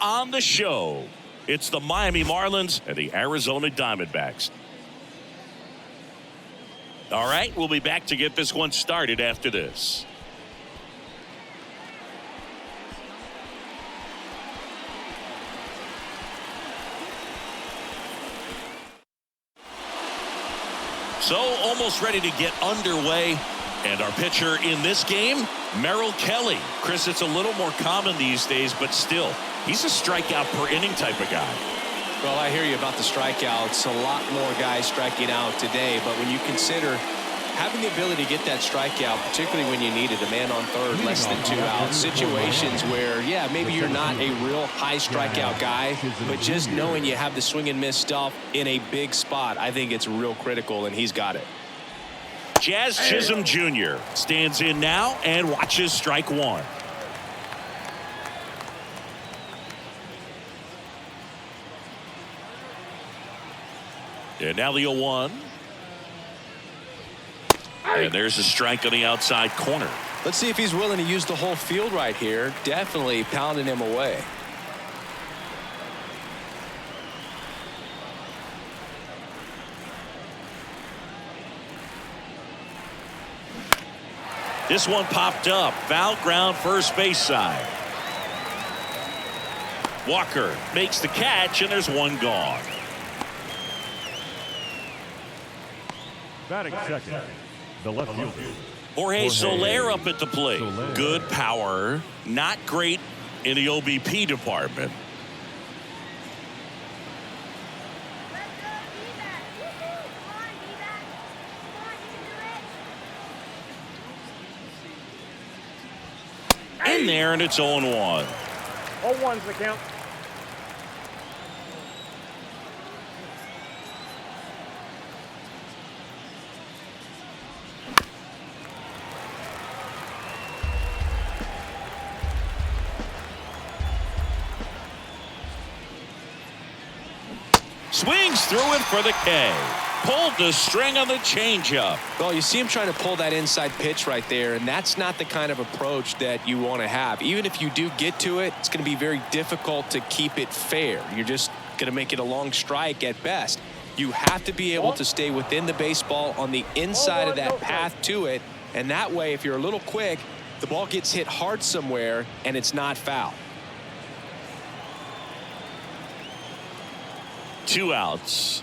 on the show. It's the Miami Marlins and the Arizona Diamondbacks. All right, we'll be back to get this one started after this. So almost ready to get underway. And our pitcher in this game, Merrill Kelly. Chris, it's a little more common these days, but still, he's a strikeout per inning type of guy. Well, I hear you about the strikeouts. A lot more guys striking out today, but when you consider having the ability to get that strikeout, particularly when you need it, a man on third, less than 2 outs, situations where, yeah, maybe you're not a real high strikeout guy, but just knowing you have the swing and miss stuff in a big spot, I think it's real critical, and he's got it. Jazz Shazam Jr. stands in now and watches strike one. And now the 0-1. And there's a strike on the outside corner. Let's see if he's willing to use the whole field right here. Definitely pounding him away. This one popped up. Foul ground, first base side. Walker makes the catch, and there's one gone. Batting second, the left fielder. Jorge Soler up at the plate. Good power. Not great in the OBP department. In there, and it's 0-1. 0-1's the count. Swings through it for the K. Pulled the string on the changeup. Well, you see him trying to pull that inside pitch right there, and that's not the kind of approach that you want to have. Even if you do get to it, it's going to be very difficult to keep it fair. You're just going to make it a long strike at best. You have to be able to stay within the baseball on the inside of that path to it, and that way, if you're a little quick, the ball gets hit hard somewhere, and it's not foul. 2 outs.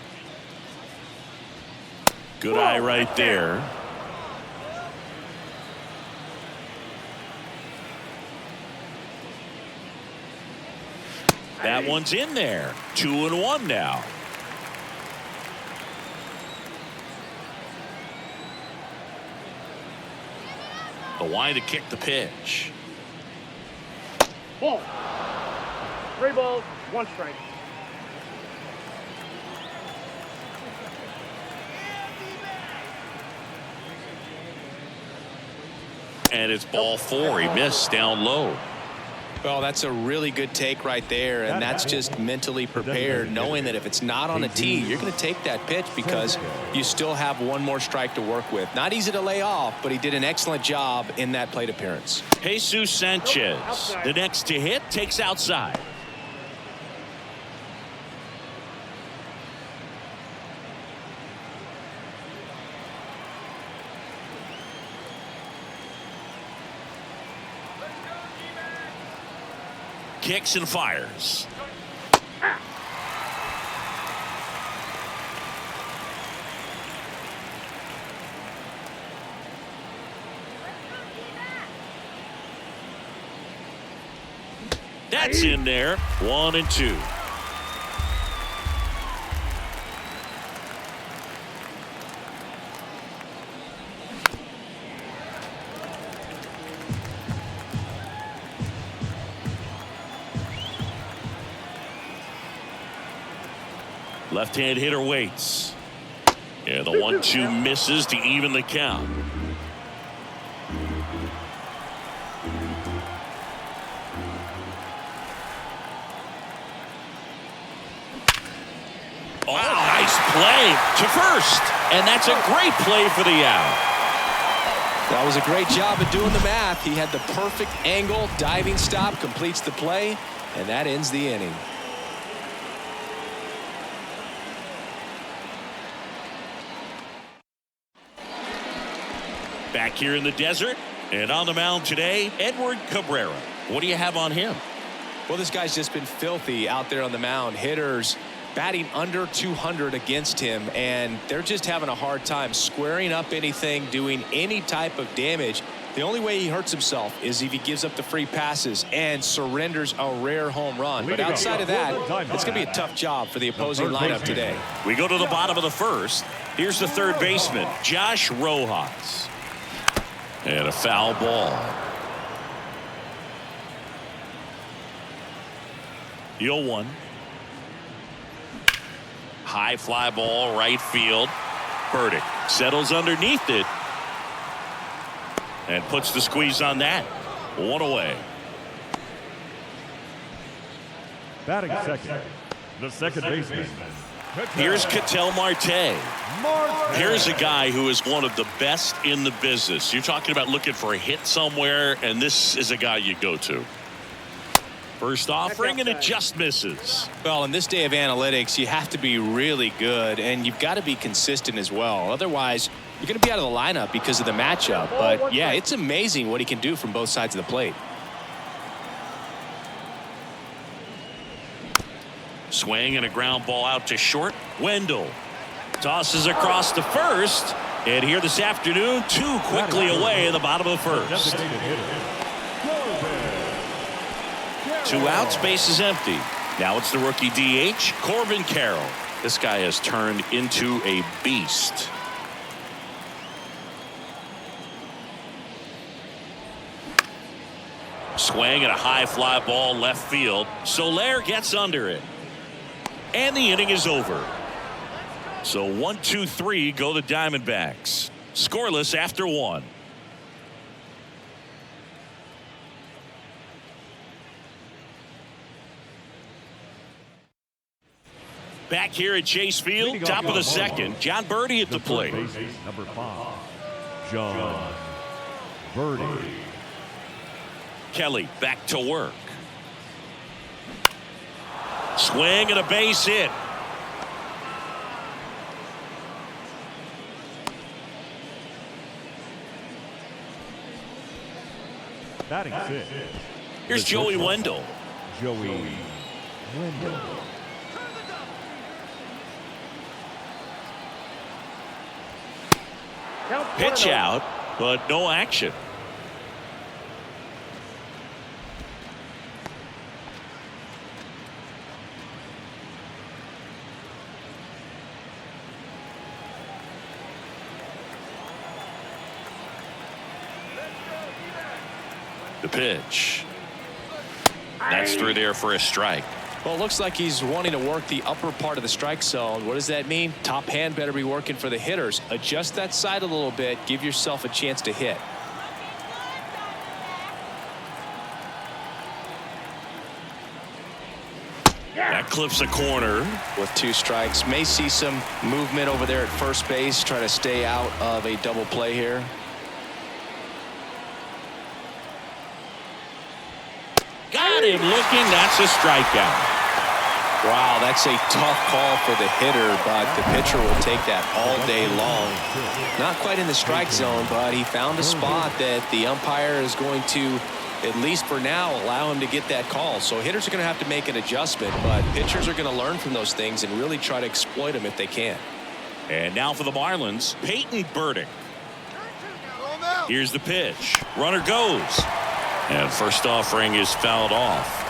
Good eye right there. That one's in there. 2-1 now. The line to kick the pitch. Ball. 3 balls, 1 strike. And it's ball 4. He missed down low. Well, that's a really good take right there, and that's just mentally prepared, knowing that if it's not on a tee, you're going to take that pitch because you still have one more strike to work with. Not easy to lay off, but he did an excellent job in that plate appearance. Jesus Sanchez, the next to hit, takes outside. Kicks and fires. That's in there. 1-2. Left-hand hitter waits. Yeah, the 1-2 misses to even the count. Oh, nice play to first. And that's a great play for the out. That was a great job of doing the math. He had the perfect angle, diving stop, completes the play, And that ends the inning. Back here in the desert, and on the mound today, Edward Cabrera. What do you have on him? Well, this guy's just been filthy out there on the mound. Hitters batting under 200 against him, and they're just having a hard time squaring up anything, doing any type of damage. The only way he hurts himself is if he gives up the free passes and surrenders a rare home run. But outside of that, it's going to be a tough job for the opposing lineup today. We go to the bottom of the first. Here's the third baseman, Josh Rojas. And a foul ball. The 0-1. High fly ball, right field. Burdick settles underneath it and puts the squeeze on that. One away. Batting second, the second baseman. Here's Ketel Marte. Here's a guy who is one of the best in the business. You're talking about looking for a hit somewhere, and this is a guy you go to. First offering, and it just misses. Well, in this day of analytics, you have to be really good, and you've got to be consistent as well. Otherwise, you're going to be out of the lineup because of the matchup. But, yeah, it's amazing what he can do from both sides of the plate. Swing and a ground ball out to short. Wendell tosses across to first. And here this afternoon, two quickly away in the bottom of the first. 2 outs, base is empty. Now it's the rookie DH, Corbin Carroll. This guy has turned into a beast. Swing and a high fly ball left field. Soler gets under it. And the inning is over. So 1-2-3 go the Diamondbacks. Scoreless after 1. Back here at Chase Field, top of the second. John Birdie at the plate. Number 5, John Birdie. Kelly back to work. Swing and a base hit. Batting sixth. Here's Joey Wendell. Joey Wendell. Pitch out, but no action. The pitch. That's through there for a strike. Well, it looks like he's wanting to work the upper part of the strike zone. What does that mean? Top hand better be working for the hitters. Adjust that side a little bit. Give yourself a chance to hit. That clips a corner. With 2 strikes. May see some movement over there at first base. Trying to stay out of a double play here. Got him looking. That's a strikeout. Wow, that's a tough call for the hitter, but the pitcher will take that all day long. Not quite in the strike zone, but he found a spot that the umpire is going to, at least for now, allow him to get that call. So hitters are going to have to make an adjustment, but pitchers are going to learn from those things and really try to exploit them if they can. And now for the Marlins, Peyton Burdick. Here's the pitch. Runner goes. And first offering is fouled off.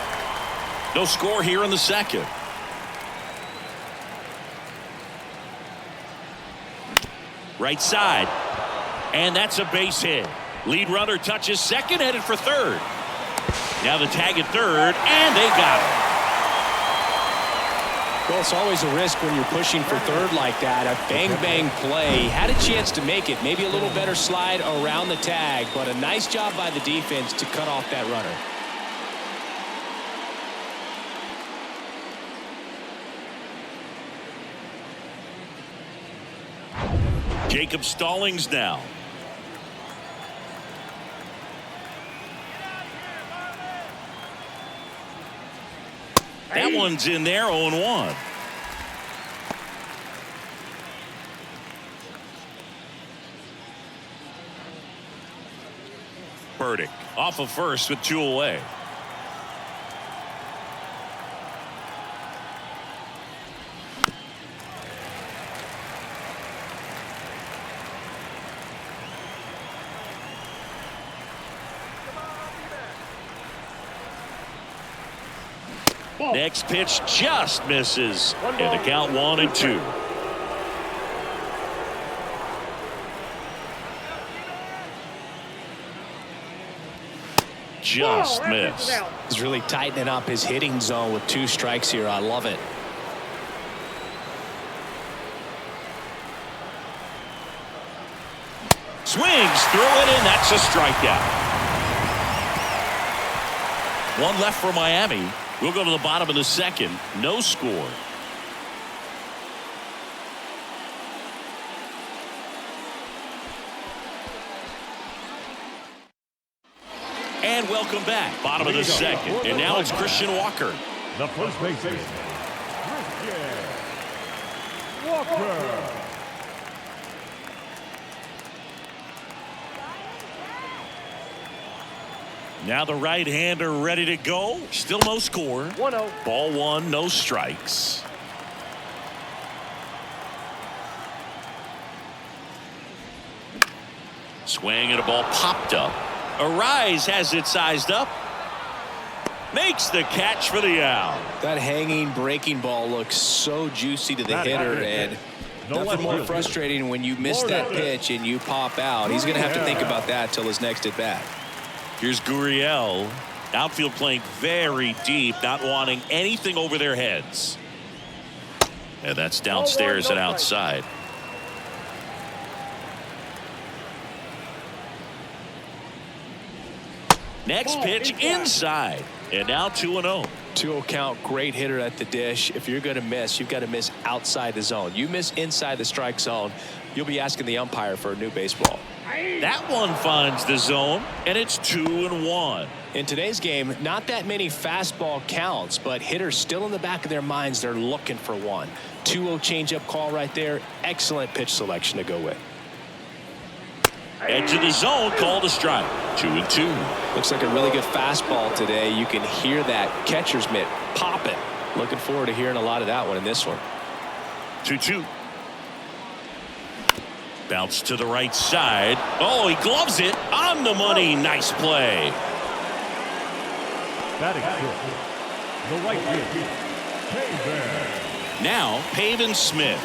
No score here in the second. Right side. And that's a base hit. Lead runner touches second, headed for third. Now the tag at third, and they got him. Well, it's always a risk when you're pushing for third like that. A bang-bang play. Had a chance to make it. Maybe a little better slide around the tag, but a nice job by the defense to cut off that runner. Jacob Stallings now. That one's in there, 0-1. Burdick off of first with 2 away. Next pitch just misses, and the count 1-2. Just missed. He's really tightening up his hitting zone with 2 strikes here. I love it. Swings through it, and that's a strikeout. 1 left for Miami. We'll go to the bottom of the second. No score. And welcome back. Bottom of the second. And now it's Christian Walker. The first baseman, Christian Walker. Now the right-hander ready to go. Still no score. 1-0. Ball 1, no strikes. Swing and a ball popped up. Arise has it sized up. Makes the catch for the out. That hanging breaking ball looks so juicy to the hitter, and nothing more frustrating when you miss that pitch and you pop out. He's going to have to think about that till his next at bat. Here's Gurriel. Outfield playing very deep, not wanting anything over their heads. And that's downstairs and outside. Next pitch inside. And now 2-0. 2-0 count, great hitter at the dish. If you're going to miss, you've got to miss outside the zone. You miss inside the strike zone, you'll be asking the umpire for a new baseball. That one finds the zone, and it's 2-1. In today's game, not that many fastball counts, but hitters still in the back of their minds, they're looking for one. 2-0 changeup call right there. Excellent pitch selection to go with. Edge of the zone, called a strike. 2-2. Looks like a really good fastball today. You can hear that catcher's mitt popping. Looking forward to hearing a lot of that one in this one. 2-2. Bounce to the right side. Oh, he gloves it on the money. Nice play. Batting fifth, the right field, Pavin. Now, Pavin Smith.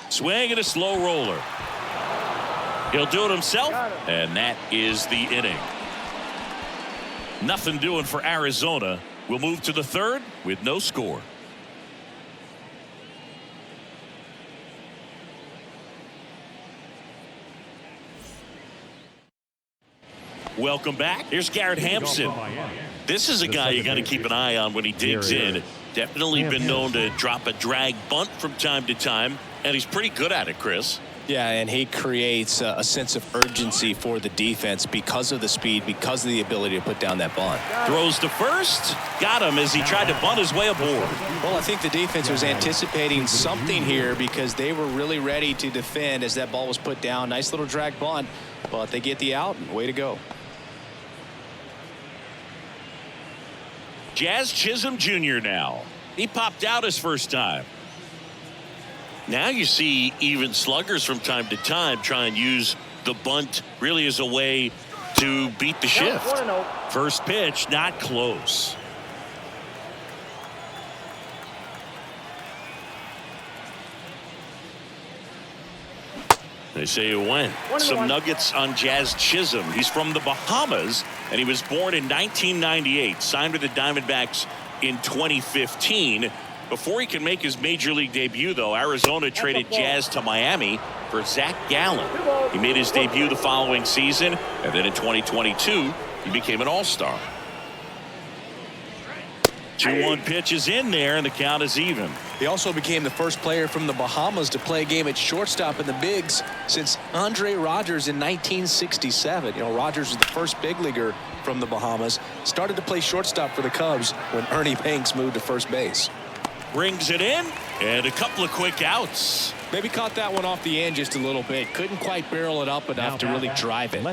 Swing and a slow roller. He'll do it himself, and that is the inning. Nothing doing for Arizona. We'll move to the third with no score. Welcome back. Here's Garrett Hampson. This is a guy you got to keep an eye on when he digs in. Definitely been known to drop a drag bunt from time to time, and he's pretty good at it, Chris. Yeah, and he creates a sense of urgency for the defense because of the speed, because of the ability to put down that bunt. Throws to first. Got him as he tried to bunt his way aboard. Well, I think the defense was anticipating something here because they were really ready to defend as that ball was put down. Nice little drag bunt, but they get the out, and way to go. Jazz Chisholm Jr. now. He popped out his first time. Now you see even sluggers from time to time try and use the bunt really as a way to beat the shift. First pitch, not close. They say it went. Some nuggets on Jazz Chisholm. He's from the Bahamas, and he was born in 1998. Signed with the Diamondbacks in 2015. Before he can make his major league debut, though, Arizona traded Jazz to Miami for Zach Gallen. He made his debut the following season, and then in 2022, he became an all-star. 2-1 pitch is in there, and the count is even. He also became the first player from the Bahamas to play a game at shortstop in the bigs since Andre Rogers in 1967. You know, Rogers was the first big leaguer from the Bahamas. Started to play shortstop for the Cubs when Ernie Banks moved to first base. Brings it in, and a couple of quick outs. Maybe caught that one off the end just a little bit. Couldn't quite barrel it up enough to really drive it.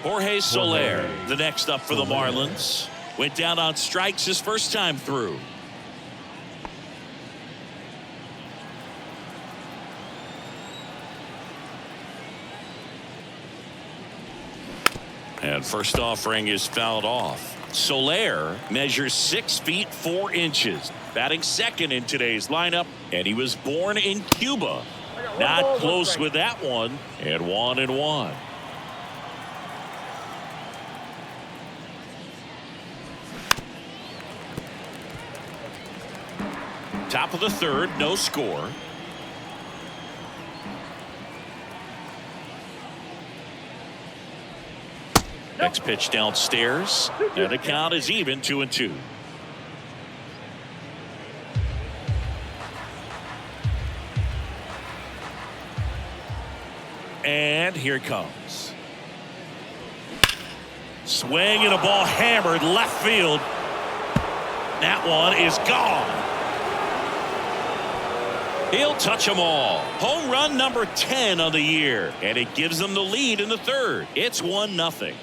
Jorge Soler, the next up for the Marlins. Went down on strikes his first time through. And first offering is fouled off. Soler measures 6 feet 4 inches. Batting second in today's lineup, and he was born in Cuba. Not close with that one, and 1-1. Top of the third, no score. Next pitch downstairs, and the count is even, 2-2. And here it comes. Swing and a ball hammered left field. That one is gone. He'll touch them all. Home run number 10 on the year, and it gives them the lead in the third. It's 1-0.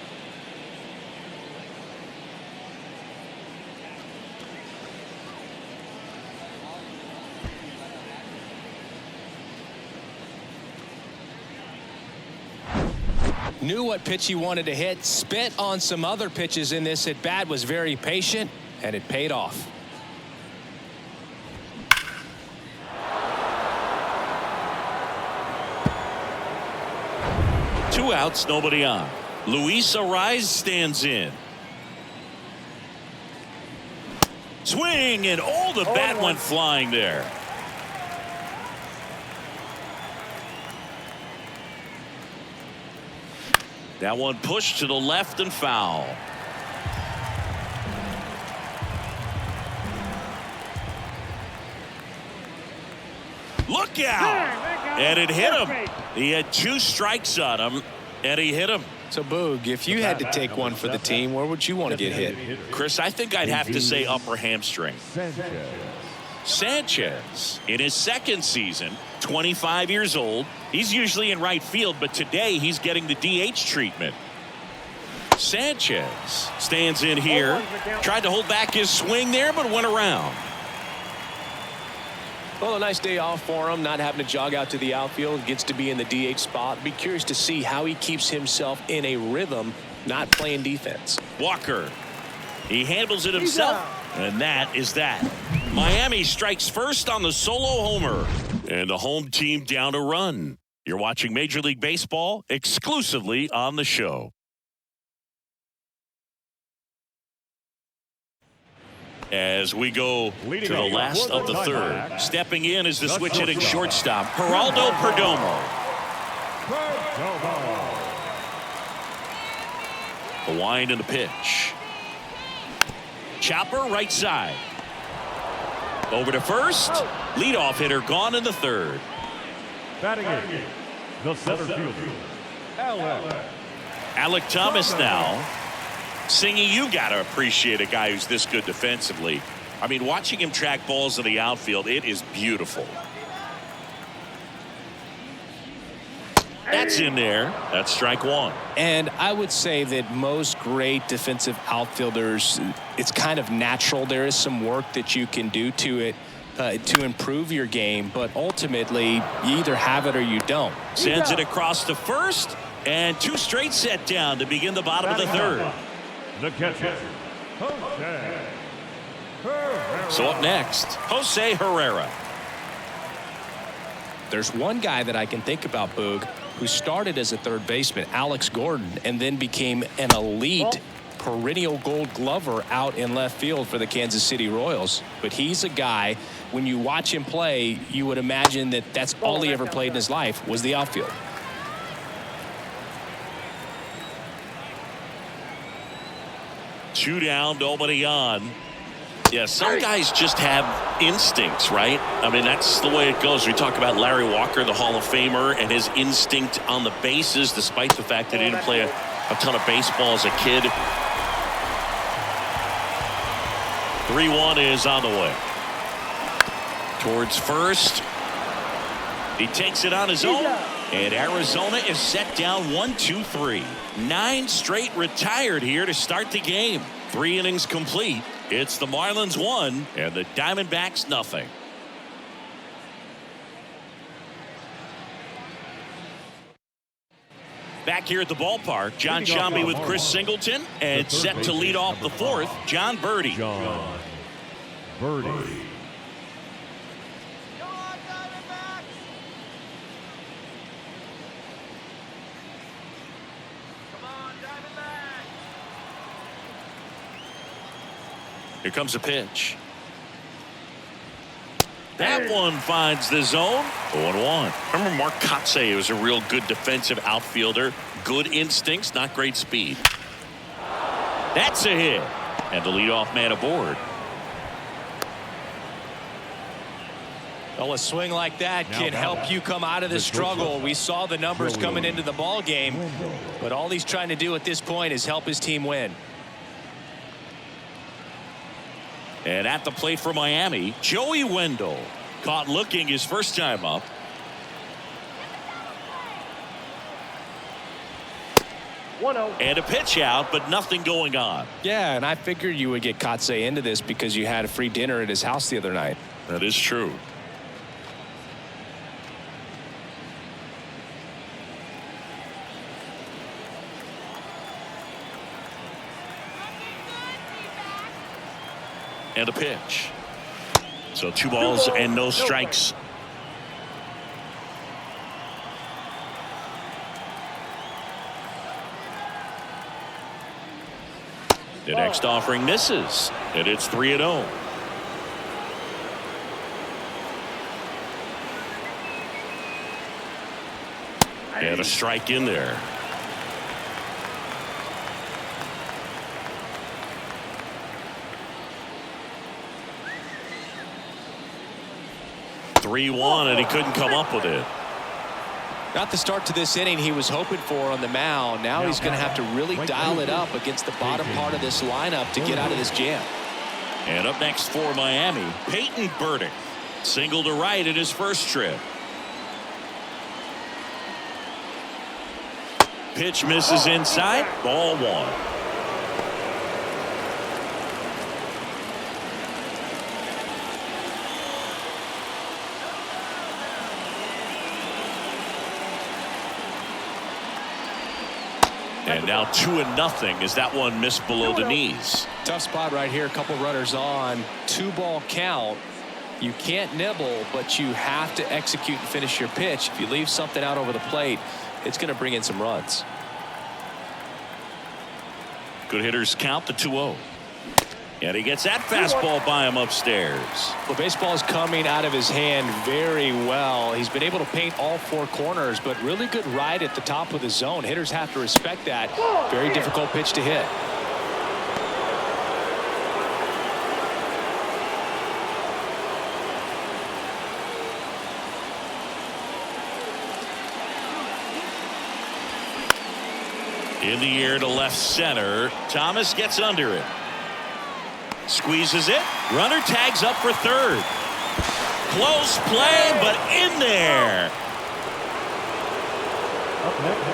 Knew what pitch he wanted to hit. Spent on some other pitches in this at bat. Was very patient, and it paid off. Two outs, nobody on. Luis Ariz stands in. Swing, and the bat went flying there. That one pushed to the left and foul. Look out! And it hit him. He had 2 strikes on him, and he hit him. So, Boog, if you had to take one for the team, where would you want to get hit? Chris, I think I'd have to say upper hamstring. Sanchez, in his second season, 25 years old. He's usually in right field, but today he's getting the DH treatment. Sanchez stands in here. Tried to hold back his swing there, but went around. Well, a nice day off for him, not having to jog out to the outfield. Gets to be in the DH spot. Be curious to see how he keeps himself in a rhythm, not playing defense. Walker, he handles it himself, and that is that. Miami strikes first on the solo homer, and the home team down a run. You're watching Major League Baseball exclusively on the show. As we go to the last of the third. Stepping in is the switch hitting shortstop, Geraldo Perdomo. The wind and the pitch. Chopper right side. Over to first. Leadoff hitter gone in the third. Batting in, the center fielder, Alec Thomas now. Singy, you got to appreciate a guy who's this good defensively. I mean, watching him track balls in the outfield, it is beautiful. That's in there. That's strike one. And I would say that most great defensive outfielders, it's kind of natural. There is some work that you can do to it to improve your game, but ultimately you either have it or you don't. Sends it across to first, and 2 straight set down to begin the bottom of the third. the catcher, Jose Herrera. So up next, Jose Herrera. There's one guy that I can think about, Boog, who started as a third baseman, Alex Gordon, and then became an elite perennial gold glover out in left field for the Kansas City Royals. But he's a guy, when you watch him play, you would imagine that that's all he ever played in his life was the outfield. Two down, nobody on. Yeah, some guys just have instincts, right? I mean, that's the way it goes. We talk about Larry Walker, the Hall of Famer, and his instinct on the bases, despite the fact that he didn't play a ton of baseball as a kid. 3-1 is on the way. Towards first. He takes it on his own. And Arizona is set down 1-2-3. 9 straight retired here to start the game. 3 innings complete. It's the Marlins 1 and the Diamondbacks nothing. Back here at the ballpark, John Sciambi with Chris Singleton, and set to lead off the 4th, John Birdie. John Birdie. Here comes a pitch. That one finds the zone. 0-1. Remember Mark Kotsay was a real good defensive outfielder. Good instincts, not great speed. That's a hit. And the leadoff man aboard. Well, a swing like that can help you come out of the struggle. We saw the numbers coming into the ball game, but all he's trying to do at this point is help his team win. And at the plate for Miami, Joey Wendell. Caught looking his first time up. And a pitch out, but nothing going on. Yeah, and I figured you would get Kotsay into this because you had a free dinner at his house the other night. That is true. And a pitch. So 2 balls and no strikes. The next offering misses, and it's 3-0. And a strike in there. And he couldn't come up with it. Not the start to this inning he was hoping for on the mound. Now he's going to have to really dial it up against the bottom part of this lineup to get out of this jam. And up next for Miami, Peyton Burdick. Single to right in his first trip. Pitch misses inside. Ball 1. And now 2-0 as that one missed below the knees. Tough spot right here. A couple runners on. 2-ball count. You can't nibble, but you have to execute and finish your pitch. If you leave something out over the plate, it's going to bring in some runs. Good hitters count the 2-0. And he gets that fastball by him upstairs. Well, baseball is coming out of his hand very well. He's been able to paint all 4 corners, but really good ride at the top of the zone. Hitters have to respect that. Very difficult pitch to hit. In the air to left center. Thomas gets under it. Squeezes it. Runner tags up for third. Close play, but in there. Up next,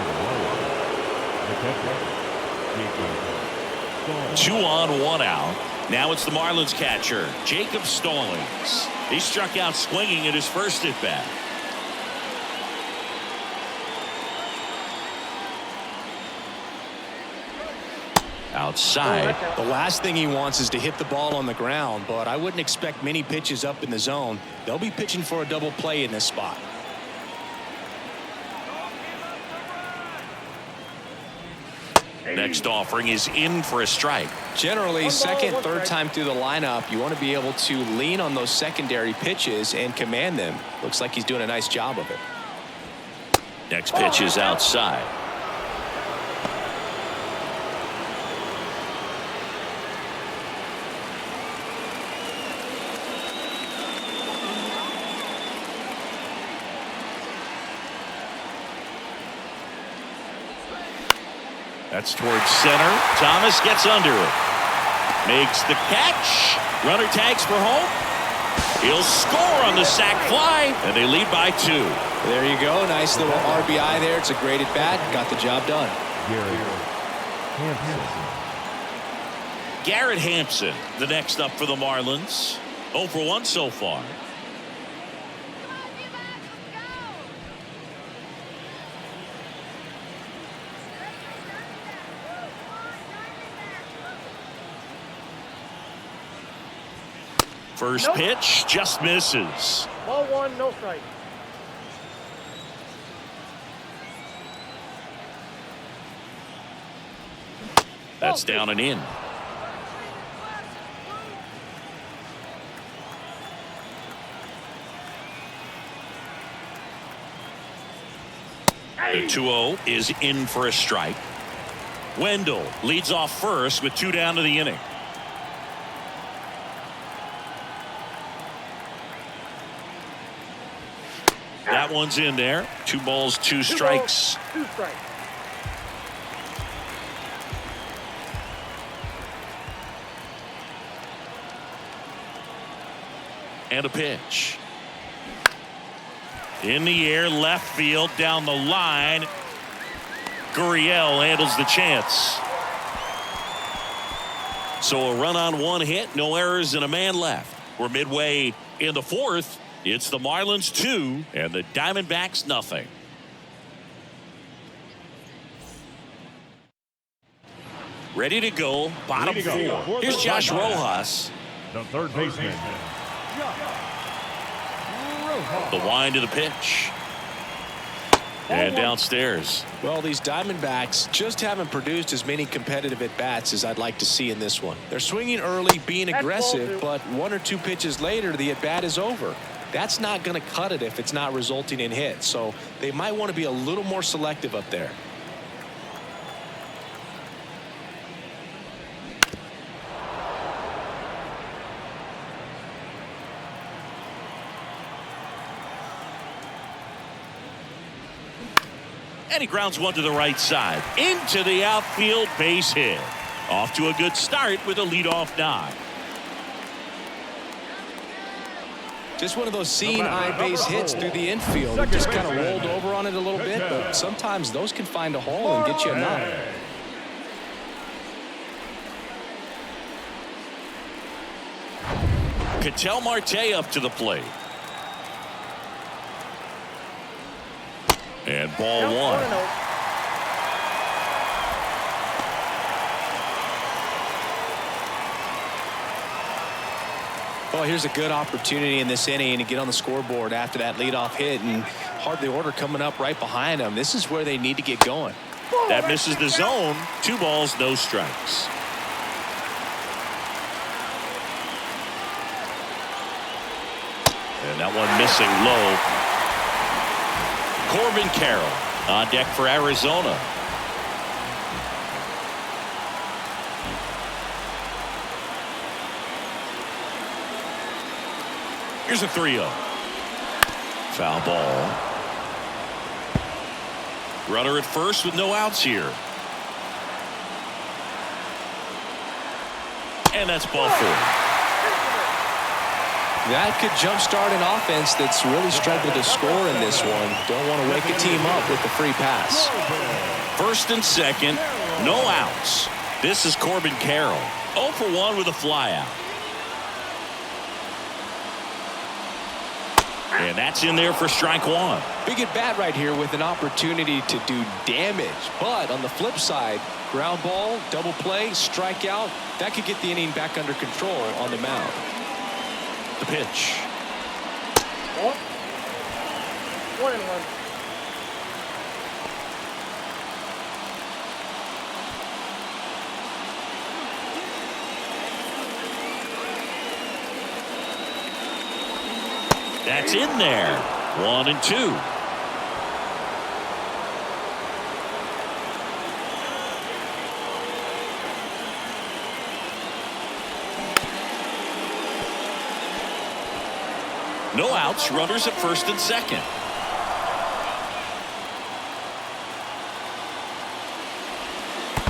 the catcher. 2 on, 1 out. Now it's the Marlins catcher, Jacob Stallings. He struck out swinging at his first at bat. Outside. The last thing he wants is to hit the ball on the ground, but I wouldn't expect many pitches up in the zone. They'll be pitching for a double play in this spot. Next offering is in for a strike. Generally, second, third time through the lineup, you want to be able to lean on those secondary pitches and command them. Looks like he's doing a nice job of it. Next pitch is outside. That's towards center. Thomas gets under it. Makes the catch. Runner tags for home. He'll score on the sac fly, and they lead by 2. There you go. Nice little RBI there. It's a great at bat. Got the job done. Garrett Hampson, the next up for the Marlins. 0 for 1 so far. First pitch just misses. Ball 1, no strike. That's down and in. The 2-0 is in for a strike. Wendell leads off first with 2 down to the inning. That one's in there. 2 balls, 2 strikes. 2 strikes. And a pitch. In the air, left field, down the line. Gurriel handles the chance. So a run on 1 hit, no errors, and a man left. We're midway in the 4th. It's the Marlins 2 and the Diamondbacks nothing. Ready to go, bottom 4. Here's Josh Rojas. The third baseman. The wind of the pitch. And downstairs. Well, these Diamondbacks just haven't produced as many competitive at-bats as I'd like to see in this one. They're swinging early, being aggressive, but 1 or 2 pitches later, the at-bat is over. That's not going to cut it if it's not resulting in hits. So they might want to be a little more selective up there. And he grounds 1 to the right side. Into the outfield, base hit. Off to a good start with a leadoff knock. Just one of those seeing eye base hits through the infield. It just kind of rolled over on it a little bit, but sometimes those can find a hole and get you a knock. Ketel Marte up to the plate. And ball 1. Well, here's a good opportunity in this inning to get on the scoreboard after that leadoff hit, and hardly order coming up right behind them. This is where they need to get going. That misses the zone. 2 balls, no strikes. And that one missing low. Corbin Carroll on deck for Arizona. Here's a 3-0. Foul ball. Runner at first with no outs here. And that's ball 4. That could jumpstart an offense that's really struggled to score in this one. Don't want to wake a team up with the free pass. First and second, no outs. This is Corbin Carroll. 0 for 1 with a flyout. And that's in there for strike 1. Big at bat right here with an opportunity to do damage. But on the flip side, ground ball, double play, strikeout, that could get the inning back under control on the mound. The pitch. 1-1. That's in there. 1-2. No outs, runners at first and second.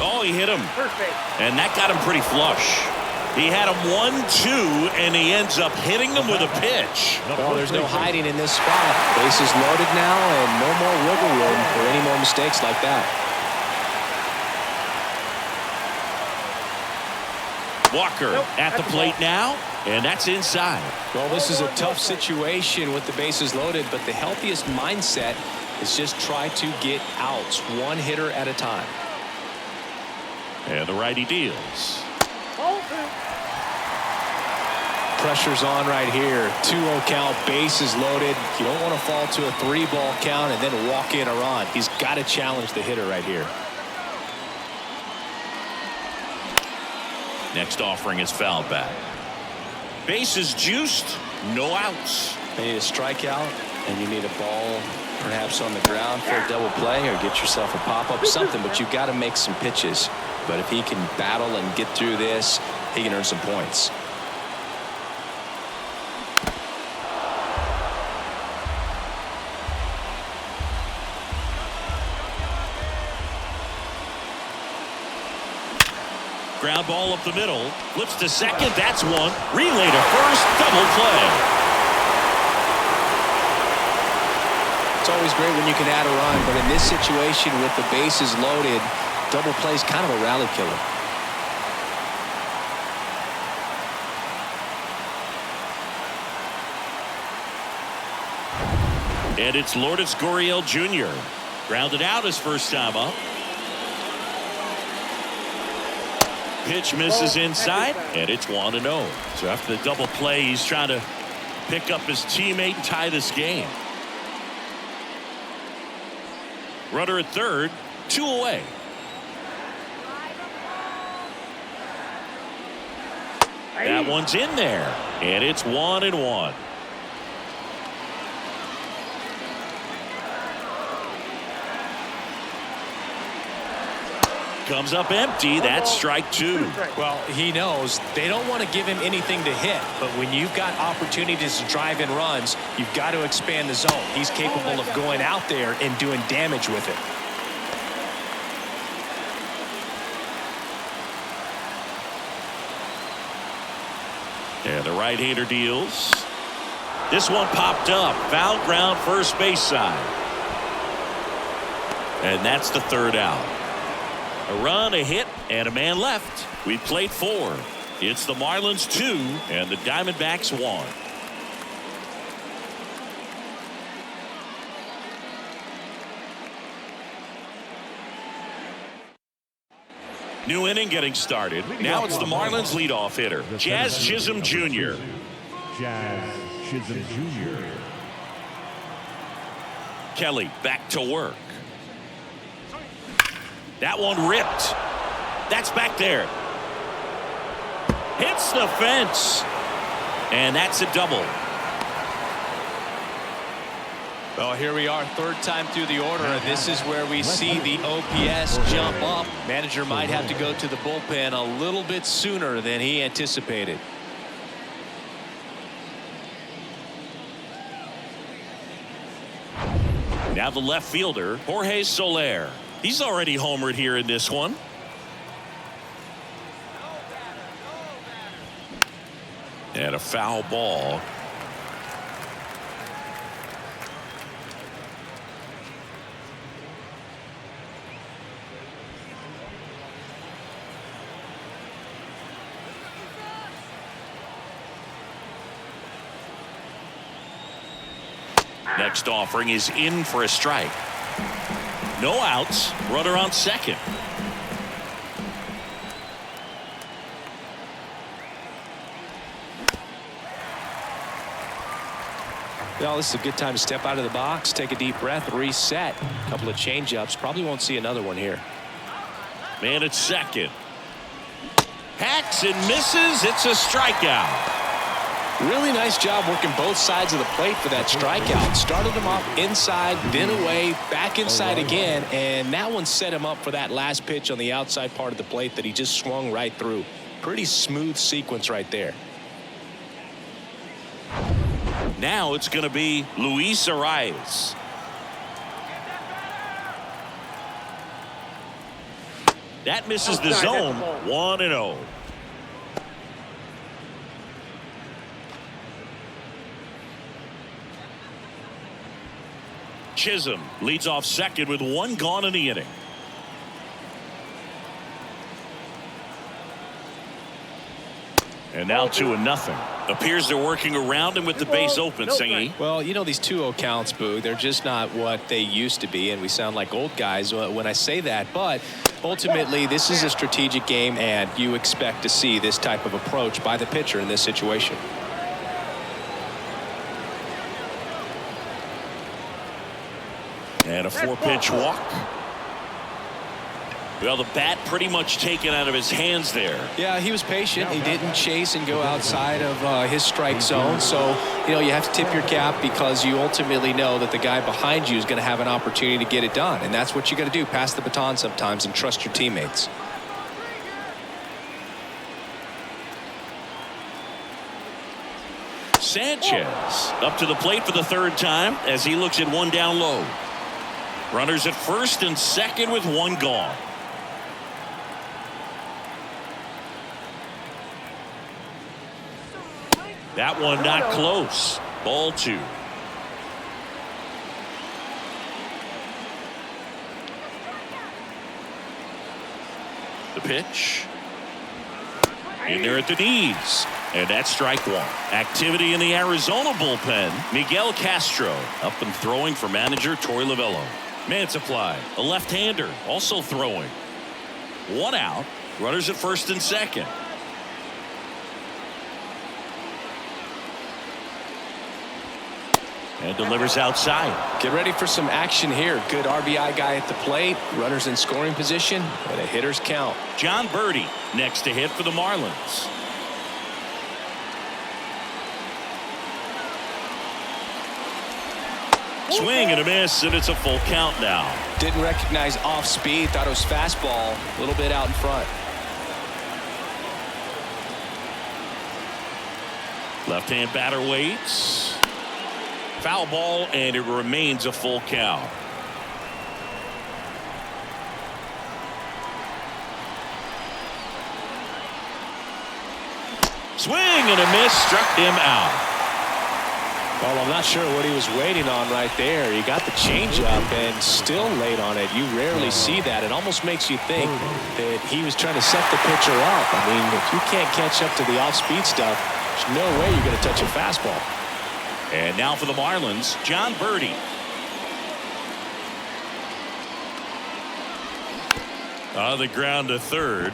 Oh, he hit him. First base. And that got him pretty flush. He had him 1-2, and he ends up hitting him with a pitch. Well, there's no hiding in this spot. Bases loaded now, and no more wiggle room for any more mistakes like that. Walker at the plate now, and that's inside. Well, this is a tough situation with the bases loaded, but the healthiest mindset is just try to get outs, one hitter at a time. And the righty deals. Pressure's on right here. 2-0 count, bases loaded. You don't want to fall to a 3-ball count and then walk in a run. He's got to challenge the hitter right here. Next offering is fouled back. Bases juiced, no outs. You need a strikeout, and you need a ball perhaps on the ground for a double play, or get yourself a pop-up, something, but you've got to make some pitches. But if he can battle and get through this, he can earn some points. Ground ball up the middle. Flips to second. That's one. Relay to first. Double play. It's always great when you can add a run, but in this situation with the bases loaded, double play is kind of a rally killer. And it's Lourdes Gurriel Jr. Grounded out his first time up. Pitch misses inside, and it's 1-0. So after the double play, he's trying to pick up his teammate and tie this game. Runner at third, 2 away. That one's in there, and it's 1-1. Comes up empty. That's strike 2. Well, he knows they don't want to give him anything to hit, but when you've got opportunities to drive in runs, you've got to expand the zone. He's capable of going out there and doing damage with it. And the right-hander deals. This one popped up. Foul ground, first base side. And that's the third out. A run, a hit, and a man left. We played 4. It's the Marlins 2 and the Diamondbacks 1. New inning getting started. Now it's the Marlins leadoff hitter, Jazz Chisholm Jr. Jazz Chisholm Jr. Kelly back to work. That one ripped. That's back there. Hits the fence. And that's a double. Well, here we are, third time through the order, and this is where we see the OPS jump up. Manager might have to go to the bullpen a little bit sooner than he anticipated. Now the left fielder, Jorge Soler. He's already homered here in this one. And a foul ball. Next offering is in for a strike. No outs. Runner on second. Well, this is a good time to step out of the box, take a deep breath, reset. A couple of change-ups. Probably won't see another one here. Man at second. Hacks and misses. It's a strikeout. Really nice job working both sides of the plate for that strikeout. Started him off inside, then away, back inside again, and that one set him up for that last pitch on the outside part of the plate that he just swung right through. Pretty smooth sequence right there. Now it's going to be Luis Arias. That misses the zone. 1-0. Shazam leads off second with 1 gone in the inning. And now 2-0. Appears they're working around him with the base open, Singy. Well, you know, these 2-0 counts, Boo, they're just not what they used to be, and we sound like old guys when I say that. But ultimately, this is a strategic game, and you expect to see this type of approach by the pitcher in this situation. And a 4-pitch walk. Well, the bat pretty much taken out of his hands there. Yeah, he was patient. He didn't chase and go outside of his strike zone. So, you know, you have to tip your cap because you ultimately know that the guy behind you is going to have an opportunity to get it done. And that's what you got to do. Pass the baton sometimes and trust your teammates. Sanchez up to the plate for the 3rd time as he looks at 1 down low. Runners at first and second with 1 gone. That one not close. Ball 2. The pitch. In there at the knees. And that's strike 1. Activity in the Arizona bullpen. Miguel Castro up and throwing for manager Torey Lovello. Man supply, a left-hander, also throwing. 1 out. Runners at first and second. And delivers outside. Get ready for some action here. Good RBI guy at the plate. Runners in scoring position. And a hitter's count. John Birdie next to hit for the Marlins. Swing and a miss, and it's a full count now. Didn't recognize off speed. Thought it was fastball. A little bit out in front. Left-hand batter waits. Foul ball, and it remains a full count. Swing and a miss, struck him out. Well, I'm not sure what he was waiting on right there. He got the changeup and still laid on it. You rarely see that. It almost makes you think that he was trying to set the pitcher up. I mean, if you can't catch up to the off-speed stuff, there's no way you're going to touch a fastball. And now for the Marlins, John Birdie. On the ground to third.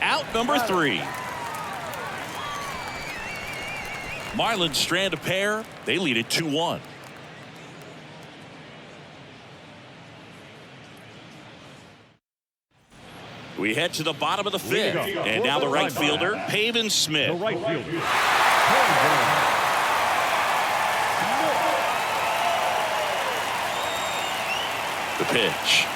Out number 3. Marlins strand a pair. They lead it 2-1. We head to the bottom of the 5th. And now the right fielder, Pavin Smith. The right fielder. The pitch.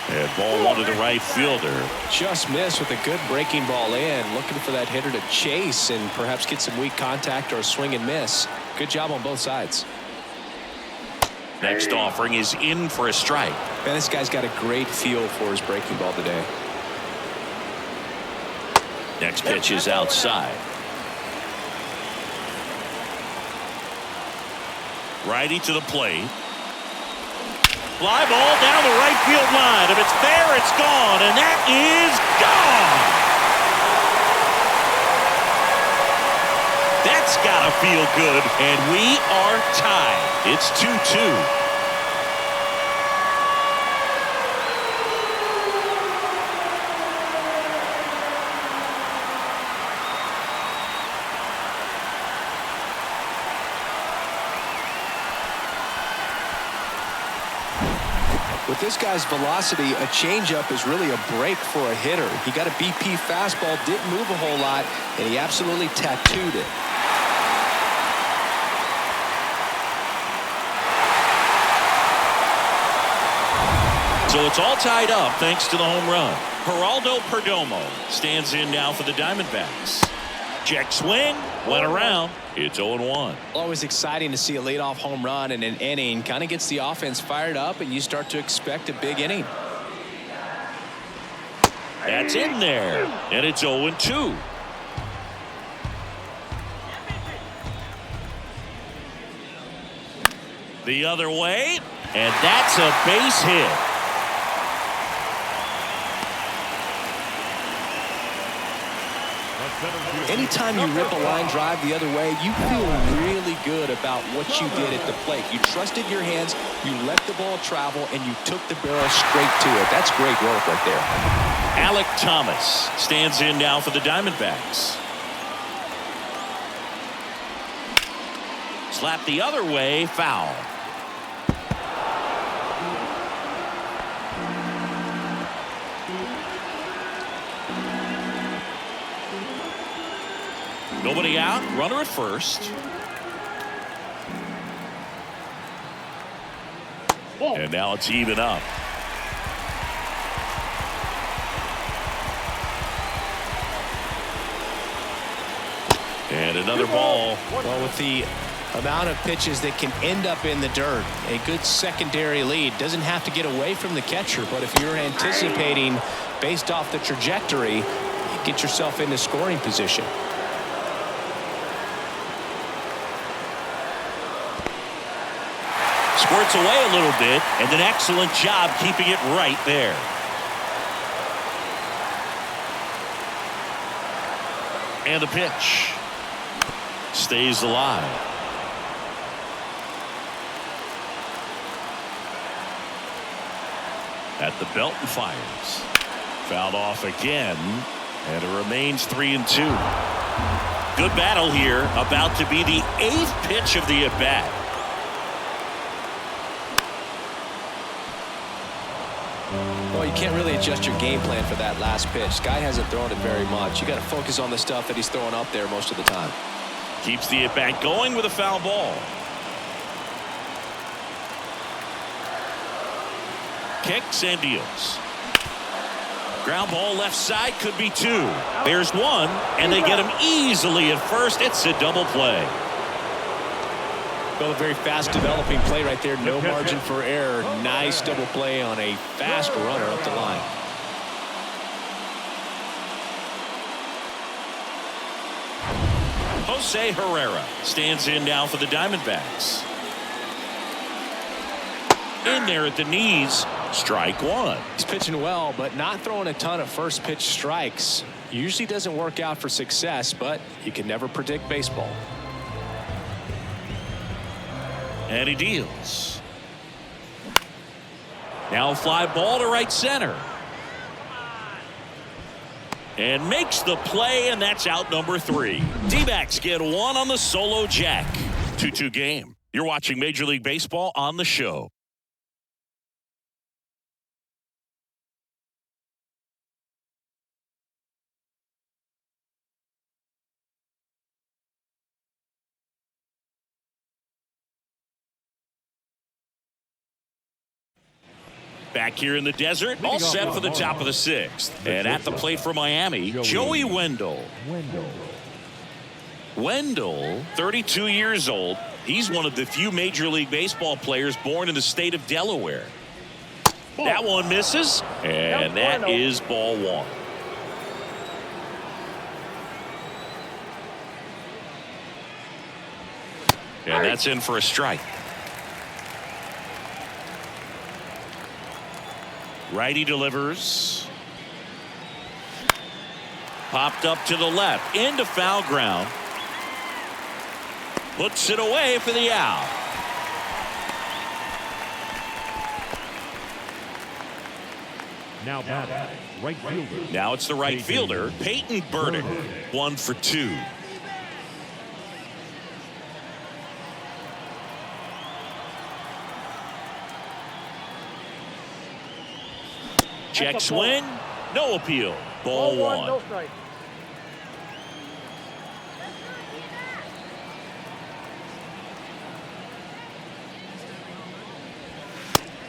And ball 1 to the right fielder. Just missed with a good breaking ball in. Looking for that hitter to chase and perhaps get some weak contact or a swing and miss. Good job on both sides. Next offering is in for a strike. Man, this guy's got a great feel for his breaking ball today. Next pitch is outside. Righty to the plate. Fly ball down the right field line. If it's there, it's gone. And that is gone. That's got to feel good. And we are tied. It's 2-2. With this guy's velocity, a changeup is really a break for a hitter. He got a BP fastball, didn't move a whole lot, and he absolutely tattooed it. So it's all tied up thanks to the home run. Geraldo Perdomo stands in now for the Diamondbacks. Check swing. Went around. It's 0-1. Always exciting to see a leadoff home run in an inning. Kind of gets the offense fired up, and you start to expect a big inning. That's in there. And it's 0-2. The other way. And that's a base hit. Anytime you rip a line drive the other way, you feel really good about what you did at the plate. You trusted your hands, you let the ball travel, and you took the barrel straight to it. That's great work right there. Alec Thomas stands in now for the Diamondbacks. Slap the other way, foul. Nobody out, runner at first. And now it's even up. And another ball. Well, with the amount of pitches that can end up in the dirt, a good secondary lead. Doesn't have to get away from the catcher, but if you're anticipating based off the trajectory, you get yourself into scoring position. Squirts away a little bit, and an excellent job keeping it right there. And the pitch stays alive. At the belt and fires. Fouled off again, and it remains 3-2. Good battle here, about to be the 8th pitch of the at-bat. Well, you can't really adjust your game plan for that last pitch. Guy hasn't thrown it very much. You got to focus on the stuff that he's throwing up there most of the time. Keeps the at-bat going with a foul ball. Kicks and deals. Ground ball left side, could be 2. There's 1, and they get him easily at first. It's a double play. Well, a very fast developing play right there. No margin for error. Nice double play on a fast runner up the line. Jose Herrera stands in now for the Diamondbacks. In there at the knees. Strike 1. He's pitching well, but not throwing a ton of first pitch strikes. Usually doesn't work out for success, but you can never predict baseball. And he deals. Now a fly ball to right center. And makes the play, and that's out number 3. D-backs get 1 on the solo jack. 2-2 game. You're watching Major League Baseball on the show. Back here in the desert, all set for the top of the 6th. And at the plate for Miami, Joey Wendell. Wendell, 32 years old. He's one of the few Major League Baseball players born in the state of Delaware. That one misses, and that is ball 1. And that's in for a strike. Righty delivers. Popped up to the left. Into foul ground. Puts it away for the out. Now batting, right fielder. Now it's the right fielder, Peyton Burdick. 1 for 2. Check swing. No appeal. Ball 1. No strike.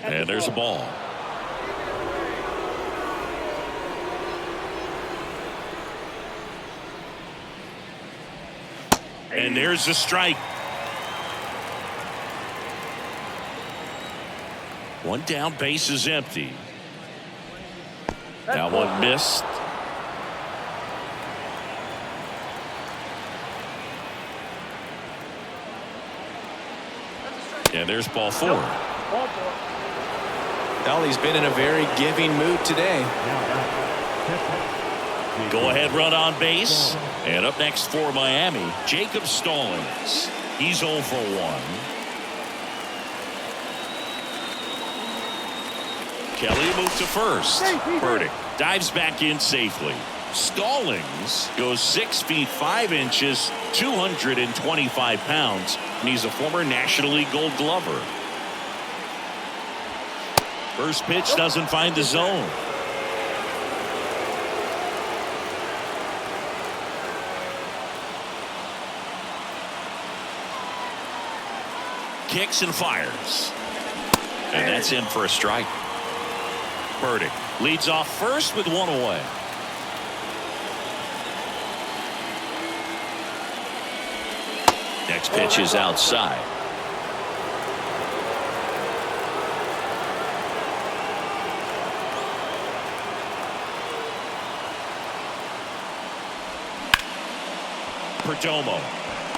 And there's a ball. And there's the strike. One down, base is empty. That one missed. And there's ball 4. Well, he's been in a very giving mood today. Go ahead run on base. And up next for Miami, Jacob Stallings. He's 0 for 1. Kelly moves to first. Burdick dives back in safely. Stallings goes 6 feet 5 inches, 225 pounds, and he's a former National League Gold Glover. First pitch doesn't find the zone. Kicks and fires. And that's in for a strike. Burdick leads off first with 1 away. Next pitch is outside. Perdomo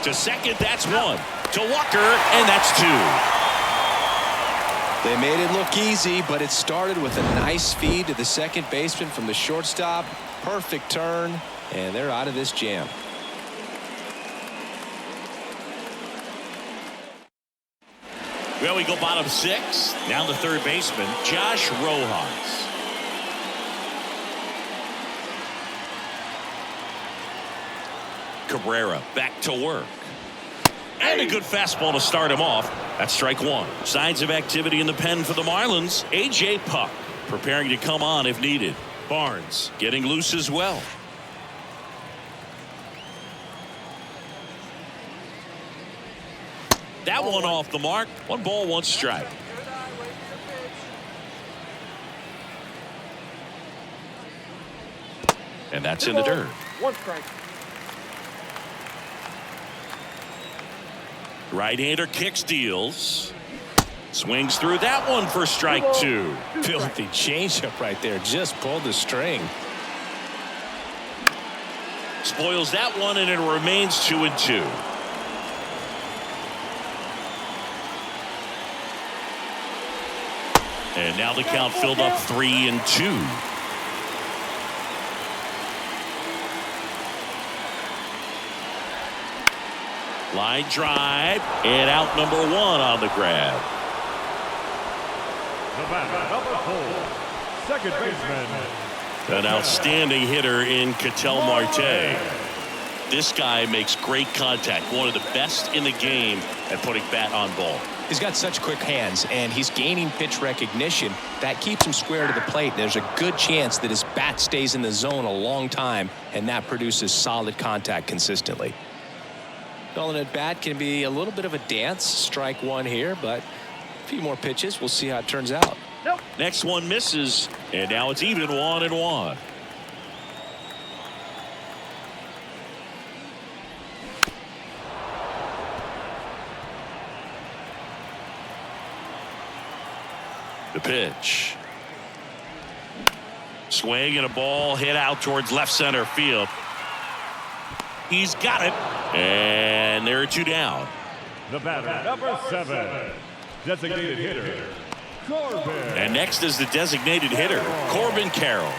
to second, that's 1. To Walker, and that's 2. They made it look easy, but it started with a nice feed to the second baseman from the shortstop. Perfect turn, and they're out of this jam. Well, we go bottom 6. Now the third baseman, Josh Rojas. Cabrera back to work. And a good fastball to start him off. That's strike 1. Signs of activity in the pen for the Marlins. A.J. Puck preparing to come on if needed. Barnes getting loose as well. That one off the mark. 1 ball, 1 strike. And that's in the dirt. 1 strike. Right-hander kicks, deals. Swings through that one for strike 2. Filthy changeup right there. Just pulled the string. Spoils that one, and it remains 2-2. And now the count filled up 3-2. Line drive, and out number 1 on the grab. The batter, number 4, second baseman. An outstanding hitter in Ketel Marte. This guy makes great contact. One of the best in the game at putting bat on ball. He's got such quick hands, and he's gaining pitch recognition. That keeps him square to the plate. There's a good chance that his bat stays in the zone a long time, and that produces solid contact consistently. Calling at bat can be a little bit of a dance. Strike 1 here, but a few more pitches. We'll see how it turns out. Nope. Next one misses, and now it's even 1-1. The pitch. Swing and a ball hit out towards left center field. He's got it, and there are 2 down. The batter, number 7, designated hitter, Corbin. And next is the designated hitter, Corbin Carroll.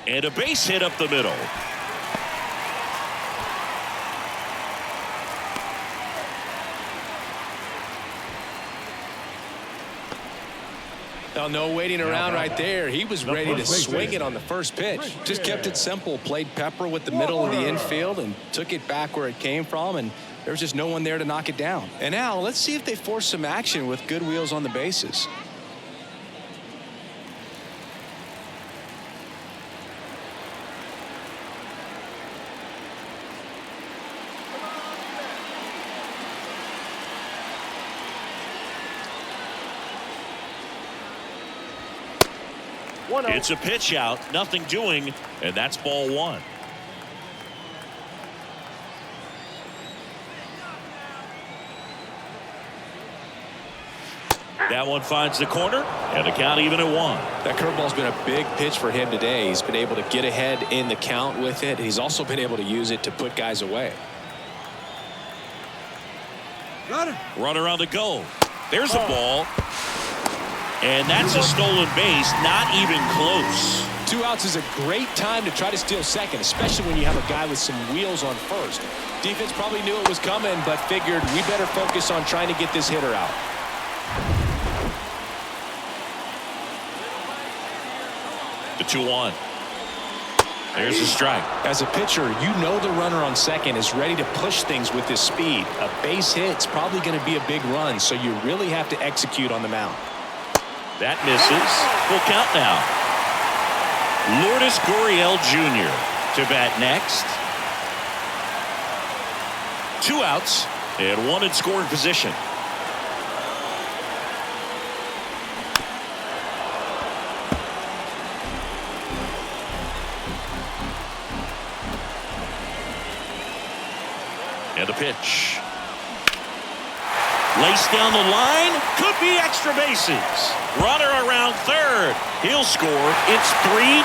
And a base hit up the middle. No waiting around right there. He was ready to swing it on the first pitch. Just kept it simple. Played pepper with the middle of the infield and took it back where it came from, and there was just no one there to knock it down. And now let's see if they force some action with good wheels on the bases. 1-0. It's a pitch out, nothing doing, and that's ball one. That one finds the corner, and the count even at 1. That curveball's been a big pitch for him today. He's been able to get ahead in the count with it. He's also been able to use it to put guys away. Runner on the go. There's a ball. And that's a stolen base, not even close. 2 outs is a great time to try to steal second, especially when you have a guy with some wheels on first. Defense probably knew it was coming, but figured we better focus on trying to get this hitter out. The 2-1. There's a strike. As a pitcher, you know the runner on second is ready to push things with his speed. A base hit's probably going to be a big run, so you really have to execute on the mound. That misses. Full count now. Lourdes Gurriel Jr. to bat next. 2 outs and 1 in scoring position. And the pitch. Laced down the line. Could be extra bases. Runner around third. He'll score. It's 3-2.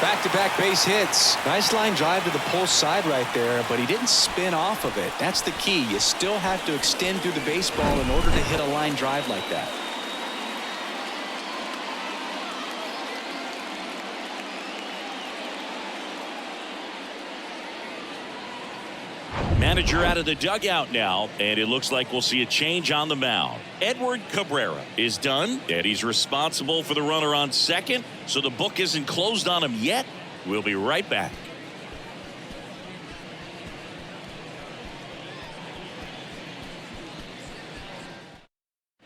Back-to-back base hits. Nice line drive to the pull side right there, but he didn't spin off of it. That's the key. You still have to extend through the baseball in order to hit a line drive like that. Manager out of the dugout now, and it looks like we'll see a change on the mound. Edward Cabrera is done, and he's responsible for the runner on second, so the book isn't closed on him yet. We'll be right back.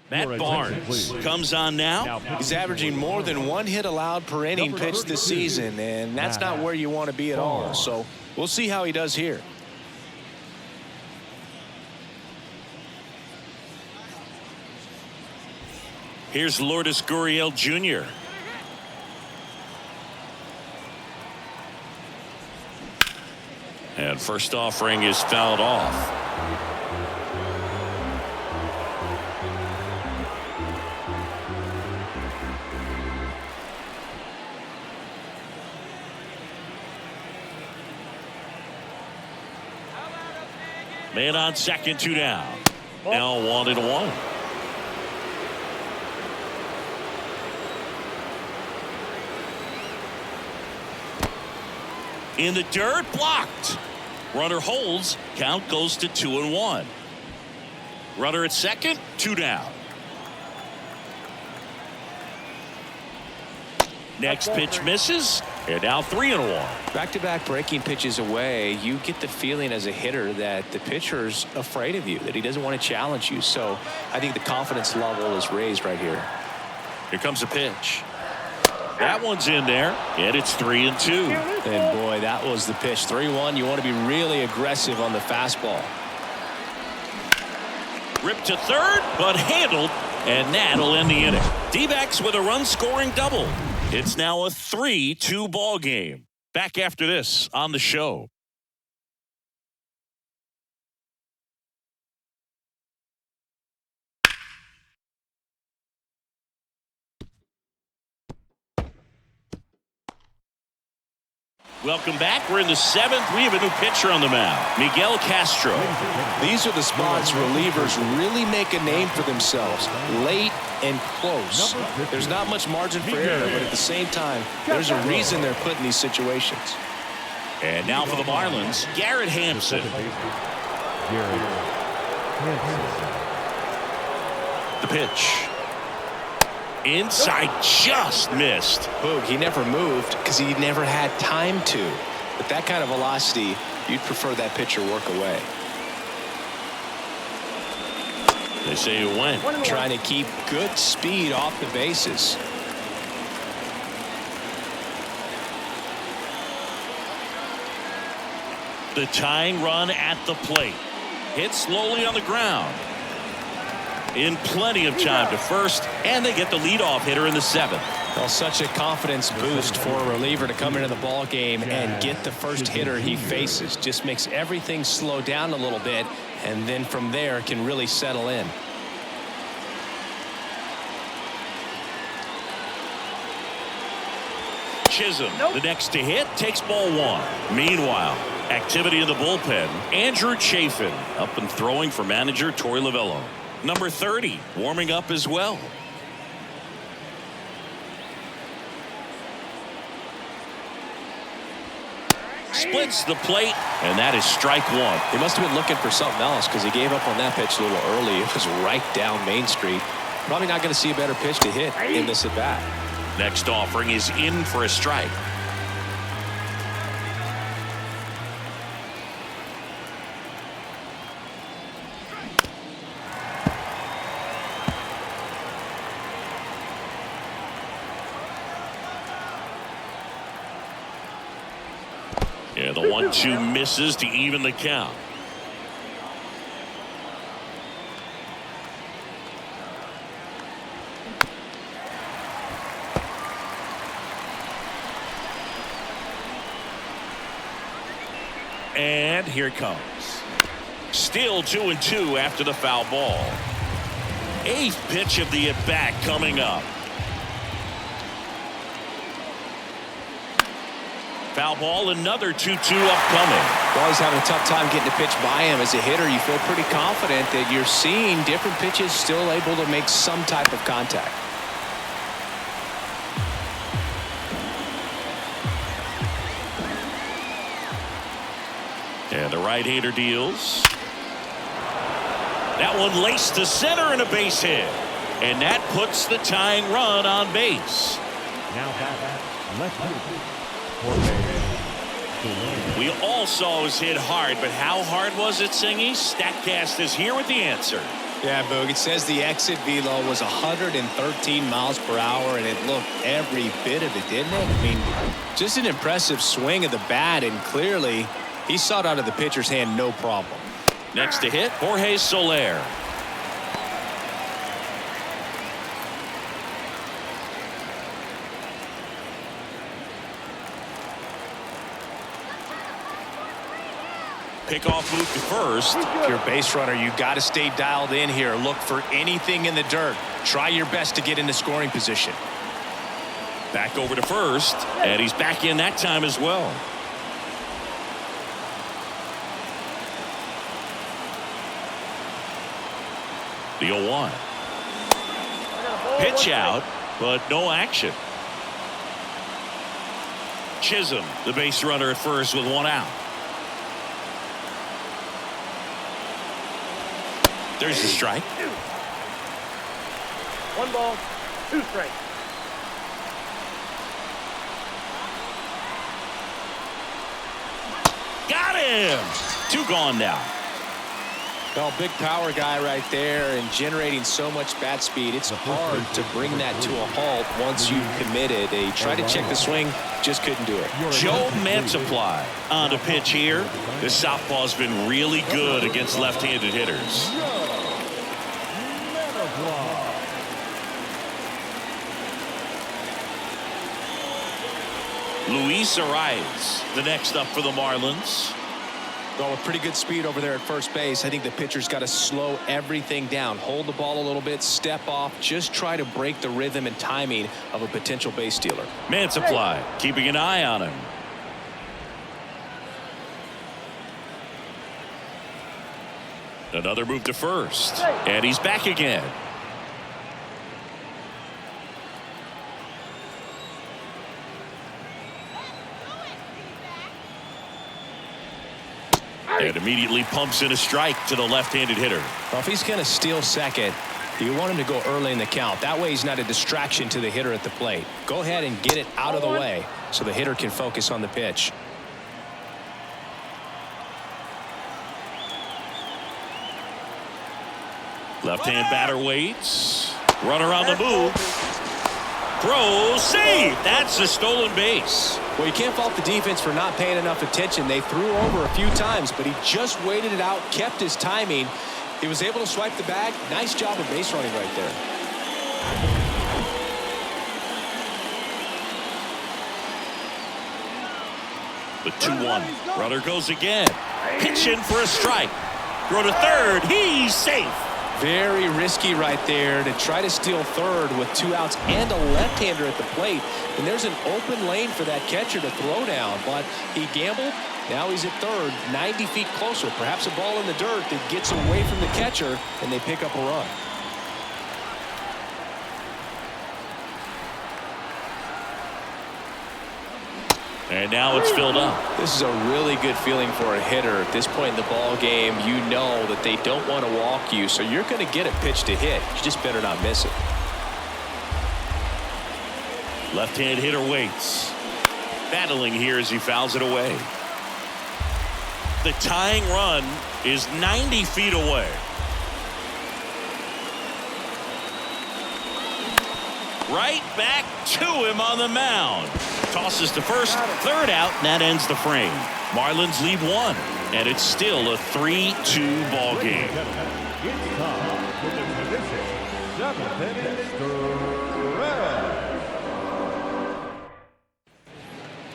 Matt Barnes comes on now. He's averaging more than 1 hit allowed per inning pitched this season, and that's not where you want to be at all. So we'll see how he does here. Here's Lourdes Gurriel Jr. And first offering is fouled off. Man on second, 2 down. Now 1-1. In the dirt, blocked. Runner holds, count goes to 2-1. Runner at second, 2 down. Next pitch misses, and now 3-1. Back-to-back breaking pitches away, you get the feeling as a hitter that the pitcher's afraid of you, that he doesn't want to challenge you. So I think the confidence level is raised right here. Here comes a pitch. That one's in there, and it's 3-2. And boy, that was the pitch. 3-1. You want to be really aggressive on the fastball. Ripped to third, but handled, and that'll end the inning. D-backs with a run-scoring double. It's now a 3-2 ball game. Back after this on the show. Welcome back. We're in the 7th. We have a new pitcher on the mound, Miguel Castro. These are the spots relievers really make a name for themselves. Late and close. There's not much margin for error, but at the same time, there's a reason they're put in these situations. And now for the Marlins, Garrett Hampson. The pitch. Inside, just missed. Boog, he never moved because he never had time to. But that kind of velocity, you'd prefer that pitcher work away. They say it went. Trying to keep good speed off the bases. The tying run at the plate. Hit slowly on the ground. in plenty of time to first, and they get the leadoff hitter in the 7th. Well, such a confidence boost for a reliever to come into the ball game and get the first hitter he faces. Just makes everything slow down a little bit, and then from there can really settle in. Shazam, the next to hit, takes ball 1. Meanwhile, activity in the bullpen. Andrew Chafin up and throwing for manager Torey Lovullo. Number 30 warming up as well. Splits the plate, and that is strike 1. He must have been looking for something else because he gave up on that pitch a little early. It was right down Main Street. Probably not going to see a better pitch to hit in this at bat. Next offering is in for a strike. Yeah, the 1-2 misses to even the count. And here it comes. Still 2-2 after the foul ball. 8th pitch of the at-bat coming up. Foul ball, another 2-2 upcoming. Well, he's having a tough time getting a pitch by him. As a hitter, you feel pretty confident that you're seeing different pitches still able to make some type of contact. And the right-hander deals. That one laced to center and a base hit. And that puts the tying run on base. Now back left-hander. We all saw his hit hard, but how hard was it, Singy? StatCast is here with the answer. Yeah, Boog, it says the exit velo was 113 miles per hour, and it looked every bit of it, didn't it? I mean, just an impressive swing of the bat, and clearly he saw it out of the pitcher's hand no problem. Next to hit, Jorge Soler. Pickoff move to first. If you're a base runner, you got to stay dialed in here. Look for anything in the dirt. Try your best to get into scoring position. Back over to first, and he's back in that time as well. The 0-1. Pitch out, but no action. Chisholm, the base runner at first with 1 out. There's the strike. 1 ball, 2 strikes. Got him. 2 gone now. Well, big power guy right there and generating so much bat speed. It's hard to bring that to a halt once you've committed. They tried to check the swing, just couldn't do it. Joe Mantiply on the pitch here. This southpaw's been really good against left-handed hitters. Luis Arias, the next up for the Marlins. Well, with pretty good speed over there at first base, I think the pitcher's got to slow everything down. Hold the ball a little bit, step off, just try to break the rhythm and timing of a potential base stealer. Mantiply keeping an eye on him. Another move to first, and he's back again. And immediately pumps in a strike to the left-handed hitter. Well, if he's going to steal second, you want him to go early in the count. That way he's not a distraction to the hitter at the plate. Go ahead and get it out of the way so the hitter can focus on the pitch. Left-hand batter waits. Runner on the move. Throw, save. That's a stolen base. Well, you can't fault the defense for not paying enough attention. They threw over a few times, but he just waited it out, kept his timing, He was able to swipe the bag. Nice job of base running right there. The 2-1. Runner goes again. Pitch in for a strike. Throw to third. He's safe. Very risky right there to try to steal third with 2 outs and a left-hander at the plate. And there's an open lane for that catcher to throw down, but he gambled. Now he's at third, 90 feet closer. Perhaps a ball in the dirt that gets away from the catcher, and they pick up a run. And now it's filled up. This is a really good feeling for a hitter. At this point in the ball game, you know that they don't want to walk you, so you're going to get a pitch to hit. You just better not miss it. Left-hand hitter waits. Battling here as he fouls it away. The tying run is 90 feet away. Right back to him on the mound. Tosses to first, third out, and that ends the frame. Marlins lead 1, and it's still a 3-2 ball game. It's time for the tradition. 7th inning stretch.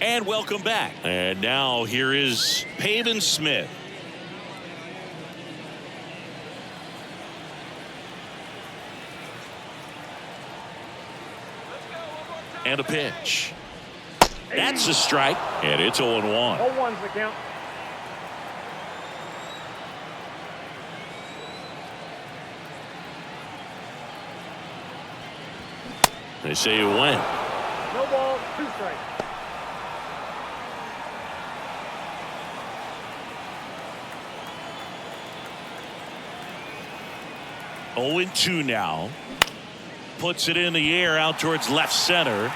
And welcome back. And now here is Pavin Smith. And a pitch. That's a strike, and it's 0-1. 0-1's the count. They say it went. No ball, 2 strikes. Oh, 0-2 now. Puts it in the air out towards left center.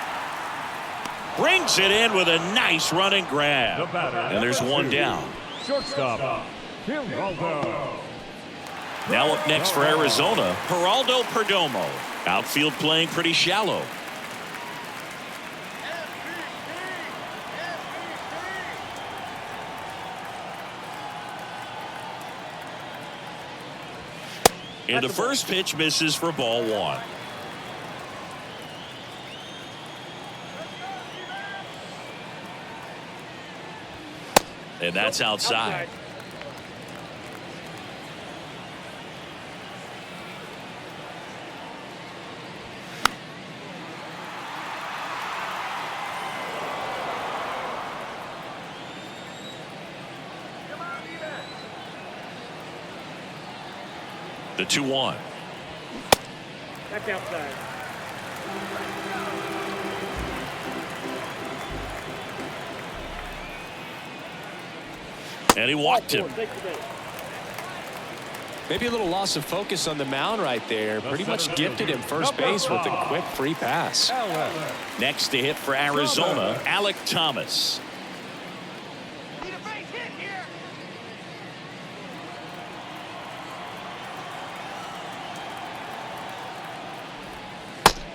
Brings it in with a nice running grab. And there's 1 down. Shortstop, Geraldo. Now up next for Arizona, Geraldo Perdomo. Outfield playing pretty shallow. And the first pitch misses for ball 1. And that's outside. The 2-1. That's outside. And he walked him. Maybe a little loss of focus on the mound right there. Pretty much gifted him first base with a quick free pass. Next to hit for Arizona, Alec Thomas.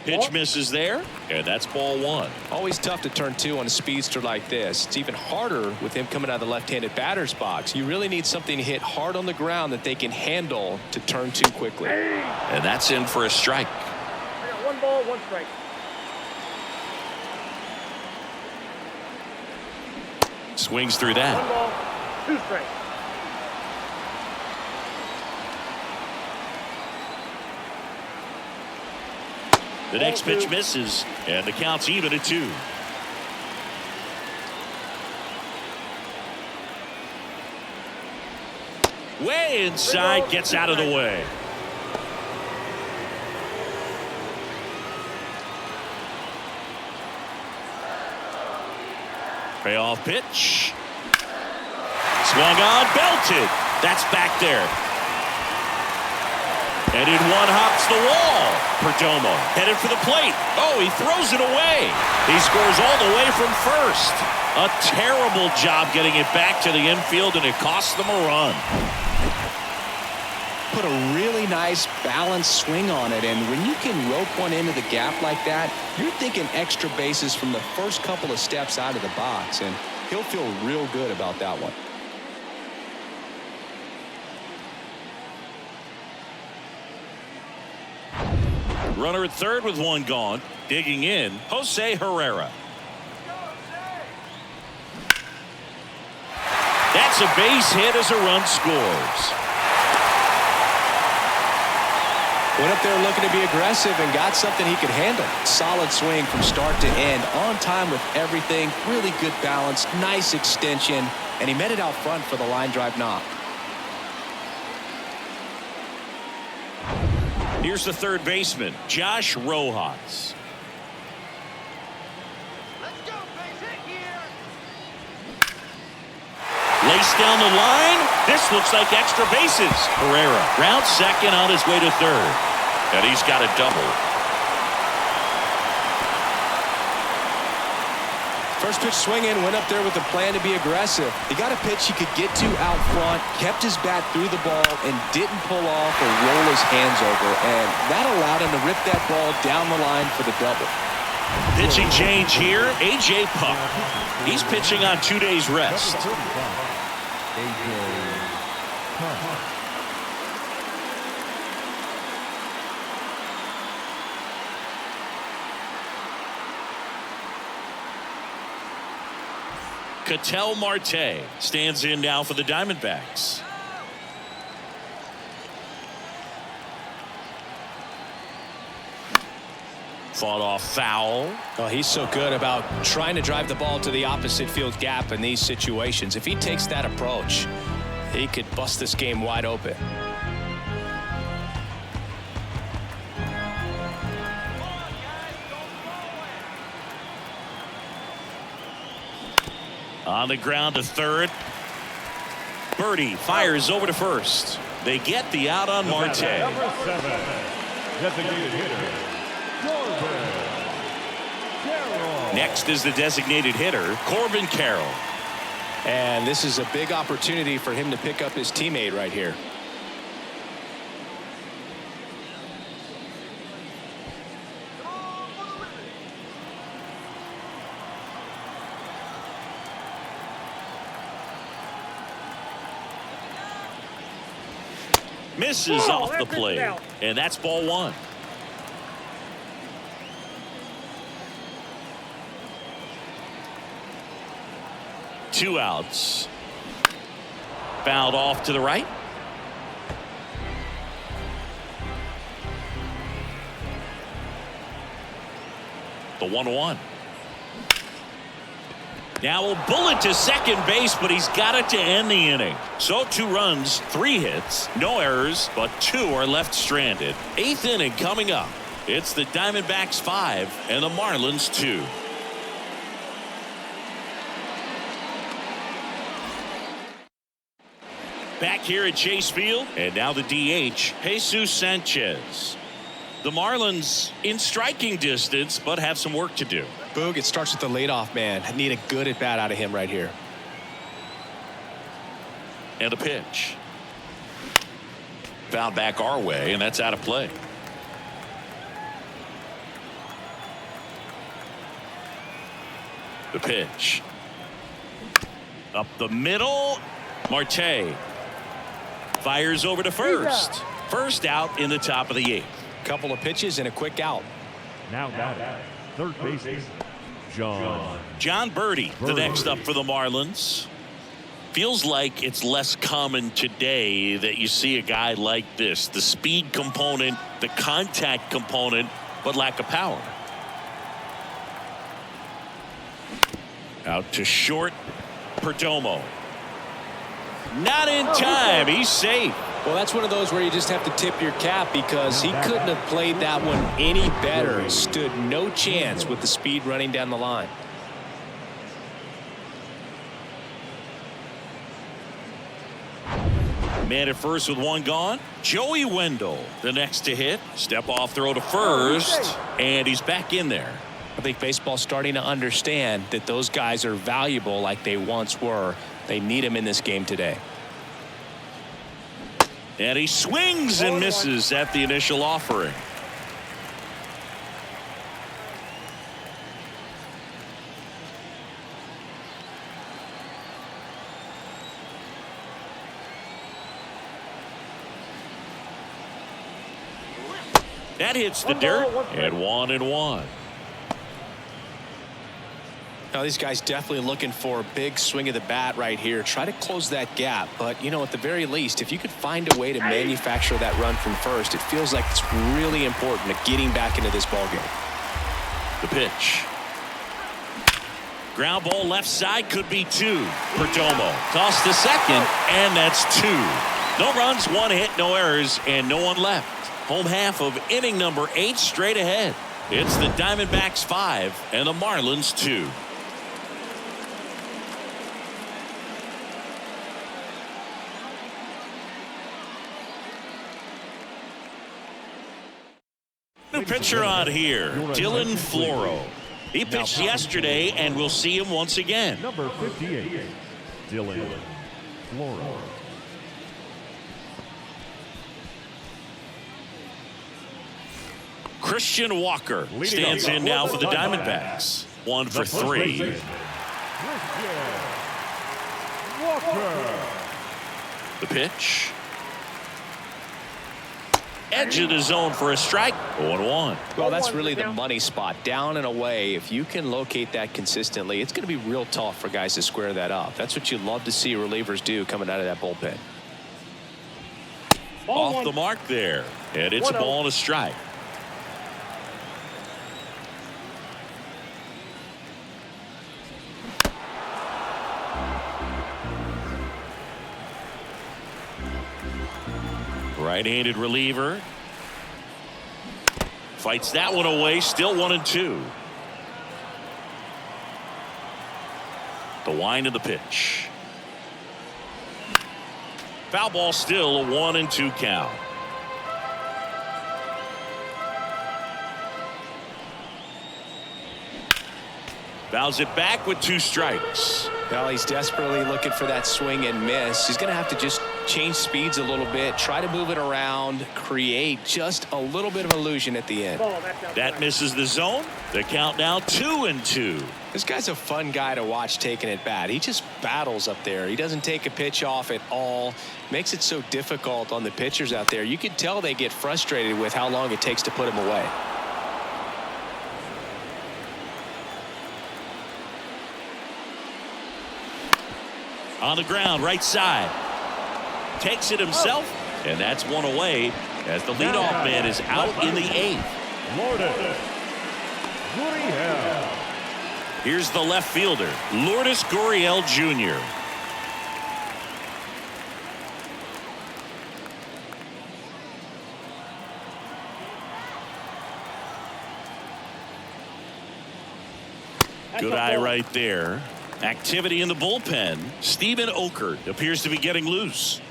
Pitch misses there, and that's ball 1. Always tough to turn 2 on a speedster like this. It's even harder with him coming out of the left-handed batter's box. You really need something to hit hard on the ground that they can handle to turn 2 quickly. And that's in for a strike. I got 1 ball, 1 strike. Swings through that. 1 ball, 2 strikes. The next pitch misses, and the count's even at 2. Way inside, gets out of the way. Payoff pitch. Swung on, belted. That's back there. And in 1 hops the wall. Perdomo headed for the plate. Oh, he throws it away. He scores all the way from first. A terrible job getting it back to the infield, and it costs them a run. Put a really nice balanced swing on it, and when you can rope one into the gap like that, you're thinking extra bases from the first couple of steps out of the box, and he'll feel real good about that one. Runner at third with one gone. Digging in, Jose Herrera. That's a base hit as a run scores. Went up there looking to be aggressive and got something he could handle. Solid swing from start to end. On time with everything. Really good balance. Nice extension. And he met it out front for the line drive knock. Here's the third baseman, Josh Rojas. Let's go, base hit here. Laced down the line. This looks like extra bases. Herrera rounds second on his way to third. And he's got a double. First pitch swinging, went up there with a plan to be aggressive. He got a pitch he could get to out front, kept his bat through the ball, and didn't pull off or roll his hands over. And that allowed him to rip that ball down the line for the double. Pitching change here, A.J. Puck. He's pitching on 2 days rest. Ketel Marte stands in now for the Diamondbacks. Fought off foul. Oh, he's so good about trying to drive the ball to the opposite field gap in these situations. If he takes that approach, he could bust this game wide open. On the ground to third. Birdie fires over to first. They get the out on Marte. Number 7, designated hitter, Corbin Carroll. Next is the designated hitter, Corbin Carroll. And this is a big opportunity for him to pick up his teammate right here. Misses off the plate. And that's ball one. Two outs. Fouled off to the right. The 1-1. Now a bullet to second base, but he's got it to end the inning. So 2 runs, 3 hits, no errors, but 2 are left stranded. 8th inning coming up. It's the Diamondbacks 5 and the Marlins 2. Back here at Chase Field, and now the DH, Jesus Sanchez. The Marlins in striking distance, but have some work to do. Boog, it starts with the leadoff man. I need a good at bat out of him right here. And a pitch. Fouled back our way, and that's out of play. The pitch. Up the middle. Marte fires over to first. First out in the top of the 8th. Couple of pitches and a quick out. Now batting, third baseman, John Birdie, the next up for the Marlins. Feels like it's less common today that you see a guy like this. The speed component, the contact component, but lack of power. Out to short, Perdomo. Not in time. He's safe. Well, that's one of those where you just have to tip your cap because he couldn't have played that one any better. Stood no chance with the speed running down the line. Man at first with one gone. Joey Wendell, the next to hit. Step off throw to first, and he's back in there. I think baseball's starting to understand that those guys are valuable like they once were. They need him in this game today. And he swings and misses at the initial offering. That hits the One dirt, ball, one strike. and 1-1. Now these guys definitely looking for a big swing of the bat right here. Try to close that gap. But, you know, at the very least, if you could find a way to manufacture that run from first, it feels like it's really important to getting back into this ballgame. The pitch. Ground ball left side, could be 2. Perdomo tossed to second, and that's 2. No runs, 1 hit, no errors, and no one left. Home half of inning number 8 straight ahead. It's the Diamondbacks 5 and the Marlins 2. New pitcher on here, Dylan Floro. He pitched yesterday, and we'll see him once again. Number 58, Dylan Floro. Christian Walker stands in now for the Diamondbacks. 1 for 3. Christian Walker. The pitch. Edge of the zone for a strike. 0-1. Well, that's really the money spot. Down and away. If you can locate that consistently, it's going to be real tough for guys to square that up. That's what you love to see relievers do coming out of that bullpen. Off the mark there. And it's a ball and a strike. Right-handed reliever. Fights that one away. Still 1-2. The wind of the pitch. Foul ball, still a 1-2 count. Fouls it back with 2 strikes. Well, he's desperately looking for that swing and miss. He's going to have to just change speeds a little bit, try to move it around, create just a little bit of illusion at the end. That misses the zone. The count now 2-2. This guy's a fun guy to watch taking at bat. He just battles up there. He doesn't take a pitch off at all. Makes it so difficult on the pitchers out there. You can tell they get frustrated with how long it takes to put him away. On the ground, right side. Takes it himself, and that's one away as the leadoff man is out in the 8th. Lourdes Gurriel. Here's the left fielder, Lourdes Gurriel Jr. Good eye right there. Activity in the bullpen. Steven Okert appears to be getting loose.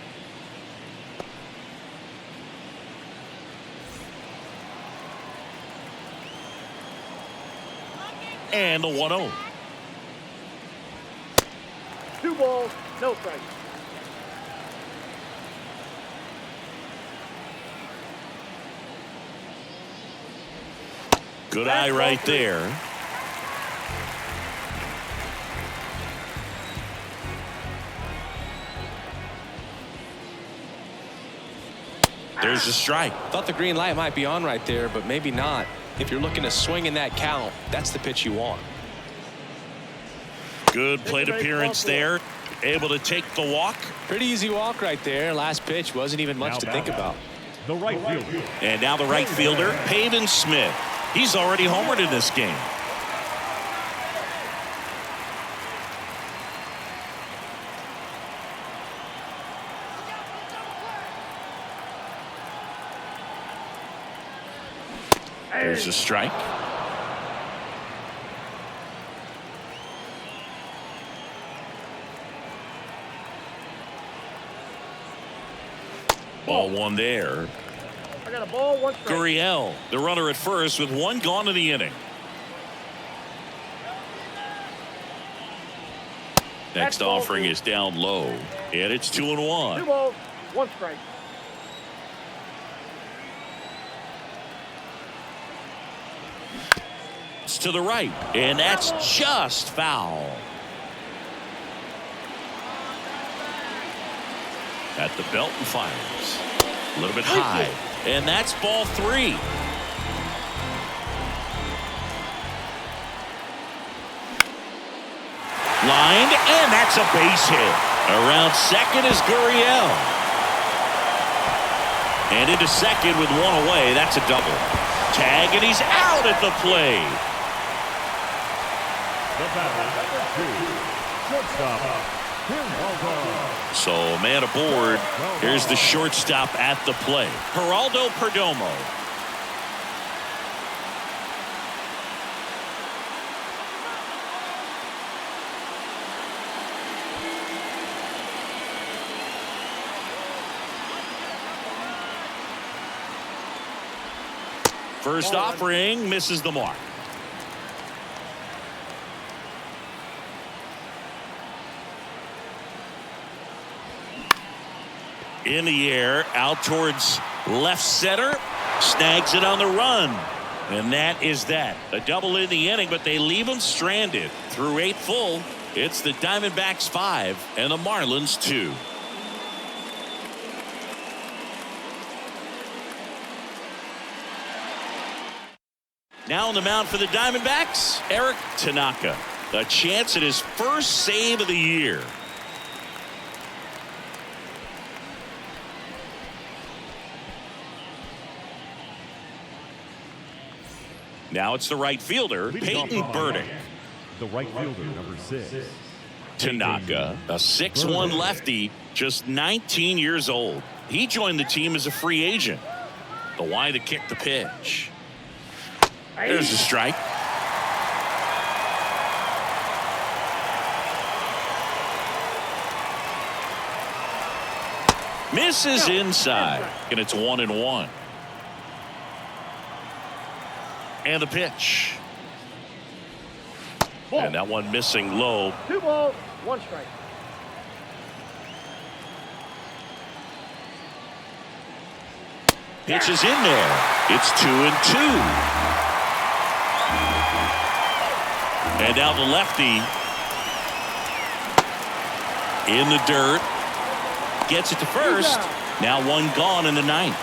And the 1-0. 2 balls, no strikes. Good eye right there. There's a strike. Thought the green light might be on right there, but maybe not. If you're looking to swing in that count, that's the pitch you want. Good plate appearance there. Able to take the walk. Pretty easy walk right there. Last pitch wasn't even much to think about. The right fielder. And now the right fielder, Pavin Smith. He's already homered in this game. There's a strike. Ball 1 there. I got a ball, 1 strike. Gurriel, the runner at first with 1 gone in the inning. Next offering is down low, and it's 2-1. 2 balls, 1 strike. It's to the right, and that's just foul. At the belt and fires. A little bit high, and that's ball 3. Lined, and that's a base hit. Around second is Gurriel. And into second with one away. That's a double. Tag, and he's out at the plate. The batter, shortstop, So man aboard. Here's the shortstop at the plate, Geraldo Perdomo. First offering misses the mark. In the air, out towards left center, snags it on the run, and that is that. A double in the inning, but they leave him stranded. Through 8 full, it's the Diamondbacks 5 and the Marlins 2. Now on the mound for the Diamondbacks, Eric Tanaka. A chance at his first save of the year. Now it's the right fielder, Peyton Burdick. The right fielder, number 6. Tanaka, a 6'1 lefty, just 19 years old. He joined the team as a free agent. The Y to kick the pitch. There's a strike. Misses inside, and it's 1-1. And the pitch. And that one missing low. 2 balls, 1 strike. Pitch is in there. It's 2-2. And now the lefty in the dirt. Gets it to first. Now 1 gone in the 9th.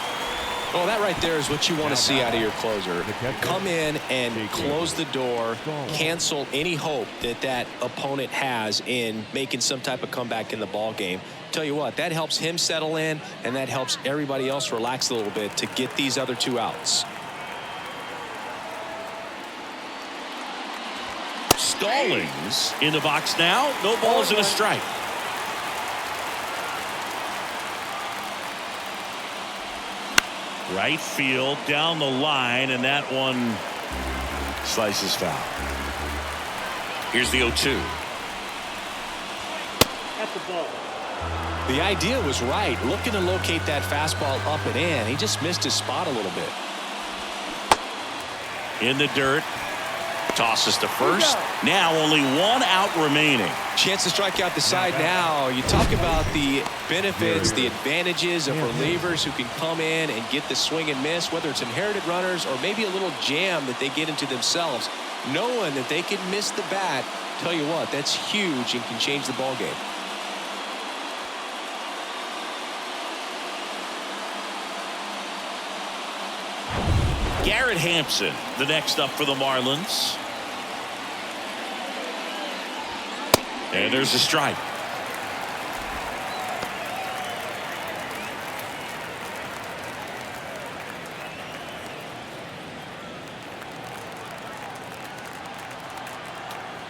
Well, that right there is what you want to see out of your closer. Come in and close the door, cancel any hope that that opponent has in making some type of comeback in the ball game. Tell you what, that helps him settle in, and that helps everybody else relax a little bit to get these other 2 outs. Stallings in the box now. No balls and a strike. Right field down the line, and that one slices foul. Here's the 0-2. That's the ball. The idea was right, looking to locate that fastball up and in. He just missed his spot a little bit. In the dirt. Tosses to first. Now only 1 out remaining. Chance to strike out the side now. You talk about the benefits, the advantages of relievers who can come in and get the swing and miss, whether it's inherited runners or maybe a little jam that they get into themselves. Knowing that they can miss the bat, tell you what, that's huge and can change the ball game. Garrett Hampson, the next up for the Marlins. And there's a strike.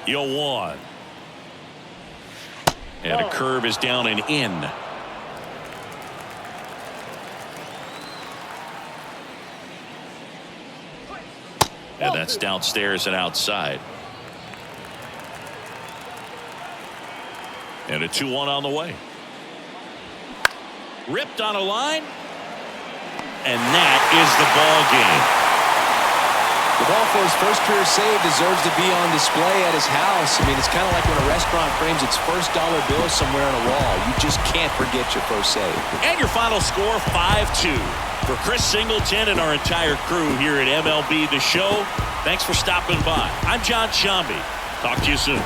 You'll 1. And a curve is down and in. And that's downstairs and outside. And a 2-1 on the way. Ripped on a line. And that is the ball game. The ball for his first career save deserves to be on display at his house. I mean, it's kind of like when a restaurant frames its first dollar bill somewhere on a wall. You just can't forget your first save. And your final score, 5-2. For Chris Singleton and our entire crew here at MLB The Show, thanks for stopping by. I'm John Shambi. Talk to you soon.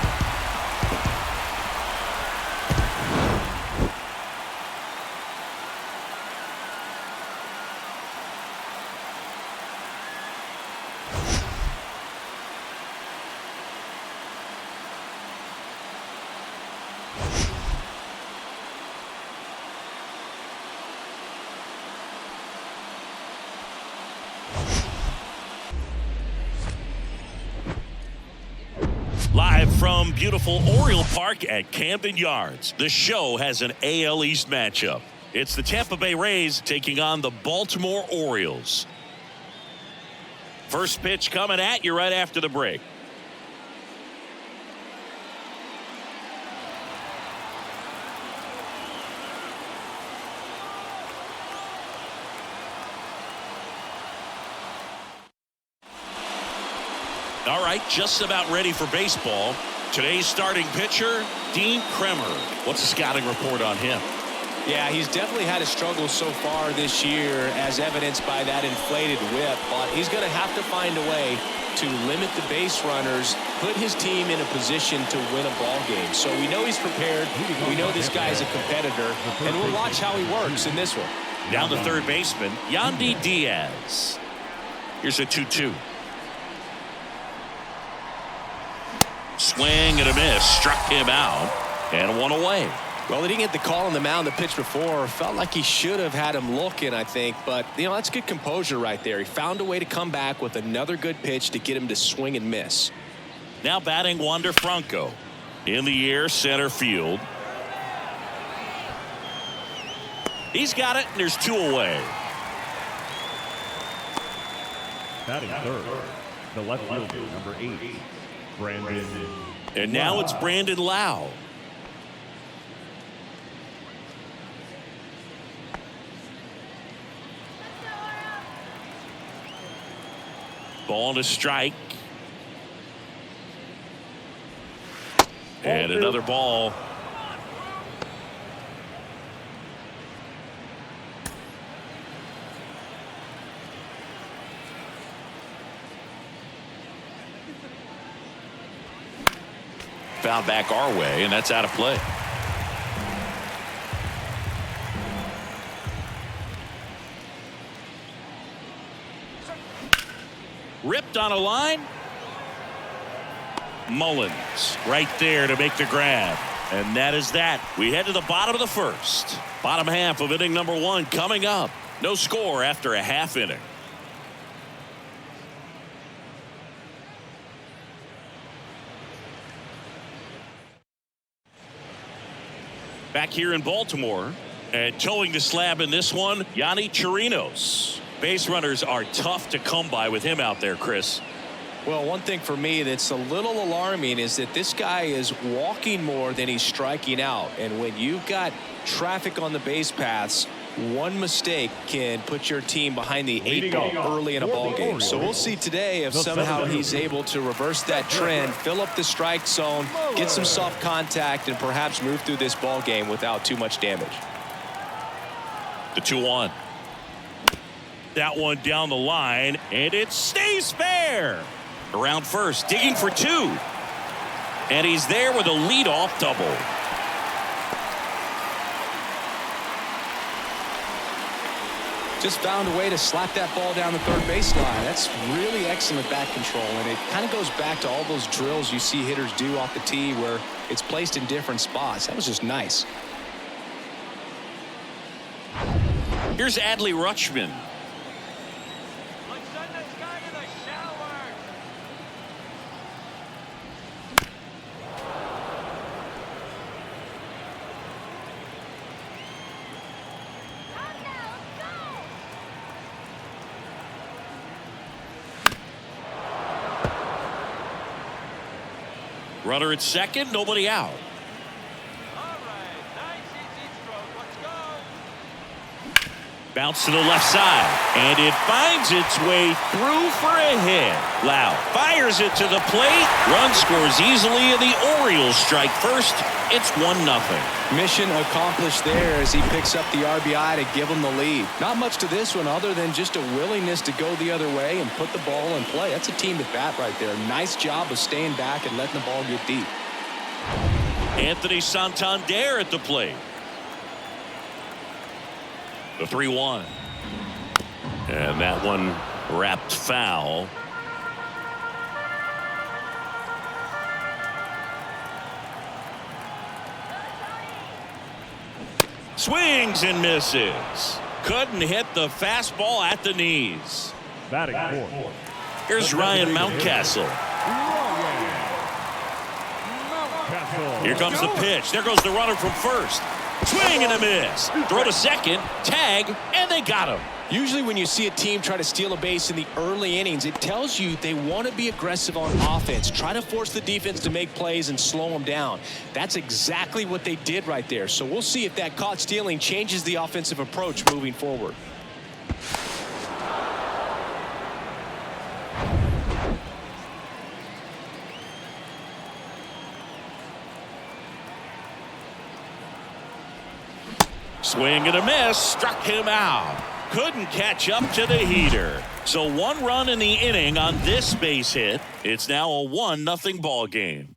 from beautiful Oriole Park at Camden Yards, the show has an AL East matchup. It's the Tampa Bay Rays taking on the Baltimore Orioles. First pitch coming at you right after the break. All right, just about ready for baseball. Today's starting pitcher, Dean Kremer. What's the scouting report on him? Yeah, he's definitely had a struggle so far this year, as evidenced by that inflated whip. But he's going to have to find a way to limit the base runners, put his team in a position to win a ball game. So we know he's prepared. We know this guy is a competitor, and we'll watch how he works in this one. Down to third baseman, Yandy Diaz. Here's a 2-2. Swing and a miss, struck him out, and one away. Well, he didn't get the call on the mound the pitch before. Felt like he should have had him looking, I think. But, you know, that's good composure right there. He found a way to come back with another good pitch to get him to swing and miss. Now batting Wander Franco. In the air, center field. He's got it, and there's two away. Batting third, the left fielder, number 8, Brandon. And now it's Brandon Lau. Ball to strike. And another ball. Foul back our way, and that's out of play. Ripped on a line. Mullins right there to make the grab. And that is that. We head to the bottom of the first. Bottom half of inning number 1 coming up. No score after a half inning. Back here in Baltimore, and towing the slab in this one, Yonny Chirinos. Base runners are tough to come by with him out there, Chris. Well, one thing for me that's a little alarming is that this guy is walking more than he's striking out. And when you've got traffic on the base paths, one mistake can put your team behind the 8 ball early in a ball game. So we'll see today if somehow he's able to reverse that trend, fill up the strike zone, get some soft contact, and perhaps move through this ball game without too much damage. The 2-1. That one down the line, and it stays fair. Around first, digging for 2. And he's there with a leadoff double. Just found a way to slap that ball down the third baseline. That's really excellent bat control, and it kind of goes back to all those drills you see hitters do off the tee where it's placed in different spots. That was just nice. Here's Adley Rutschman. Let's send this guy to the shower. Runner at second, nobody out. All right, nice easy stroke. Let's go. Bounce to the left side, and it finds its way through for a hit. Lau fires it to the plate. Run scores easily, and the Orioles strike first. It's 1-0. Mission accomplished there as he picks up the RBI to give him the lead. Not much to this one other than just a willingness to go the other way and put the ball in play. That's a team at bat right there. Nice job of staying back and letting the ball get deep. Anthony Santander at the plate. The 3-1. And that one wrapped foul. Swings and misses. Couldn't hit the fastball at the knees. Batting fourth. Here's Ryan Mountcastle. Here comes the pitch. There goes the runner from first. Swing and a miss. Throw to second. Tag, and they got him. Usually when you see a team try to steal a base in the early innings, it tells you they want to be aggressive on offense. Try to force the defense to make plays and slow them down. That's exactly what they did right there. So we'll see if that caught stealing changes the offensive approach moving forward. Swing and a miss. Struck him out. Couldn't catch up to the heater. So 1 run in the inning on this base hit. It's now a 1-0 ball game.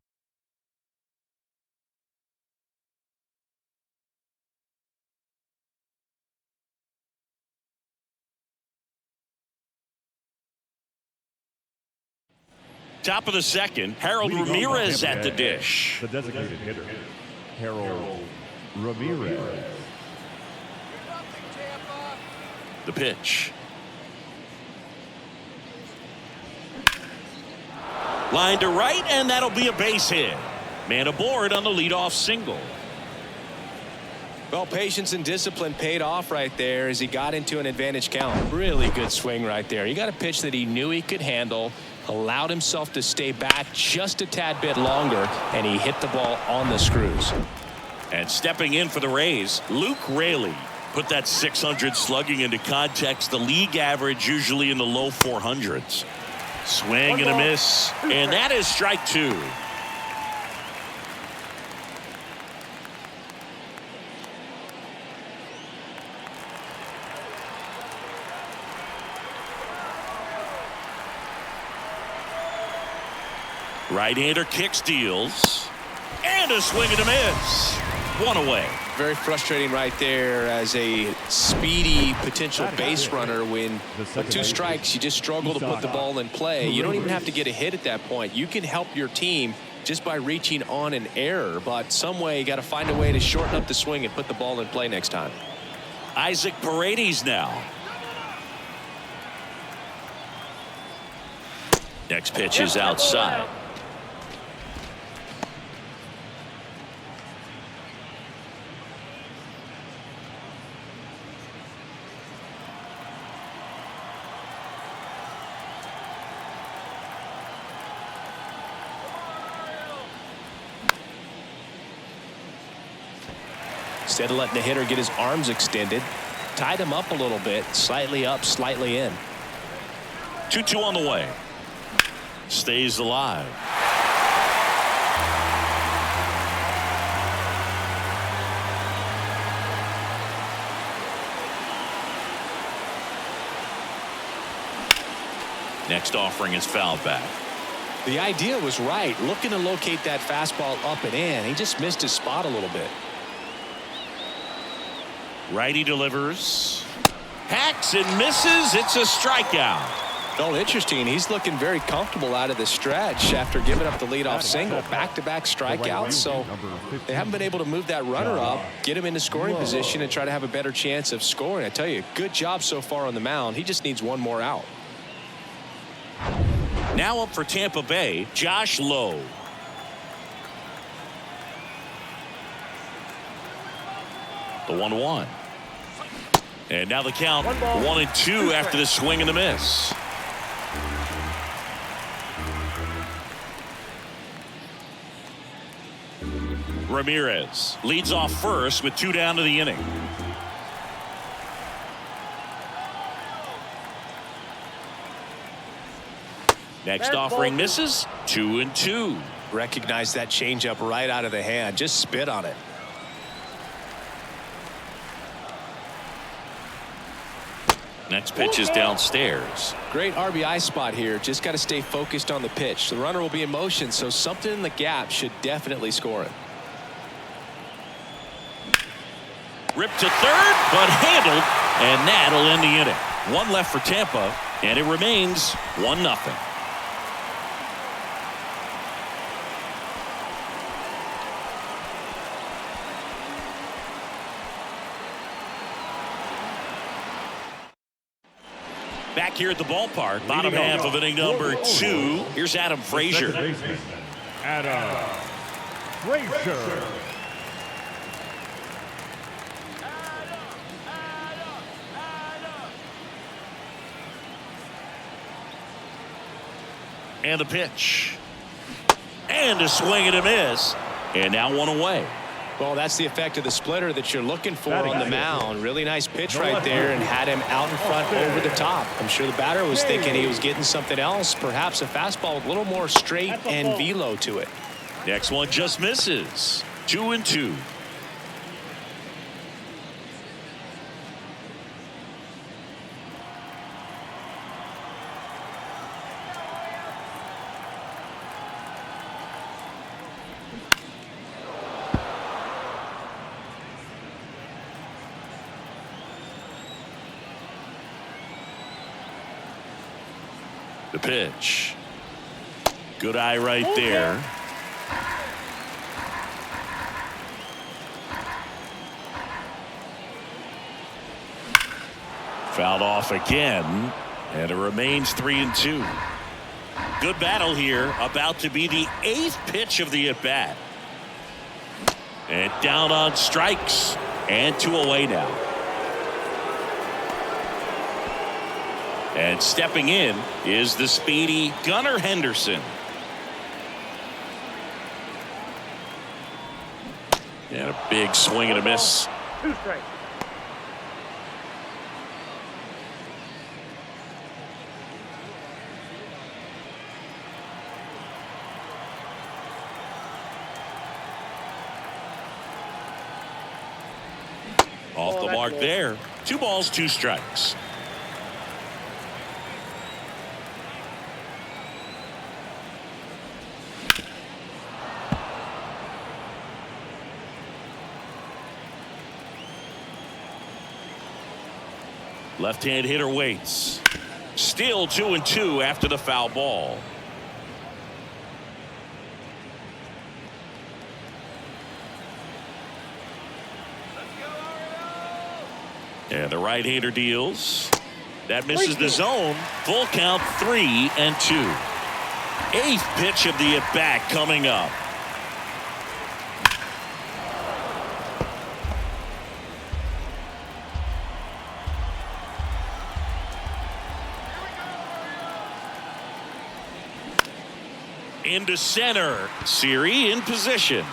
Top of the second, Harold Ramirez at the dish. The designated hitter, Harold Ramirez. The pitch. Line to right, and that'll be a base hit. Man aboard on the leadoff single. Well, patience and discipline paid off right there as he got into an advantage count. Really good swing right there. He got a pitch that he knew he could handle, allowed himself to stay back just a tad bit longer, and he hit the ball on the screws. And stepping in for the Rays, Luke Raley. Put that 600 slugging into context. The league average usually in the low 400s. Swing and a miss. And that is strike 2. Right-hander kick steals. And a swing and a miss. 1 away. Very frustrating right there as a speedy potential base runner when with 2 strikes you just struggle to put the ball in play. You don't even have to get a hit at that point. You can help your team just by reaching on an error, but some way you got to find a way to shorten up the swing and put the ball in play next time. Isaac Paredes now. Next pitch is outside. Instead of letting the hitter get his arms extended, tied him up a little bit, slightly up, slightly in. 2-2 on the way. Stays alive. Next offering is fouled back. The idea was right, looking to locate that fastball up and in. He just missed his spot a little bit. Righty delivers. Hacks and misses. It's a strikeout. Oh, interesting. He's looking very comfortable out of the stretch after giving up the leadoff single. Back-to-back strikeouts, so they haven't been able to move that runner up, get him into scoring position, and try to have a better chance of scoring. I tell you, good job so far on the mound. He just needs 1 more out. Now up for Tampa Bay, Josh Lowe. The 1-1. And now the count 1-2 after the swing and the miss. Ramirez leads off first with 2 down to the inning. Next offering misses. 2-2. Recognize that changeup right out of the hand. Just spit on it. Next pitch is downstairs. Great RBI spot here. Just got to stay focused on the pitch. The runner will be in motion, so something in the gap should definitely score it. Ripped to third, but handled, and that'll end the inning. 1 left for Tampa, and it remains 1-0. Back here at the ballpark, bottom half of inning number 2. Here's Adam Frazier. Adam Frazier. And the pitch. And a swing and a miss. And now one away. Well, that's the effect of the splitter that you're looking for on the mound. Really nice pitch right there and had him out in front over the top. I'm sure the batter was thinking he was getting something else, perhaps a fastball with a little more straight and velo to it. Next one just misses. 2-2. The pitch. Good eye right there. Fouled off again, and it remains 3-2. Good battle here, about to be the 8th pitch of the at-bat. And down on strikes, and 2 away now. And stepping in is the speedy Gunnar Henderson. And a big swing and a miss. 2 strikes. Off the mark there. 2 balls, 2 strikes. Left-hand hitter waits. Still 2-2 after the foul ball. And the right-hander deals. That misses the zone. Full count, 3-2. 8th pitch of the at-bat coming up. Into center. Siri in position.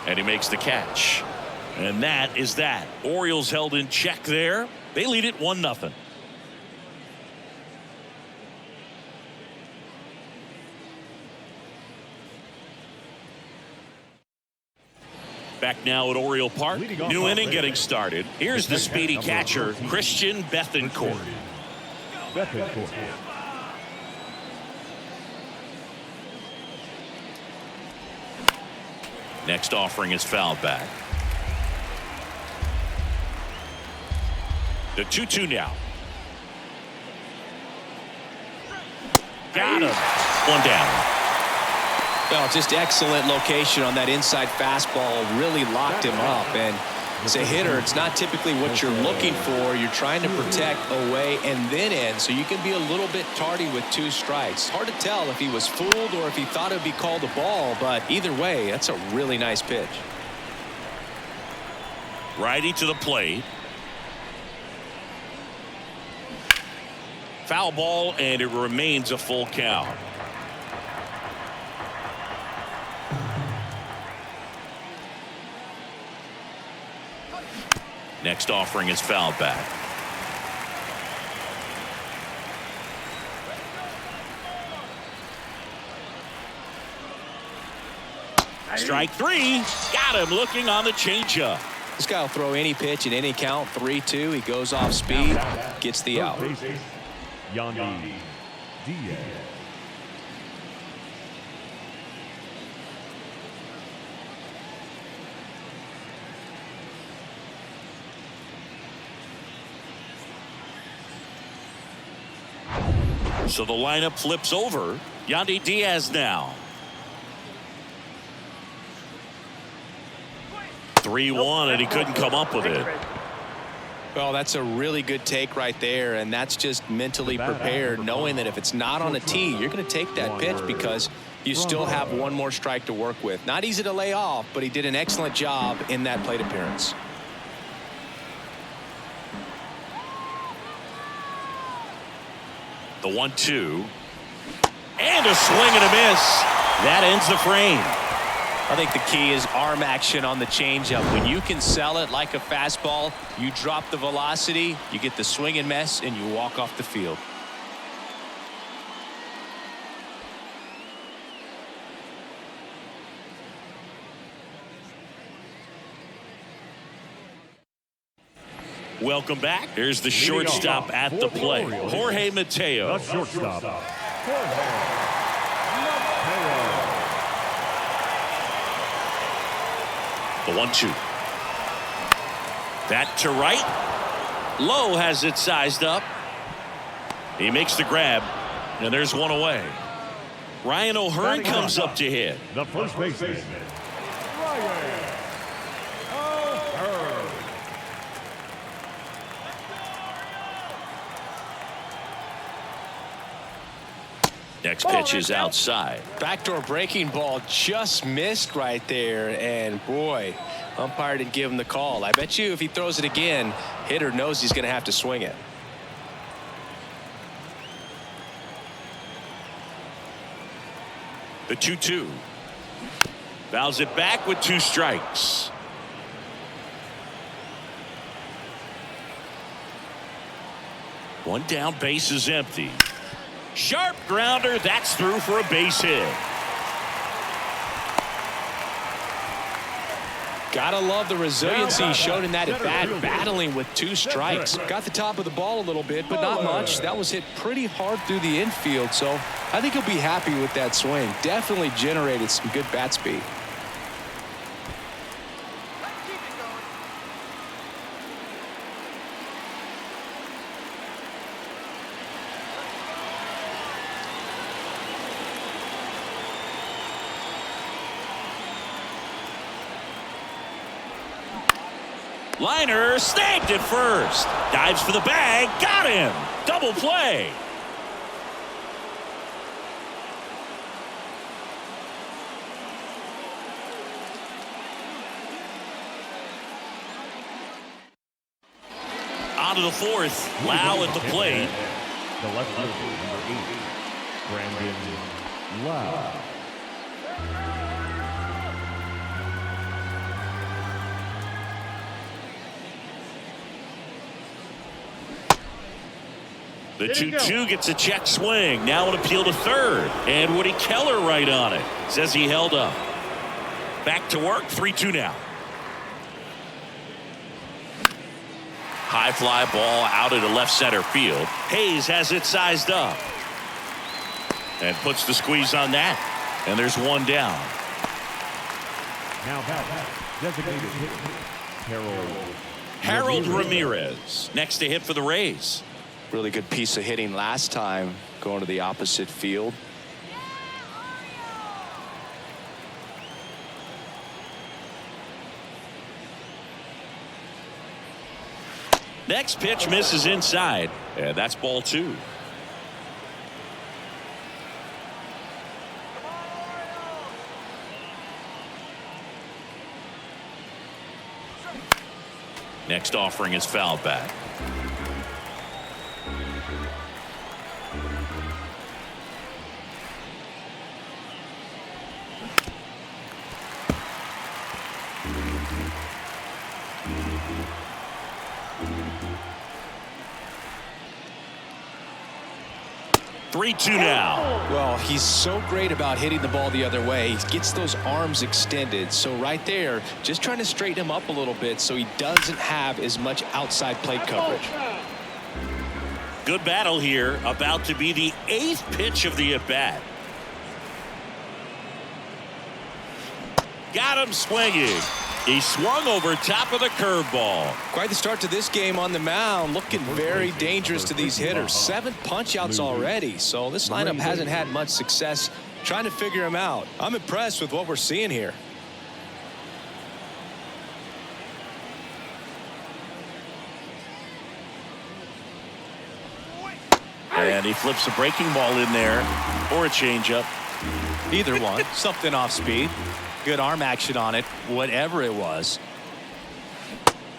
And he makes the catch. And that is that. Orioles held in check there. They lead it 1-0. Back now at Oriole Park. New inning getting started. Here's the speedy catcher, Christian Bethancourt. Next offering is fouled back. The 2-2 now. Got him. 1 down. Well, just excellent location on that inside fastball. Really locked him up. And as a hitter, it's not typically what you're looking for. You're trying to protect away and then in, so you can be a little bit tardy with 2 strikes. Hard to tell if he was fooled or if he thought it would be called a ball, but either way, that's a really nice pitch. Righty to the plate. Foul ball, and it remains a full count. Next offering is fouled back. Strike 3. Got him looking on the changeup. This guy will throw any pitch at any count. 3-2. He goes off speed, gets the out. Yandy Diaz. So the lineup flips over. Yandy Diaz now. 3-1, and he couldn't come up with it. Well, that's a really good take right there, and that's just mentally prepared, knowing that if it's not on a tee, you're going to take that pitch because You still have one more strike to work with. Not easy to lay off, but he did an excellent job in that plate appearance. The 1-2. And a swing and a miss. That ends the frame. I think the key is arm action on the changeup. When you can sell it like a fastball, you drop the velocity, you get the swing and miss, and you walk off the field. Welcome back. Here's the shortstop at the plate, Jorge Mateo. The shortstop, Jorge Mateo. The 1-2. That to right. Low has it sized up. He makes the grab, and there's one away. Ryan O'Hearn comes up to hit. The first baseman, Ryan O'Hearn. Next pitch is outside. Backdoor breaking ball just missed right there, and boy, umpire didn't give him the call. I bet you if he throws it again, hitter knows he's going to have to swing it. The 2-2. Fouls it back with 2 strikes. One down, base is empty. Sharp grounder, that's through for a base hit. Gotta love the resiliency he showed in that at bat, battling with 2 strikes. Got the top of the ball a little bit, but not much. That was hit pretty hard through the infield, so I think he'll be happy with that swing. Definitely generated some good bat speed. Liner snagged at first. Dives for the bag. Got him. Double play. On to the 4th. Lau at the plate. The left fielder, number 8, Brandon Lau. The 2-2 gets a check swing. Now an appeal to third. And Woody Keller right on it. Says he held up. Back to work. 3-2 now. High fly ball out into left center field. Hayes has it sized up. And puts the squeeze on that. And there's one down. Now back, designated hitter, Harold Ramirez. Next to hit for the Rays. Really good piece of hitting last time, going to the opposite field. Next pitch misses inside. And that's ball 2. Next offering is fouled back. Three-two now. Well, he's so great about hitting the ball the other way. He gets those arms extended. So right there, just trying to straighten him up a little bit so he doesn't have as much outside plate coverage. Good battle here. About to be the 8th pitch of the at-bat. Got him swinging. He swung over top of the curveball. Quite the start to this game on the mound. Looking very dangerous to these hitters. 7 punch-outs already. So this lineup hasn't had much success trying to figure him out. I'm impressed with what we're seeing here. And he flips a breaking ball in there or a changeup. Either one. Something off speed. Good arm action on it, whatever it was.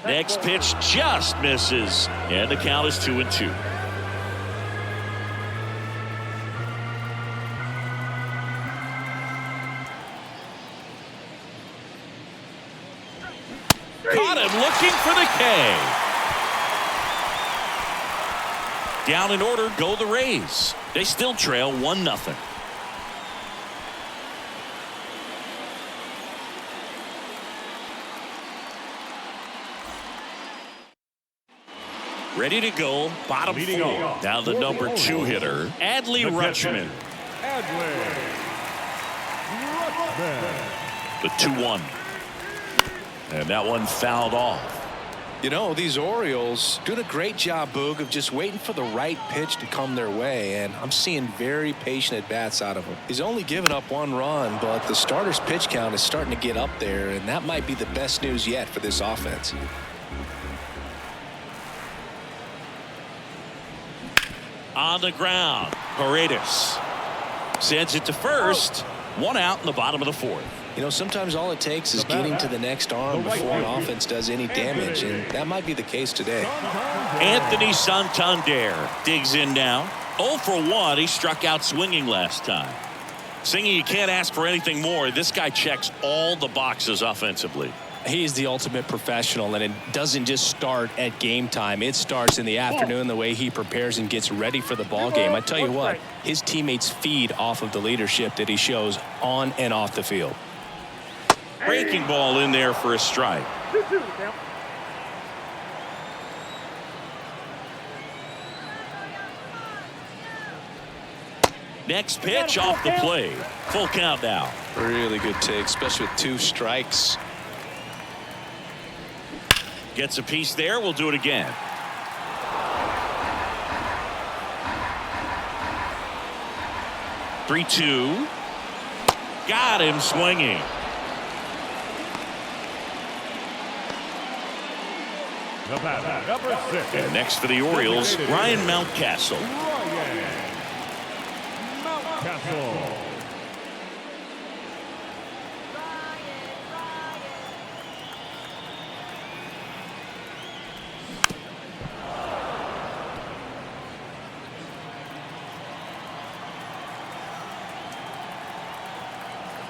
Next pitch just misses, and the count is 2-2. Caught him looking for the K. Down in order go the Rays. They still trail 1-0. Ready to go, bottom Leading four. off. Now the number 2 hitter, Adley Rutschman. The 2-1. And that one fouled off. You know, these Orioles doing a great job, Boog, of just waiting for the right pitch to come their way, and I'm seeing very patient at-bats out of him. He's only given up 1 run, but the starter's pitch count is starting to get up there, and that might be the best news yet for this offense. On the ground, Paredes sends it to first. 1 out in the bottom of the 4th. You know, sometimes all it takes is getting to the next arm before an offense does any damage, and that might be the case today. Anthony Santander digs in now. 0 for 1. He struck out swinging last time. Singing, you can't ask for anything more. This guy checks all the boxes offensively. He's the ultimate professional, and it doesn't just start at game time. It starts in the afternoon, the way he prepares and gets ready for the ball game. I tell you what, his teammates feed off of the leadership that he shows on and off the field. Breaking ball in there for a strike. 2-2 count. Next pitch off the plate. Full count now. Really good take, especially with 2 strikes. Gets a piece there. We'll do it again. Three-two. Got him swinging. The batter, number 6. And next for the Orioles, Ryan Mountcastle. Castle.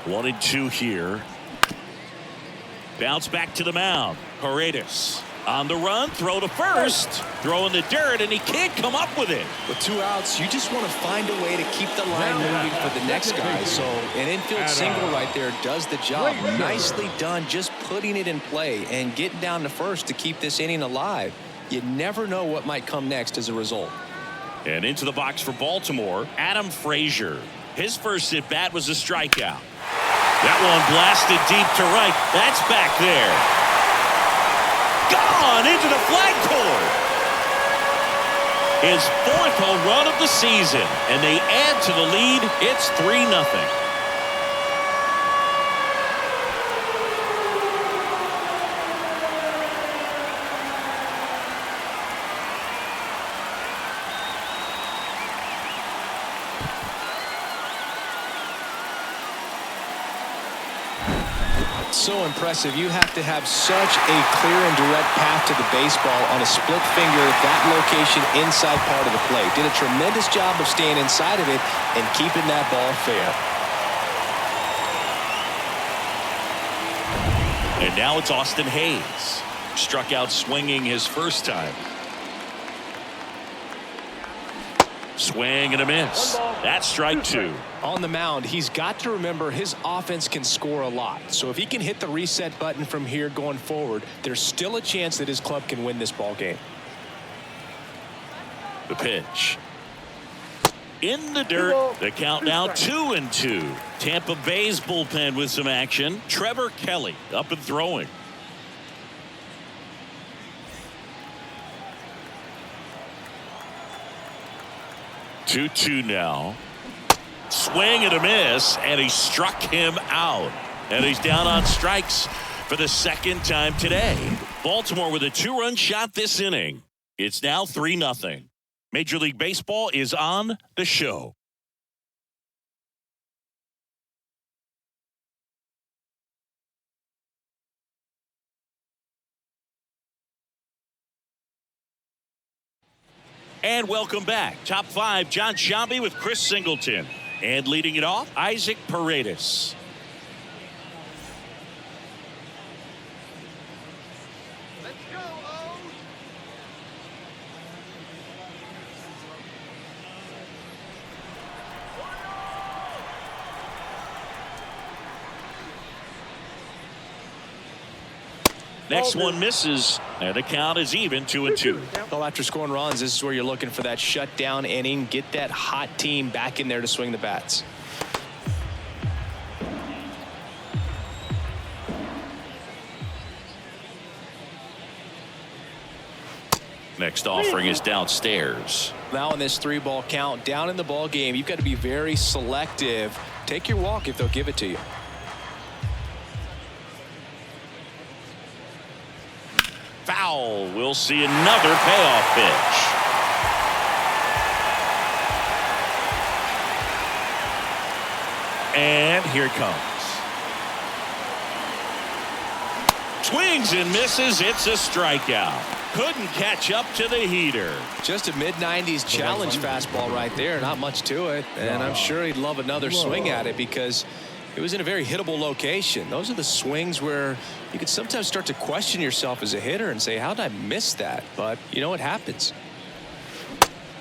One and 2 here. Bounce back to the mound. Paredes on the run. Throw to first. Throw in the dirt, and he can't come up with it. With 2 outs, you just want to find a way to keep the line moving for the next guy. So an infield single right there does the job. Nicely done, just putting it in play and getting down to first to keep this inning alive. You never know what might come next as a result. And into the box for Baltimore, Adam Frazier. His first at bat was a strikeout. That one blasted deep to right. That's back there. Gone into the flag court. His 4th home run of the season, and they add to the lead. It's 3-0. So impressive. You have to have such a clear and direct path to the baseball on a split finger, that location inside part of the plate. Did a tremendous job of staying inside of it and keeping that ball fair. And now it's Austin Hayes. Struck out swinging his first time. Swing and a miss. That's strike 2. On the mound, he's got to remember his offense can score a lot. So if he can hit the reset button from here going forward, there's still a chance that his club can win this ball game. The pitch. In the dirt. The count now 2-2. Tampa Bay's bullpen with some action. Trevor Kelly up and throwing. Two now. Swing and a miss, and he struck him out. And he's down on strikes for the 2nd time today. Baltimore with a 2-run shot this inning. It's now 3-0. Major League Baseball is on the show. And welcome back. Top 5, John Shambi with Chris Singleton. And leading it off, Isaac Paredes. Let's go, O's. Next one misses, and the count is even 2-2. Well, after scoring runs, this is where you're looking for that shutdown inning. Get that hot team back in there to swing the bats. Next offering is downstairs. Now in this 3-ball count, down in the ball game, you've got to be very selective. Take your walk if they'll give it to you. Foul. We'll see another payoff pitch. And here it comes. Swings and misses. It's a strikeout. Couldn't catch up to the heater. Just a mid-90s challenge fastball right there. Not much to it. And I'm sure he'd love another swing at it because it was in a very hittable location. Those are the swings where you could sometimes start to question yourself as a hitter and say, how did I miss that? But you know what happens.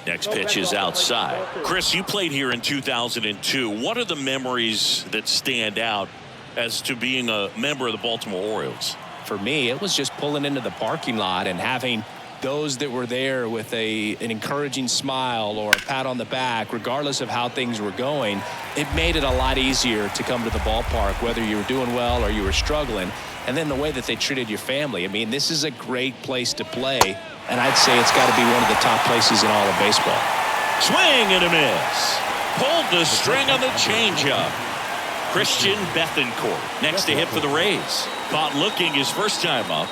Next pitch is outside. Chris, you played here in 2002. What are the memories that stand out as to being a member of the Baltimore Orioles? For me, it was just pulling into the parking lot and having those that were there with an encouraging smile or a pat on the back, regardless of how things were going. It made it a lot easier to come to the ballpark, whether you were doing well or you were struggling. And then the way that they treated your family. I mean, this is a great place to play, and I'd say it's got to be one of the top places in all of baseball. Swing and a miss. Pulled the string on the changeup. Christian Bethancourt next to hit for the Rays. Caught looking his first time up.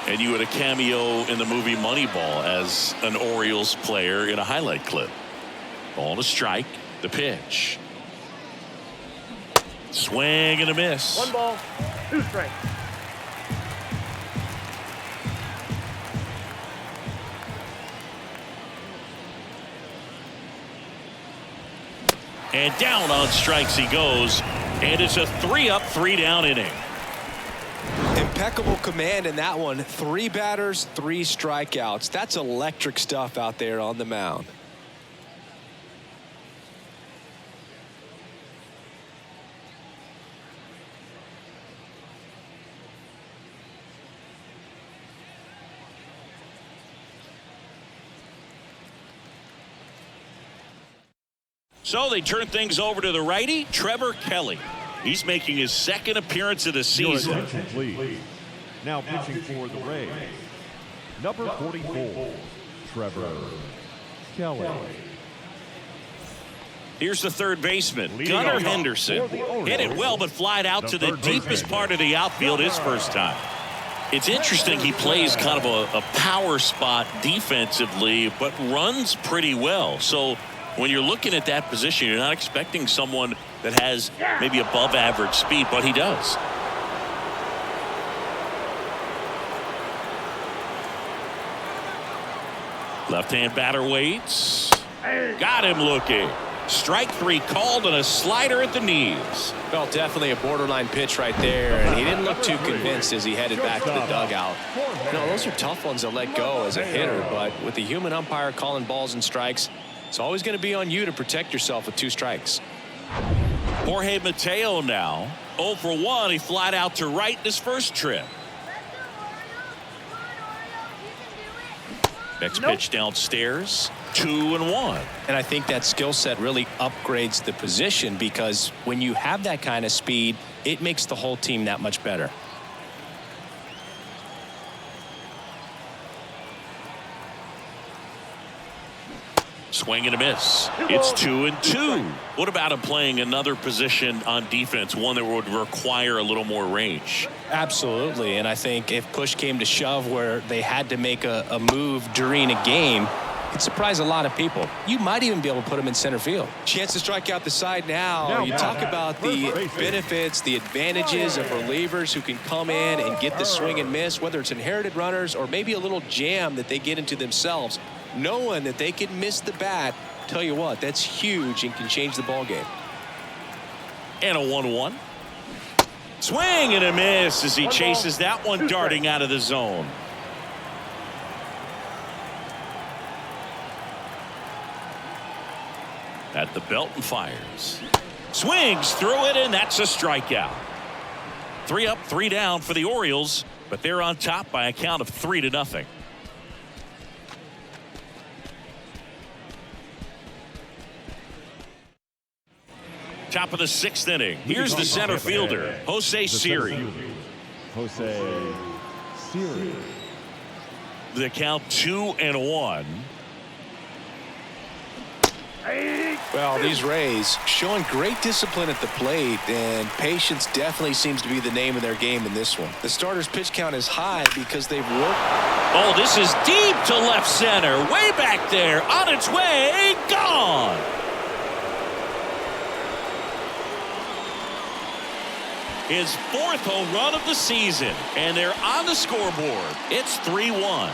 And you had a cameo in the movie Moneyball as an Orioles player in a highlight clip. Ball to strike. The pitch. Swing and a miss. 1 ball, 2 strikes. And down on strikes he goes. And it's a 3-up, 3-down inning. Impeccable command in that one. 3 batters, 3 strikeouts. That's electric stuff out there on the mound. So they turn things over to the righty, Trevor Kelly. He's making his second appearance of the season. Your attention, please. Now pitching for the Rays, number 44, Trevor Kelly. Here's the third baseman, Gunnar Henderson. Hit it well, but flied out to the deepest part of the outfield his first time. It's interesting he plays kind of a power spot defensively, but runs pretty well. So when you're looking at that position, you're not expecting someone that has maybe above average speed, but he does. Left-hand batter waits. Got him looking. Strike 3 called and a slider at the knees. Well, definitely a borderline pitch right there, and he didn't look too convinced as he headed back to the dugout. You know, those are tough ones to let go as a hitter, but with the human umpire calling balls and strikes, it's always going to be on you to protect yourself with 2 strikes. Jorge Mateo now 0 for 1. He flied out to right in his first trip. Next pitch downstairs, 2-1. And I think that skill set really upgrades the position because when you have that kind of speed, it makes the whole team that much better. Swing and a miss. It's 2-2. What about him playing another position on defense, one that would require a little more range? Absolutely. And I think if push came to shove where they had to make a move during a game, could surprise a lot of people. You might even be able to put him in center field. Chance to strike out the side now. You talk about the benefits, the advantages of relievers who can come in and get the swing and miss, whether it's inherited runners or maybe a little jam that they get into themselves. Knowing that they can miss the bat, tell you what, that's huge and can change the ball game. And a 1-1. Swing and a miss as he chases that one darting out of the zone. At the belt and fires. Swings through it, and that's a strikeout. 3 up, 3 down for the Orioles, but they're on top by a count of 3-0. Top of the 6th inning. Here's the center fielder, Jose Siri. Jose Siri. The count 2-1. Well, these Rays showing great discipline at the plate, and patience definitely seems to be the name of their game in this one. The starter's pitch count is high because they've worked. Oh, this is deep to left center. Way back there. On its way. Gone. His 4th home run of the season, and they're on the scoreboard. It's 3-1.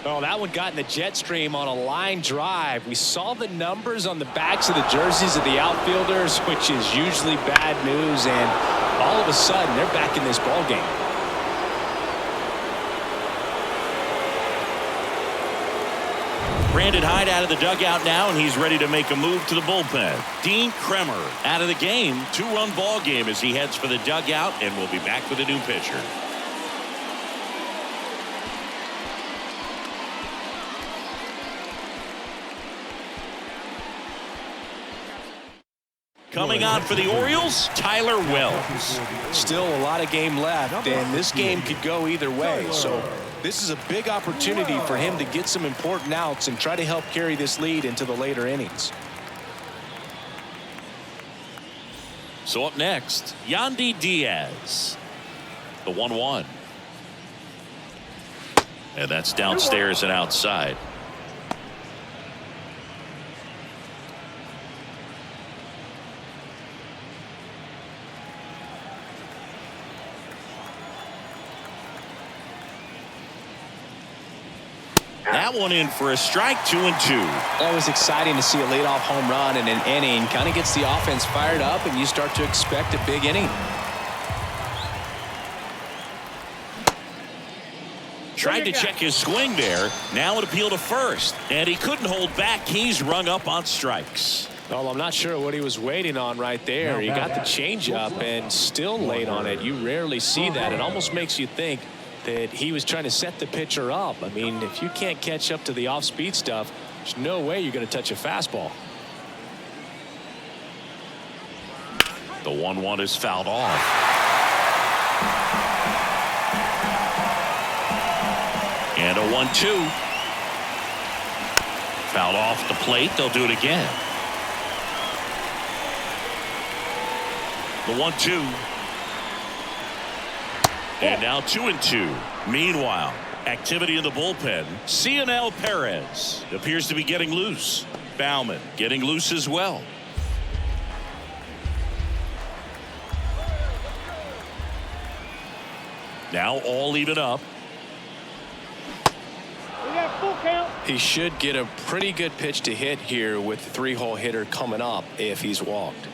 Oh, that one got in the jet stream on a line drive. We saw the numbers on the backs of the jerseys of the outfielders, which is usually bad news, and all of a sudden they're back in this ball game. Brandon Hyde out of the dugout now, and he's ready to make a move to the bullpen. Dean Kremer out of the game. 2-run ball game as he heads for the dugout, and we'll be back with a new pitcher. Coming on for the Orioles, Tyler Wells. Still a lot of game left, and this game could go either way. So this is a big opportunity for him to get some important outs and try to help carry this lead into the later innings. So up next, Yandy Diaz. The 1-1. And that's downstairs and outside. That one in for a strike, 2-2. Always exciting to see a leadoff home run in an inning. Kind of gets the offense fired up, and you start to expect a big inning. Tried to check his swing there. Now an appeal to first, and he couldn't hold back. He's rung up on strikes. Well, I'm not sure what he was waiting on right there. He got the changeup and still late on it. You rarely see that. It almost makes you think that he was trying to set the pitcher up. I mean, if you can't catch up to the off-speed stuff, there's no way you're going to touch a fastball. The 1-1 is fouled off. And a 1-2. Fouled off the plate. They'll do it again. The 1-2. And now 2-2. Meanwhile, activity in the bullpen. Cionel Perez appears to be getting loose. Bauman getting loose as well. Now all even up. We got full count. He should get a pretty good pitch to hit here with the 3-hole hitter coming up if he's walked.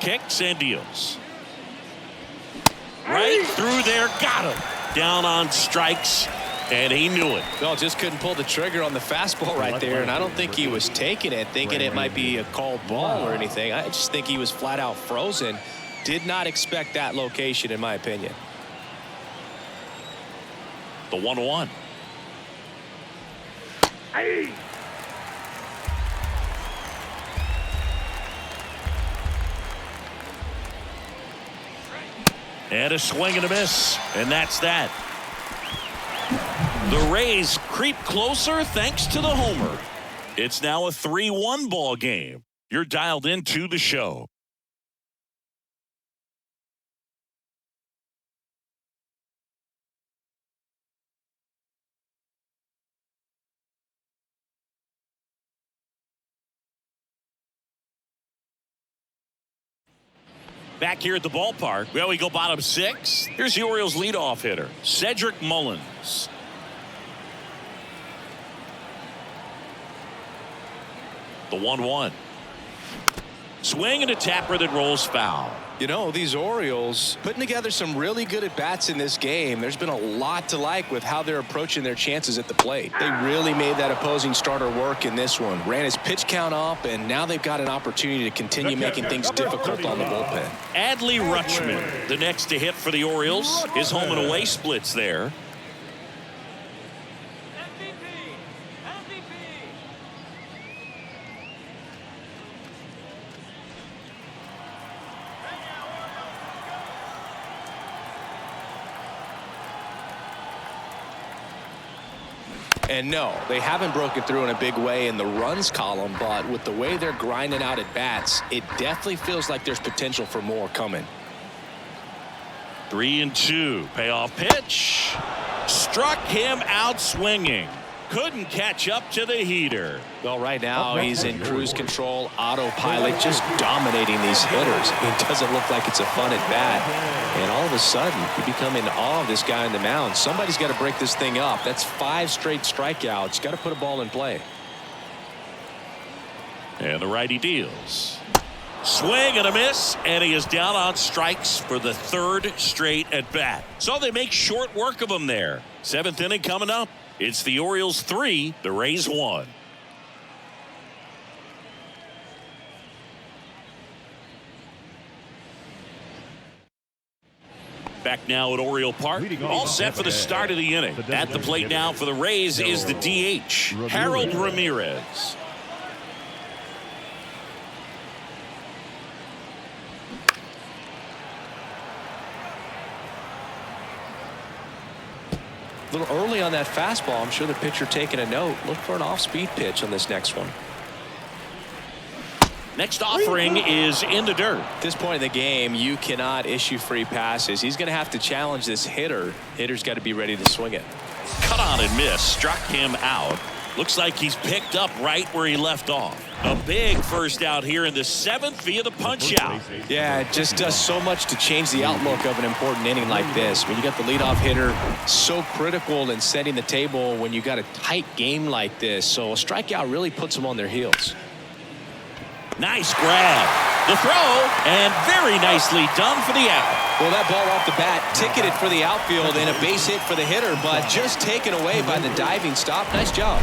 Kicks and deals. Right through there. Got him. Down on strikes. And he knew it. Well, just couldn't pull the trigger on the fastball right there. And I don't think he was taking it, thinking it might be a called ball or anything. I just think he was flat out frozen. Did not expect that location, in my opinion. The 1-1. Hey. And a swing and a miss. And that's that. The Rays creep closer thanks to the homer. It's now a 3-1 ball game. You're dialed into the show. Back here at the ballpark, well, we go bottom 6. Here's the Orioles leadoff hitter, Cedric Mullins. The 1-1. Swing and a tapper that rolls foul. You know, these Orioles putting together some really good at-bats in this game. There's been a lot to like with how they're approaching their chances at the plate. They really made that opposing starter work in this one. Ran his pitch count up, and now they've got an opportunity to continue making things difficult on the bullpen. Adley Rutschman, the next to hit for the Orioles. His home and away splits there. And no, they haven't broken through in a big way in the runs column, but with the way they're grinding out at bats, it definitely feels like there's potential for more coming. 3-2. Payoff pitch. Struck him out swinging. Couldn't catch up to the heater. Well, right now he's in cruise control, autopilot, just dominating these hitters. It doesn't look like it's a fun at bat. And all of a sudden, you become in awe of this guy on the mound. Somebody's got to break this thing up. That's 5 straight strikeouts. Got to put a ball in play. And the righty deals. Swing and a miss, and he is down on strikes for the 3rd straight at bat. So they make short work of him there. 7th inning coming up. It's the Orioles 3, the Rays 1. Back now at Oriole Park. All set for the start of the inning. At the plate now for the Rays is the DH, Harold Ramirez. A little early on that fastball. I'm sure the pitcher taking a note. Look for an off-speed pitch on this next one. Next offering is in the dirt. At this point in the game, you cannot issue free passes. He's going to have to challenge this hitter. Hitter's got to be ready to swing it. Cut on and miss. Struck him out. Looks like he's picked up right where he left off. A big first out here in the 7th via the punch out. Yeah, it just does so much to change the outlook of an important inning like this. When you got the leadoff hitter, so critical in setting the table when you got a tight game like this. So a strikeout really puts them on their heels. Nice grab. The throw, and very nicely done for the out. Well, that ball off the bat, ticketed for the outfield and a base hit for the hitter, but just taken away by the diving stop. Nice job.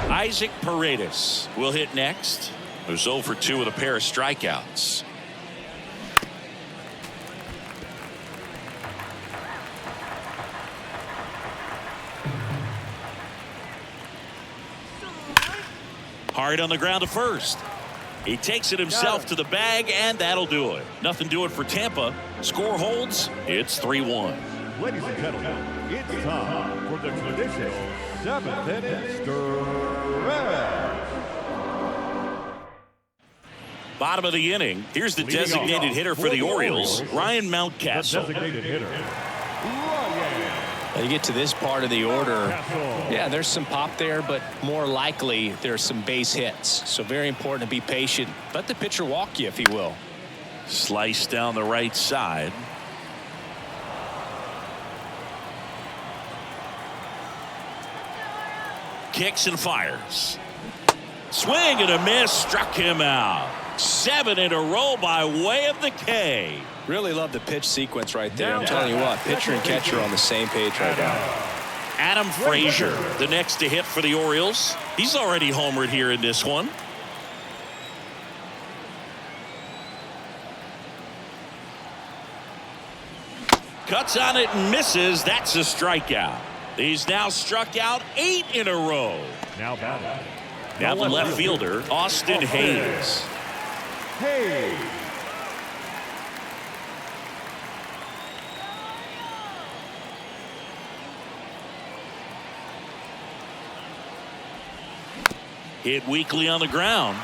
Isaac Paredes will hit next. Who's 0 for 2 with a pair of strikeouts. Hard on the ground to first. He takes it himself to the bag, and that'll do it. Nothing doing for Tampa. Score holds. It's 3-1. Ladies and gentlemen, it's time for the traditional 7th inning stretch. Bottom of the inning. Here's the designated hitter for the Orioles, Ryan Mountcastle. The designated hitter, When you get to this part of the order, yeah, there's some pop there, but more likely there's some base hits. So very important to be patient. Let the pitcher walk you, if he will. Slice down the right side. Kicks and fires. Swing and a miss. Struck him out. 7 in a row by way of the K. Really love the pitch sequence right there. I'm telling you what, pitcher and catcher are on the same page right now. Adam Frazier, the next to hit for the Orioles. He's already homered here in this one. Cuts on it and misses. That's a strikeout. He's now struck out 8 in a row. now batting. Now the left fielder, Austin Hayes. Hit weakly on the ground.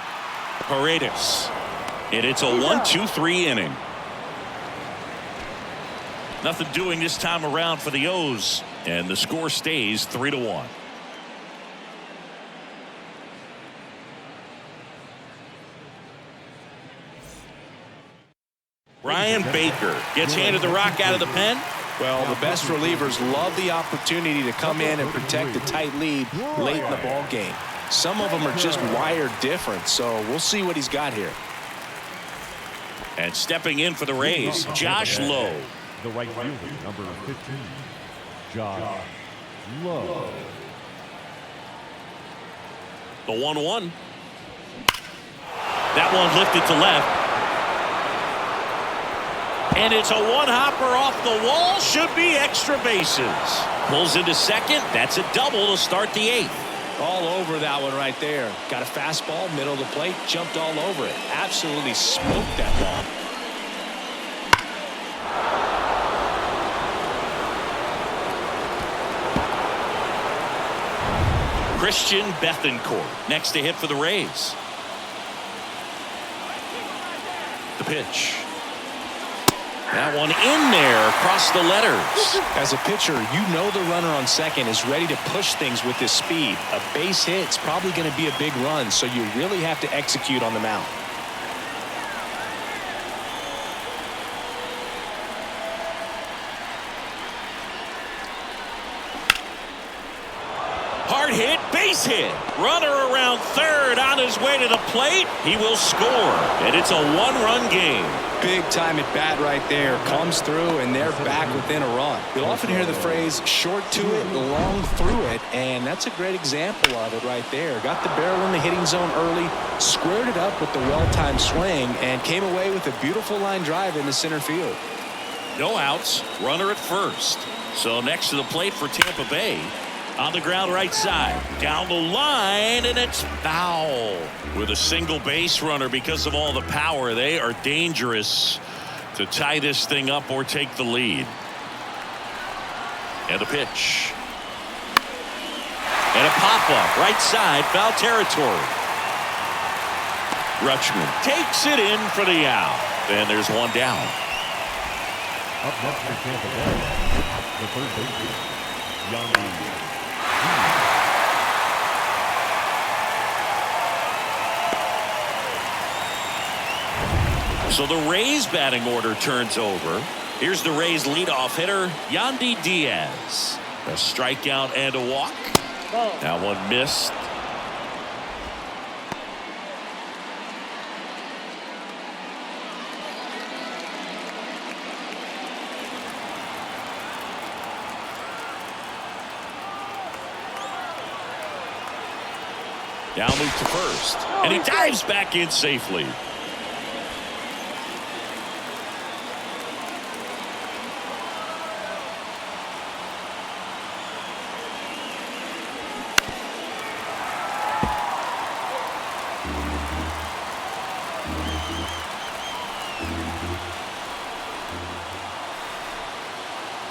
Paredes. And it's a 1-2-3 inning. Nothing doing this time around for the O's. And the score stays 3-1. Ryan Baker gets handed the rock out of the pen. Well, the best relievers love the opportunity to come in and protect a tight lead late in the ball game. Some of them are just wired different, so we'll see what he's got here. And stepping in for the Rays, Josh Lowe. The right fielder, number 15, Josh Lowe. The 1-1. That one lifted to left. And it's a one-hopper off the wall. Should be extra bases. Pulls into second. That's a double to start the 8th. All over that one right there. Got a fastball, middle of the plate, jumped all over it. Absolutely smoked that ball. Christian Bethancourt next to hit for the Rays. The pitch. That one in there across the letters. As a pitcher, you know the runner on second is ready to push things with his speed. A base hit's probably going to be a big run, so you really have to execute on the mound. Hard hit, base hit. Runner around third on his way to the plate. He will score, and it's a one-run game. Big time at bat right there. Comes through, and they're back within a run. You'll often hear the phrase short to it, long through it, and that's a great example of it right there. Got the barrel in the hitting zone early, squared it up with the well-timed swing, and came away with a beautiful line drive in the center field. No outs, runner at first. So next to the plate for Tampa Bay. On the ground right side. Down the line, and it's foul. With a single base runner because of all the power, they are dangerous to tie this thing up or take the lead. And the pitch. And a pop-up right side, foul territory. Rutschman takes it in for the out. And there's one down. Up next for Tampa Bay, the third baseman, Yandy. So the Rays batting order turns over. Here's the Rays leadoff hitter, Yandy Diaz. A strikeout and a walk. That one missed. Now move to first. And he dives back in safely.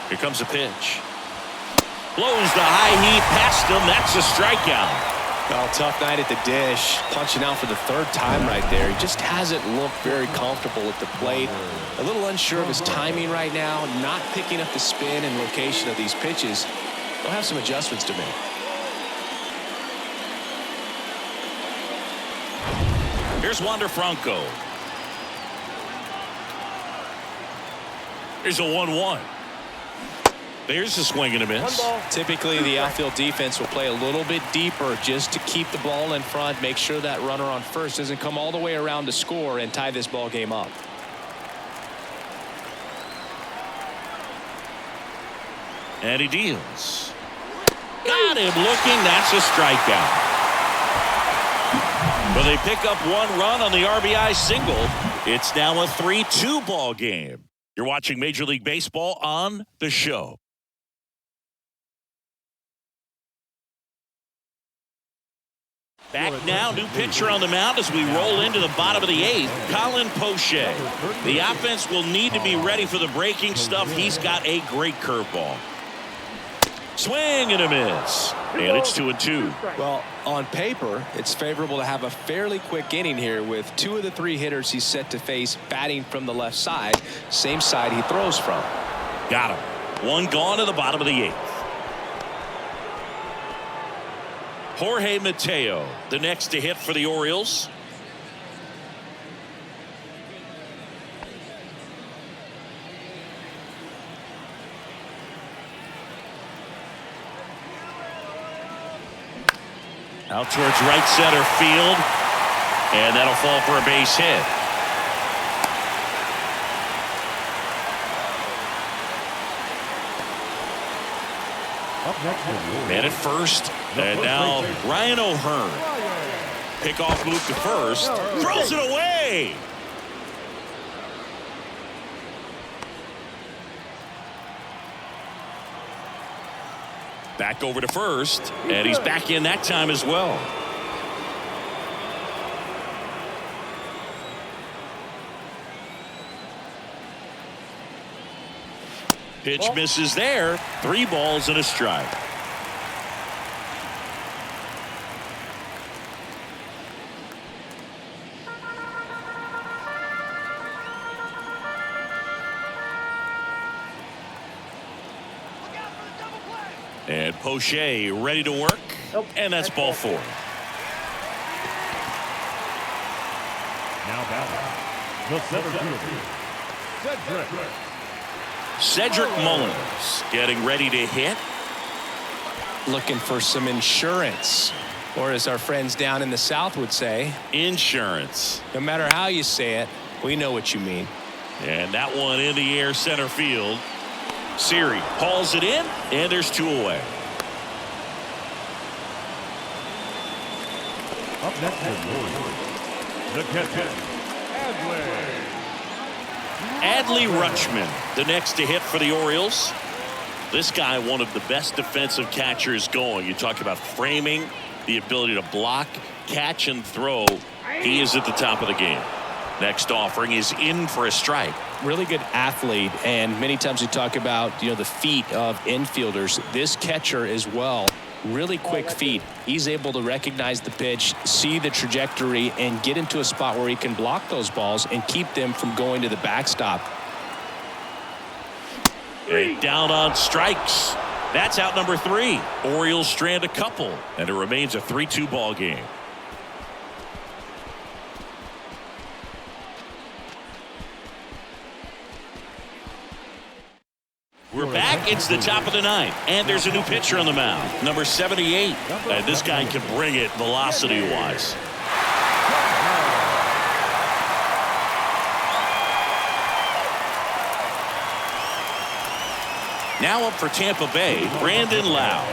Here comes a pitch. Blows the high heat past him. That's a strikeout. Well, tough night at the dish. Punching out for the third time right there. He just hasn't looked very comfortable at the plate. A little unsure of his timing right now. Not picking up the spin and location of these pitches. He'll have some adjustments to make. Here's Wander Franco. Here's a 1-1. There's a swing and a miss. Typically, the outfield defense will play a little bit deeper just to keep the ball in front, make sure that runner on first doesn't come all the way around to score and tie this ball game up. And he deals. Got him looking. That's a strikeout. But they pick up one run on the RBI single. It's now a 3-2 ball game. You're watching Major League Baseball on The Show. Back now, new pitcher on the mound as we roll into the bottom of the 8th, Colin Poche. The offense will need to be ready for the breaking stuff. He's got a great curveball. Swing and a miss. And it's 2-2. Well, on paper, it's favorable to have a fairly quick inning here with 2 of the 3 hitters he's set to face batting from the left side, same side he throws from. Got him. 1 gone to the bottom of the 8th. Jorge Mateo, the next to hit for the Orioles. Out towards right center field, and that'll fall for a base hit. Up next is Man at first, and now Ryan O'Hearn. Pickoff move to first, throws it away. Back over to first, and he's back in that time as well. Pitch misses there. 3 balls and a strike. And Poche ready to work. And that's ball 4. now batting the center fielder, Cedric Mullins getting ready to hit. Looking for some insurance, or as our friends down in the South would say, Insurance. no matter how you say it, we know what you mean. And that one in the air center field. Siri hauls it in, and there's 2 away. Up next is the catcher, Adley Rutschman, the next to hit for the Orioles. This guy, one of the best defensive catchers going. You talk about framing, the ability to block, catch, and throw. He is at the top of the game. Next offering is in for a strike. Really good athlete, and many times we talk about the feet of infielders. This catcher as well, really quick feet. He's able to recognize the pitch, see the trajectory, and get into a spot where he can block those balls and keep them from going to the backstop. And down on strikes. That's out number 3. Orioles strand a couple, and it remains a 3-2 ball game. We're back. It's the top of the 9th, and there's a new pitcher on the mound, number 78. And this guy can bring it velocity-wise. Now up for Tampa Bay, Brandon Lau.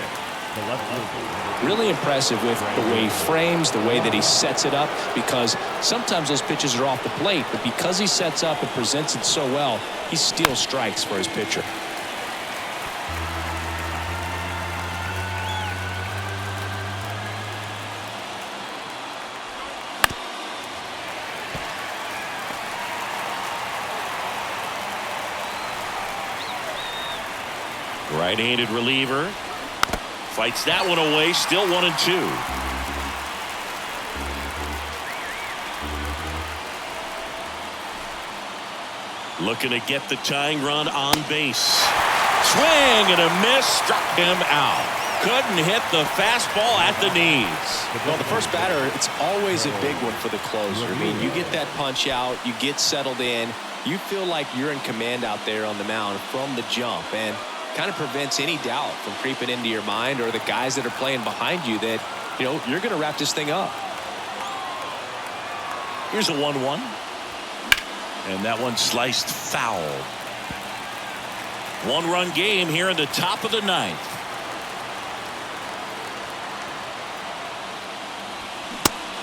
Really impressive with the way he frames, the way that he sets it up, because sometimes those pitches are off the plate, but because he sets up and presents it so well, he steals strikes for his pitcher. Right-handed reliever. Fights that one away. Still 1-2. Looking to get the tying run on base. Swing and a miss. Struck him out. Couldn't hit the fastball at the knees. Well, the first batter, it's always a big one for the closer. I mean, you get that punch out, you get settled in, you feel like you're in command out there on the mound from the jump, and kind of prevents any doubt from creeping into your mind or the guys that are playing behind you that, you're going to wrap this thing up. Here's a 1-1. And that one sliced foul. 1-run game here in the top of the 9th.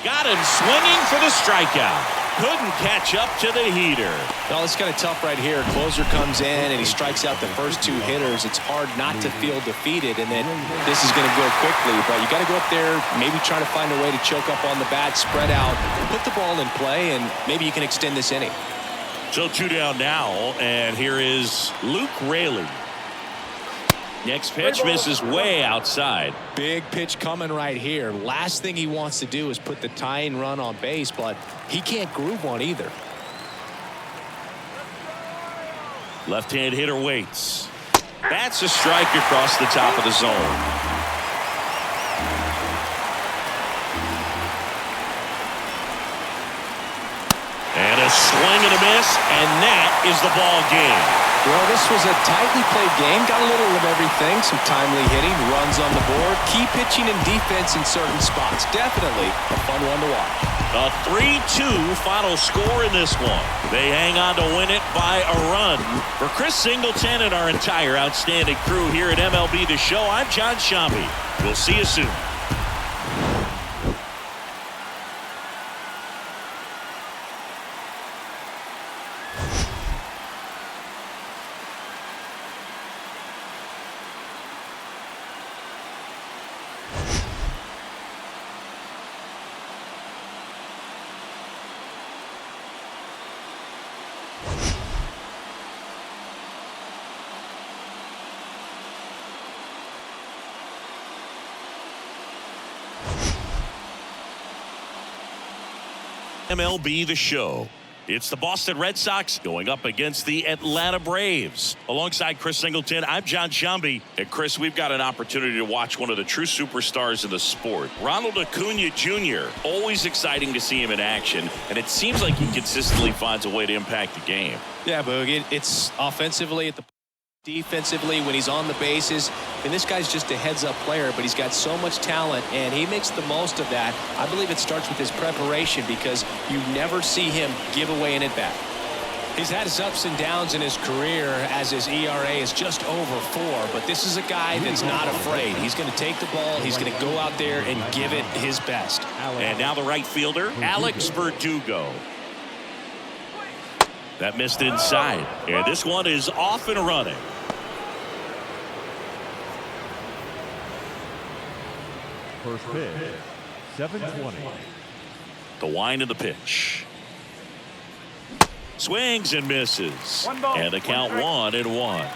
Got him swinging for the strikeout. Couldn't catch up to the heater. Well, it's kind of tough right here. Closer comes in and he strikes out the first 2 hitters. It's hard not to feel defeated, and then this is going to go quickly. But you got to go up there, maybe try to find a way to choke up on the bat, spread out, put the ball in play, and maybe you can extend this inning. So 2 down now, and here is Luke Raley. Next pitch misses way outside. Big pitch coming right here. Last thing he wants to do is put the tying run on base, but he can't groove one either. Left-hand hitter waits. That's a strike across the top of the zone. And a swing and a miss, and that is the ball game. Well, this was a tightly played game. Got a little of everything. Some timely hitting, runs on the board, key pitching and defense in certain spots. Definitely a fun one to watch. A 3-2 final score in this one. They hang on to win it by a run. For Chris Singleton and our entire outstanding crew here at MLB The Show, I'm John Shambi. We'll see you soon. MLB The Show. It's the Boston Red Sox going up against the Atlanta Braves. Alongside Chris Singleton, I'm John Shambi. And Chris, we've got an opportunity to watch one of the true superstars in the sport. Ronald Acuna Jr. Always exciting to see him in action, and it seems like he consistently finds a way to impact the game. Yeah, Boog, it's offensively at the defensively when he's on the bases. And this guy's just a heads-up player, but he's got so much talent, and he makes the most of that. I believe it starts with his preparation because you never see him give away an at-bat. He's had his ups and downs in his career as his ERA is just over 4, but this is a guy that's not afraid. He's going to take the ball, he's going to go out there and give it his best. And now the right fielder, Alex Verdugo. That missed inside, and this one is off and running. First pitch, 7:20. The wind of the pitch. Swings and misses. And the count 1-1.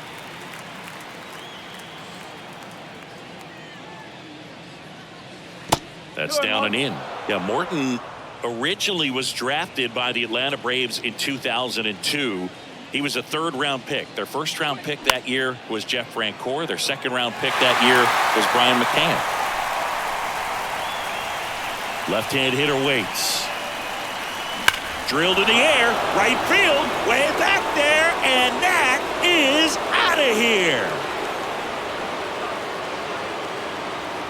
That's down and in. Yeah, Morton originally was drafted by the Atlanta Braves in 2002. He was a third-round pick. Their first-round pick that year was Jeff Francoeur. Their second-round pick that year was Brian McCann. Left-hand hitter waits. Drilled in the air, right field, way back there, and that is out of here.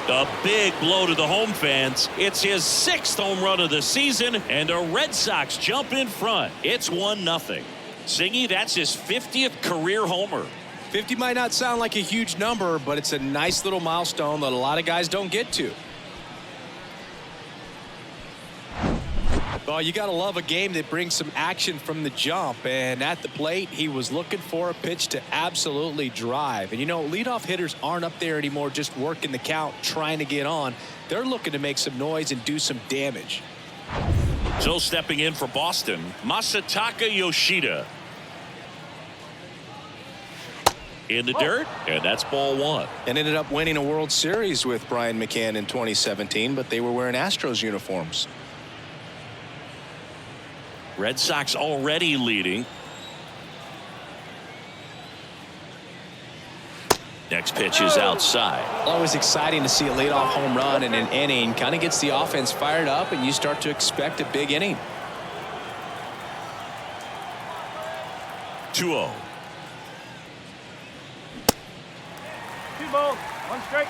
A big blow to the home fans. It's his 6th home run of the season, and the Red Sox jump in front. It's 1-0. Singy, that's his 50th career homer. 50 might not sound like a huge number, but it's a nice little milestone that a lot of guys don't get to. Well, you got to love a game that brings some action from the jump, and at the plate he was looking for a pitch to absolutely drive. And you know, leadoff hitters aren't up there anymore just working the count, trying to get on. They're looking to make some noise and do some damage. So stepping in for Boston, Masataka Yoshida. In the dirt, and that's ball 1. And ended up winning a World Series with Brian McCann in 2017, but they were wearing Astros uniforms. Red Sox already leading. Next pitch is outside. Always exciting to see a leadoff home run in an inning. Kind of gets the offense fired up, and you start to expect a big inning. 2-0. 2 balls, 1 strike.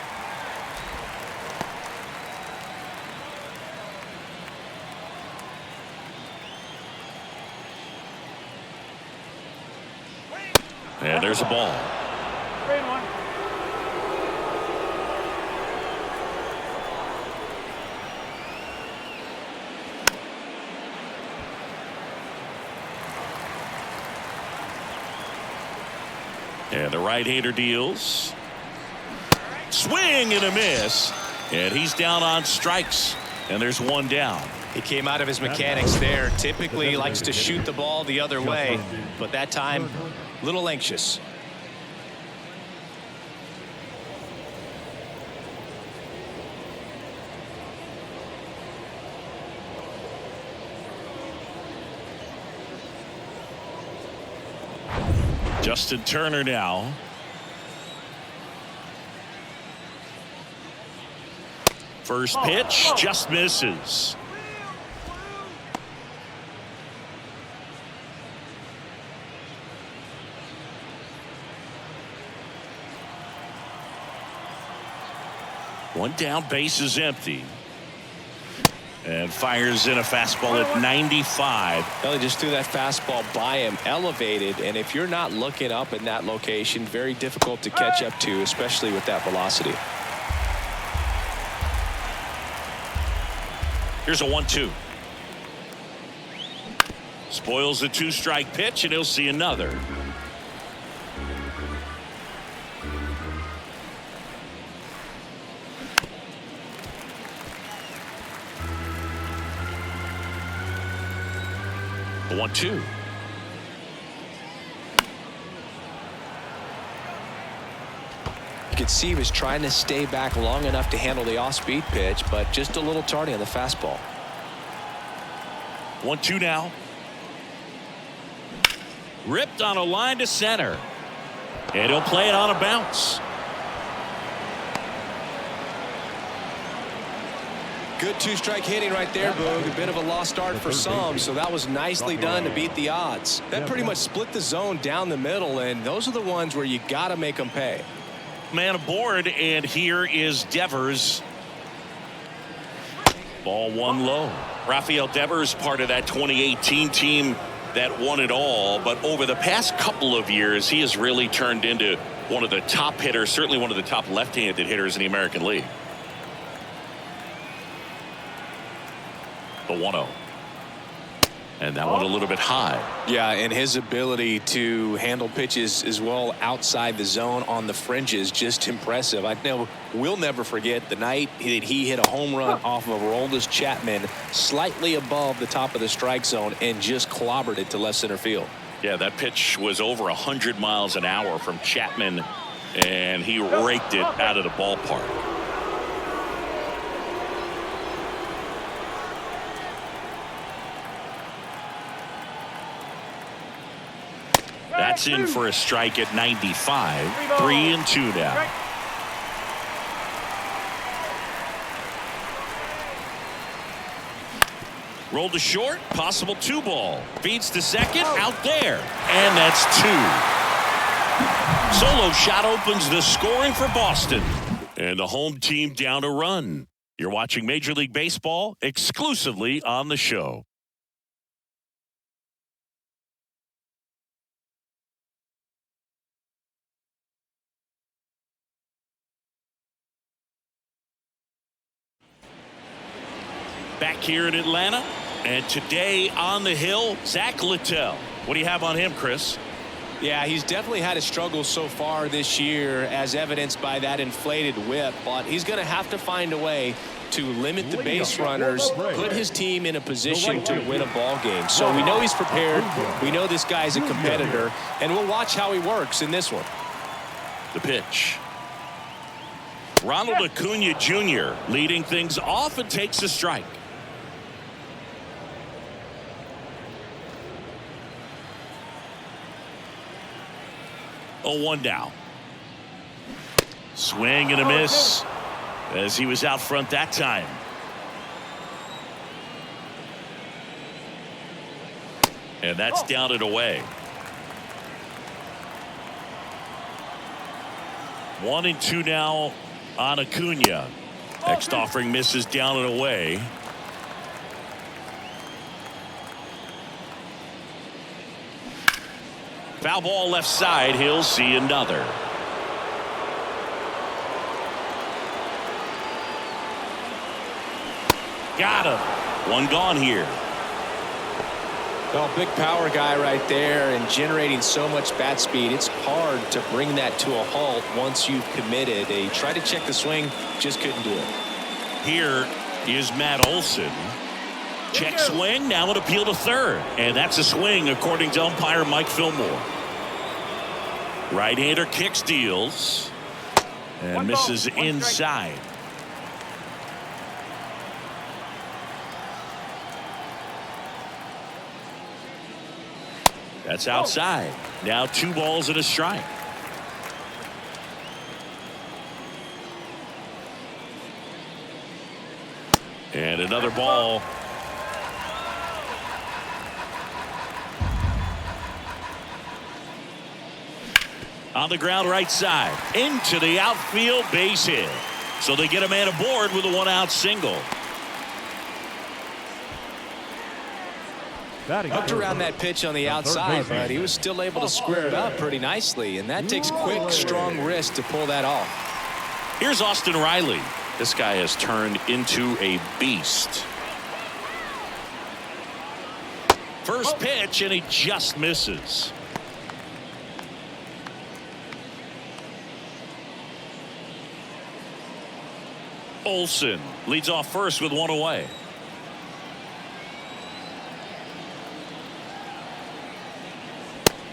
And there's a ball. 3-1. And the right-hander deals. Swing and a miss. And he's down on strikes. And there's 1 down. He came out of his mechanics there. Typically he likes to shoot the ball the other way, but that time a little anxious. Justin Turner now. First pitch just misses. One down, base is empty. And fires in a fastball at 95. Well, he just threw that fastball by him, elevated, and if you're not looking up in that location, very difficult to catch up to, especially with that velocity. Here's a 1-2. Spoils the 2-strike pitch, and he'll see another. The 1-2. You could see he was trying to stay back long enough to handle the off-speed pitch, but just a little tardy on the fastball. 1-2 now. Ripped on a line to center. And he'll play it on a bounce. Good 2-strike hitting right there, Boog. A bit of a lost start for some, so that was nicely done to beat the odds. That pretty much split the zone down the middle, and those are the ones where you got to make them pay. Man aboard, and here is Devers. Ball one low. Rafael Devers, part of that 2018 team that won it all, but over the past couple of years, he has really turned into one of the top hitters, certainly one of the top left-handed hitters in the American League. The 1-0. And that one a little bit high. Yeah, and his ability to handle pitches as well outside the zone on the fringes, just impressive. I know we'll never forget the night that he hit a home run off of Aroldis Chapman slightly above the top of the strike zone and just clobbered it to left center field. Yeah, that pitch was over 100 miles an hour from Chapman, and he raked it out of the ballpark. That's in for a strike at 95. 3-2 now. Rolled to short, possible 2-ball. Feeds to second, out there. And that's 2. Solo shot opens the scoring for Boston. And the home team down a run. You're watching Major League Baseball exclusively on the show. Back here in Atlanta, and today on the hill, Zach Littell. What do you have on him, Chris? Yeah, he's definitely had a struggle so far this year, as evidenced by that inflated whip, but he's going to have to find a way to limit the base runners, put his team in a position to win a ball game. So we know he's prepared. We know this guy's a competitor, and we'll watch how he works in this one. The pitch. Ronald Acuna Jr. leading things off and takes a strike. Oh, 1 down. Swing and a miss as he was out front that time. And that's down and away. 1-2 now on Acuna. Next offering misses down and away. Foul ball left side. He'll see another. Got him. One gone here. Well, big power guy right there and generating so much bat speed. It's hard to bring that to a halt once you've committed. They tried to check the swing, just couldn't do it. Here is Matt Olson. Check swing, now an appeal to third. And that's a swing according to umpire Mike Fillmore. Right-hander kicks, deals, and misses inside. That's outside. Now 2 balls and a strike. And another ball. On the ground right side. Into the outfield, base hit. So they get a man aboard with a 1-out single. Hooked around that pitch on the outside, but he was still able to square it up pretty nicely, and that takes quick, strong wrist to pull that off. Here's Austin Riley. This guy has turned into a beast. First pitch, and he just misses. Olsen leads off first with 1 away.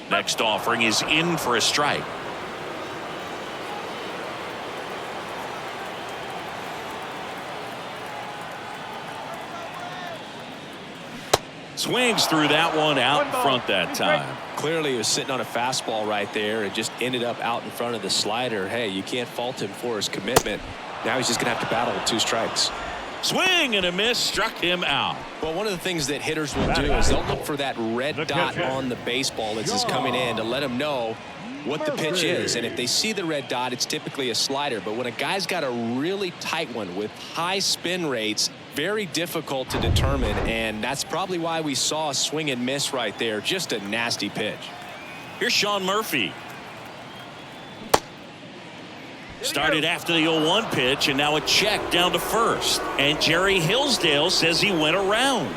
Next offering is in for a strike. Swings through that one out in front that time. Clearly he was sitting on a fastball right there and just ended up out in front of the slider. Hey, you can't fault him for his commitment. Now he's just going to have to battle with 2 strikes. Swing and a miss, struck him out. Well, one of the things that hitters will do is they'll look for that red dot on the baseball that's just coming in to let them know what the pitch is. And if they see the red dot, it's typically a slider. But when a guy's got a really tight one with high spin rates, very difficult to determine. And that's probably why we saw a swing and miss right there. Just a nasty pitch. Here's Sean Murphy. Started after the 0-1 pitch, and now a check down to first. And Jerry Hillsdale says he went around.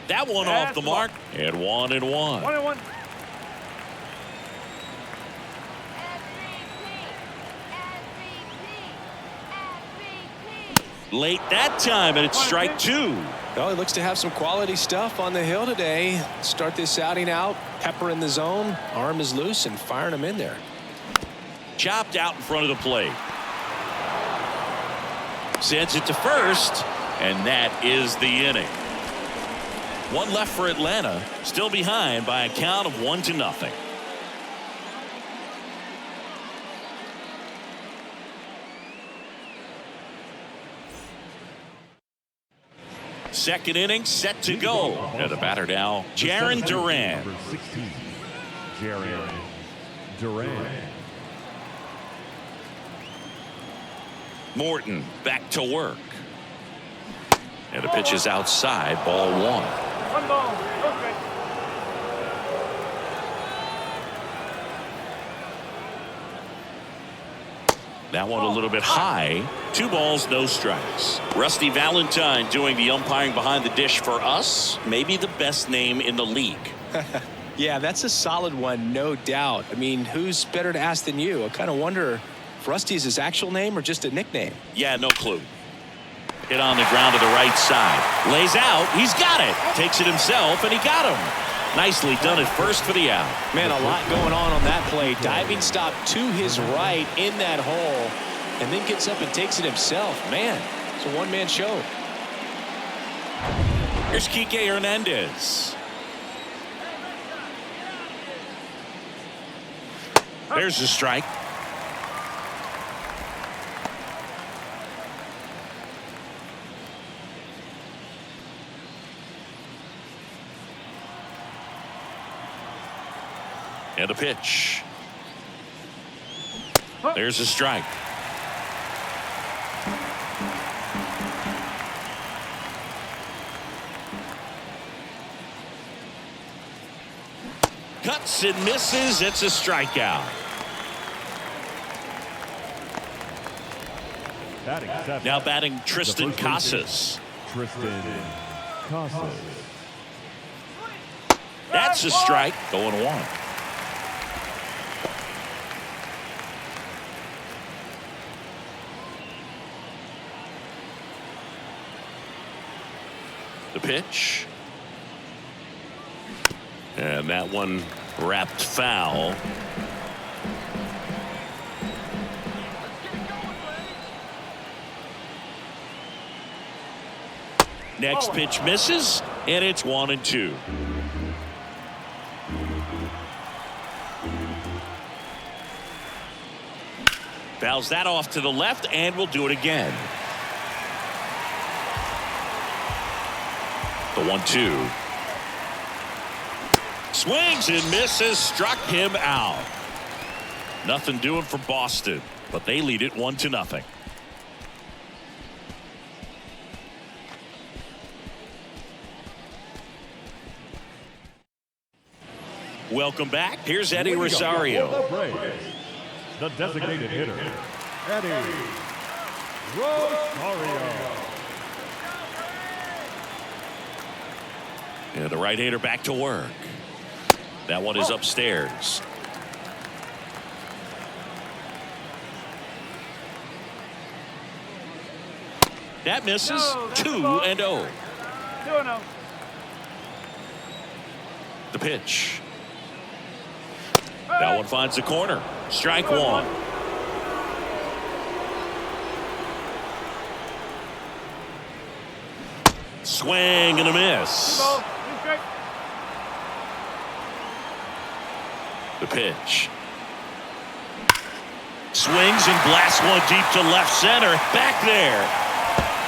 That one off the mark. And 1-1. 1-1. Late that time, and it's strike 2. Well, he looks to have some quality stuff on the hill today. Start this outing out, pepper in the zone, arm is loose, and firing him in there. Chopped out in front of the plate. Sends it to first, and that is the inning. 1 left for Atlanta, still behind by a count of 1-0. Second inning set to go. And the batter now, Jarren Duran. Number 16, Jarren Duran. Morton back to work. And the pitch is outside, ball 1. 1 ball. No strike. That one a little bit high. 2 balls, no strikes. Rusty Valentine doing the umpiring behind the dish for us. Maybe the best name in the league. Yeah, that's a solid one, no doubt. I mean, who's better to ask than you? I kind of wonder if Rusty is his actual name or just a nickname. Yeah, no clue. Hit on the ground to the right side. Lays out. He's got it. Takes it himself, and he got him. Nicely done at first for the out. Man, a lot going on that play. Diving stop to his right in that hole, and then gets up and takes it himself. Man, it's a one-man show. Here's Kike Hernandez. There's the strike. And a pitch. There's a strike. Cuts and misses. It's a strikeout. Now batting Tristan Casas. Tristan Casas. That's a strike. Going 1. The pitch. And that one wrapped foul. Next pitch misses, and it's 1-2. Fouls that off to the left, and we'll do it again. The 1-2. Swings and misses, struck him out. Nothing doing for Boston, but they lead it 1-0. Welcome back. Here's Eddie Rosario. The designated hitter, Eddie Rosario. Yeah, the right-hander back to work. That one is upstairs. That misses. 2-0. 2-0. The pitch. That one finds the corner. Strike one. Swing and a miss. The pitch. Swings and blasts one deep to left center. Back there.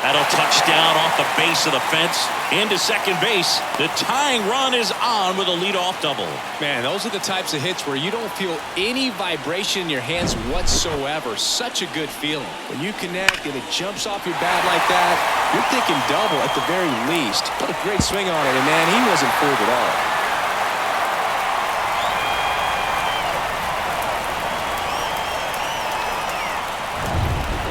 That'll touch down off the base of the fence into second base. The tying run is on with a leadoff double. Man, those are the types of hits where you don't feel any vibration in your hands whatsoever. Such a good feeling. When you connect and it jumps off your bat like that, you're thinking double at the very least. Put a great swing on it, and man, he wasn't fooled at all.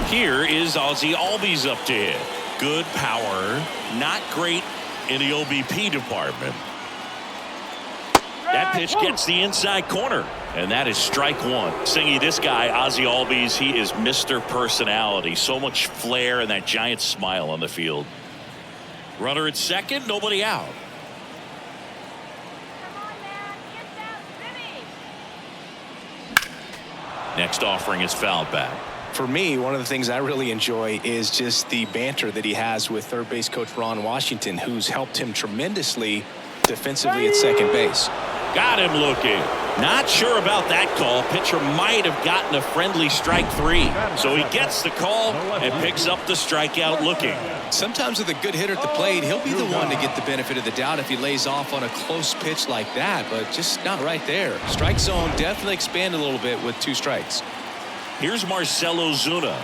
Here is Ozzie Albies up to hit. Good power, not great in the OBP department. That pitch gets the inside corner, and that is strike one. Singy, this guy, Ozzie Albies, he is Mr. Personality. So much flair and that giant smile on the field. Runner at second, nobody out. Next offering is fouled back. For me, one of the things I really enjoy is just the banter that he has with third base coach Ron Washington, who's helped him tremendously defensively at second base. Got him looking. Not sure about that call. Pitcher might have gotten a friendly strike three. So he gets the call and picks up the strikeout looking. Sometimes with a good hitter at the plate, he'll be the one to get the benefit of the doubt if he lays off on a close pitch like that, but just not right there. Strike zone definitely expanded a little bit with 2 strikes. Here's Marcell Ozuna.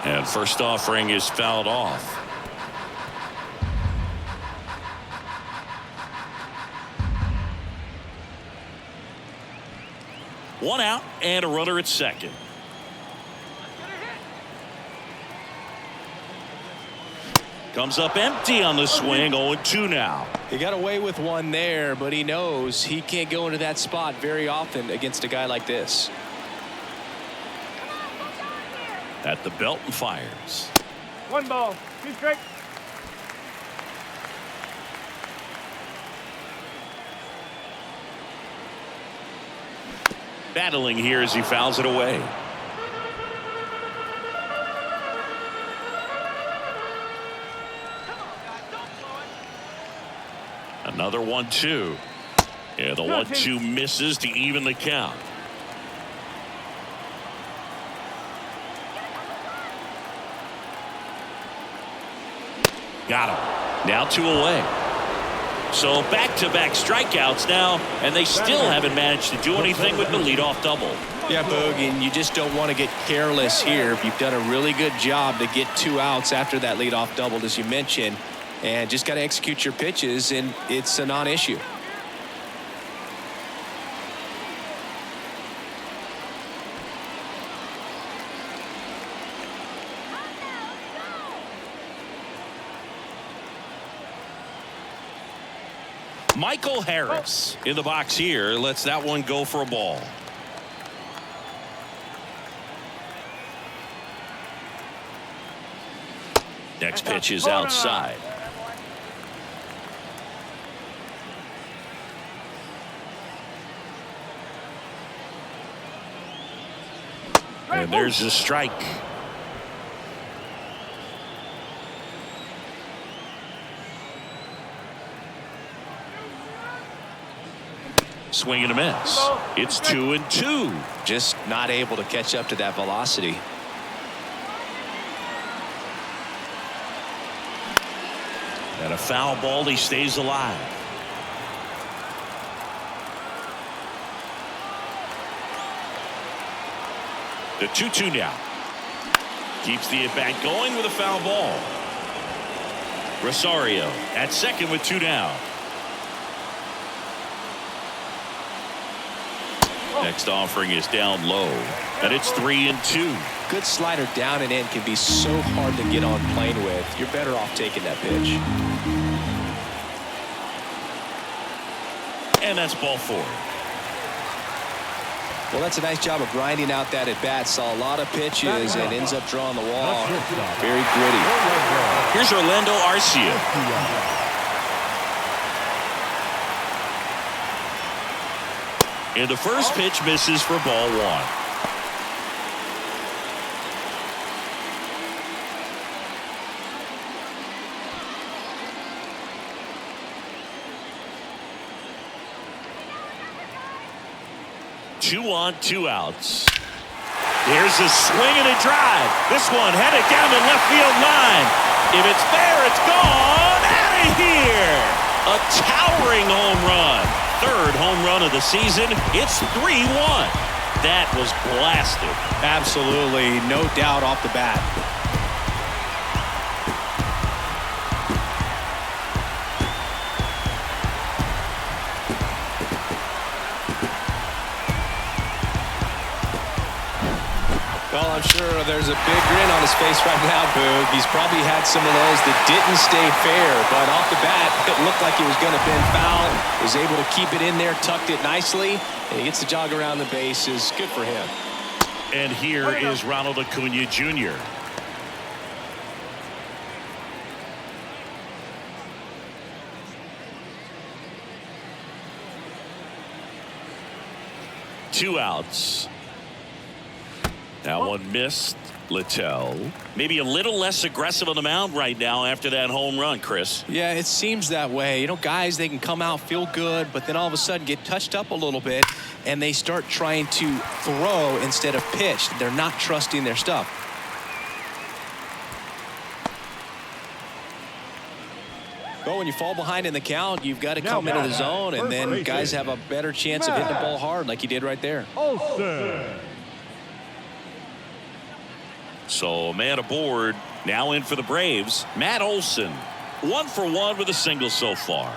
And first offering is fouled off. One out and a runner at second. Comes up empty on the swing. 0-2 now. He got away with one there, but he knows he can't go into that spot very often against a guy like this. At the belt and fires. 1 ball, 2 strikes. Battling here as he fouls it away. Another 1-2. Yeah, the 1-2 misses to even the count. Got him. Now 2 away. So back-to-back strikeouts now, and they still haven't managed to do anything with the leadoff double. Yeah, Boog, and you just don't want to get careless here. You've done a really good job to get 2 outs after that leadoff double, as you mentioned, and just got to execute your pitches, and it's a non-issue. Michael Harris in the box here lets that one go for a ball. Next pitch is outside. And there's a strike. Swing and a miss. It's 2-2. Just not able to catch up to that velocity. And a foul ball. He stays alive. The 2-2 now. Keeps the at-bat going with a foul ball. Rosario at second with 2 down. Next offering is down low, and it's 3-2. Good slider down and in can be so hard to get on plane with. You're better off taking that pitch. And that's ball 4. Well, that's a nice job of grinding out that at bat. Saw a lot of pitches and ends up drawing the wall. Very gritty. Here's Orlando Arcia. And the first pitch misses for ball 1. Two on, 2 outs. Here's a swing and a drive. This one headed down the left field line. If it's fair, it's gone. Out of here. A towering home run. Third home run of the season. It's 3-1. That was blasted. Absolutely, no doubt off the bat. Well, I'm sure there's a big grin on his face right now, Boog. He's probably had some of those that didn't stay fair, but off the bat, it looked like he was going to bend foul. Was able to keep it in there, tucked it nicely, and he gets the jog around the bases. Good for him. And here is Ronald Acuna Jr. Two outs. That one missed. Littell maybe a little less aggressive on the mound right now after that home run, Chris. Yeah, it seems that way. You know, guys, they can come out, feel good, but then all of a sudden get touched up a little bit, and they start trying to throw instead of pitch. They're not trusting their stuff. Well, when you fall behind in the count, you've got to come into the zone, and then guys have a better chance of hitting the ball hard like you did right there. So a man aboard, now in for the Braves, Matt Olson. 1 for 1 with a single so far.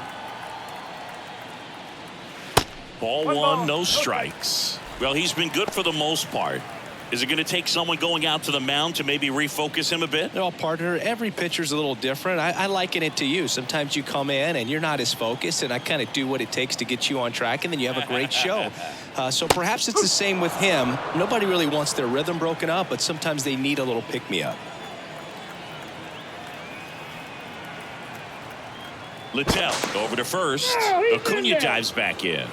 Ball 1, no strikes. Well, he's been good for the most part. Is it going to take someone going out to the mound to maybe refocus him a bit? Well, partner, every pitcher's a little different. I liken it to you. Sometimes you come in and you're not as focused, and I kind of do what it takes to get you on track, and then you have a great show. So perhaps it's the same with him. Nobody really wants their rhythm broken up, but sometimes they need a little pick-me-up. Littell over to first. Acuna dives back in.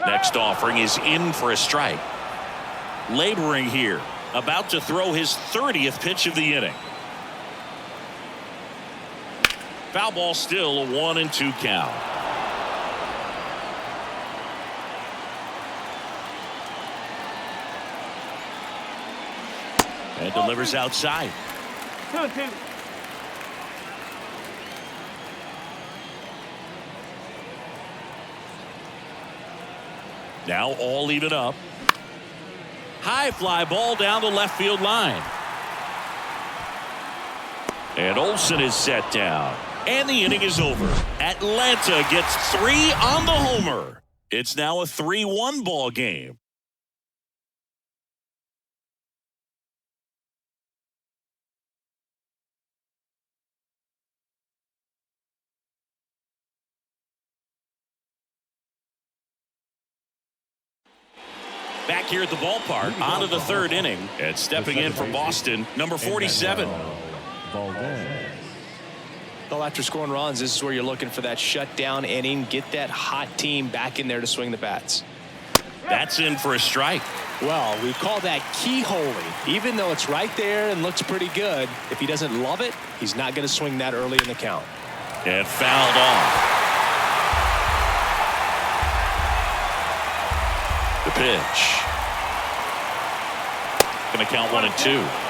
Next offering is in for a strike. Laboring here, about to throw his 30th pitch of the inning. Foul ball, still a 1-2 count. And delivers outside. 2-2. Now all even up. High fly ball down the left field line. And Olson is set down. And the inning is over. Atlanta gets 3 on the homer. It's now a 3-1 ball game. Back here at the ballpark, on to the 3rd inning, and stepping in for Boston, number 47. Well, after scoring runs, this is where you're looking for that shutdown inning. Get that hot team back in there to swing the bats. That's in for a strike. Well, we call that keyholing. Even though it's right there and looks pretty good, if he doesn't love it, he's not going to swing that early in the count. And fouled off. The pitch. Going to count 1-2.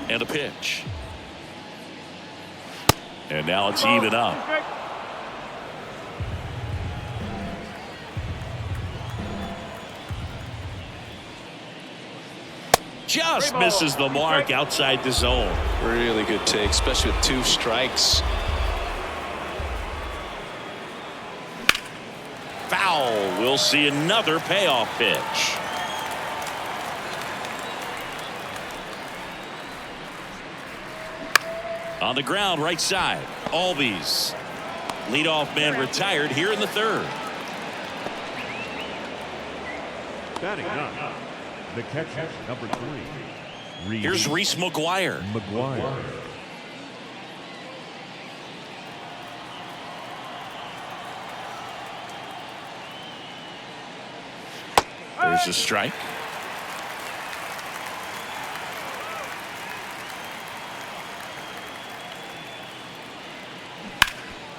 And a pitch. And now it's even up. Just misses the mark outside the zone. Really good take, especially with 2 strikes. Foul. We'll see another payoff pitch. On the ground, right side. Albies. Leadoff man retired here in the 3rd. Batting up, the catcher, number 3. Here's Reese McGuire. There's a strike.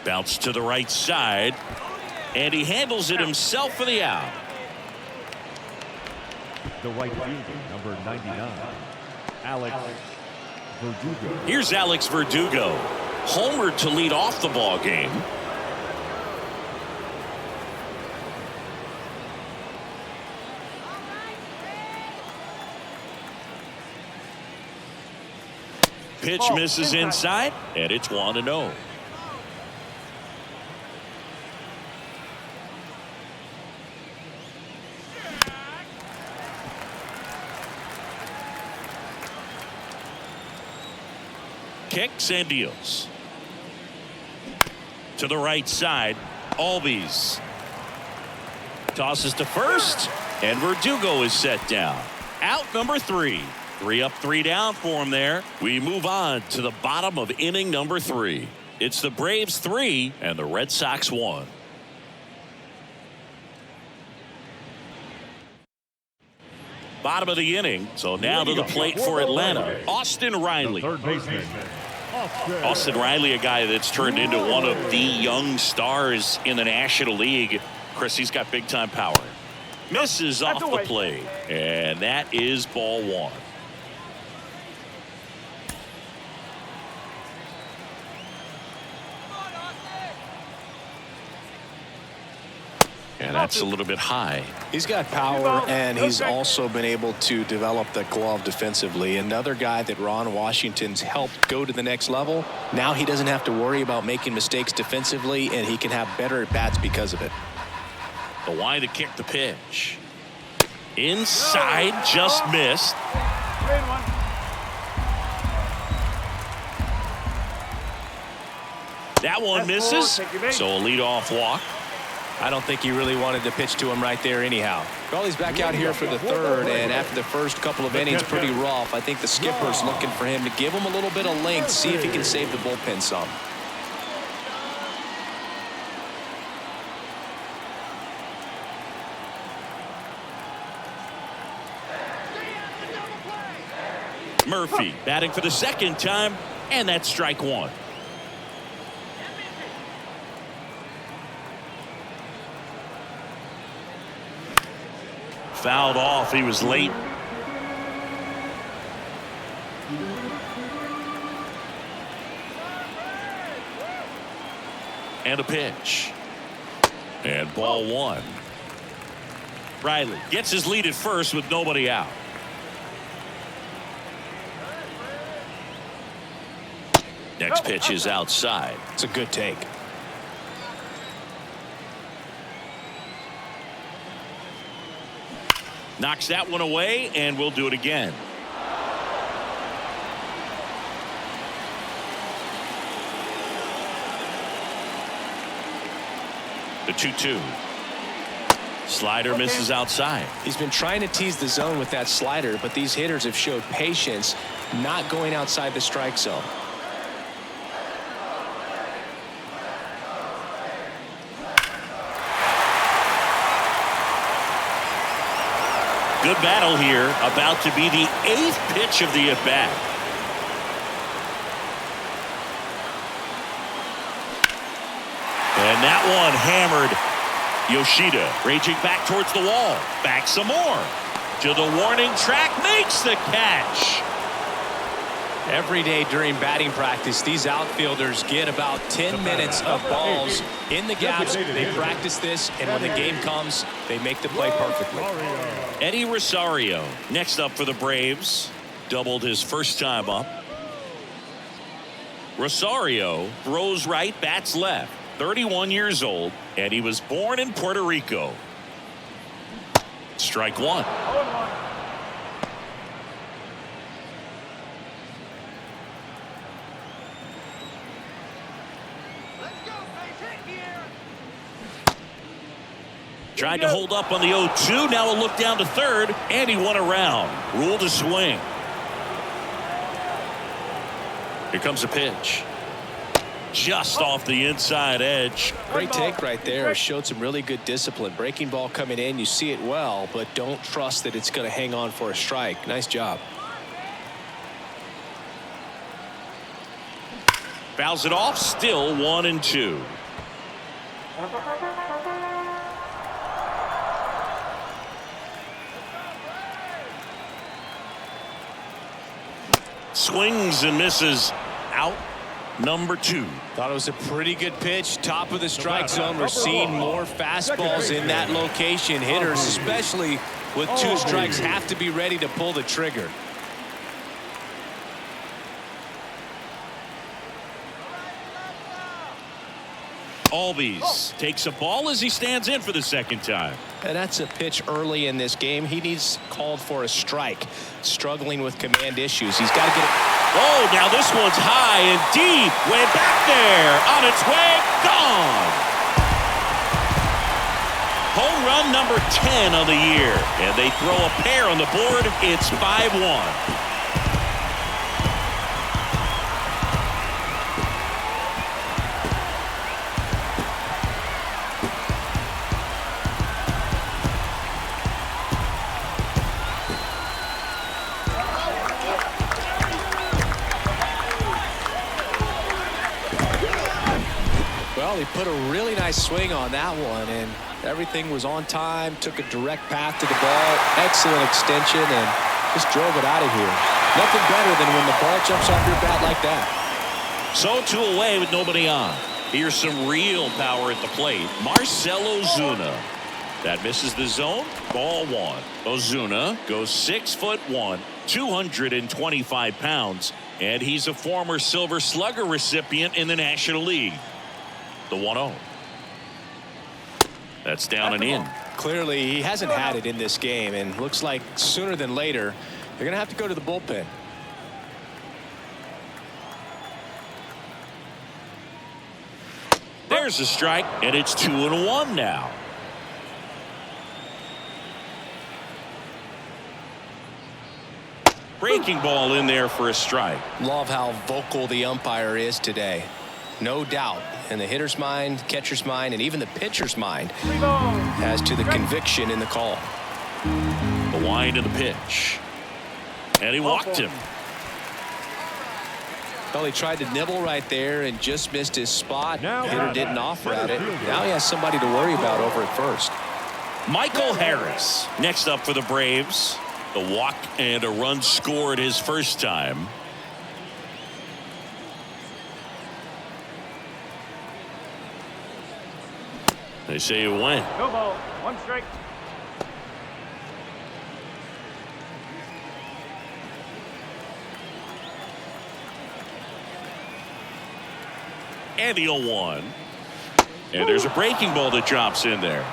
Bounce to the right side, and he handles it himself for the out. The right fielder, number 99, Alex Verdugo. Here's Alex Verdugo, homered to lead off the ball game. Pitch misses inside, and it's 1-0. Kicks and deals. To the right side, Albies. Tosses to first, and Verdugo is set down. Out number 3. 3 up, 3 down for him there. We move on to the bottom of inning number 3. It's the Braves 3 and the Red Sox 1. Bottom of the inning, so now to the plate for Atlanta, Austin Riley. Third baseman, Austin Riley, a guy that's turned into one of the young stars in the National League. Chris, he's got big-time power. Misses off the plate, and that is ball 1. And that's a little bit high. He's got power, and he's also been able to develop the glove defensively. Another guy that Ron Washington's helped go to the next level. Now he doesn't have to worry about making mistakes defensively, and he can have better at-bats because of it. The line to kick the pitch. Inside, just missed. That one misses, so a leadoff walk. I don't think he really wanted to pitch to him right there anyhow. Well, he's back out here for the 3rd, and after the first couple of innings, pretty rough. I think the skipper's looking for him to give him a little bit of length, see if he can save the bullpen some. Murphy batting for the 2nd time, and that's strike 1. Fouled off. He was late. And a pitch. And ball 1. Riley gets his lead at first with nobody out. Next pitch is outside. It's a good take. Knocks that one away, and we'll do it again. The 2-2. Slider misses outside. He's been trying to tease the zone with that slider, but these hitters have showed patience, not going outside the strike zone. Good battle here. About to be the 8th pitch of the at-bat. And that one hammered. Yoshida raging back towards the wall. Back some more. To the warning track. Makes the catch. Every day during batting practice, these outfielders get about 10 minutes of balls in the gaps. They practice this, and when the game comes, they make the play perfectly. Eddie Rosario next up for the Braves. Doubled his first time up. Rosario throws right, bats left. 31 years old, and he was born in Puerto Rico. Strike one. Tried to hold up on the 0-2. Now a look down to third, and he won around. Ruled to swing. Here comes a pitch. Just off the inside edge. Great take right there. Showed some really good discipline. Breaking ball coming in. You see it well, but don't trust that it's going to hang on for a strike. Nice job. Fouls it off. Still 1-2. Swings and misses. Out. Number 2. Thought it was a pretty good pitch. Top of the strike zone. We're seeing more fastballs in that location. Hitters, especially with 2 strikes, have to be ready to pull the trigger. Albies takes a ball as he stands in for the second time. And that's a pitch early in this game. He needs called for a strike. Struggling with command issues. He's got to get it. Oh, now this one's high and deep. Way back there. On its way. Gone. Home run number 10 on the year. And they throw a pair on the board. It's 5-1. Well, he put a really nice swing on that one, and everything was on time. Took a direct path to the ball. Excellent extension, and just drove it out of here. Nothing better than when the ball jumps off your bat like that. So 2 away with nobody on. Here's some real power at the plate. Marcell Ozuna. That misses the zone. Ball 1. Ozuna goes 6'1", 225 pounds, and he's a former Silver Slugger recipient in the National League. The 1-0. That's down and in. Clearly, he hasn't had it in this game, and looks like sooner than later, they're going to have to go to the bullpen. There's a strike, and it's 2-1 now. Breaking ball in there for a strike. Love how vocal the umpire is today. No doubt in the hitter's mind, catcher's mind, and even the pitcher's mind as to the conviction in the call. The wind of the pitch. And he walked him. Well, he tried to nibble right there and just missed his spot. Hitter didn't offer at it. Now he has somebody to worry about over at first. Michael Harris next up for the Braves. The walk and a run scored his first time. They say it went. No ball. 1 strike. And the 0-1. And there's a breaking ball that drops in there.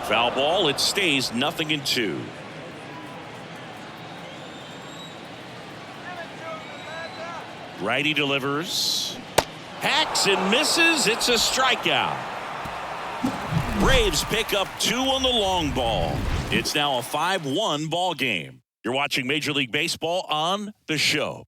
Foul ball. It stays 0-2. Righty delivers. Hacks and misses. It's a strikeout. Braves pick up 2 on the long ball. It's now a 5-1 ball game. You're watching Major League Baseball on The Show.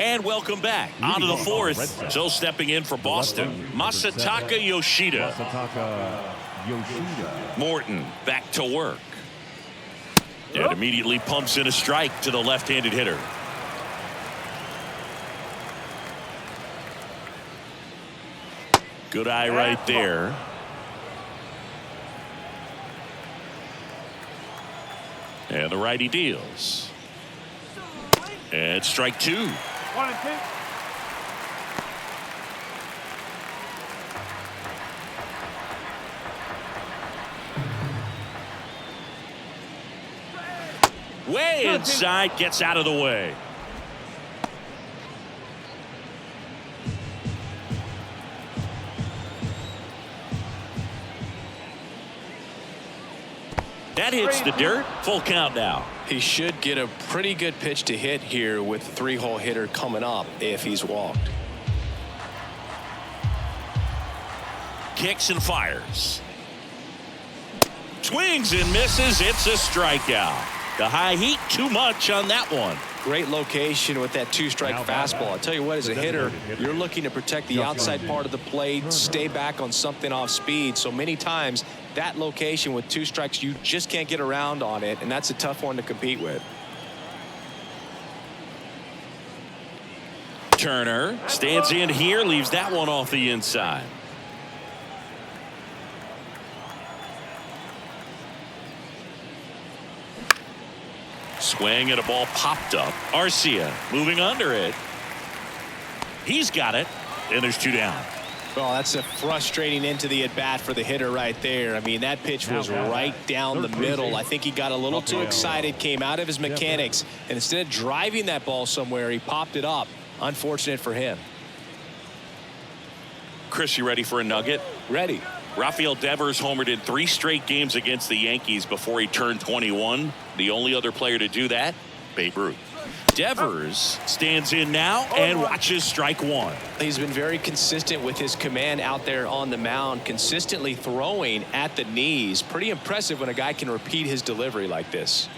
And welcome back. On to the fourth. So stepping in for Boston, Masataka Yoshida. Morton back to work. And immediately pumps in a strike to the left-handed hitter. Good eye right there. And the righty deals. And strike 2. 1 and 2. Way inside, gets out of the way. That hits the dirt. Full count now. He should get a pretty good pitch to hit here with the 3-hole hitter coming up if he's walked. Kicks and fires. Swings and misses. It's a strikeout. The high heat, too much on that one. Great location with that 2-strike fastball. I'll tell you what, as a hitter, you're looking to protect the outside part of the plate, stay back on something off speed. So many times that location with 2 strikes, you just can't get around on it, and that's a tough one to compete with. Turner stands in here, leaves that one off the inside. Swing and a ball popped up. Arcia moving under it. He's got it, and there's 2 down. Oh, that's a frustrating into the at-bat for the hitter right there. I mean, that pitch was right down the middle. I think he got a little too excited, came out of his mechanics, and instead of driving that ball somewhere, he popped it up. Unfortunate for him. Chris, you ready for a nugget? Ready. Rafael Devers homered in 3 straight games against the Yankees before he turned 21. The only other player to do that, Babe Ruth. Devers stands in now and watches strike 1. He's been very consistent with his command out there on the mound, consistently throwing at the knees. Pretty impressive when a guy can repeat his delivery like this.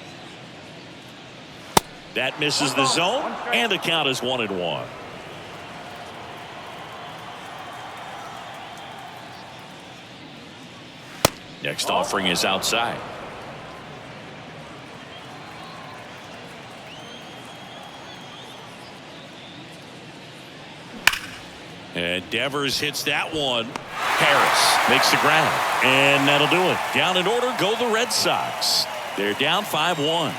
That misses the zone, and the count is 1-1. Next offering is outside. And Devers hits that one. Harris makes the grab, and that'll do it. Down in order go the Red Sox. They're down 5-1.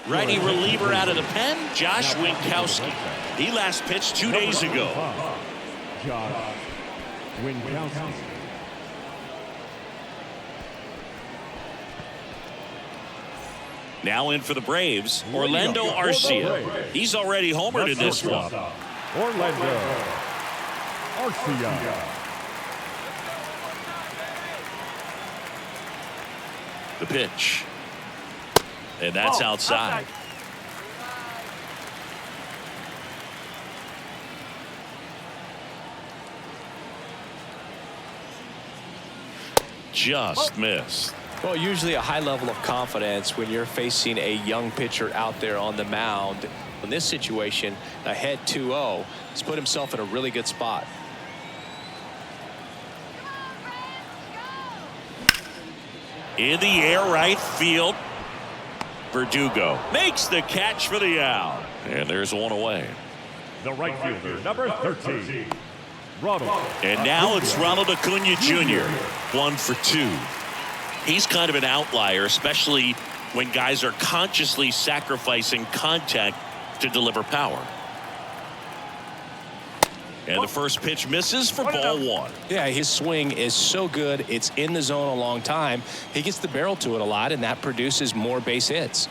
Righty reliever out of the pen, Josh Winkowski. He last pitched 2 days ago. Josh Winkowski. Now in for the Braves, Orlando Arcia. He's already homered in this one. Orlando Arcia. The pitch. And that's outside. Just missed. Well, usually a high level of confidence when you're facing a young pitcher out there on the mound. In this situation, ahead 2-0, he's put himself in a really good spot. In the air, right field. Verdugo makes the catch for the out. And there's one away. The right fielder, number 13. Ronald. And now it's Ronald Acuna Jr. 1 for 2. He's kind of an outlier, especially when guys are consciously sacrificing contact to deliver power. And the first pitch misses for ball 1. Yeah, his swing is so good. It's in the zone a long time. He gets the barrel to it a lot, and that produces more base hits.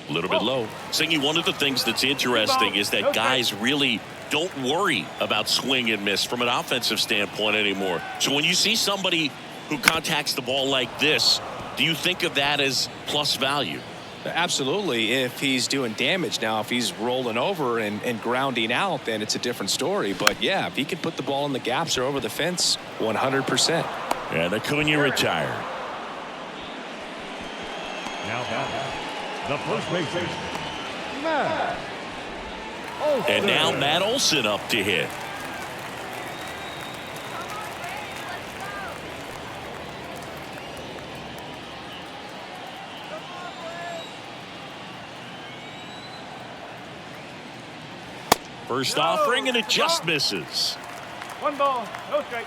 A little bit low. Singy, one of the things that's interesting is that guys really don't worry about swing and miss from an offensive standpoint anymore. So when you see somebody who contacts the ball like this, do you think of that as plus value? Absolutely, if he's doing damage. Now, if he's rolling over and grounding out, then it's a different story. But, yeah, if he can put the ball in the gaps or over the fence, 100%. And Acuna retired. Now the first baseman, Matt Olson. And now Matt Olson up to hit. First offering, and it just misses. 1 ball, no strike.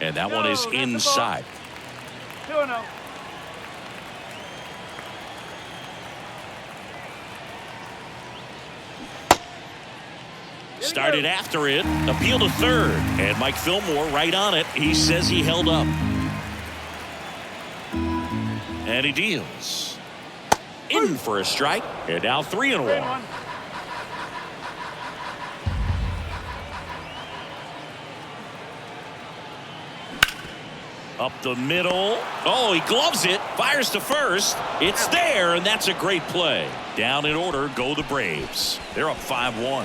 And that one is inside. 2-0. Started after it, appeal to third, and Mike Fillmore right on it. He says he held up. And he deals. In for a strike, and now 3-1. Up the middle. Oh, he gloves it. Fires to first. It's there, and that's a great play. Down in order go the Braves. They're up 5-1.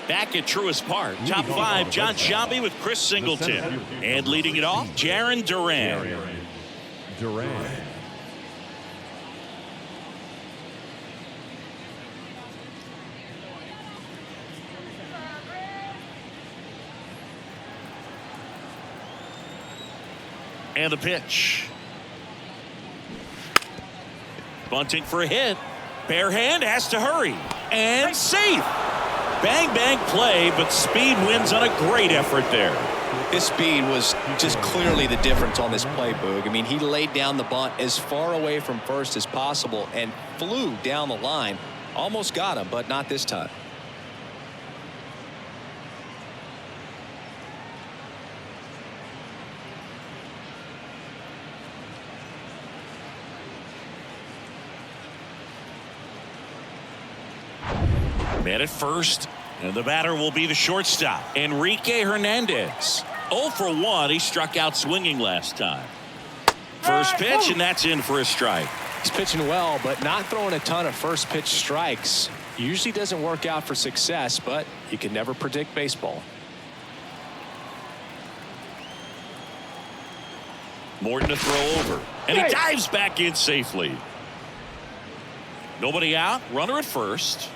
Back at Truist Park, top 5, John Sciambi with Chris Singleton. And leading it off, Jarren Duran. And the pitch. Bunting for a hit. Bare hand has to hurry. And safe. Bang, bang play, but speed wins on a great effort there. His speed was just clearly the difference on this play, Boog. I mean, he laid down the bunt as far away from first as possible and flew down the line. Almost got him, but not this time. Man at first, and the batter will be the shortstop, Enrique Hernandez. 0 for 1. He struck out swinging last time. First pitch, and that's in for a strike. He's pitching well, but not throwing a ton of first pitch strikes. Usually doesn't work out for success, but you can never predict baseball. Morton to throw over, and he dives back in safely. Nobody out, runner at first.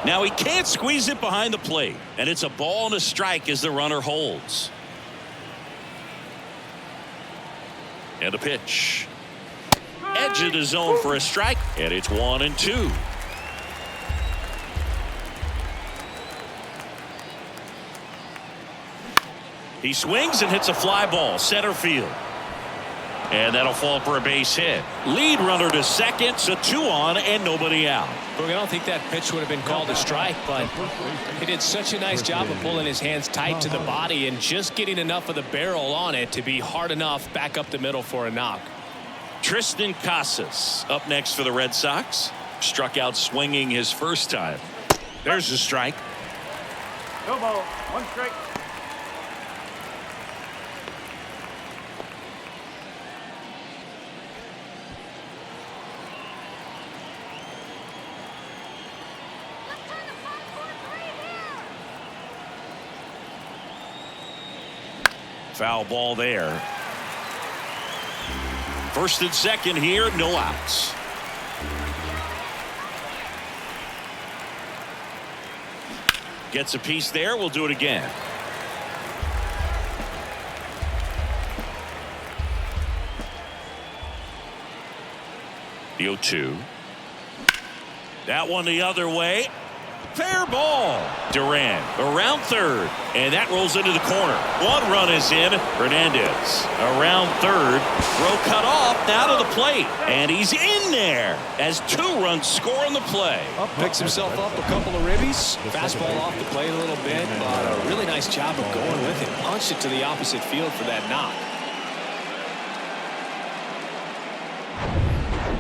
Now he can't squeeze it behind the plate, and it's a ball and a strike as the runner holds. And a pitch. Edge of the zone for a strike, and it's 1-2. He swings and hits a fly ball center field. And that'll fall for a base hit. Lead runner to second, so 2 on and nobody out. I don't think that pitch would have been called a strike, but he did such a nice job of pulling his hands tight to the body and just getting enough of the barrel on it to be hard enough back up the middle for a knock. Tristan Casas up next for the Red Sox. Struck out swinging his first time. There's a strike. No ball, 1 strike. Foul ball there. First and second here, no outs. Gets a piece there. We'll do it again. The 0-2. That one the other way. Fair ball. Duran around third, and that rolls into the corner. One run is in. Hernandez around third. Throw cut off. Now to the plate, and he's in there as 2 runs score on the play. Picks himself up a couple of ribbies. Fastball off the plate a little bit, but a really nice job of going with it. Punched it to the opposite field for that knock.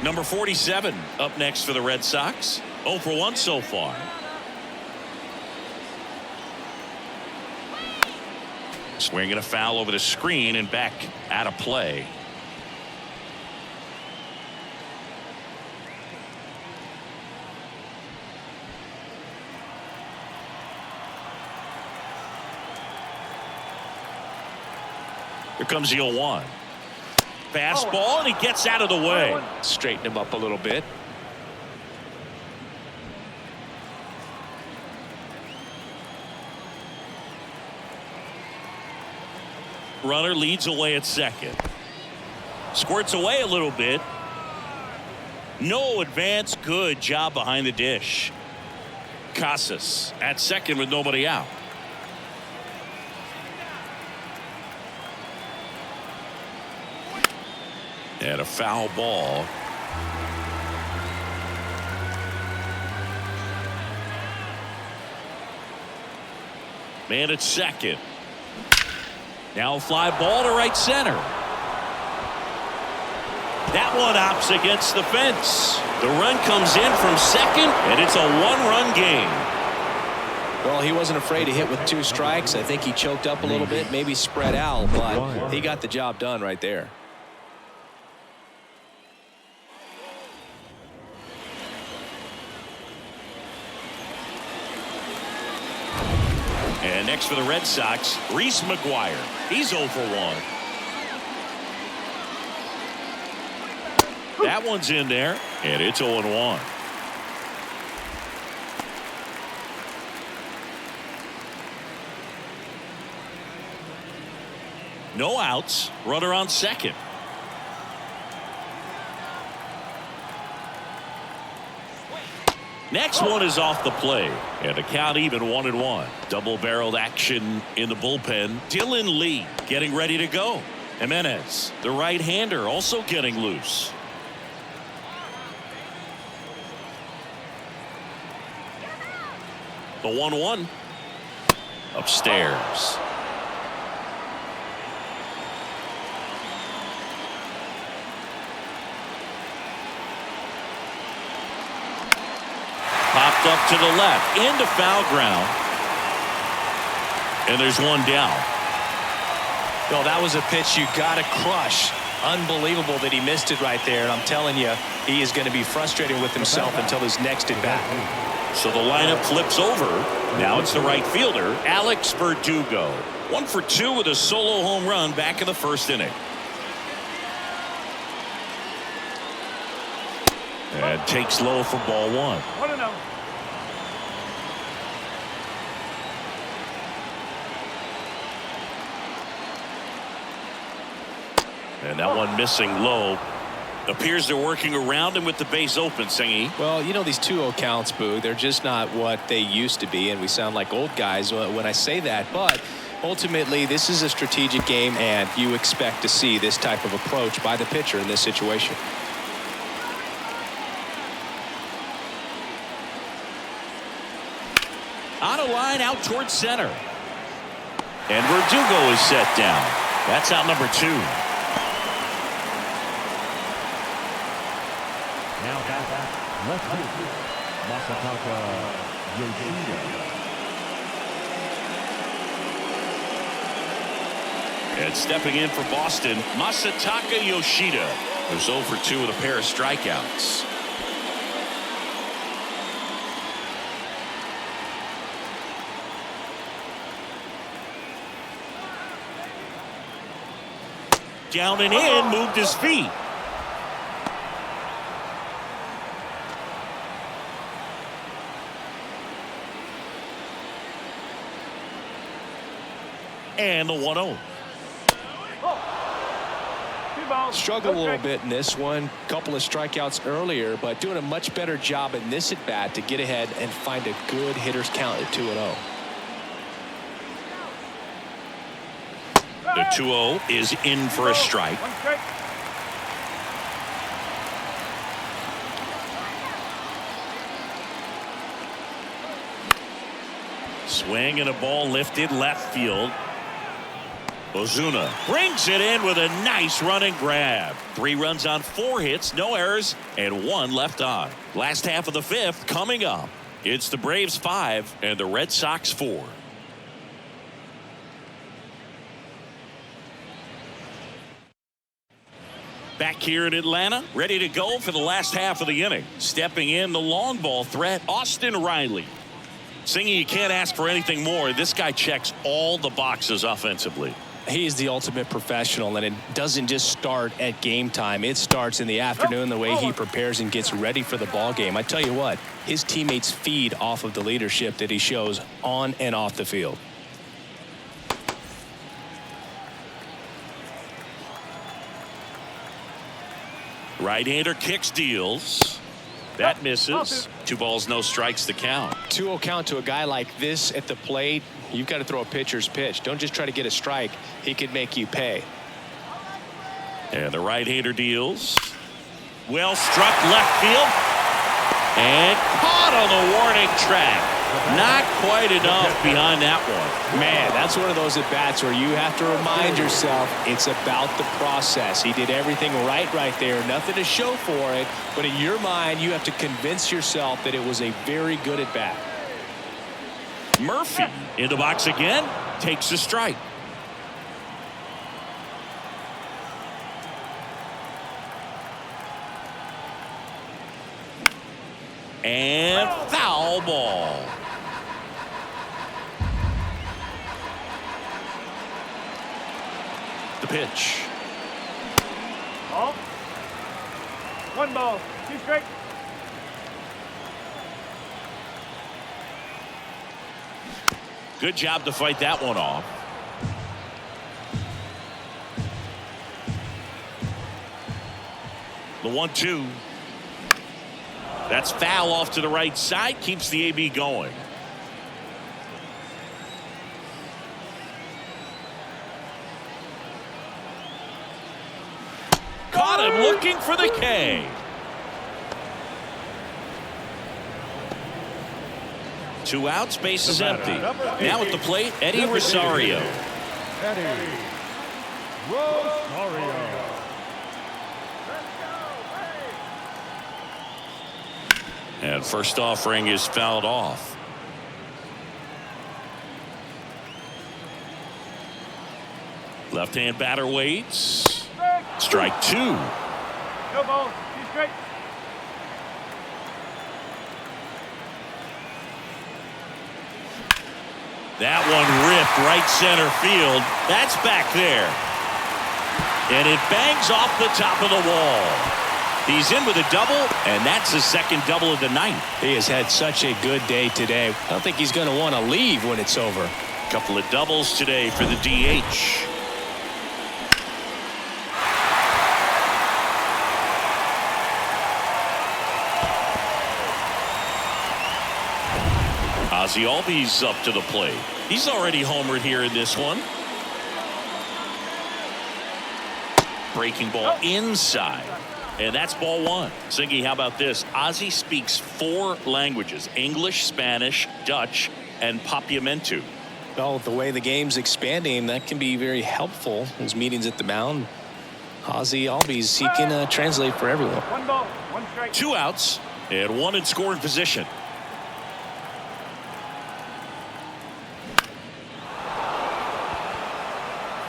Number 47 up next for the Red Sox. 0 for 1 so far. Swinging a foul over the screen and back out of play. Here comes the 0-1. Fastball, and he gets out of the way. Straighten him up a little bit. Runner leads away at second. Squirts away a little bit. No advance. Good job behind the dish. Casas at second with nobody out. And a foul ball. Man at second. Now a fly ball to right center. That one opts against the fence. The run comes in from second, and it's a 1-run game. Well, he wasn't afraid to hit with 2 strikes. I think he choked up a little bit, maybe spread out, but he got the job done right there. And next for the Red Sox, Reese McGuire. He's 0 for 1. That one's in there, and it's 0-1. No outs. Runner on second. Next one is off the play, and the count even 1-1. Double-barreled action in the bullpen. Dylan Lee getting ready to go. Jimenez, the right-hander, also getting loose. The 1-1 upstairs. Popped up to the left into foul ground, and there's one down. Well, that was a pitch you gotta crush. Unbelievable that he missed it right there, and I'm telling you, he is going to be frustrated with himself until his next at bat. So the lineup flips over. Now it's the right fielder, Alex Verdugo. 1 for 2 with a solo home run back in the first inning. And takes low for ball 1. 1-0. And that one missing low. Appears they're working around him with the base open, Singy. Well, you know, these 2-0 counts, Boo, they're just not what they used to be, and we sound like old guys when I say that. But ultimately, this is a strategic game, and you expect to see this type of approach by the pitcher in this situation. On a line out towards center. And Verdugo is set down. That's out number 2. Now back left field, Masataka Yoshida. And stepping in for Boston, Masataka Yoshida, who's 0 for 2 with a pair of strikeouts. Down and in, moved his feet. And the 1-0. ball. Struggled a No little strike. bit in this one. Couple of strikeouts earlier, but doing a much better job in this at bat to get ahead and find a good hitter's count at 2-0. The 2-0 is in for a strike. One strike. Swing and a ball lifted left field. Ozuna brings it in with a nice running grab. 3 runs on 4 hits, no errors, and 1 left on. Last half of the 5th coming up. It's the Braves 5 and the Red Sox 4. Back here in Atlanta, ready to go for the last half of the inning. Stepping in the long ball threat, Austin Riley. Singy, you can't ask for anything more. This guy checks all the boxes offensively. He is the ultimate professional, and it doesn't just start at game time. It starts in the afternoon, the way he prepares and gets ready for the ball game. I tell you what, his teammates feed off of the leadership that he shows on and off the field. Right-hander kicks, deals. That misses. 2 balls, no strikes to count. 2-0 count to a guy like this at the plate. You've got to throw a pitcher's pitch. Don't just try to get a strike. He could make you pay. And the right-hander deals. Well struck left field. And caught on the warning track. Not quite enough behind that one. Man, that's one of those at-bats where you have to remind yourself it's about the process. He did everything right there. Nothing to show for it. But in your mind, you have to convince yourself that it was a very good at-bat. Murphy in the box again. Takes a strike. And foul ball. The pitch. Ball. 1 ball. 2 strike. Good job to fight that one off. The 1-2. That's foul off to the right side. Keeps the AB going. Caught him looking for the K. Two outs, base is empty. Now at the plate, Eddie Rosario. Eddie Rosario. And first offering is fouled off. Left-hand batter waits. Strike 2. No ball. 2 strike. That one ripped right center field. That's back there. And it bangs off the top of the wall. He's in with a double, and that's his second double of the night. He has had such a good day today. I don't think he's going to want to leave when it's over. Couple of doubles today for the DH. Ozzie Albies up to the plate. He's already homered here in this one. Breaking ball inside. And that's ball 1. Singy, how about this? Ozzie speaks 4 languages: English, Spanish, Dutch, and Papiamentu. Well, the way the game's expanding, that can be very helpful. Those meetings at the mound. Ozzie Albies, he can translate for everyone. 1 ball. 1 strike. 2 outs and 1 in scoring position.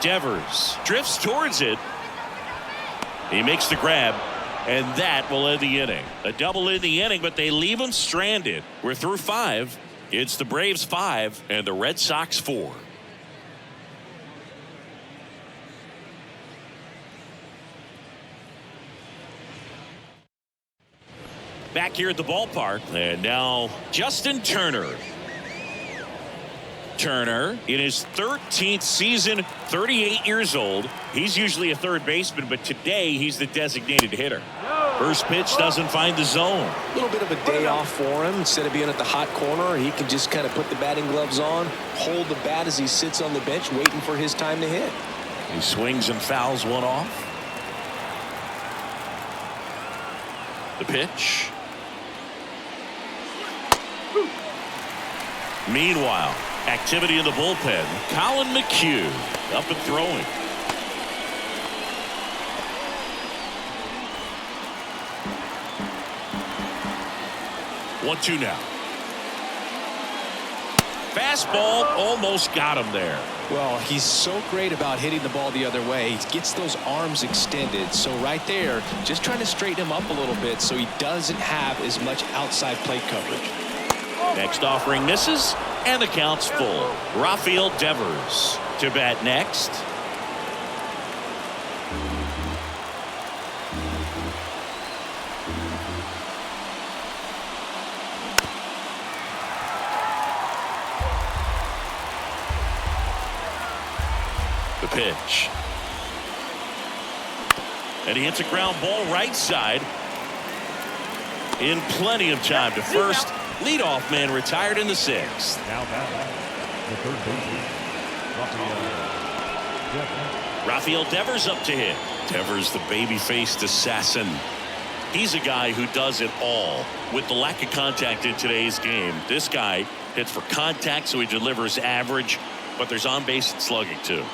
Devers drifts towards it. He makes the grab, and that will end the inning. A double in the inning, but they leave him stranded. We're through 5. It's the Braves 5 and the Red Sox 4. Back here at the ballpark, and now Justin Turner. Turner in his 13th season, 38 years old. He's usually a third baseman, but today he's the designated hitter. First pitch doesn't find the zone. A little bit of a day off for him. Instead of being at the hot corner, he can just kind of put the batting gloves on, hold the bat as he sits on the bench waiting for his time to hit. He swings and fouls one off. The pitch. Meanwhile, activity in the bullpen. Colin McHugh up and throwing. One-two now. Fastball almost got him there. Well, he's so great about hitting the ball the other way. He gets those arms extended. So right there, just trying to straighten him up a little bit so he doesn't have as much outside plate coverage. Next offering misses, and the count's full. Rafael Devers to bat next. The pitch. And he hits a ground ball right side. In plenty of time to first. Leadoff man retired in the sixth. Now batting, the third baseman, Rafael Devers up to hit. Devers, the baby-faced assassin. He's a guy who does it all. With the lack of contact in today's game, this guy hits for contact, so he delivers average, but there's on-base and slugging too.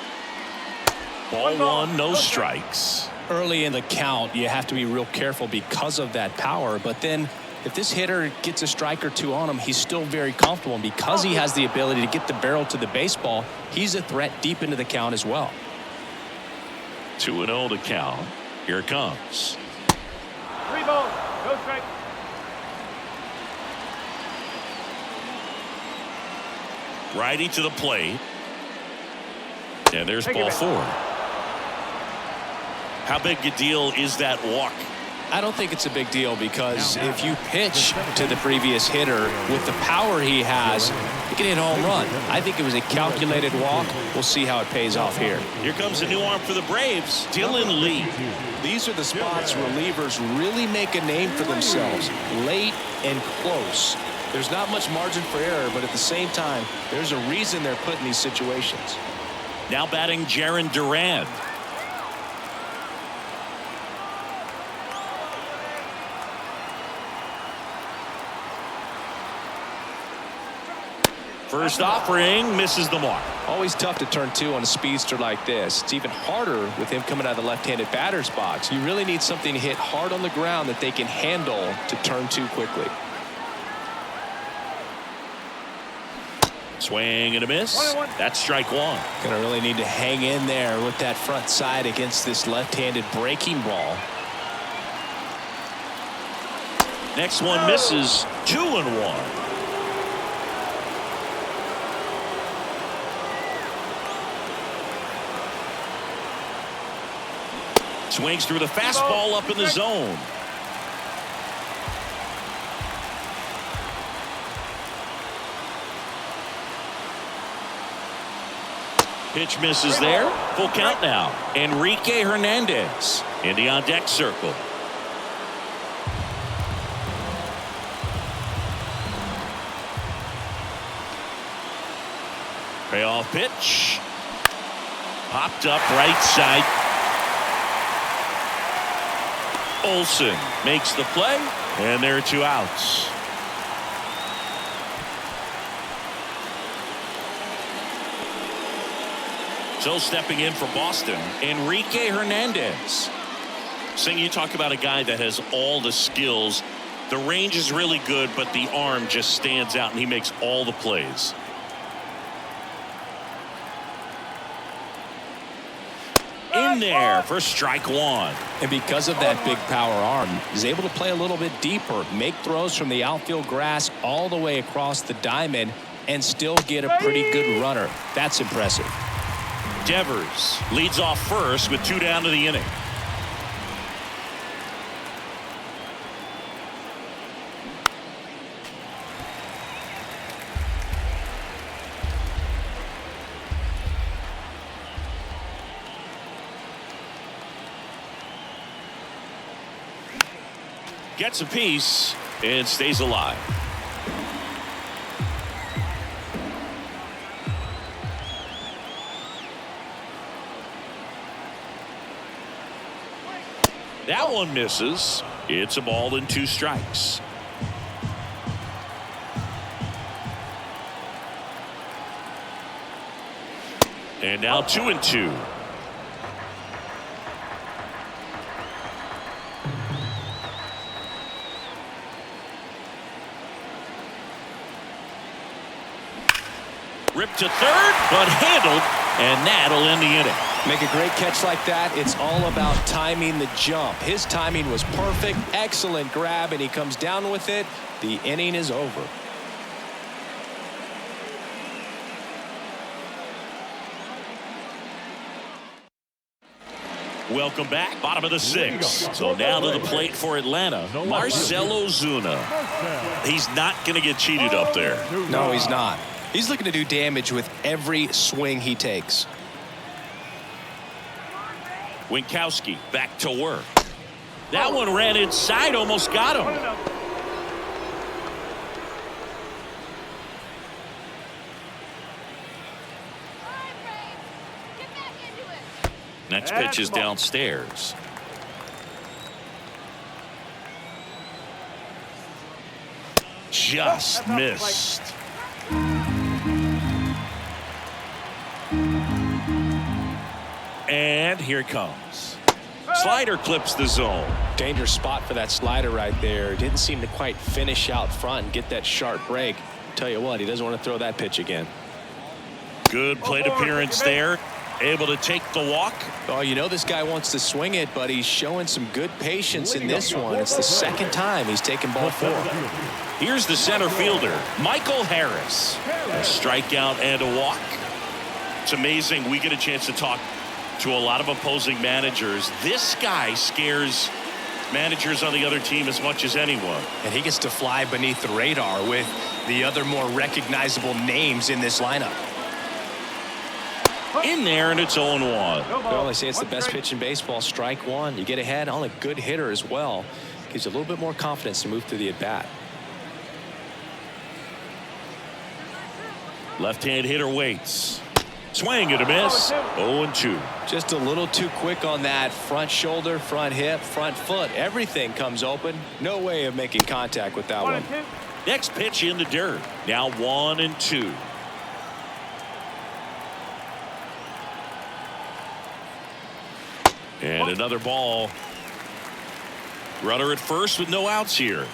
Ball one, no strikes. Early in the count, you have to be real careful because of that power, but then if this hitter gets a strike or two on him, he's still very comfortable. And because he has the ability to get the barrel to the baseball, he's a threat deep into the count as well. 2-0 to count. Here it comes. 3 balls, no strike. Righty to the plate. And there's ball 4. How big a deal is that walk? I don't think it's a big deal because if you pitch to the previous hitter with the power he has, you can hit a home run. I think it was a calculated walk. We'll see how it pays off here. Here comes a new arm for the Braves, Dylan Lee. These are the spots relievers really make a name for themselves. Late and close. There's not much margin for error, but at the same time, there's a reason they're put in these situations. Now batting Jarren Duran. First offering misses the mark. Always tough to turn 2 on a speedster like this. It's even harder with him coming out of the left-handed batter's box. You really need something to hit hard on the ground that they can handle to turn 2 quickly. Swing and a miss. That's strike 1. Gonna really need to hang in there with that front side against this left-handed breaking ball. Next one misses. 2-1. Swings through the fastball up in the zone. Pitch misses there. Full count now. Enrique Hernandez in the on-deck circle. Payoff pitch. Popped up right side. Olsen makes the play, and there are 2 outs. So stepping in for Boston, Enrique Hernandez. Sing, you talk about a guy that has all the skills. The range is really good, but the arm just stands out, and he makes all the plays. In there for strike 1. And because of that big power arm, he's able to play a little bit deeper, make throws from the outfield grass all the way across the diamond, and still get a pretty good runner. That's impressive. Devers leads off first with 2 down to the inning. Gets a piece and stays alive. That one misses. It's a ball and 2 strikes. And now 2-2. Ripped to third, but handled, and that'll end the inning. Make a great catch like that. It's all about timing the jump. His timing was perfect. Excellent grab, and he comes down with it. The inning is over. Welcome back. Bottom of the 6th. So now to the plate for Atlanta. Marcell Ozuna. He's not going to get cheated up there. No, he's not. He's looking to do damage with every swing he takes. Winkowski back to work. That one ran inside, almost got him. Next pitch is downstairs. Just missed. And here it comes. Slider clips the zone. Dangerous spot for that slider right there. Didn't seem to quite finish out front and get that sharp break. Tell you what, he doesn't want to throw that pitch again. Good plate appearance there. Able to take the walk. Oh, you know this guy wants to swing it, but he's showing some good patience in this one. It's the second time he's taken ball 4. Here's the center fielder, Michael Harris. A strikeout and a walk. It's amazing we get a chance to talk to a lot of opposing managers. This guy scares managers on the other team as much as anyone. And he gets to fly beneath the radar with the other more recognizable names in this lineup. In there, and it's 0-1. Well, they say it's the best pitch in baseball. Strike one. You get ahead on a good hitter as well. Gives you a little bit more confidence to move through the at-bat. Left-hand hitter waits. Swing and a miss. 0-2. Just a little too quick on that front shoulder, front hip, front foot. Everything comes open. No way of making contact with that one. Next pitch in the dirt. Now 1-2. And another ball. Runner at first with no outs here.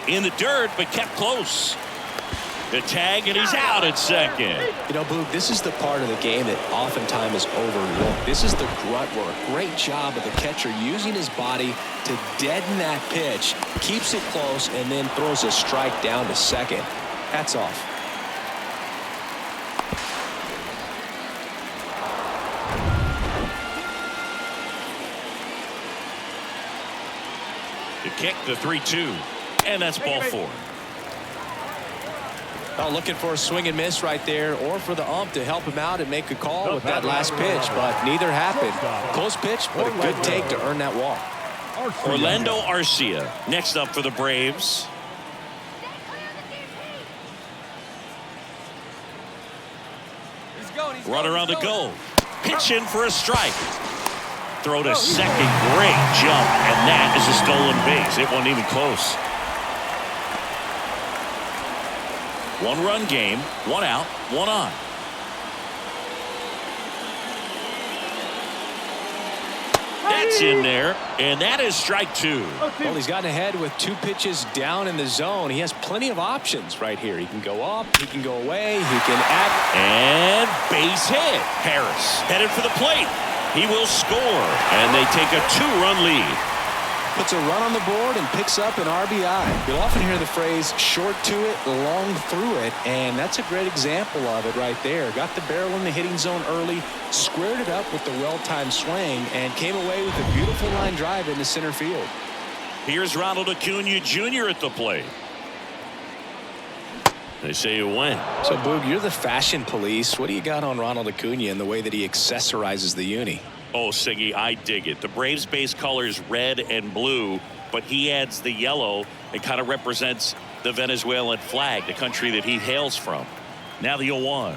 In the dirt, but kept close. The tag, and he's out at second. You know, Boog, this is the part of the game that oftentimes is overlooked. This is the grunt work. Great job of the catcher using his body to deaden that pitch, keeps it close, and then throws a strike down to second. Hats off. The kick, the 3-2, and that's ball 4. Oh, looking for a swing and miss right there, or for the ump to help him out and make a call with that last pitch, but neither happened. Close pitch, but a good take to earn that walk. Orlando Arcia next up for the Braves. Runner on the go. Pitch in for a strike. Throw to second. Great jump, and that is a stolen base. It wasn't even close. 1-run game, 1 out, 1 on. That's in there, and that is strike 2. Well, he's gotten ahead with 2 pitches down in the zone. He has plenty of options right here. He can go up, he can go away, he can act. And base hit. Harris headed for the plate. He will score, and they take a 2-run lead. Puts a run on the board and picks up an RBI. You'll often hear the phrase short to it, long through it, and that's a great example of it right there. Got the barrel in the hitting zone early, squared it up with the well-timed swing, and came away with a beautiful line drive into center field. Here's Ronald Acuna Jr. at the plate. They say you win. So, Boog, you're the fashion police. What do you got on Ronald Acuna and the way that he accessorizes the uni? Oh, Siggy, I dig it. The Braves base colors red and blue, but he adds the yellow. It kind of represents the Venezuelan flag, the country that he hails from. Now the 0-1.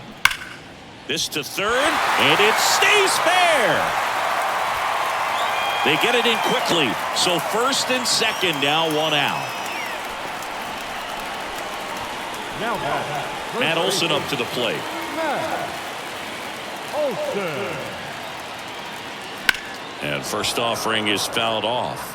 This to third, and it stays fair. They get it in quickly. So first and second, now one out. Now Matt Olson up to the plate. Matt Olson. And first offering is fouled off.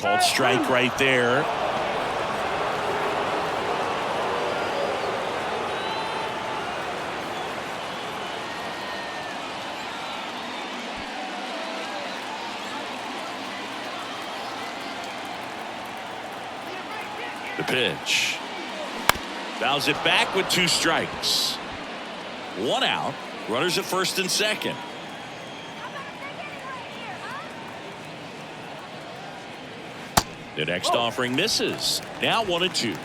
Called strike right there. The pitch. Fouls it back with 2 strikes. 1 out. Runners at first and second. The next offering misses. Now 1-2.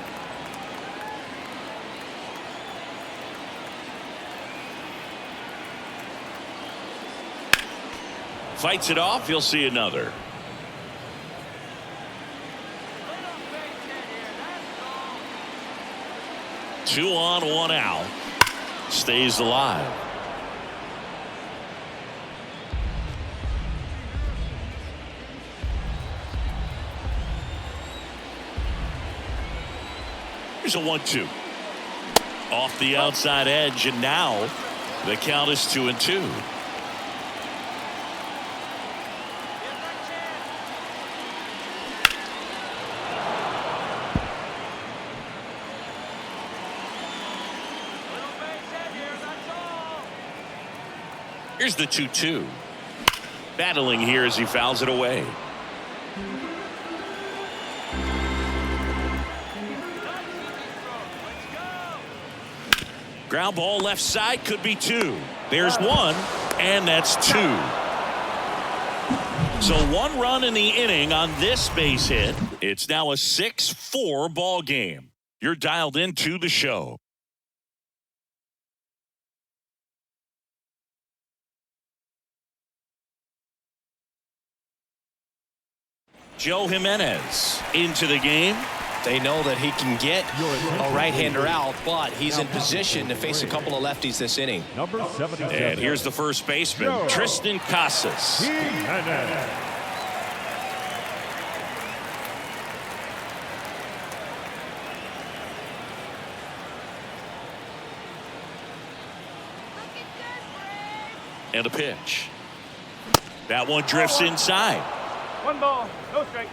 Fights it off. You'll see another. Two on, 1 out. Stays alive. Here's a 1-2. Off the outside edge, and now the count is 2-2. Here's the 2-2. Battling here as he fouls it away. Ground ball left side, could be 2. There's 1, and that's 2. So 1 run in the inning on this base hit. It's now a 6-4 ball game. You're dialed into the show. Joe Jimenez into the game. They know that he can get a right-hander out, but he's in position to face a couple of lefties this inning. Number 77. And here's the first baseman, Joe Tristan Casas. Jimenez. And a pitch. That one drifts inside. 1 ball, no strike.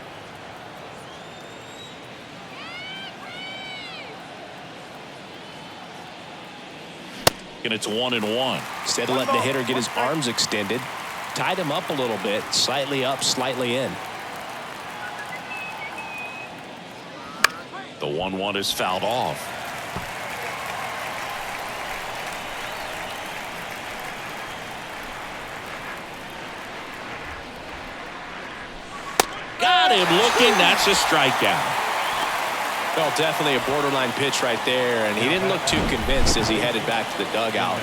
And it's 1-1. Instead of letting the hitter get his arms extended, tied him up a little bit, slightly up, slightly in. The 1-1 is fouled off. Got him looking. That's a strikeout. Well, definitely a borderline pitch right there, and he didn't look too convinced as he headed back to the dugout.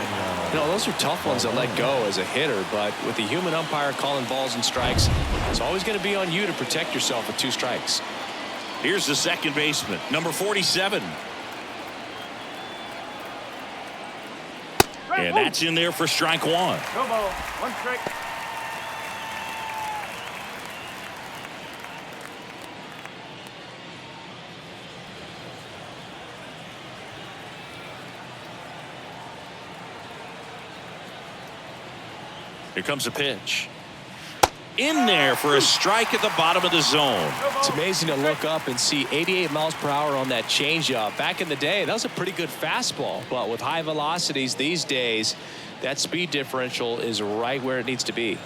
You know, those are tough ones to let go as a hitter, but with the human umpire calling balls and strikes, it's always going to be on you to protect yourself with 2 strikes. Here's the second baseman, number 47. And that's in there for strike 1. No ball, 1 strike. Here comes a pitch. In there for a strike at the bottom of the zone. It's amazing to look up and see 88 miles per hour on that changeup. Back in the day, that was a pretty good fastball, but with high velocities these days, that speed differential is right where it needs to be.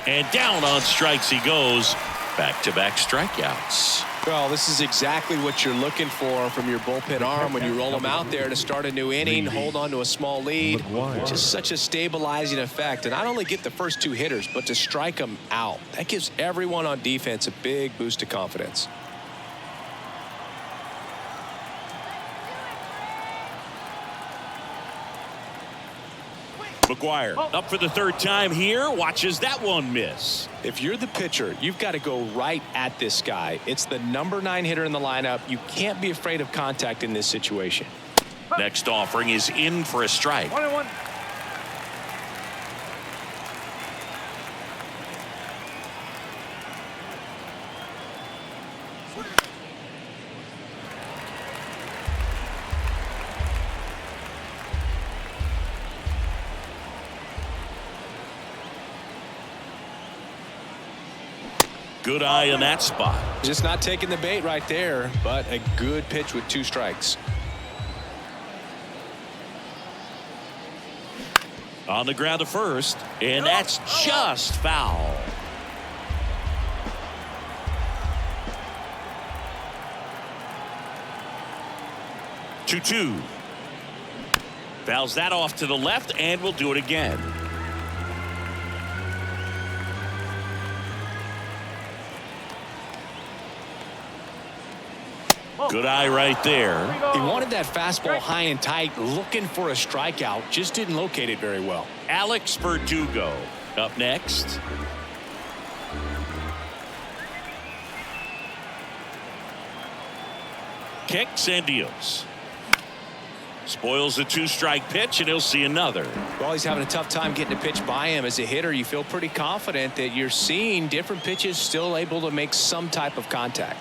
And down on strikes he goes. Back-to-back strikeouts. Well, this is exactly what you're looking for from your bullpen arm when you roll them out there to start a new inning, hold on to a small lead. Just such a stabilizing effect. And not only get the first 2 hitters, but to strike them out. That gives everyone on defense a big boost of confidence. McGuire up for the 3rd time here. Watches that one miss. If you're the pitcher, you've got to go right at this guy. It's the number 9 hitter in the lineup. You can't be afraid of contact in this situation. Next offering is in for a strike. 1-1. Good eye in that spot. Just not taking the bait right there, but a good pitch with 2 strikes. On the ground to first, and that's just foul. Two. Fouls that off to the left, and we'll do it again. Good eye right there. He wanted that fastball high and tight, looking for a strikeout. Just didn't locate it very well. Alex Verdugo up next. Kicks and deals. Spoils a 2-strike pitch, and he'll see another. Well, he's having a tough time getting a pitch by him. As a hitter, you feel pretty confident that you're seeing different pitches still able to make some type of contact.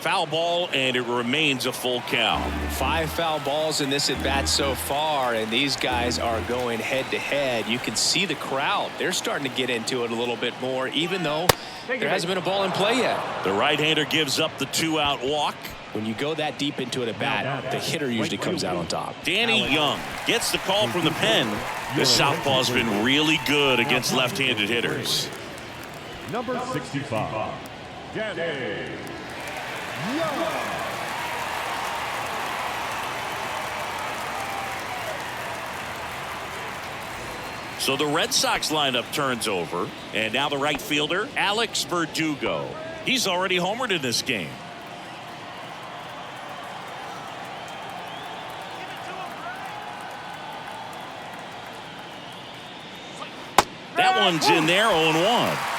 Foul ball, and it remains a full count. 5 foul balls in this at bat so far, and these guys are going head to head. You can see the crowd. They're starting to get into it a little bit more, even though there hasn't been a ball in play yet. The right-hander gives up the 2-out walk. When you go that deep into it at bat, the hitter usually comes out on top. Danny Young gets the call from the pen. This southpaw's been really good against left-handed hitters. Number 65, Danny Young. So the Red Sox lineup turns over, and now the right fielder, Alex Verdugo. He's already homered in this game. That one's in there, 0-1.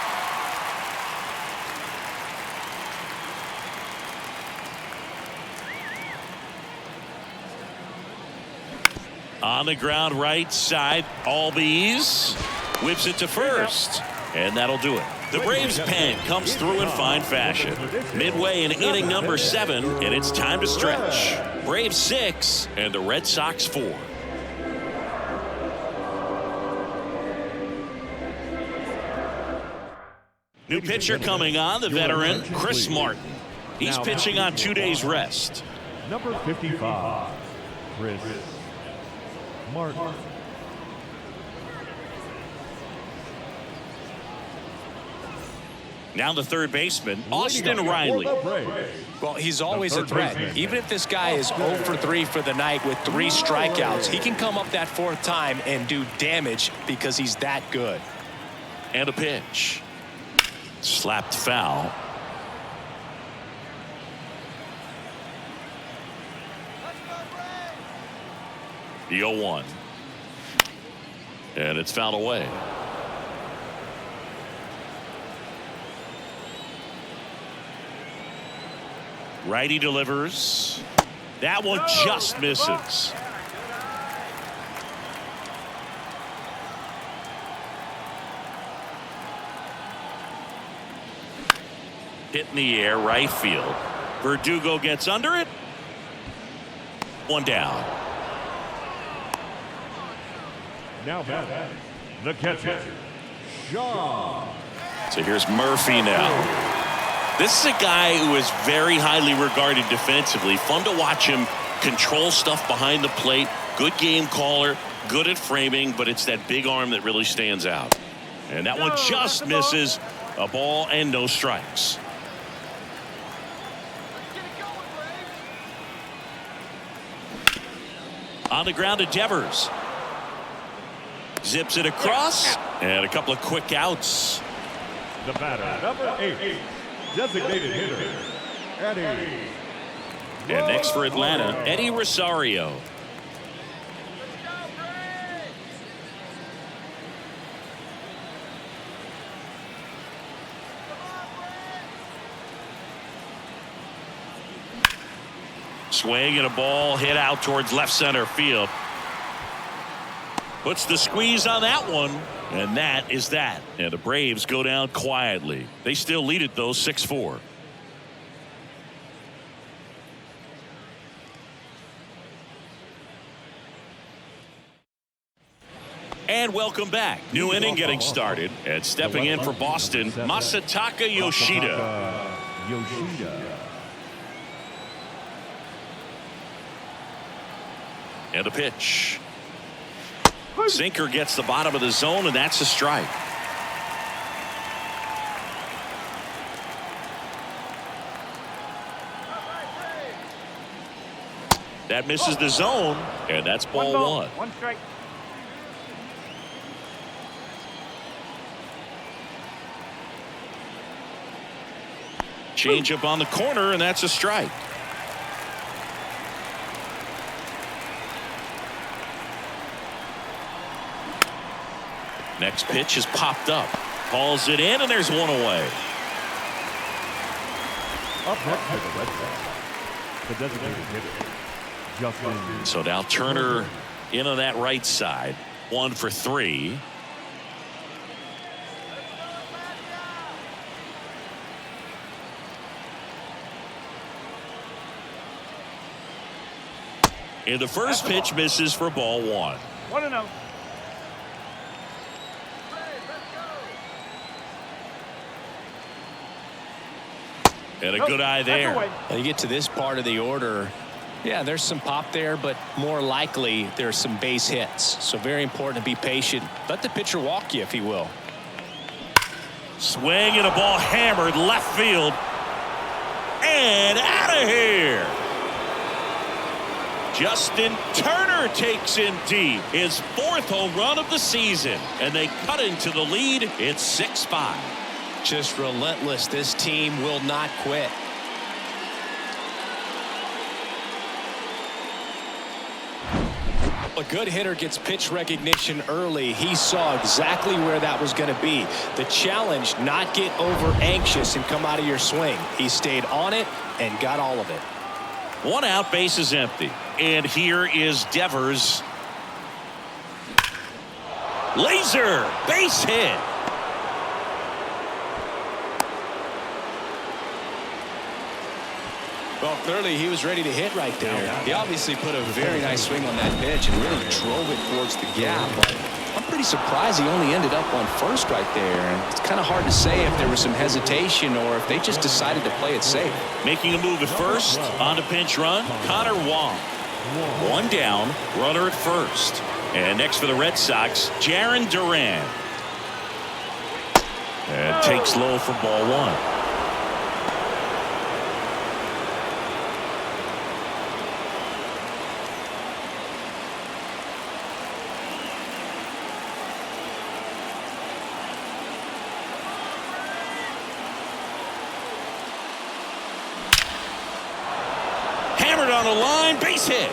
On the ground right side, Albies whips it to first, and that'll do it. The Braves pen comes through in fine fashion. Midway in inning number 7, and it's time to stretch. Braves 6 and the Red Sox 4. New pitcher coming on, the veteran Chris Martin. He's pitching on 2 days rest. Number 55, Chris Martin. Now the third baseman, Austin Riley. Well, he's always a threat. Even if this guy is 0 for 3 for the night with 3 strikeouts, he can come up that 4th time and do damage because he's that good. And a pitch. Slapped foul. The 0-1. And it's fouled away. Righty delivers. That one just misses. Hit in the air, right field. Verdugo gets under it. One down. Now batting, the catcher, Shaw. So here's Murphy now. This is a guy who is very highly regarded defensively. Fun to watch him control stuff behind the plate. Good game caller, good at framing, but it's that big arm that really stands out. And that one just misses. A ball and no strikes. On the ground to Devers. Zips it across. And a couple of quick outs. The batter, number 8, designated hitter, Eddie. And next for Atlanta, Eddie Rosario. Swing and a ball hit out towards left center field. Puts the squeeze on that one, and that is that. And the Braves go down quietly. They still lead it, though, 6-4. And welcome back. New inning getting started. And stepping in for Boston, Masataka Yoshida. And a pitch. Sinker gets the bottom of the zone, and that's a strike. That misses the zone, and that's ball one. One strike. Change up on the corner, and that's a strike. Next pitch is popped up. Calls it in, and there's one away. Up next for the Red Sox, the designated hitter, Justin. So now Turner in on that right side. 1 for 3. And the first pitch misses for ball 1. 1-0. And a good eye there. Well, you get to this part of the order. Yeah, there's some pop there, but more likely there's some base hits. So very important to be patient. Let the pitcher walk you if he will. Swing and a ball hammered left field. And out of here. Justin Turner takes in deep. His 4th home run of the season. And they cut into the lead. It's 6-5. Just relentless. This team will not quit. A good hitter gets pitch recognition early. He saw exactly where that was going to be. The challenge, not get over anxious and come out of your swing. He stayed on it and got all of it. 1 out, base is empty. And here is Devers. Laser, base hit. Well, clearly he was ready to hit right there. He obviously put a very nice swing on that pitch and really drove it towards the gap. But I'm pretty surprised he only ended up on first right there. And it's kind of hard to say if there was some hesitation or if they just decided to play it safe. Making a move at first on a pinch run, Connor Wong. 1 down, runner at first. And next for the Red Sox, Jarren Duran. And takes low for ball 1. On the line, base hit.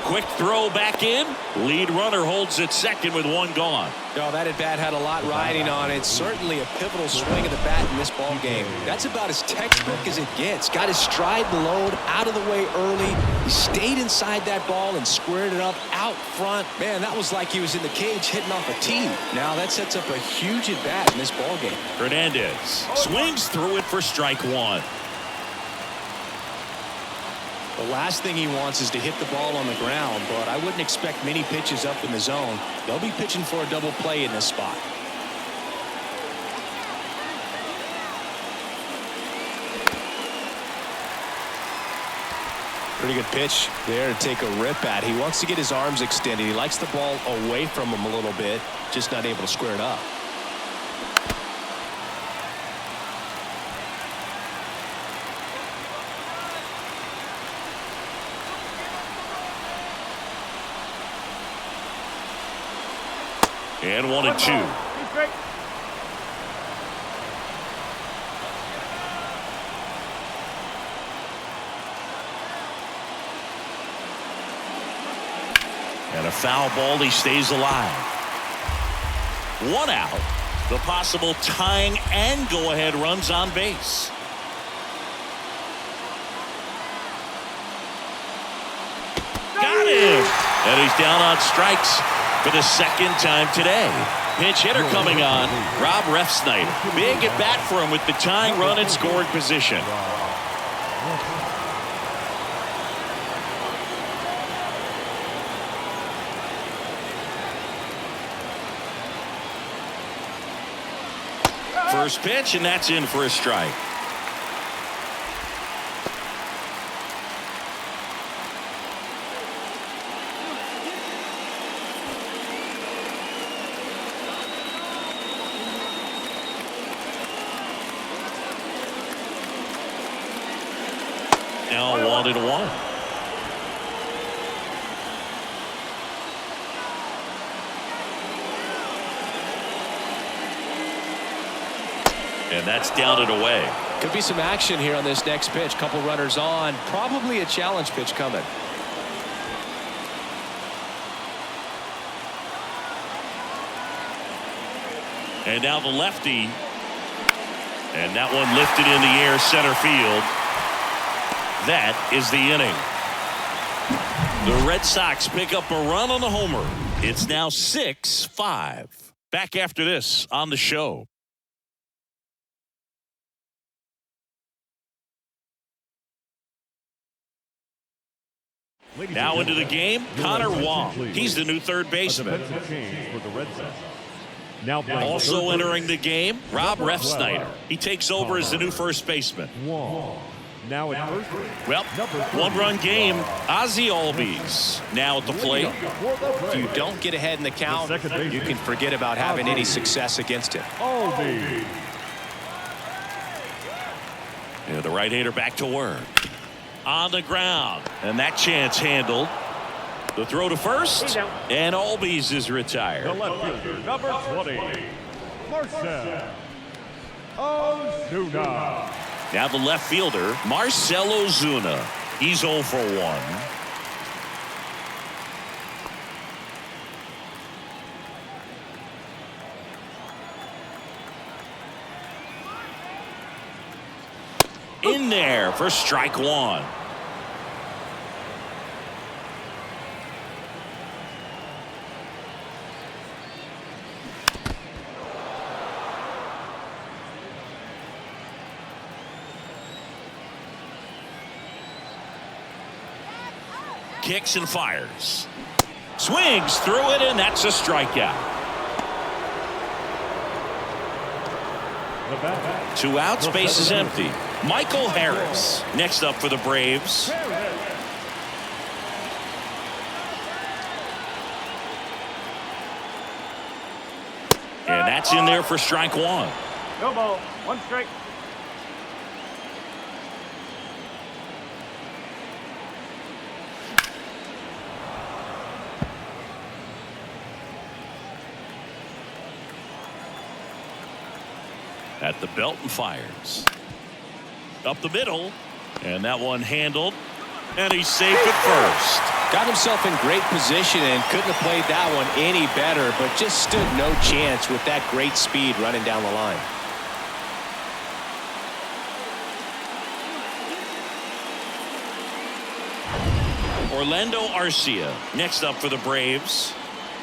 Quick throw back in. Lead runner holds at second with 1 gone. Oh, that at bat had a lot riding on it. Certainly a pivotal swing of the bat in this ball game. That's about as textbook as it gets. Got his stride load out of the way early. He stayed inside that ball and squared it up out front. Man, that was like he was in the cage hitting off a tee. Now that sets up a huge at bat in this ball game. Hernandez swings through it for strike 1. The last thing he wants is to hit the ball on the ground, but I wouldn't expect many pitches up in the zone. They'll be pitching for a double play in this spot. Pretty good pitch there to take a rip at. He wants to get his arms extended. He likes the ball away from him a little bit, just not able to square it up. And 1-2. Two straight. And a foul ball. He stays alive. 1 out. The possible tying and go-ahead runs on base. Got him. And he's down on strikes for the second time today. Pinch hitter coming on. Rob Refsnyder. Big at bat for him with the tying run in scoring position. First pitch, and that's in for a strike. Now 1-1. And that's down and away. Could be some action here on this next pitch. Couple runners on. Probably a challenge pitch coming. And now the lefty. And that one lifted in the air, center field. That is the inning. The Red Sox pick up a run on the homer. It's now 6-5. Back after this on the show. Now into the game, Connor Wong. He's the new third baseman. Also entering the game, Rob Refsnyder. He takes over as the new first baseman. Now at first. Well, one-run game, Ozzie Albies now at the plate. If you don't get ahead in the count, you can forget about having any success against him. Albies. Yeah, the right-hander back to work. On the ground, and that chance handled. The throw to first, and Albies is retired. The left fielder, number 20, Marcell Ozuna. Now the left fielder, Marcell Ozuna. He's 0 for 1. In there for strike 1. Kicks and fires. Swings through it, and that's a strikeout. 2 outs, base is empty. Michael Harris next up for the Braves. And that's in there for strike 1. No ball. 1 strike. At the belt and fires. Up the middle. And that one handled. And he's safe at first. Got himself in great position and couldn't have played that one any better, but just stood no chance with that great speed running down the line. Orlando Arcia next up for the Braves.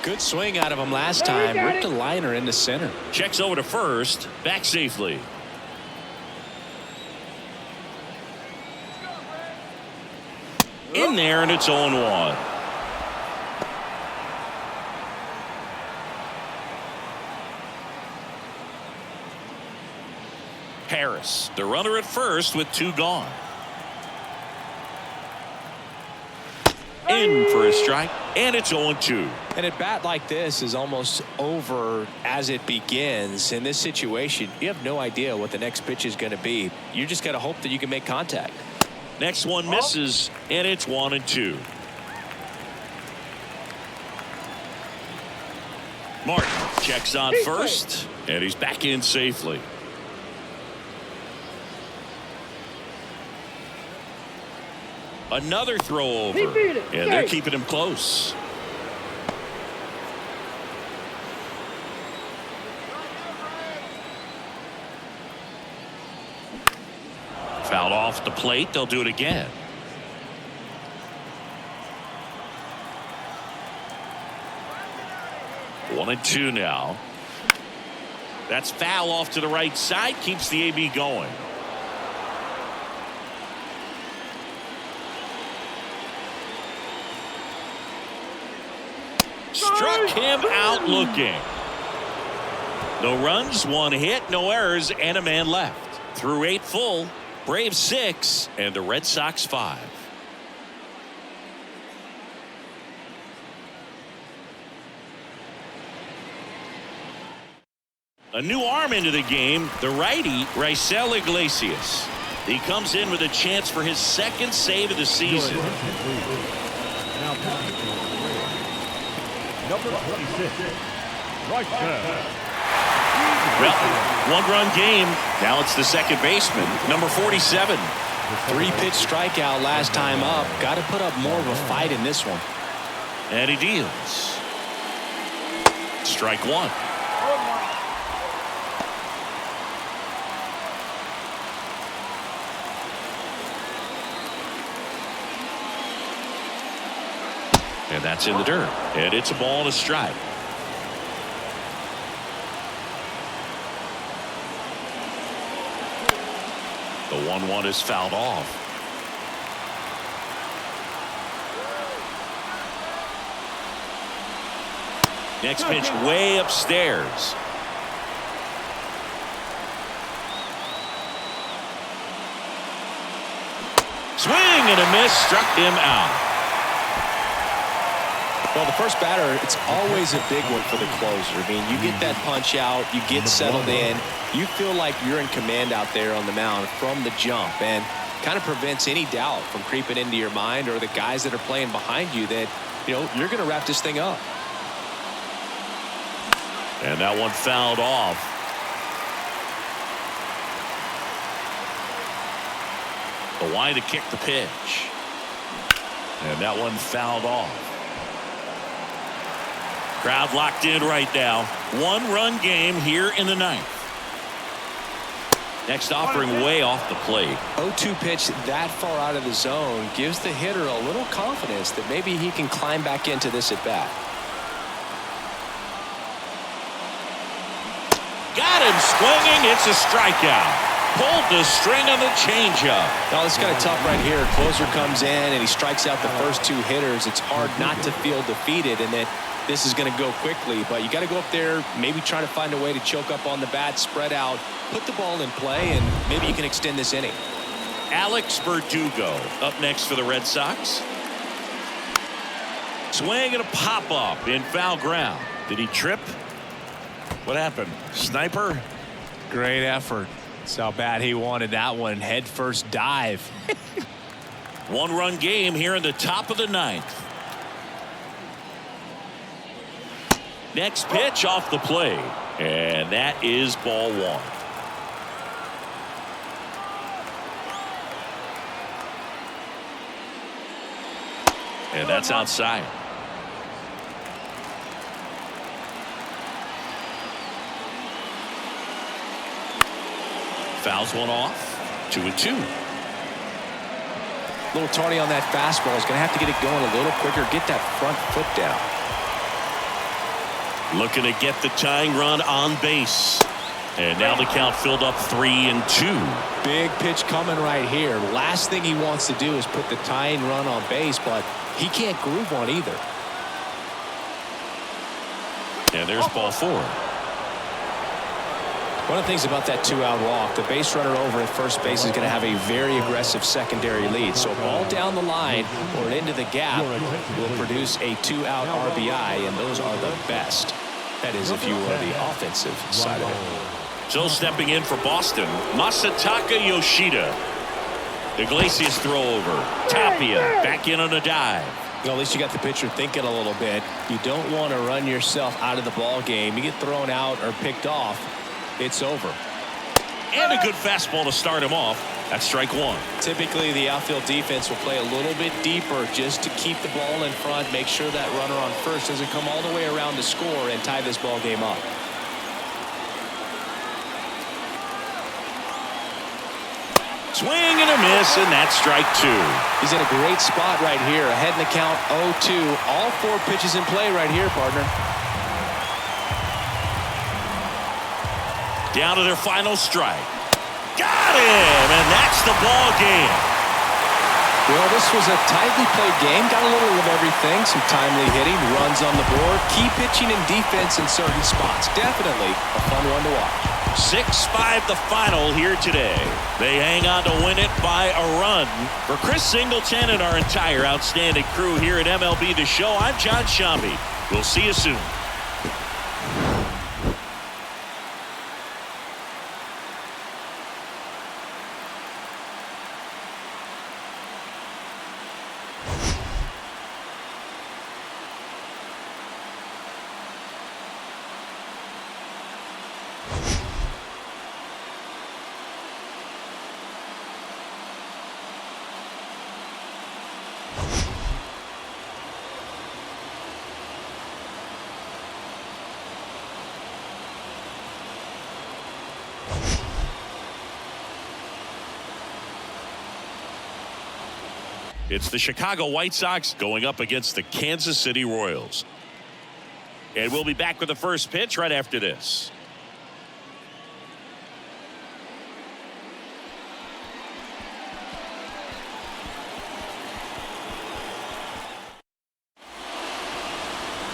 Good swing out of him last time. Ripped a liner into center. Checks over to first. Back safely. In there, and it's 0-1. Harris, the runner at first with 2 gone. in for a strike, and it's 0-2. And a bat like this is almost over as it begins. In this situation, you have no idea what the next pitch is going to be. You just got to hope that you can make contact. Next one misses, and it's 1-2. Martin checks on first, and he's back in safely. Another throw over, and they're keeping him close. Fouled off the plate. They'll do it again. One and two now. That's foul off to the right side. Keeps the AB going. Struck him out looking. No runs, one hit, no errors, and a man left. Through 8 full, Braves 6 and the Red Sox 5. A new arm into the game, the righty Raisel Iglesias. He comes in with a chance for his second save of the season. Now pitching for the Braves, number 26, right there. Well, 1-run game. Now it's the second baseman, number 47. 3-pitch strikeout last time up. Got to put up more of a fight in this one. And he deals. Strike one. And that's in the dirt. And it's a ball and a strike. The 1-1 is fouled off. Next pitch way upstairs. Swing and a miss, struck him out. Well, the first batter, it's always a big one for the closer. I mean, you get that punch out, you get settled in, you feel like you're in command out there on the mound from the jump, and kind of prevents any doubt from creeping into your mind or the guys that are playing behind you that, you know, you're going to wrap this thing up. And that one fouled off. The line to kick the pitch. And that one fouled off. Crowd locked in right now. 1-run game here in the 9th. Next offering way off the plate. 0-2 pitch that far out of the zone gives the hitter a little confidence that maybe he can climb back into this at bat. Got him swinging. It's a strikeout. Pulled the string on the changeup. Now it's kind of tough right here. Closer comes in and he strikes out the first 2 hitters. It's hard not to feel defeated and that this is going to go quickly, but you got to go up there, maybe try to find a way to choke up on the bat, spread out, put the ball in play, and maybe you can extend this inning. Alex Verdugo up next for the Red Sox. Swing and a pop-up in foul ground. Did he trip? What happened? Sniper? Great effort. That's how bad he wanted that one. Head first dive. 1-run game here in the top of the 9th. Next pitch off the plate, and that is ball 1. And that's outside. Fouls one off. 2-2. A little tardy on that fastball. He's going to have to get it going a little quicker. Get that front foot down. Looking to get the tying run on base. And now the count filled up 3-2. Big pitch coming right here. Last thing he wants to do is put the tying run on base, but he can't groove one either. And there's ball 4. One of the things about that two-out walk, the base runner over at first base is going to have a very aggressive secondary lead. So a ball down the line or into the gap will produce a two-out RBI, and those are the best. That is if you are the offensive side of it. So stepping in for Boston, Masataka Yoshida. Iglesias throw over. Tapia back in on a dive. Well, at least you got the pitcher thinking a little bit. You don't want to run yourself out of the ball game. You get thrown out or picked off, it's over. And a good fastball to start him off. That's strike one. Typically, the outfield defense will play a little bit deeper just to keep the ball in front, make sure that runner on first doesn't come all the way around to score and tie this ball game up. Swing and a miss, and that's strike two. He's in a great spot right here. Ahead in the count 0-2. All four pitches in play right here, partner. Down to their final strike. Got him, and that's the ball game. Well, this was a tightly played game. Got a little of everything. Some timely hitting, runs on the board, key pitching and defense in certain spots. Definitely a fun one to watch. 6-5 the final here today. They hang on to win it by a run. For Chris Singleton and our entire outstanding crew here at MLB The Show, I'm John Shambi. We'll see you soon. It's the Chicago White Sox going up against the Kansas City Royals. And we'll be back with the first pitch right after this.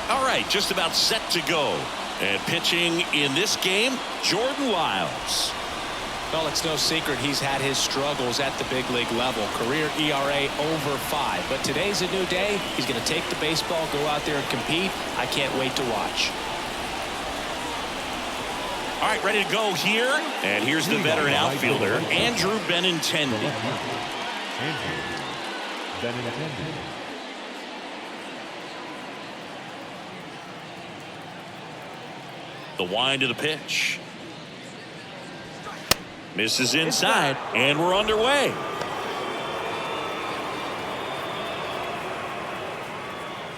All right, just about set to go. And pitching in this game, Jordan Lyles. Well, it's no secret he's had his struggles at the big league level. Career ERA over 5. But today's a new day. He's going to take the baseball, go out there and compete. I can't wait to watch. All right, ready to go here. And here's the veteran outfielder, Andrew Benintendi. Andrew Benintendi. The wind of the pitch. Misses inside, and we're underway.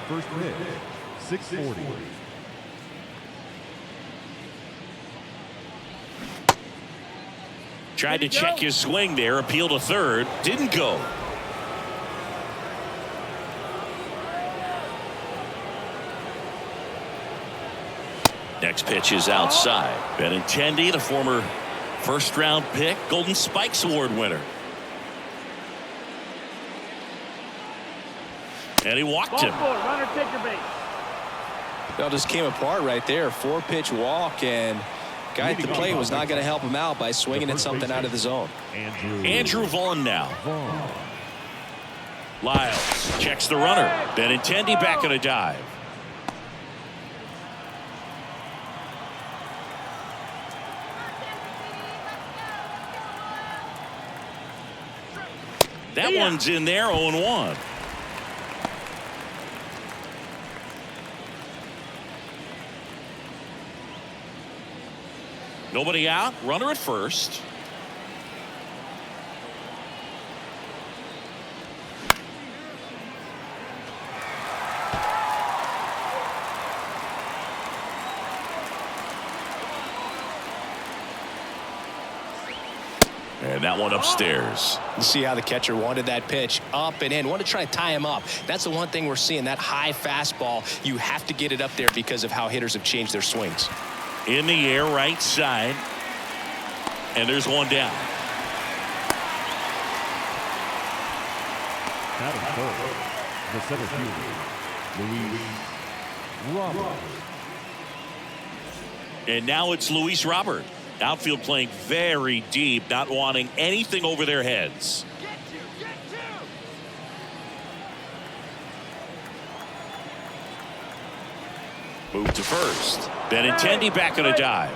First pitch, 640. Tried to check his swing there, appeal to third, didn't go. Next pitch is outside. Benintendi, the former first-round pick, Golden Spikes Award winner. And he walked him. Runner, take your base. It all just came apart right there. 4-pitch walk, and guy at the plate was not going to help him out by swinging at something out of the zone. Andrew Vaughn now. Lyles checks the runner. Benintendi back on a dive. That one's in there, 0-1. Nobody out, runner at first. And that one upstairs. You see how the catcher wanted that pitch up and in. Want to try to tie him up. That's the one thing we're seeing, that high fastball. You have to get it up there because of how hitters have changed their swings. In the air, right side. And there's one down. Batting third, the center fielder, Luis Robert. And now it's Luis Robert. Outfield playing very deep, not wanting anything over their heads. Move to first. Benintendi back on a dive.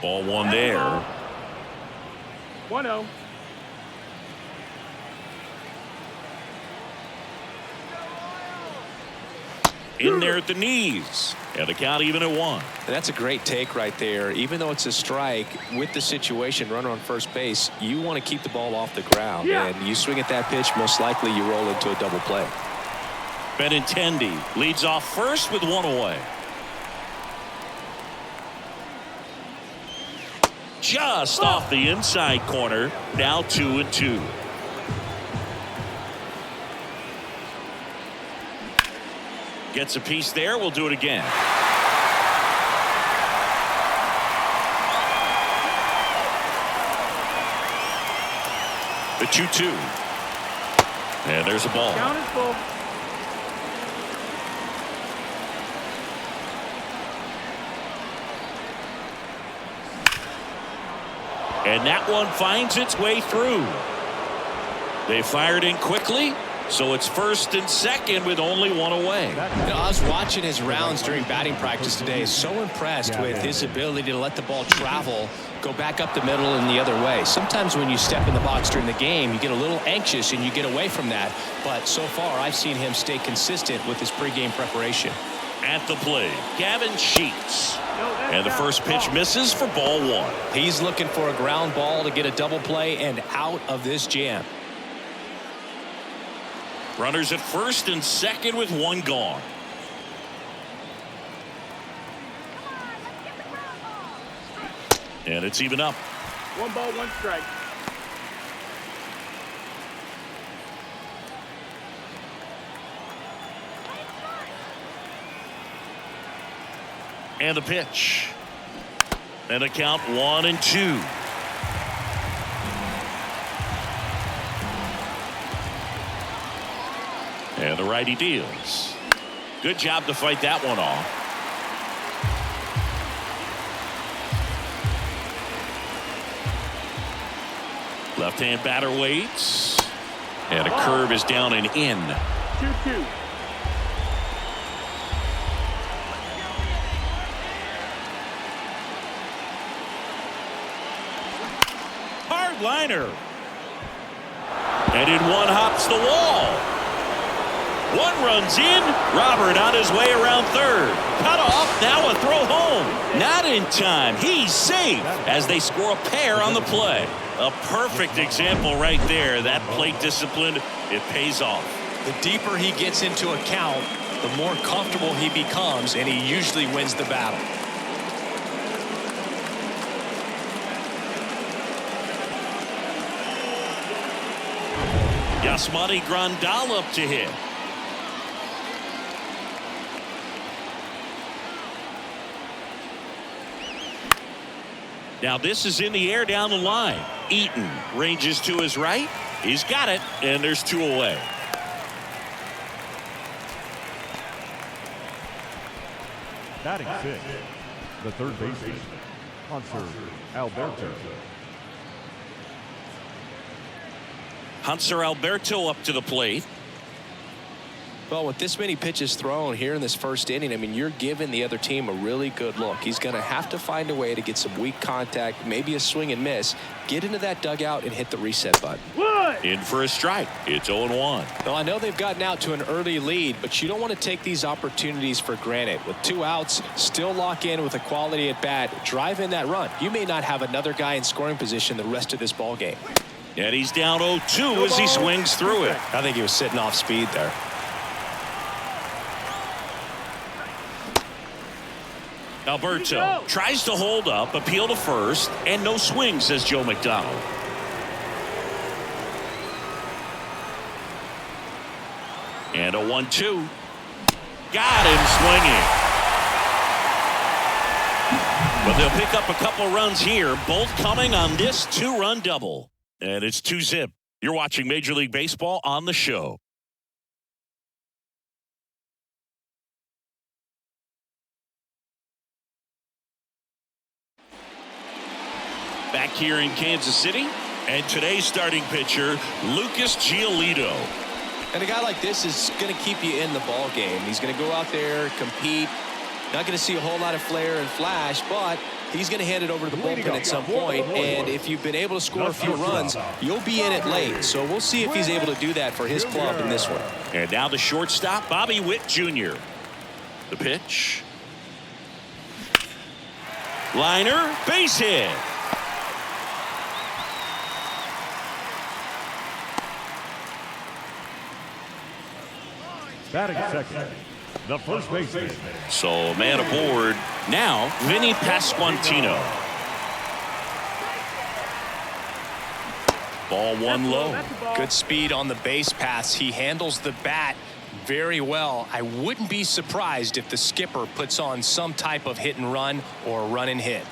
Ball one there. 1-0. In there at the knees. And the count even at 1. That's a great take right there. Even though it's a strike, with the situation, runner on first base, you want to keep the ball off the ground. Yeah. And you swing at that pitch, most likely you roll into a double play. Benintendi leads off first with 1 away. Just off the inside corner. Now 2-2. Gets a piece there. We'll do it again. The 2-2. And there's a ball. Count is full. And that one finds its way through. They fired in quickly, so it's first and second with only 1 away. You know, I was watching his rounds during batting practice today. So impressed with his ability to let the ball travel, go back up the middle and the other way. Sometimes when you step in the box during the game, you get a little anxious and you get away from that. But so far, I've seen him stay consistent with his pregame preparation. At the plate, Gavin Sheets. And the first pitch misses for ball 1. He's looking for a ground ball to get a double play and out of this jam. Runners at first and second with 1 gone. And it's even up. 1 ball, 1 strike. And the pitch. And the count 1-2. And the righty deals. Good job to fight that one off. Left-hand batter waits. And a curve is down and in. 2-2. Hard liner. And in one hops the wall. 1 runs in. Robert on his way around third. Cut off. Now a throw home. Not in time. He's safe as they score a pair on the play. A perfect example right there. That plate discipline, it pays off. The deeper he gets into a count, the more comfortable he becomes, and he usually wins the battle. Yasmani Grandal up to hit. Now this is in the air down the line. Eaton ranges to his right. He's got it, and there's 2 away. Batting 6, the third baseman, Hanser Alberto. Hanser Alberto up to the plate. Well, with this many pitches thrown here in this first inning, I mean, you're giving the other team a really good look. He's going to have to find a way to get some weak contact, maybe a swing and miss, get into that dugout and hit the reset button. In for a strike. It's 0-1. Well, I know they've gotten out to an early lead, but you don't want to take these opportunities for granted. With 2 outs, still lock in with a quality at bat, drive in that run. You may not have another guy in scoring position the rest of this ball game. And he's down 0-2 as he swings through it. I think he was sitting off speed there. Alberto tries to hold up, appeal to first, and no swing, says Joe McDonald. And a 1-2. Got him swinging. But they'll pick up a couple runs here, both coming on this 2-run double. And it's 2-zip. You're watching Major League Baseball on the show. Back here in Kansas City, and today's starting pitcher, Lucas Giolito. And a guy like this is going to keep you in the ball game. He's going to go out there, compete. Not going to see a whole lot of flair and flash, but he's going to hand it over to the bullpen at some point. And if you've been able to score a few runs, you'll be in it late. So we'll see if he's able to do that for his club in this one. And now the shortstop, Bobby Witt Jr. The pitch. Liner, base hit. Batting second, the first baseman. So man aboard. Now, Vinny Pasquantino. Ball one low. Good speed on the base paths. He handles the bat very well. I wouldn't be surprised if the skipper puts on some type of hit and run or run and hit.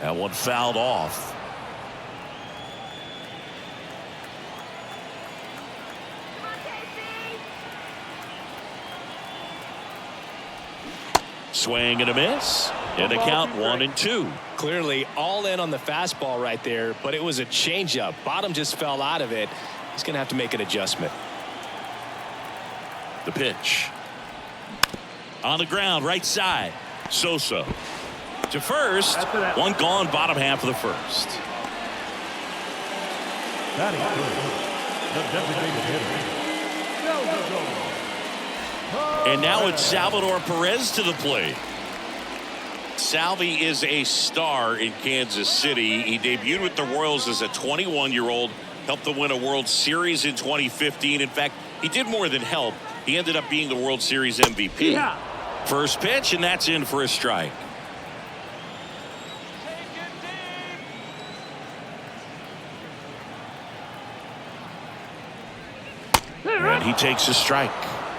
That one fouled off. Swing and a miss. And a count 1-2. Clearly all in on the fastball right there, but it was a changeup. Bottom just fell out of it. He's going to have to make an adjustment. The pitch. On the ground, right side. Sosa. To first. One gone, bottom half of the first. Batting third, the designated hitter. And now it's Salvador Perez to the plate. Salvi is a star in Kansas City. He debuted with the Royals as a 21-year-old, helped them win a World Series in 2015. In fact, he did more than help. He ended up being the World Series MVP. Yeah. First pitch, and that's in for a strike. And he takes a strike.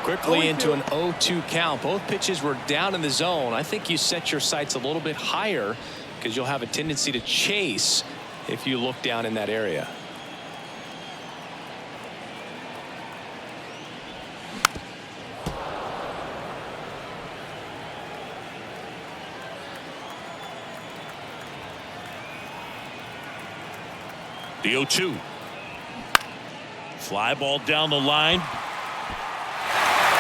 Quickly into an 0-2 count. Both pitches were down in the zone. I think you set your sights a little bit higher because you'll have a tendency to chase if you look down in that area. The 0-2. Fly ball down the line.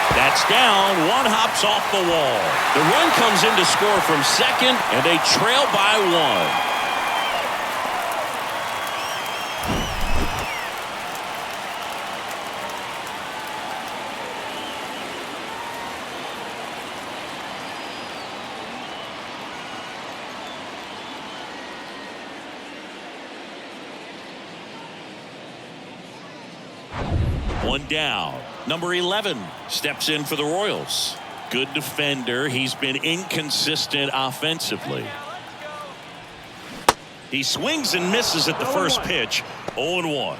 That's down. One hops off the wall. The run comes in to score from second, and they trail by one. One down. Number 11 steps in for the Royals. Good defender. He's been inconsistent offensively. He swings and misses at the first pitch. 0-1.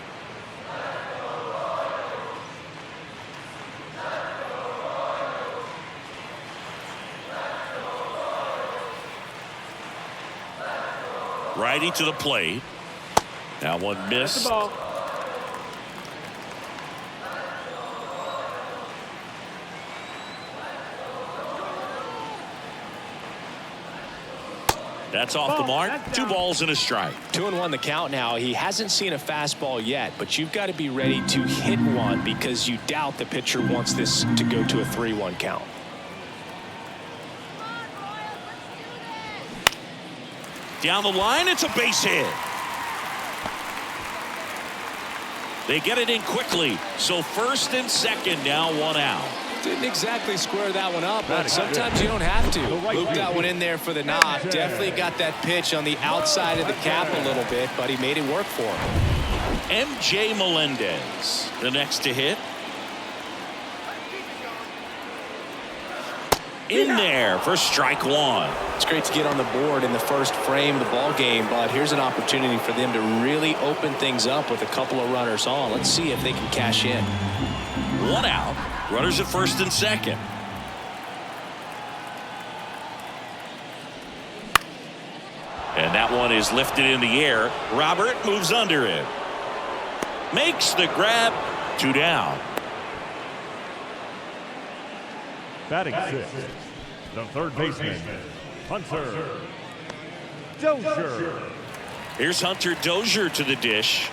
Righty to the plate. Now one missed. That's off the mark. 2 balls and a strike. 2-1 the count now. He hasn't seen a fastball yet, but you've got to be ready to hit one because you doubt the pitcher wants this to go to a 3-1 count. Down the line, it's a base hit. They get it in quickly. So first and second, now 1 out. Didn't exactly square that one up, but sometimes you don't have to. Looped that one in there for the knock. Definitely got that pitch on the outside of the cap a little bit, but he made it work for him. MJ Melendez, the next to hit. In there for strike 1. It's great to get on the board in the first frame of the ball game, but here's an opportunity for them to really open things up with a couple of runners on. Let's see if they can cash in. 1 out. Runners at first and second. And that one is lifted in the air. Robert moves under it. Makes the grab. 2 down. Batting sixth, the third baseman, Hunter Dozier. Here's Hunter Dozier to the dish.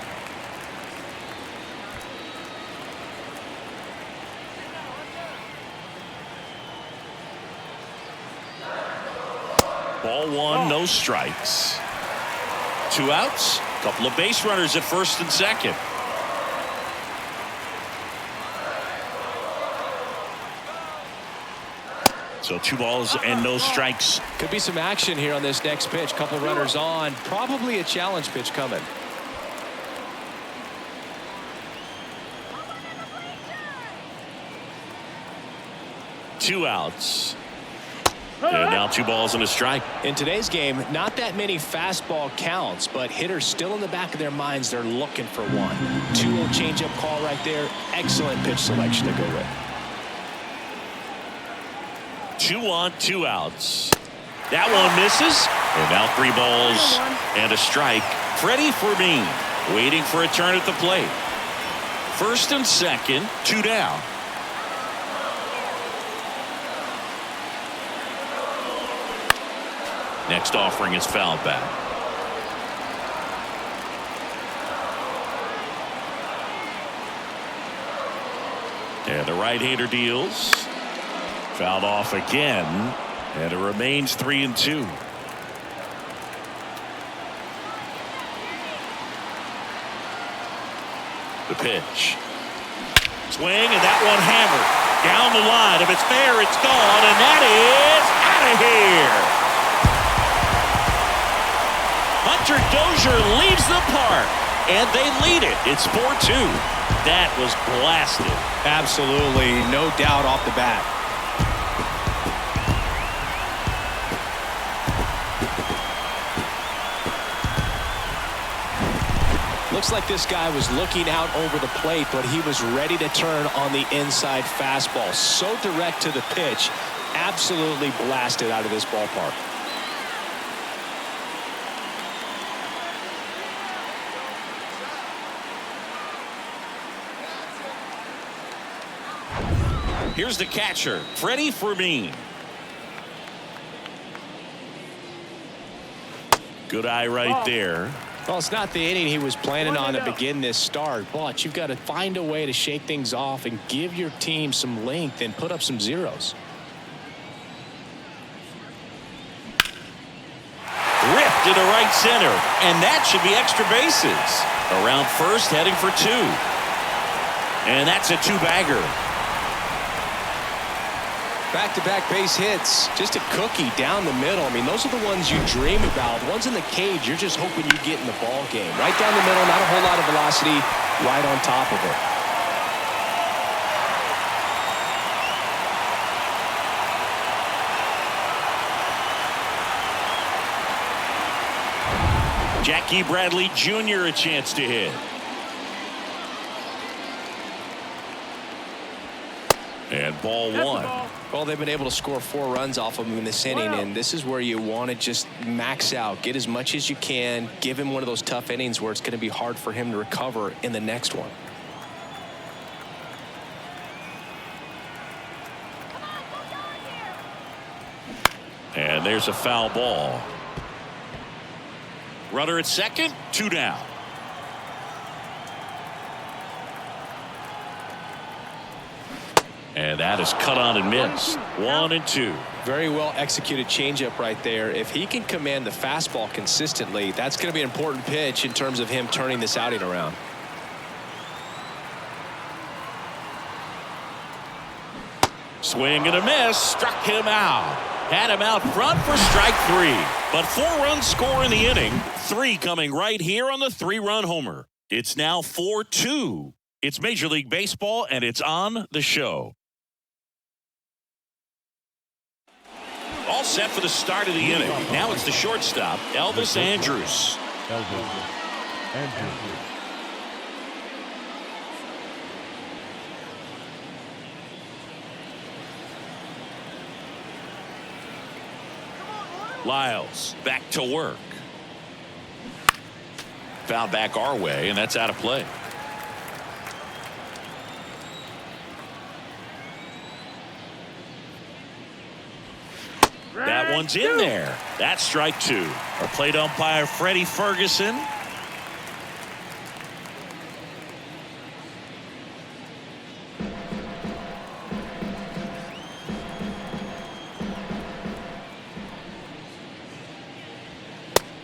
Ball 1, no strikes. 2 outs. Couple of base runners at first and second. So 2 balls and no strikes. Could be some action here on this next pitch. Couple runners on. Probably a challenge pitch coming. Two outs. And now 2 balls and a strike. In today's game, not that many fastball counts, but hitters still in the back of their minds, they're looking for one. 2-0 changeup call right there. Excellent pitch selection to go with. 2 on, 2 outs. That one misses. And now 3 balls and a strike. Freddie Fermin waiting for a turn at the plate. First and second, 2 down. Next offering is fouled back. And the right-hander deals. Fouled off again. And it remains 3-2. The pitch. Swing, and that one hammered. Down the line. If it's fair, it's gone. And that is out of here. Hunter Dozier leaves the park, and they lead it. It's 4-2. That was blasted. Absolutely, no doubt off the bat. Looks like this guy was looking out over the plate, but he was ready to turn on the inside fastball. So direct to the pitch, absolutely blasted out of this ballpark. Here's the catcher, Freddie Fermin. Good eye right there. Well, it's not the inning he was planning on to begin this start, but you've got to find a way to shake things off and give your team some length and put up some zeros. Ripped into right center, and that should be extra bases. Around first, heading for 2. And that's a 2-bagger. Back-to-back base hits, just a cookie down the middle. I mean, those are the ones you dream about. The ones in the cage, you're just hoping you get in the ball game. Right down the middle, not a whole lot of velocity, right on top of it. Jackie Bradley Jr. a chance to hit. And ball 1. Well, they've been able to score 4 runs off of him in this inning, and this is where you want to just max out, get as much as you can, give him one of those tough innings where it's going to be hard for him to recover in the next one. And there's a foul ball. Runner at second, 2 down. And that is cut on and missed. 1-2. Very well executed changeup right there. If he can command the fastball consistently, that's going to be an important pitch in terms of him turning this outing around. Swing and a miss. Struck him out. Had him out front for strike 3. But 4 runs score in the inning. 3 coming right here on the 3-run homer. It's now 4-2. It's Major League Baseball, and it's on the show. All set for the start of the inning. Now it's the shortstop, Elvis Andrus. Lyles back to work. Foul back our way, and that's out of play. That one's in there. That's strike 2. Our plate umpire, Freddie Ferguson.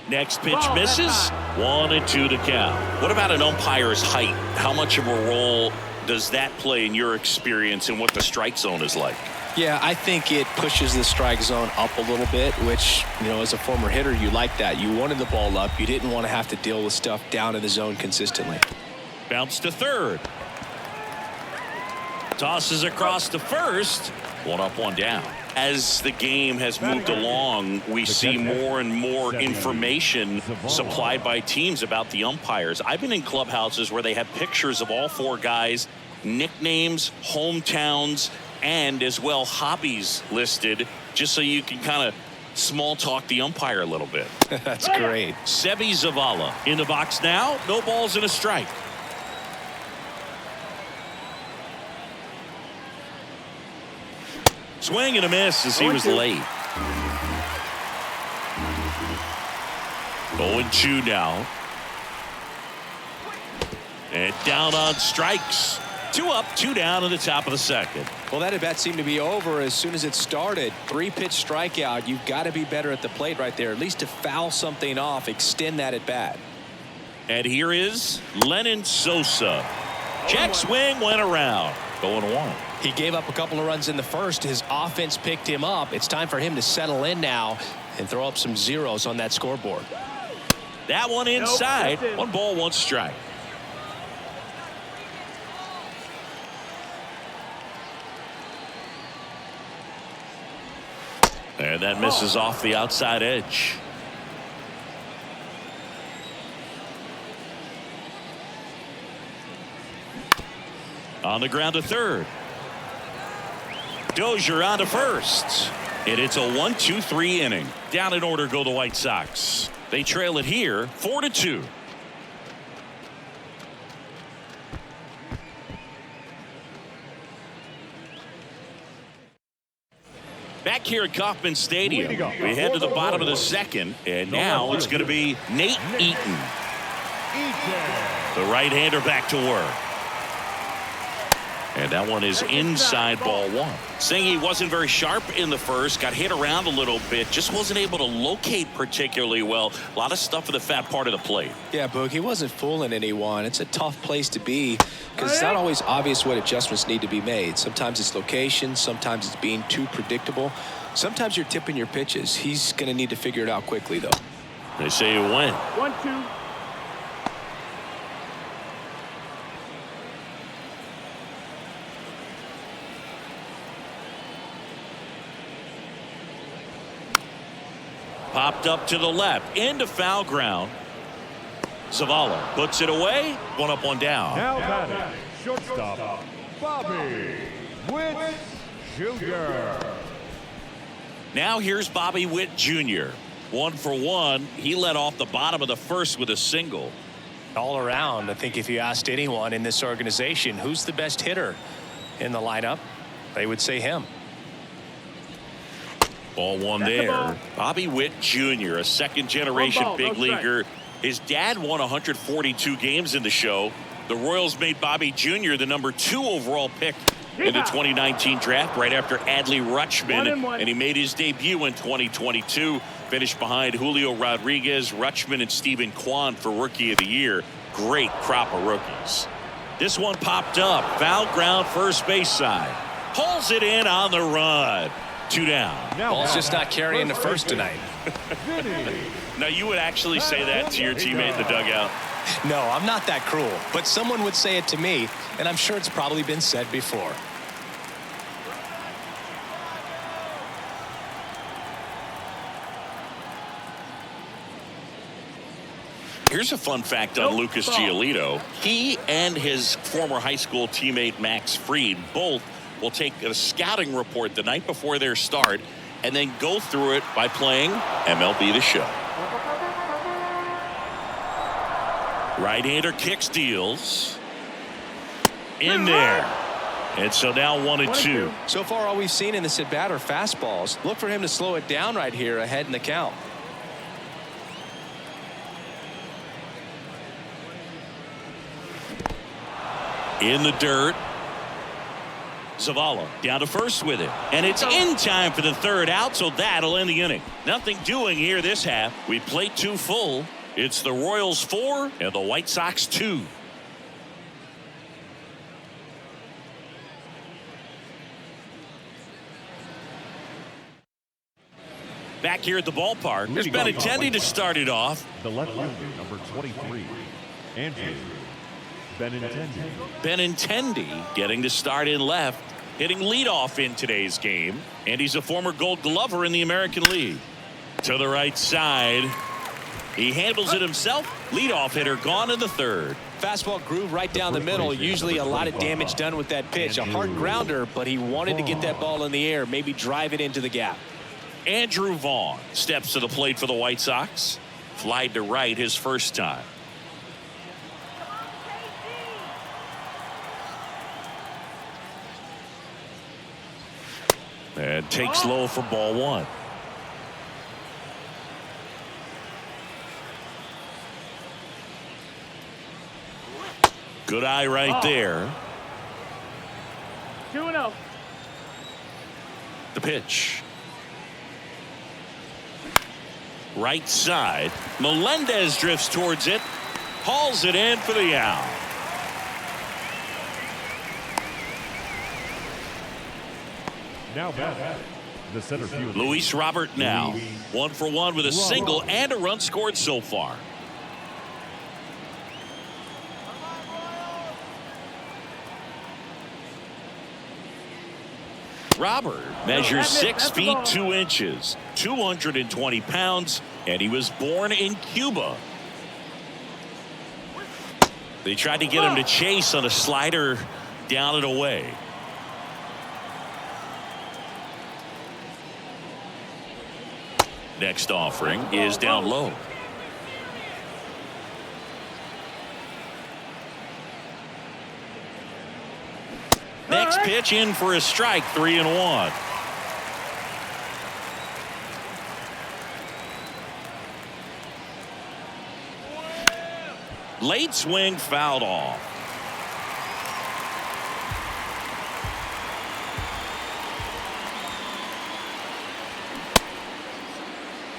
Next pitch misses. 1-2 to count. What about an umpire's height? How much of a role does that play in your experience and what the strike zone is like? Yeah, I think it pushes the strike zone up a little bit, which, you know, as a former hitter, you like that. You wanted the ball up. You didn't want to have to deal with stuff down in the zone consistently. Bounce to third. Tosses across to first. 1 up, 1 down. As the game has moved along, we see more and more information supplied by teams about the umpires. I've been in clubhouses where they have pictures of all 4 guys, nicknames, hometowns, and as well hobbies listed, just so you can kind of small talk the umpire a little bit. That's great. Sebi Zavala in the box now. No balls and a strike. Swing and a miss as he was late. 0-2 now. And down on strikes. 2 up, 2 down in the top of the second. Well, that at bat seemed to be over as soon as it started. 3-pitch strikeout. You've got to be better at the plate right there, at least to foul something off, extend that at bat. And here is Lennon Sosa. Check swing went around. 0-1. He gave up a couple of runs in the first. His offense picked him up. It's time for him to settle in now and throw up some zeros on that scoreboard. That one inside. 1 ball, 1 strike. And that misses off the outside edge. On the ground to third. Dozier on to first. And it's a 1-2-3 inning. Down in order go the White Sox. They trail it here 4-2. Back here at Kauffman Stadium, we head to the bottom of the second, and now it's going to be Nate Eaton. The right-hander back to work. And that one is inside ball 1. Saying he wasn't very sharp in the first, got hit around a little bit, just wasn't able to locate particularly well. A lot of stuff in the fat part of the plate. Yeah, Boog, he wasn't fooling anyone. It's a tough place to be because it's not always obvious what adjustments need to be made. Sometimes it's location, sometimes it's being too predictable. Sometimes you're tipping your pitches. He's going to need to figure it out quickly, though. They say you win. 1-2. Popped up to the left into foul ground. Zavala puts it away. 1 up, 1 down. Now batting, shortstop, Bobby Witt Jr. Now here's Bobby Witt Jr. 1 for 1. He led off the bottom of the first with a single. All around, I think if you asked anyone in this organization who's the best hitter in the lineup, they would say him. Ball 1 there. Bobby Witt Jr., a second-generation big leaguer. His dad won 142 games in the show. The Royals made Bobby Jr. the number 2 overall pick in the 2019 draft right after Adley Rutschman, and he made his debut in 2022. Finished behind Julio Rodriguez, Rutschman, and Stephen Kwan for Rookie of the Year. Great crop of rookies. This one popped up. Foul ground, first base side. Pulls it in on the run. 2 down. Ball's just not carrying the first tonight. Now, you would actually say that to your teammate in the dugout? No, I'm not that cruel, but someone would say it to me, and I'm sure it's probably been said before. Here's a fun fact on Lucas Giolito. He and his former high school teammate Max Fried both will take a scouting report the night before their start and then go through it by playing MLB The Show. Right-hander kicks, deals. In there. And so now 1-2. So far, all we've seen in this at-bat are fastballs. Look for him to slow it down right here ahead in the count. In the dirt. Zavala down to first with it. And it's in time for the third out, so that'll end the inning. Nothing doing here this half. We played 2 full. It's the Royals 4 and the White Sox 2. Back here at the ballpark, there's Benintendi to start it off. The left fielder, number 23, Andrew Benintendi. Benintendi getting to start in left, hitting leadoff in today's game, and he's a former Gold Glover in the American League. To the right side, he handles it himself. Leadoff hitter gone in the third. Fastball groove right down the middle. Usually a lot of damage done with that pitch. A hard grounder, but he wanted to get that ball in the air, maybe drive it into the gap. Andrew Vaughn steps to the plate for the White Sox. Flied to right his first time. And takes low for ball 1. Good eye right there. 2-0. The pitch. Right side. Melendez drifts towards it. Hauls it in for the out. Now back, the center fielder, Luis Robert now. 1 for 1 with a single and a run scored so far. Robert measures 6 feet 2 inches, 220 pounds, and he was born in Cuba. They tried to get him to chase on a slider down and away. Next offering is down low. Next pitch in for a strike, 3-1. Late swing fouled off.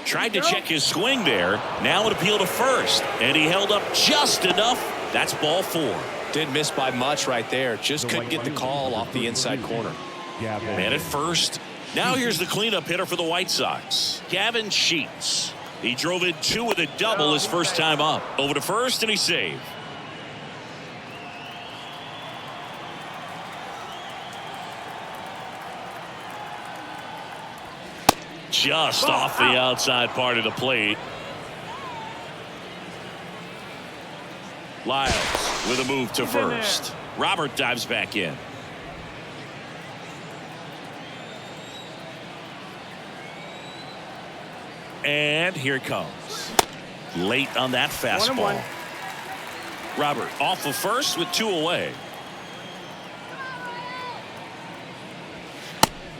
Tried to check his swing there. Now an appeal to first, and he held up just enough. That's ball 4. Didn't miss by much right there. Just couldn't get the call off the inside corner. Man at first. Now here's the cleanup hitter for the White Sox, Gavin Sheets. He drove in 2 with a double his first time up. Over to first, and he saved. Just off the outside part of the plate. Lyles with a move to first. Robert dives back in. And here it comes. Late on that fastball. Robert off of first with 2 away.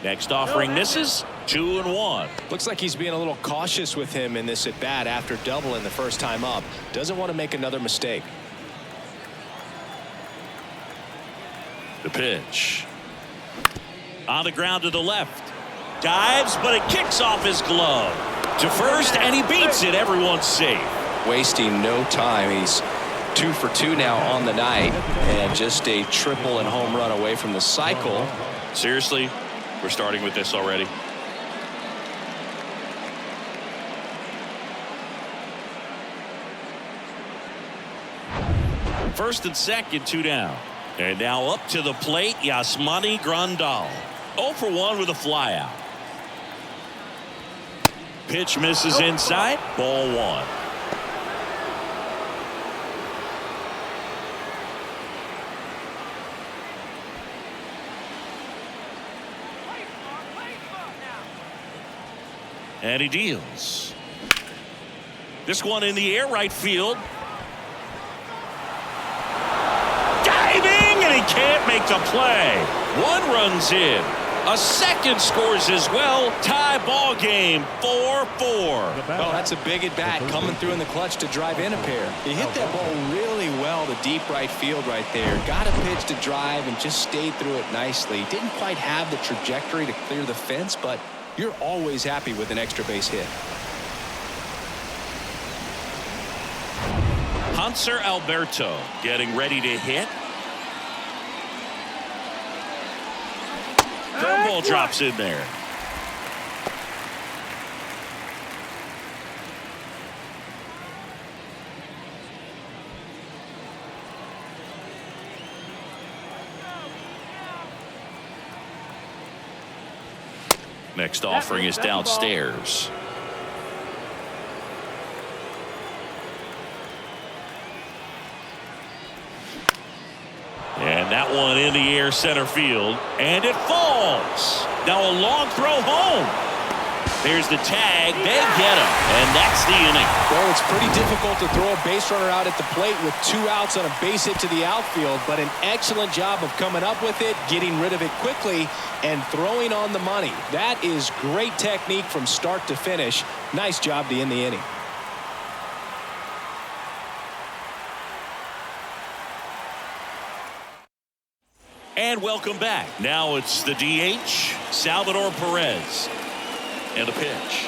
Next offering misses. 2-1. Looks like he's being a little cautious with him in this at bat after doubling the first time up. Doesn't want to make another mistake. The pitch. On the ground to the left. Dives, but it kicks off his glove. To first, and he beats it. Everyone's safe. Wasting no time. He's 2 for 2 now on the night, and just a triple and home run away from the cycle. Seriously, we're starting with this already. First and second, 2 down. And now up to the plate, Yasmani Grandal. 0 for 1 with a flyout. Pitch misses inside. Ball 1. And he deals. This one in the air, right field. can't make the play. One runs in. A second scores as well. Tie ball game, 4-4. Oh, that's a big at bat coming through in the clutch to drive in a pair. He hit that ball really well to deep right field right there. Got a pitch to drive and just stayed through it nicely. Didn't quite have the trajectory to clear the fence, but you're always happy with an extra base hit. Hanser Alberto getting ready to hit. Curveball drops in there. Next offering is downstairs. And that one in the air center field. And it falls. Now a long throw home. There's the tag. They get him. And that's the inning. Well, it's pretty difficult to throw a base runner out at the plate with 2 outs on a base hit to the outfield, but an excellent job of coming up with it, getting rid of it quickly, and throwing on the money. That is great technique from start to finish. Nice job to end the inning. And welcome back. Now it's the DH, Salvador Perez. And a pitch.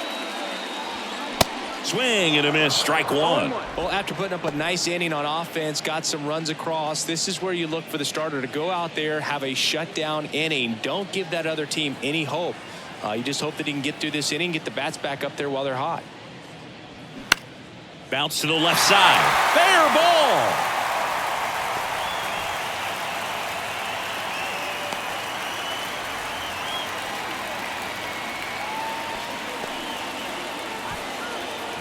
Swing and a miss, strike one. Well, after putting up a nice inning on offense, got some runs across, this is where you look for the starter to go out there, have a shutdown inning. Don't give that other team any hope. You just hope that he can get through this inning, get the bats back up there while they're hot. Bounce to the left side. Fair ball.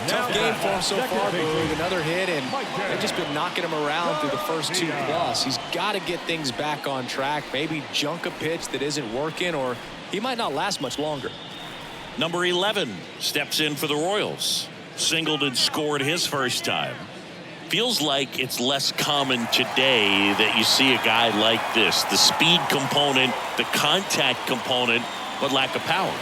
Tough game for him so far, Boog. Another hit, and they've just been knocking him around through the first 2 plus. He's got to get things back on track, maybe junk a pitch that isn't working, or he might not last much longer. Number 11 steps in for the Royals. Singled and scored his first time. Feels like it's less common today that you see a guy like this. The speed component, the contact component, but lack of power.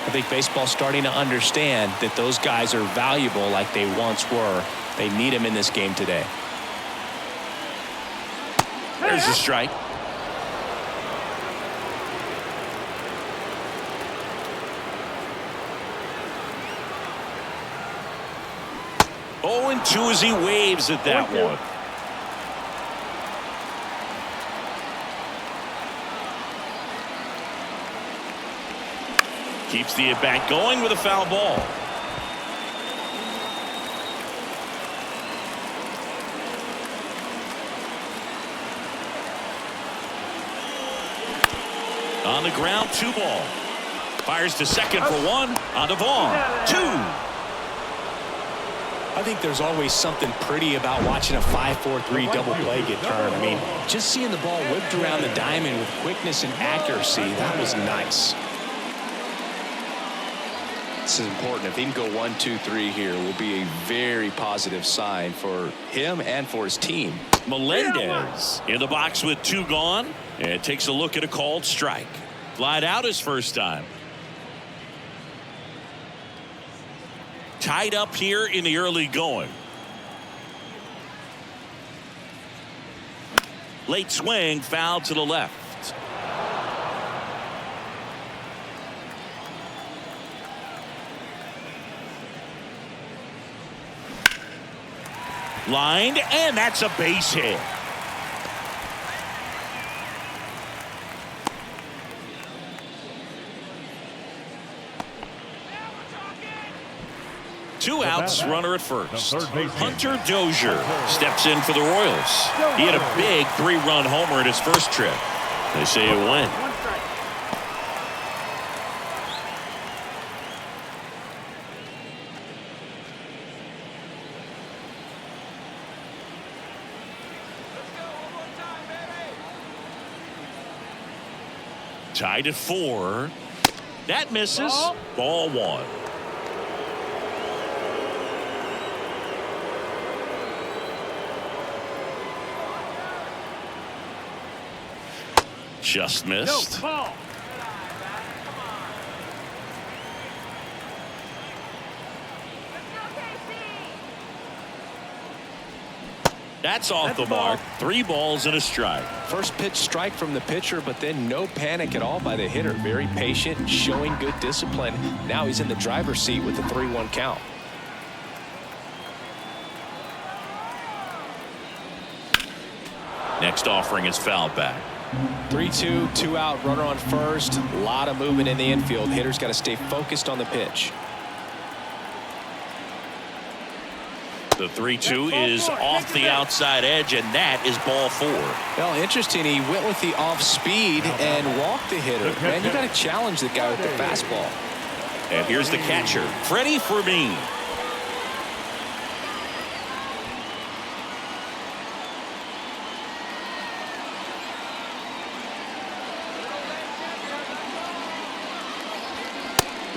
I think baseball's starting to understand that those guys are valuable like they once were. They need them in this game today. There's the strike. Oh, and 2 as he waves at that one. Keeps the at-bat going with a foul ball. On the ground, 2 ball. Fires to second for 1. On to Vaughn. 2. I think there's always something pretty about watching a 5-4-3 double play get turned. I mean, just seeing the ball whipped around the diamond with quickness and accuracy, that was nice. This is important. If he can go 1, 2, 3 here, will be a very positive sign for him and for his team. Melendez in the box with 2 gone, and takes a look at a called strike. Flied out his first time. Tied up here in the early going. Late swing, foul to the left. Lined, and that's a base hit. Two outs, runner at first. Hunter Dozier steps in for the Royals. He had a big 3-run homer in his first trip. They say it went. Tied at 4. That misses. Ball 1. Just No, missed. ball. That's off That's the a ball. mark. 3 balls and a strike. First pitch strike from the pitcher, but then no panic at all by the hitter. Very patient, showing good discipline. Now he's in the driver's seat with the 3-1 count. Next offering is fouled back. 3-2, 2 out, runner on first. A lot of movement in the infield. Hitter's got to stay focused on the pitch. The 3-2 is off the outside edge, and that is ball 4. Well, interesting. He went with the off speed and walked the hitter. Man, you got to challenge the guy with the fastball. And here's the catcher, Freddie Fermin.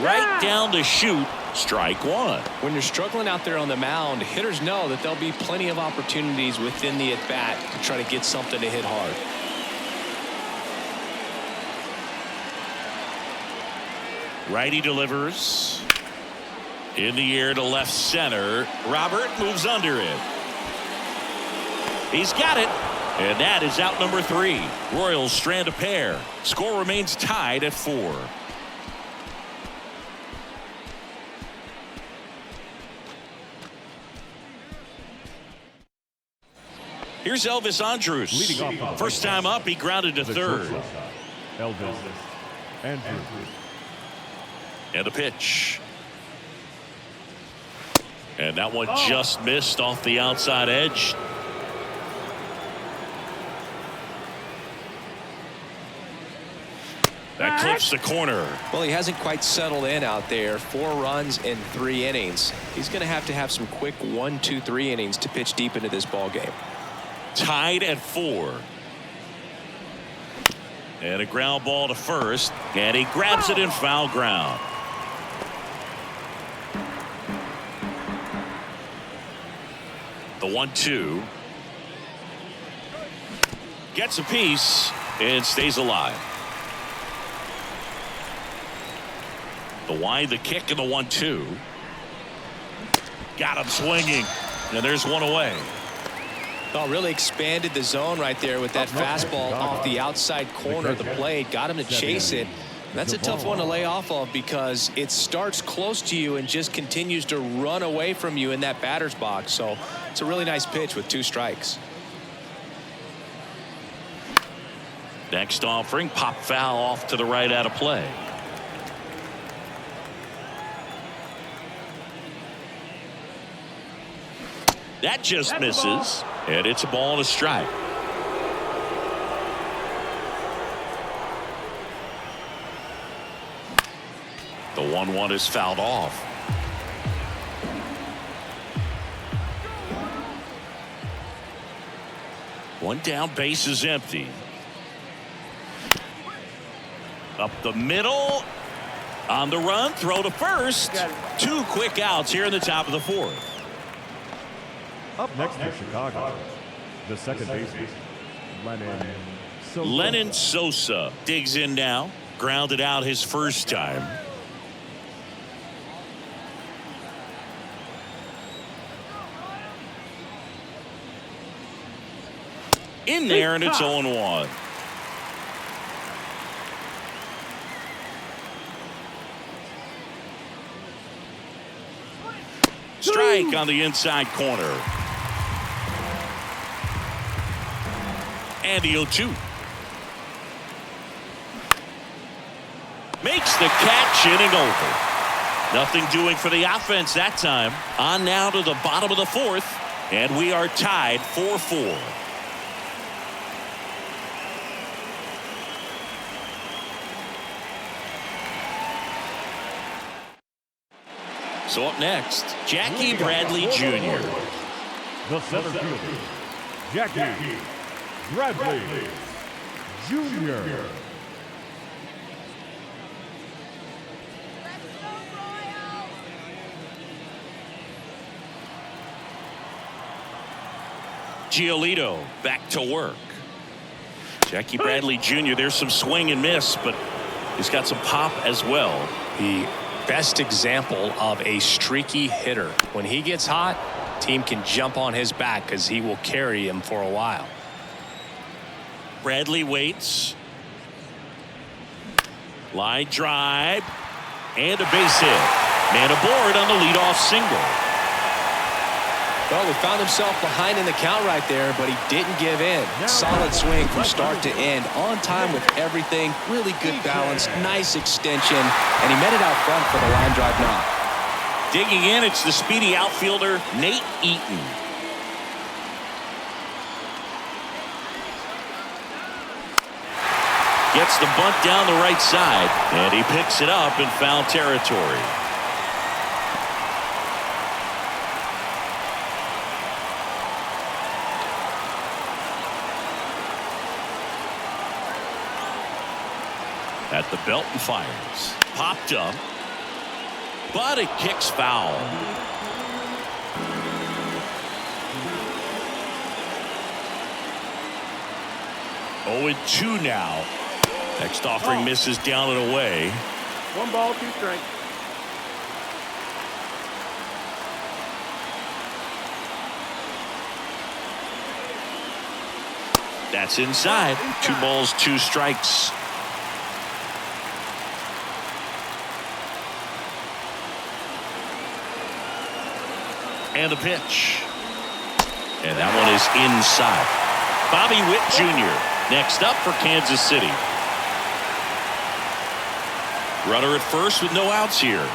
Right down to shoot. Strike 1. When you're struggling out there on the mound, hitters know that there'll be plenty of opportunities within the at-bat to try to get something to hit hard. Righty delivers. In the air to left center. Robert moves under it. He's got it. And that is out number 3. Royals strand a pair. Score remains tied at 4. Here's Elvis Andrus. Leading off First time up, he grounded to the third. shortstop, Elvis Andrus. And a pitch. And that one just missed off the outside edge. That clips the corner. Well, he hasn't quite settled in out there. 4 runs in 3 innings. He's going to have some quick 1, 2, 3 innings to pitch deep into this ball game. Tied at 4. And a ground ball to first. And he grabs it in foul ground. The 1-2. Gets a piece and stays alive. The wide, the kick, and the 1-2. Got him swinging. And there's one away. Oh, really expanded the zone right there with that fastball off the outside corner of the plate. Got him to chase it. That's a tough one to lay off of because it starts close to you and just continues to run away from you in that batter's box. So it's a really nice pitch with 2 strikes. Next offering, pop foul off to the right out of play. That just misses, and it's a ball and a strike. The 1-1 is fouled off. One down, base is empty. Up the middle. On the run, throw to first. 2 quick outs here in the top of the 4th. Up next for Chicago, the second baseman, Lennon Sosa digs in now. Grounded out his first time. In there, and it's 0-1. Strike on the inside corner. And the 0-2. Makes the catch, inning over. Nothing doing for the offense that time. On now to the bottom of the 4th. And we are tied 4-4. So up next, Jackie Bradley Jr. The center fielder, Jackie Bradley Jr. Giolito back to work. Jackie Bradley Jr., there's some swing and miss, but he's got some pop as well. The best example of a streaky hitter. When he gets hot, team can jump on his back because he will carry him for a while. Bradley waits. Line drive. And a base hit. Man aboard on the leadoff single. Well, he found himself behind in the count right there, but he didn't give in. Solid swing from start to end. On time with everything. Really good balance. Nice extension. And he met it out front for the line drive knock. Digging in, it's the speedy outfielder, Nate Eaton. Gets the bunt down the right side, and he picks it up in foul territory. At the belt and fires. Popped up, but it kicks foul. Oh, and 2 now. Next offering misses down and away. 1 ball, 2 strikes. That's inside. 2 balls, 2 strikes. And a pitch. And that one is inside. Bobby Witt Jr. next up for Kansas City. Runner at first with no outs here.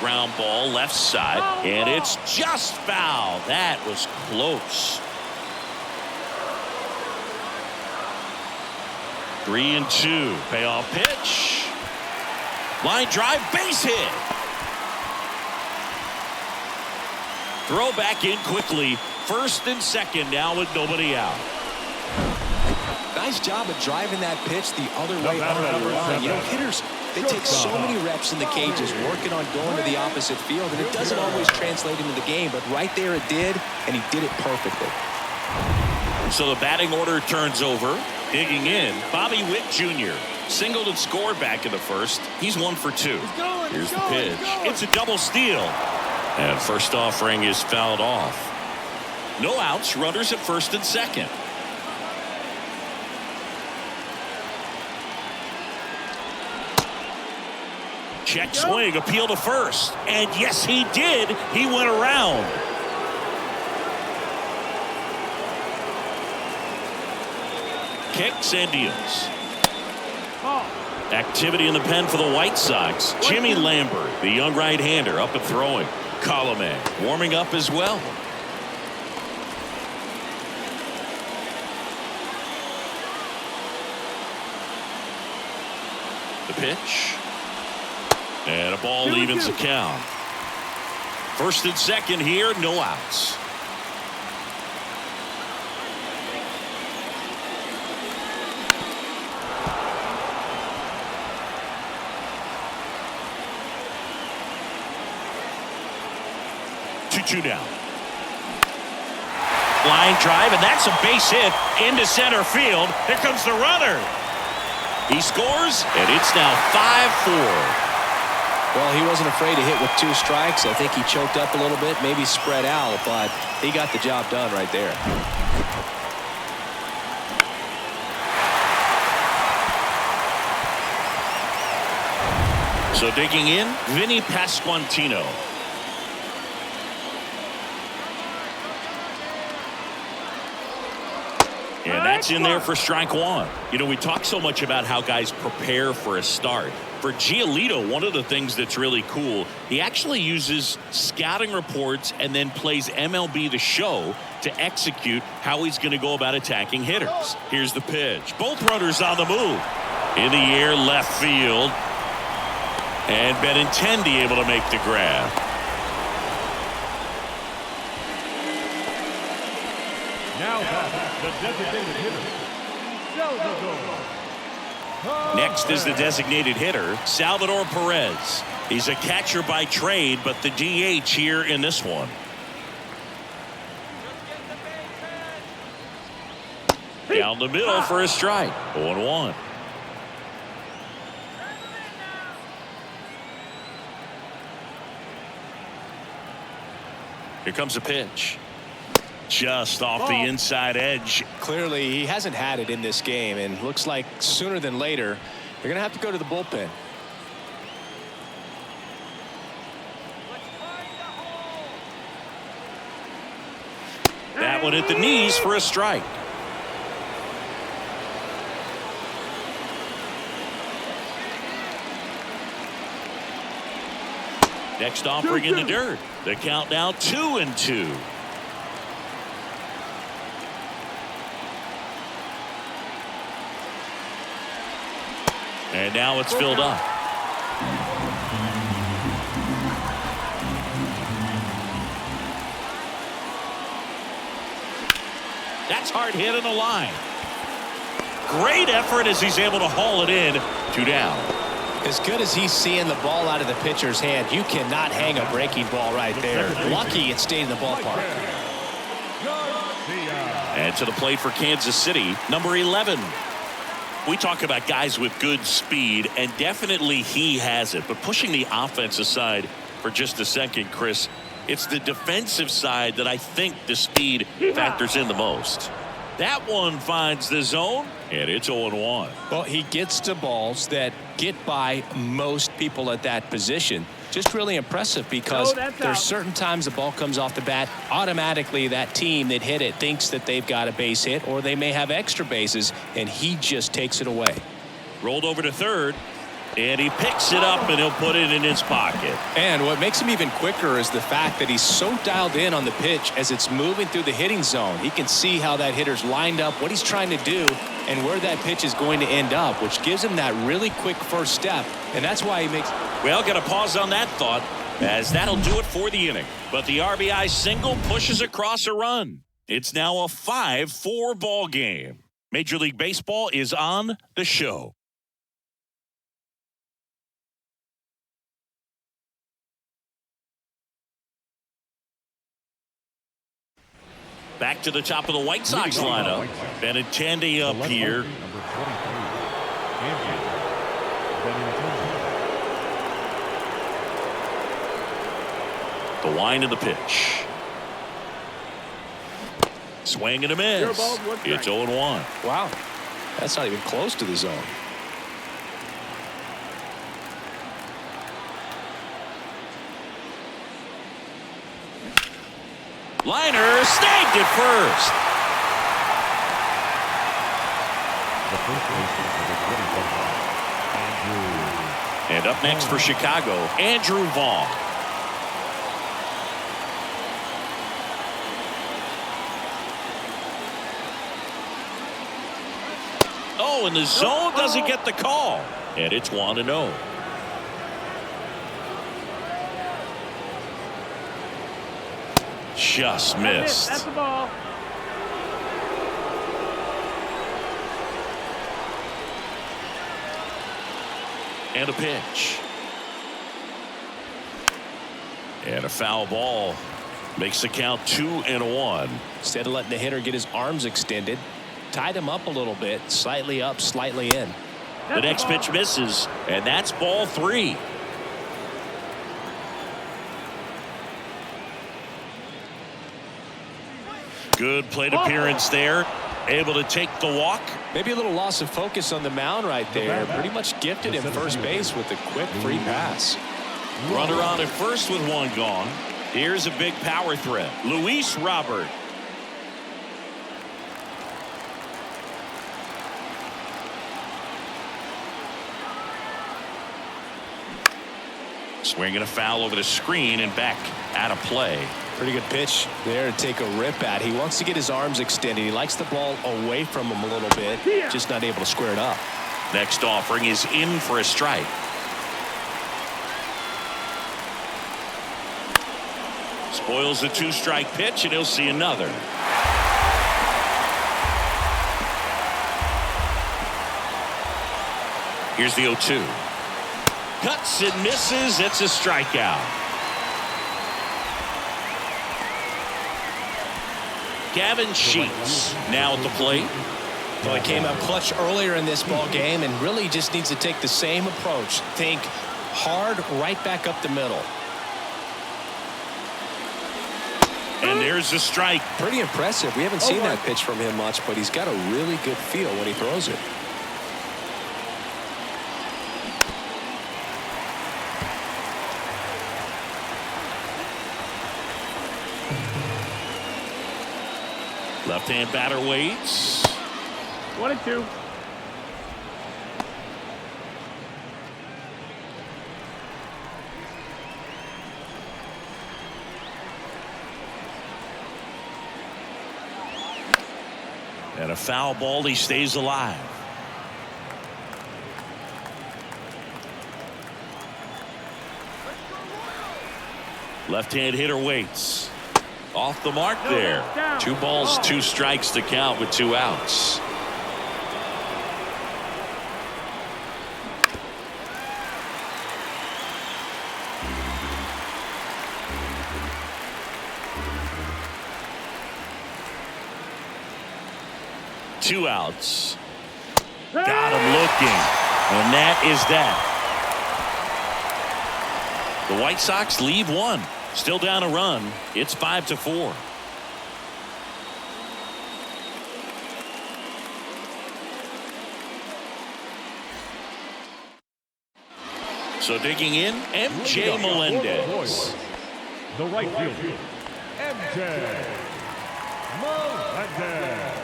Ground ball left side, and it's just foul. That was close. 3-2. Payoff pitch. Line drive, base hit. Throw back in quickly. First and second now with nobody out. Nice job of driving that pitch the other way on the line. You know, hitters, they take so many reps in the cages working on going to the opposite field, and it doesn't always translate into the game, but right there it did, and he did it perfectly. So the batting order turns over. Digging in, Bobby Witt Jr. singled and scored back in the first. He's 1 for 2. Here's the pitch. It's a double steal. And first offering is fouled off. No outs, runners at first and second. Check swing, appeal to first. And yes, he did. He went around. Kicks and deals. Activity in the pen for the White Sox. Jimmy Lambert, the young right-hander, up and throwing. Colomé warming up as well. The pitch. And a ball evens the count. First and second here, no outs. Down. Line drive, and that's a base hit into center field. Here comes the runner. He scores, and it's now 5-4. Well, he wasn't afraid to hit with 2 strikes. I think he choked up a little bit, maybe spread out, but he got the job done right there. So digging in, Vinny Pasquantino. And that's in there for strike 1. You know, we talk so much about how guys prepare for a start. For Giolito, one of the things that's really cool, he actually uses scouting reports and then plays MLB The Show to execute how he's going to go about attacking hitters. Here's the pitch. Both runners on the move. In the air, left field. And Benintendi able to make the grab. Now the designated hitter. Next is the designated hitter, Salvador Perez. He's a catcher by trade, but the DH here in this one. Down the middle for a strike. 0-1. Here comes a pitch. Just off the inside edge. Clearly, he hasn't had it in this game, and looks like sooner than later, they're going to have to go to the bullpen. That one at the knees for a strike. Next offering in the dirt. The count now 2-2. And now it's filled up. That's hard hit in the line. Great effort as he's able to haul it in. 2 down. As good as he's seeing the ball out of the pitcher's hand, you cannot hang a breaking ball right there. Lucky it stayed in the ballpark. And to the plate for Kansas City, number 11. We talk about guys with good speed, and definitely he has it. But pushing the offense aside for just a second, Chris, it's the defensive side that I think the speed factors in the most. That one finds the zone, and it's 0-1. Well, he gets to balls that get by most people at that position. Just really impressive because there's certain times the ball comes off the bat, automatically that team that hit it thinks that they've got a base hit, or they may have extra bases, and he just takes it away. Rolled over to third, and he picks it up, and he'll put it in his pocket. And what makes him even quicker is the fact that he's so dialed in on the pitch as it's moving through the hitting zone. He can see how that hitter's lined up, what he's trying to do, and where that pitch is going to end up, which gives him that really quick first step, and that's why he makes... Well, got to pause on that thought, as that'll do it for the inning. But the RBI single pushes across a run. It's now a 5-4 ball game. Major League Baseball is on the show. Back to the top of the White Sox lineup. Benintendi up here. The wind of the pitch. Swing and a miss. It's 0-1. Wow. That's not even close to the zone. Liner snagged it first. And up next for Chicago, Andrew Vaughn. Oh, and the zone doesn't get the call. And it's 1-0. Just missed. That's the ball. And a pitch. And a foul ball. Makes the count 2-1. Instead of letting the hitter get his arms extended, tied him up a little bit, slightly up, slightly in. The next pitch misses, and that's ball 3. Good plate appearance there. Able to take the walk. Maybe a little loss of focus on the mound right there. Pretty much gifted him first base with a quick free pass. Runner on at first with one gone. Here's a big power threat. Luis Robert. Swinging a foul over the screen and back out of play. Pretty good pitch there to take a rip at. He wants to get his arms extended. He likes the ball away from him a little bit, just not able to square it up. Next offering is in for a strike. Spoils the 2-strike pitch, and he'll see another. Here's the 0-2. Cuts and misses. It's a strikeout. Gavin Sheets now at the plate. Well, he came up clutch earlier in this ball game and really just needs to take the same approach. Think hard right back up the middle. And there's a strike. Pretty impressive. We haven't seen that pitch from him much, but he's got a really good feel when he throws it. Left-hand batter waits. 1-2. And a foul ball. He stays alive. Left-hand hitter waits. Off the mark there. 2 balls, 2 strikes to count with 2 outs. Two outs. Got him looking. And that is that. The White Sox lead 1. Still down a run. It's 5-4. So digging in, MJ Melendez. The right fielder, MJ Melendez.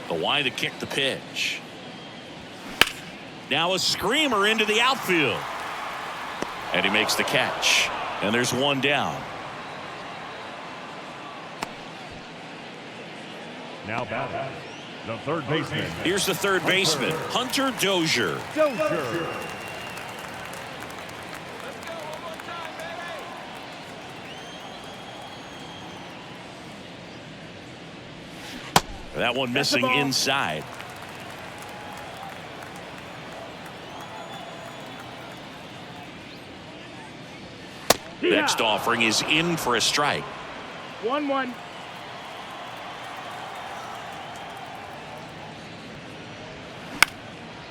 The wide to kick the pitch. Now a screamer into the outfield. And he makes the catch. And there's 1 down. Now batting, the third baseman. Here's the third baseman, Hunter Dozier. That one missing inside. Next offering is in for a strike. 1-1.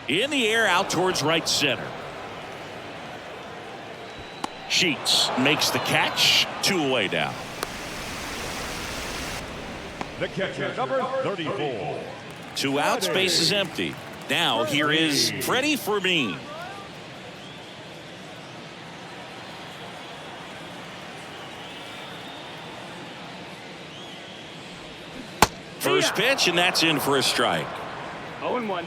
In the air out towards right center. Sheets makes the catch. 2 away now. The catcher, number 34. 2 outs, base is empty. Now here is Freddie Fermin. First pitch, and that's in for a strike. 0-1.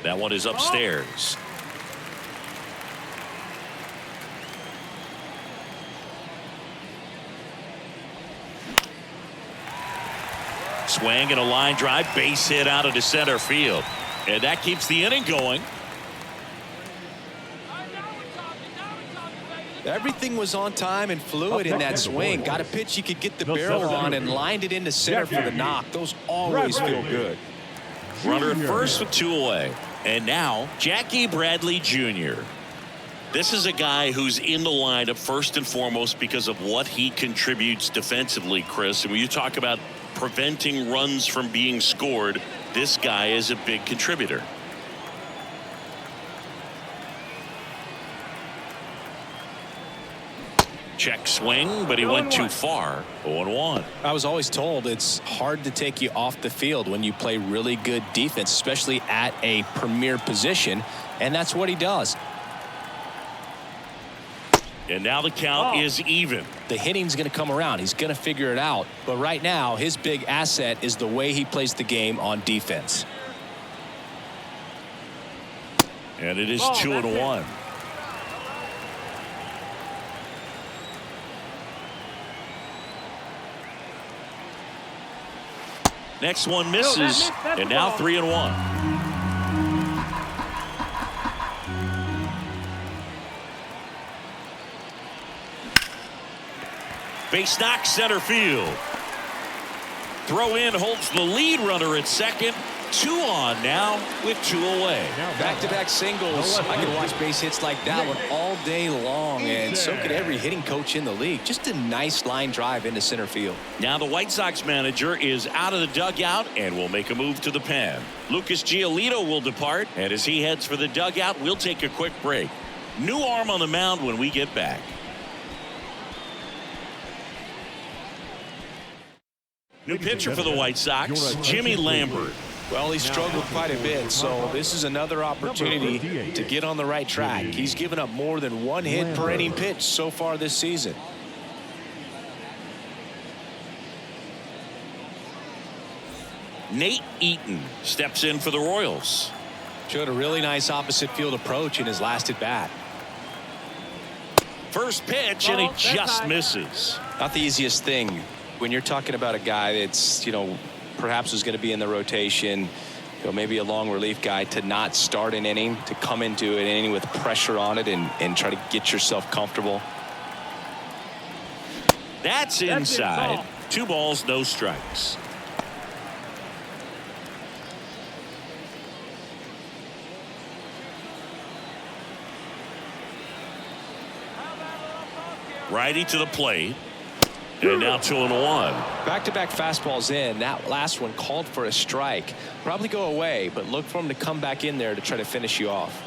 That one is upstairs. Swing and a line drive, base hit out of the center field. And that keeps the inning going. Everything was on time and fluid in that swing. Got a pitch he could get the barrel on and lined it into center for the knock. Those always feel good. Runner at first with 2 away. And now Jackie Bradley Jr. This is a guy who's in the lineup first and foremost because of what he contributes defensively, Chris. And when you talk about preventing runs from being scored, this guy is a big contributor. Check swing, but he went too far. 0-1. I was always told it's hard to take you off the field when you play really good defense, especially at a premier position, and that's what he does. And now the count is even. The hitting's going to come around. He's going to figure it out. But right now, his big asset is the way he plays the game on defense. And it is 2-1. Next one misses, and now 3-1. Base knock center field. Throw in holds the lead runner at second. 2 on now with 2 away. Back-to-back singles. I could watch base hits like that one all day long, and so could every hitting coach in the league. Just a nice line drive into center field. Now the White Sox manager is out of the dugout and will make a move to the pen. Lucas Giolito will depart, and as he heads for the dugout, we'll take a quick break. New arm on the mound when we get back. New pitcher for the White Sox, Jimmy Lambert. Well, he struggled quite a bit, so this is another opportunity to get on the right track. He's given up more than 1 hit per inning pitch so far this season. Nate Eaton steps in for the Royals. Showed a really nice opposite field approach in his last at bat. First pitch, and he just misses. Not the easiest thing when you're talking about a guy that's, perhaps was going to be in the rotation, maybe a long relief guy, to not start an inning, to come into an inning with pressure on it and try to get yourself comfortable. That's inside. 2 balls, no strikes. Righty to the plate. And now 2-1. Back-to-back fastballs in. That last one called for a strike. Probably go away, but look for him to come back in there to try to finish you off.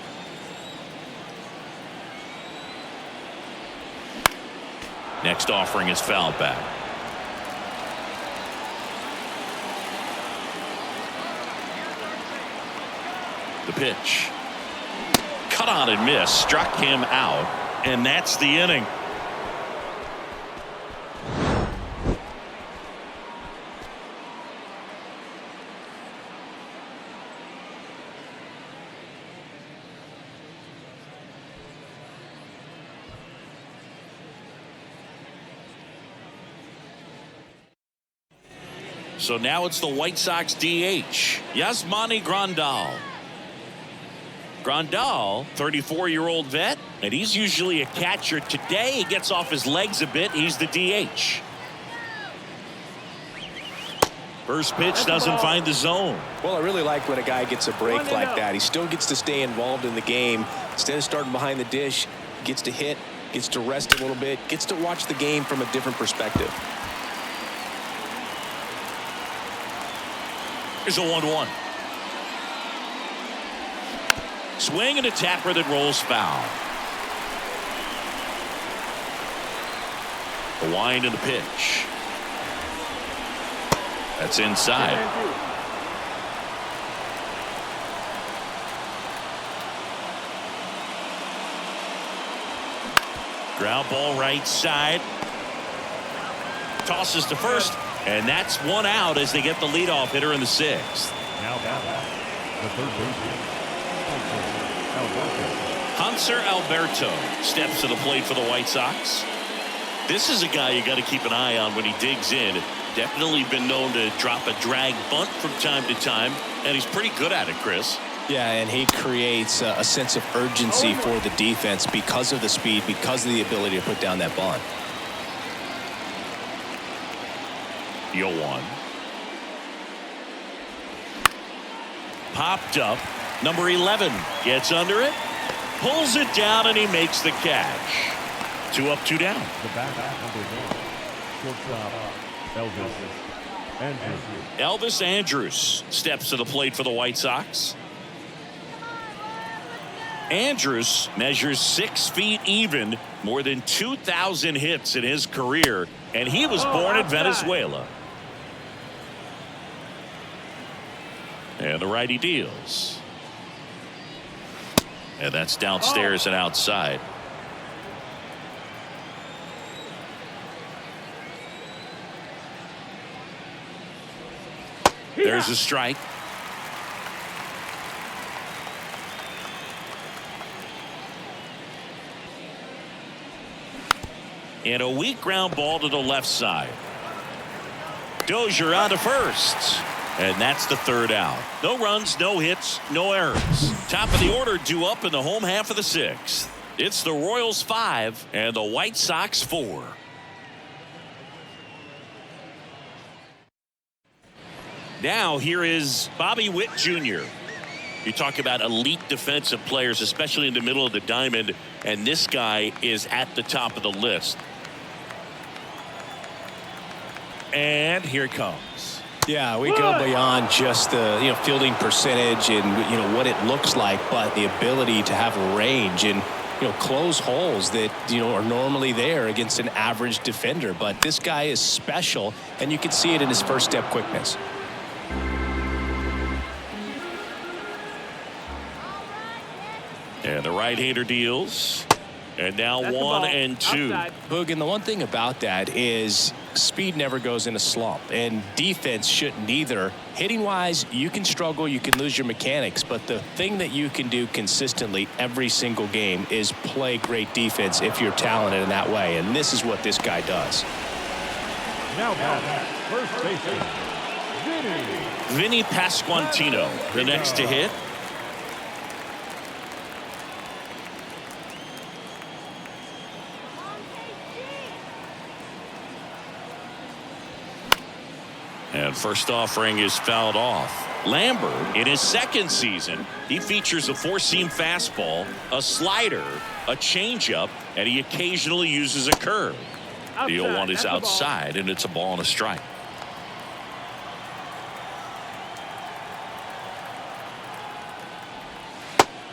Next offering is fouled back. The pitch. Cut on and miss. Struck him out. And that's the inning. So now it's the White Sox DH, Yasmani Grandal. Grandal, 34-year-old vet, and he's usually a catcher. Today he gets off his legs a bit. He's the DH. First pitch doesn't find the zone. Well, I really like when a guy gets a break like that. He still gets to stay involved in the game. Instead of starting behind the dish, gets to hit, gets to rest a little bit, gets to watch the game from a different perspective. Here's a 1-1. Swing and a tapper that rolls foul. The wind and the pitch. That's inside. Ground ball right side. Tosses to first. And that's 1 out as they get the leadoff hitter in the 6th. Now the third baseman, Hanser Alberto steps to the plate for the White Sox. This is a guy you got to keep an eye on when he digs in. Definitely been known to drop a drag bunt from time to time, and he's pretty good at it, Chris. Yeah, and he creates a sense of urgency for the defense because of the speed, because of the ability to put down that bunt. 0-1. Popped up. Number 11 gets under it, pulls it down, and he makes the catch. 2 up, 2 down. the back number 1, shortstop Elvis Andrews. Elvis Andrews steps to the plate for the White Sox. Andrews measures 6 feet even, more than 2,000 hits in his career, and he was born in Venezuela. And the righty deals. And that's downstairs and outside. There's a strike. And a weak ground ball to the left side. Dozier on to first. And that's the 3rd out. No runs, no hits, no errors. Top of the order due up in the home half of the 6th. It's the Royals 5 and the White Sox 4. Now here is Bobby Witt Jr. You talk about elite defensive players, especially in the middle of the diamond, and this guy is at the top of the list. And here it comes. Yeah, we go beyond just the fielding percentage and what it looks like, but the ability to have range and close holes that are normally there against an average defender. But this guy is special, and you can see it in his first step quickness. And the right-hander deals. And now That's 1 and 2. Outside. Boog, and the one thing about that is speed never goes in a slump, and defense shouldn't either. Hitting-wise, you can struggle, you can lose your mechanics, but the thing that you can do consistently every single game is play great defense if you're talented in that way, and this is what this guy does. Now back, first baseman, Vinny Pasquantino, the next to hit. And first offering is fouled off. Lambert, in his second season, he features a four-seam fastball, a slider, a changeup, and he occasionally uses a curve. The 0-1 is outside, and it's a ball and a strike.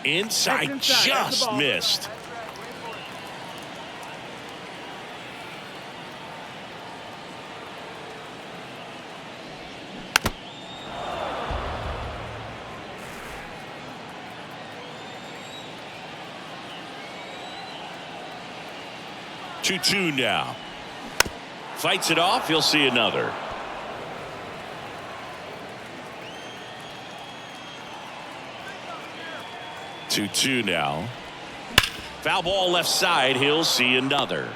Inside, just missed. Two now. Fights it off. He'll see another. Two now. Foul ball left side. He'll see another.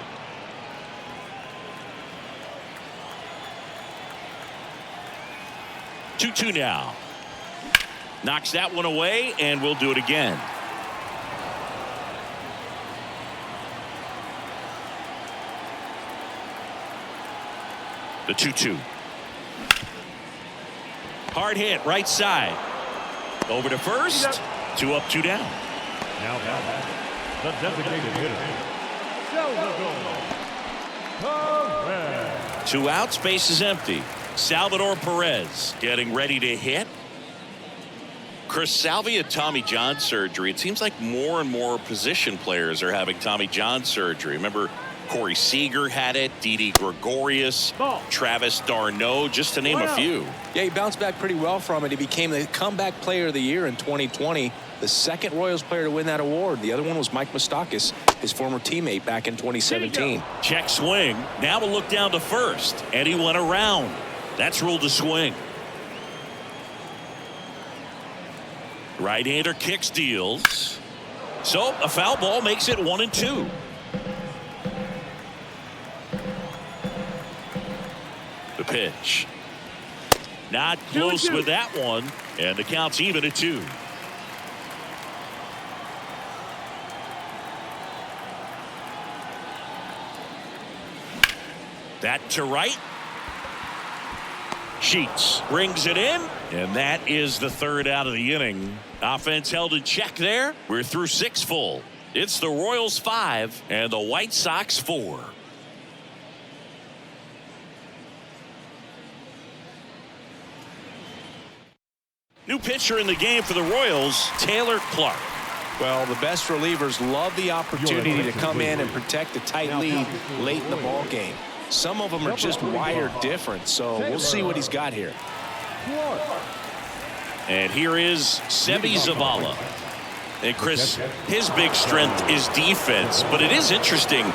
Two now. Knocks that one away, and we'll do it again. The 2-2. Hard hit, right side. Over to first. 2 up, 2 down. Now back, the designated hitter, Perez. 2 outs, base is empty. Salvador Perez getting ready to hit. Chris Salvi had Tommy John surgery. It seems like more and more position players are having Tommy John surgery. Remember, Corey Seager had it, Didi Gregorius, Travis d'Arnaud, just to name a few. Yeah, he bounced back pretty well from it. He became the comeback player of the year in 2020, the second Royals player to win that award. The other one was Mike Moustakas, his former teammate back in 2017. Check swing. Now we'll look down to first, and he went around. That's ruled a swing. Right-hander kicks, deals. So a foul ball makes it 1 and 2. The pitch. Not close with that one, and the count's even at 2. That to right. Sheets brings it in, and that is the 3rd out of the inning. Offense held in check there. We're through 6 full. It's the Royals 5 and the White Sox 4. New pitcher in the game for the Royals, Taylor Clark. Well, the best relievers love the opportunity to come in and protect a tight lead late in the ball game. Some of them are just wired different, so we'll see what he's got here. And here is Sebi Zavala. And Chris, his big strength is defense, but it is interesting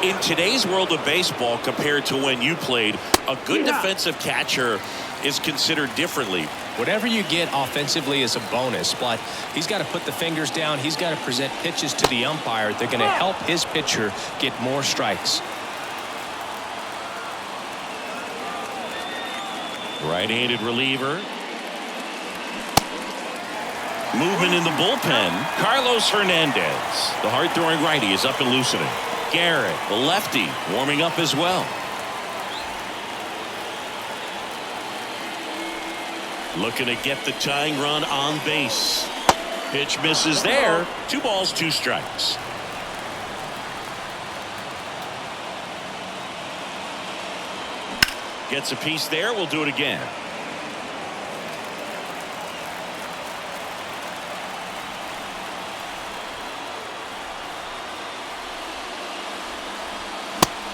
in today's world of baseball compared to when you played. A good defensive catcher is considered differently. Whatever you get offensively is a bonus, but he's got to put the fingers down. He's got to present pitches to the umpire. They're going to help his pitcher get more strikes. Right-handed reliever. Movement in the bullpen. Carlos Hernandez, the hard-throwing righty, is up and loosening. Garrett, the lefty, warming up as well. Looking to get the tying run on base. Pitch misses there. 2 balls, 2 strikes. Gets a piece there. We'll do it again.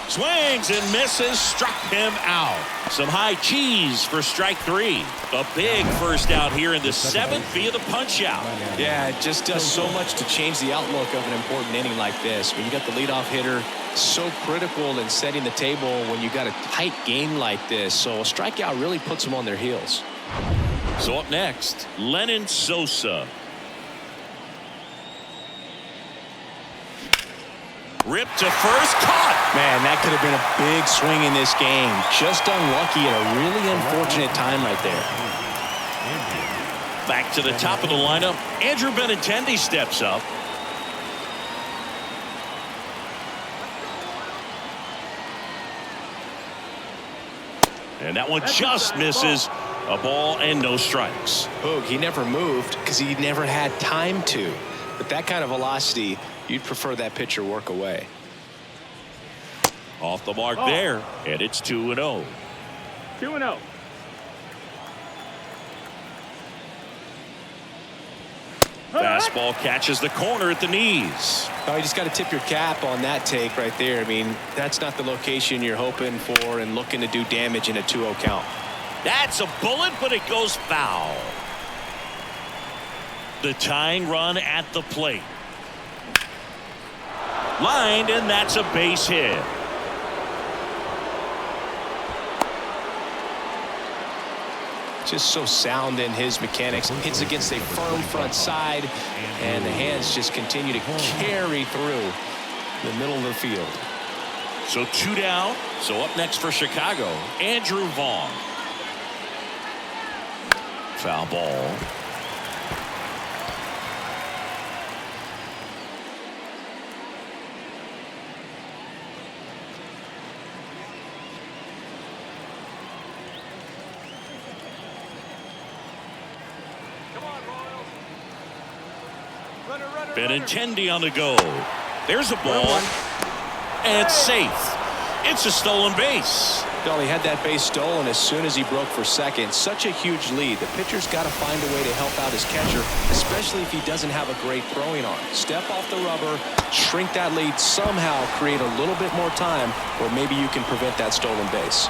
Swings and misses, struck him out. Some high cheese for strike 3. A big first out here in the 7th via the punch out. Yeah, it just does so much to change the outlook of an important inning like this. When you got the leadoff hitter, so critical in setting the table when you got a tight game like this. So a strikeout really puts them on their heels. So up next, Lennon Sosa. Ripped to first, caught. Man, that could have been a big swing in this game. Just unlucky at a really unfortunate time right there. Back to the top of the lineup. Andrew Benintendi steps up. And that one just misses. A ball and no strikes. Boog, he never moved because he never had time to. But that kind of velocity, you'd prefer that pitcher work away. Off the mark there, and it's 2-0. 2-0. Fastball catches the corner at the knees. Oh, you just got to tip your cap on that take right there. I mean, that's not the location you're hoping for and looking to do damage in a 2-0 count. That's a bullet, but it goes foul. The tying run at the plate. Lined, and that's a base hit. Just so sound in his mechanics. Hits against a firm front side, and the hands just continue to carry through the middle of the field. So 2 down. So up next for Chicago, Andrew Vaughn. Foul ball. Benintendi on the go. There's a ball. And safe. It's a stolen base. Well, he had that base stolen as soon as he broke for second. Such a huge lead. The pitcher's got to find a way to help out his catcher, especially if he doesn't have a great throwing arm. Step off the rubber, shrink that lead, somehow create a little bit more time where maybe you can prevent that stolen base.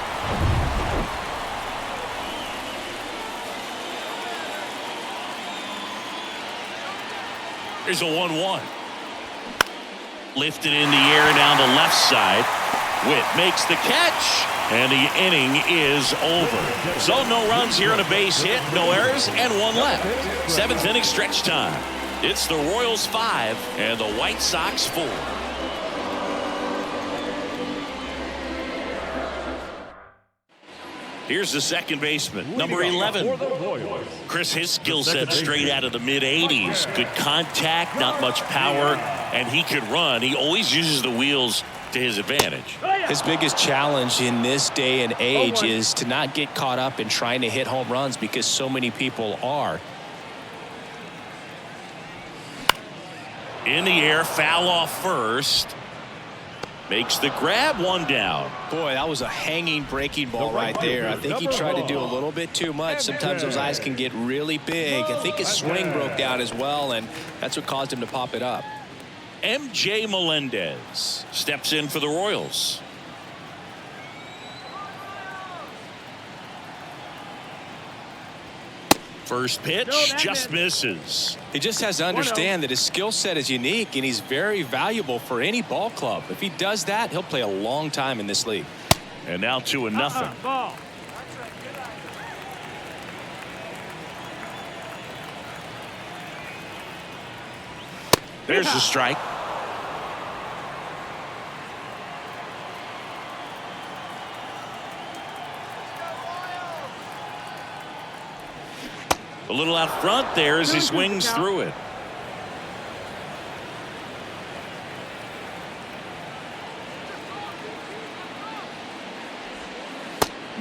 Here's a 1-1. Lifted in the air down the left side. Witt makes the catch, and the inning is over. So no runs here on a base hit, no errors, and 1 left. 7th inning stretch time. It's the Royals 5 and the White Sox 4. Here's the second baseman, number 11. Chris, his skill set straight out of the mid-80s. Good contact, not much power, and he could run. He always uses the wheels to his advantage. His biggest challenge in this day and age is to not get caught up in trying to hit home runs because so many people are. In the air, foul off first. Makes the grab, 1 down. Boy, that was a hanging breaking ball right there. I think he tried to do a little bit too much. Sometimes those eyes can get really big. I think his swing broke down as well, and that's what caused him to pop it up. MJ Melendez steps in for the Royals. First pitch just misses. He just has to understand that his skill set is unique and he's very valuable for any ball club. If he does that, he'll play a long time in this league. And now 2-0. Ball. There's the strike. A little out front there as he swings through it.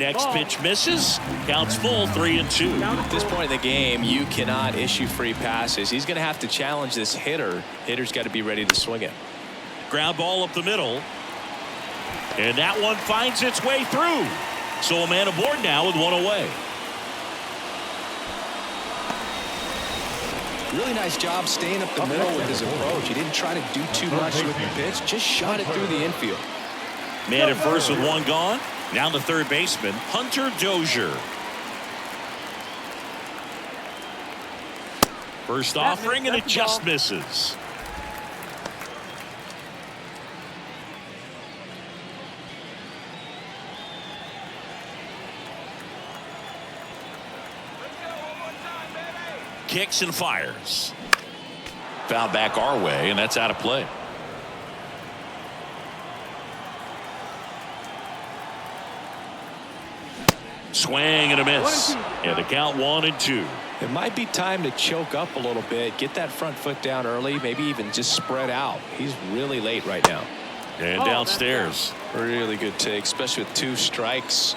Next pitch misses. Counts full, 3-2. At this point in the game, you cannot issue free passes. He's going to have to challenge this hitter. Hitter's got to be ready to swing it. Ground ball up the middle. And that one finds its way through. So a man aboard now with one away. Really nice job staying up the middle with his approach. He didn't try to do too much with the pitch. Just shot it through the infield. Man at first with one gone. Now the third baseman, Hunter Dozier. First offering, and it just misses. Kicks and fires. Foul back our way, and that's out of play. Swing and a miss. And the count 1-2. It might be time to choke up a little bit, get that front foot down early, maybe even just spread out. He's really late right now. And downstairs. Really good take, especially with 2 strikes.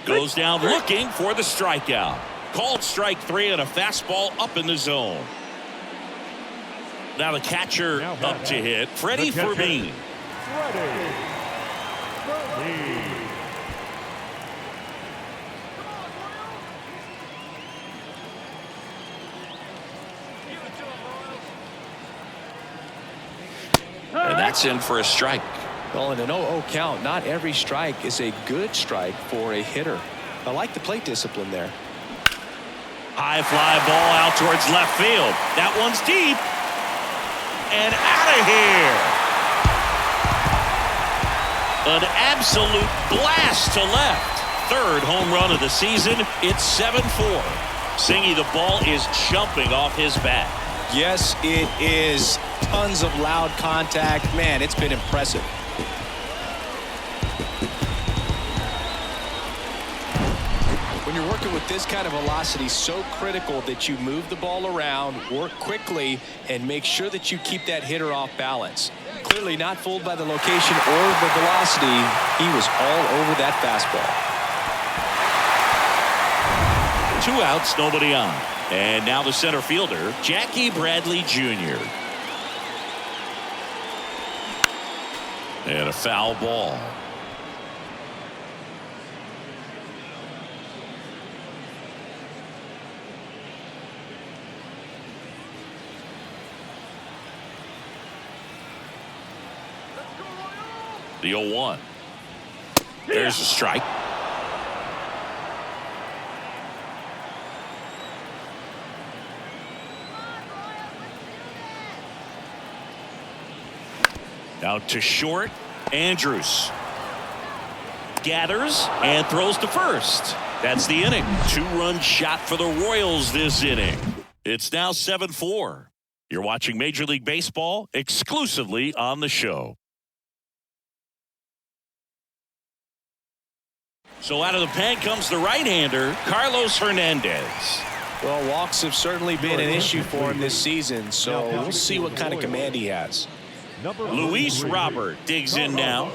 Goes down looking for the strikeout. Called strike 3 and a fastball up in the zone. Now the catcher up to hit. Freddie Fermin. And that's in for a strike. Well, in an 0-0 count, not every strike is a good strike for a hitter. I like the plate discipline there. High fly ball out towards left field. That one's deep. And out of here. An absolute blast to left. Third home run of the season. It's 7-4. Singy, the ball is jumping off his bat. Yes, it is. Tons of loud contact. Man, it's been impressive. When you're working with this kind of velocity, so critical that you move the ball around, work quickly, and make sure that you keep that hitter off balance. Clearly not fooled by the location or the velocity. He was all over that fastball. 2 outs, nobody on. And now the center fielder, Jackie Bradley Jr. And a foul ball. The 0-1. There's a strike. Out to short. Andrews gathers and throws to first. That's the inning. 2-run shot for the Royals this inning. It's now 7-4. You're watching Major League Baseball exclusively on the show. So out of the pen comes the right-hander, Carlos Hernandez. Well, walks have certainly been an issue for him this season, so we'll see what kind of command he has. Luis Robert digs in now.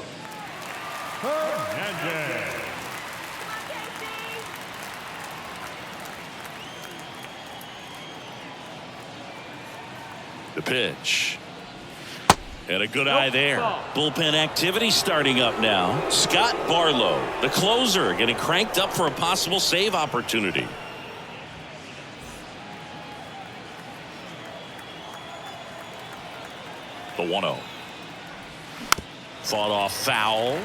The pitch. And a good eye there. Bullpen activity starting up now. Scott Barlow, the closer, getting cranked up for a possible save opportunity. The 1-0. Fought off foul.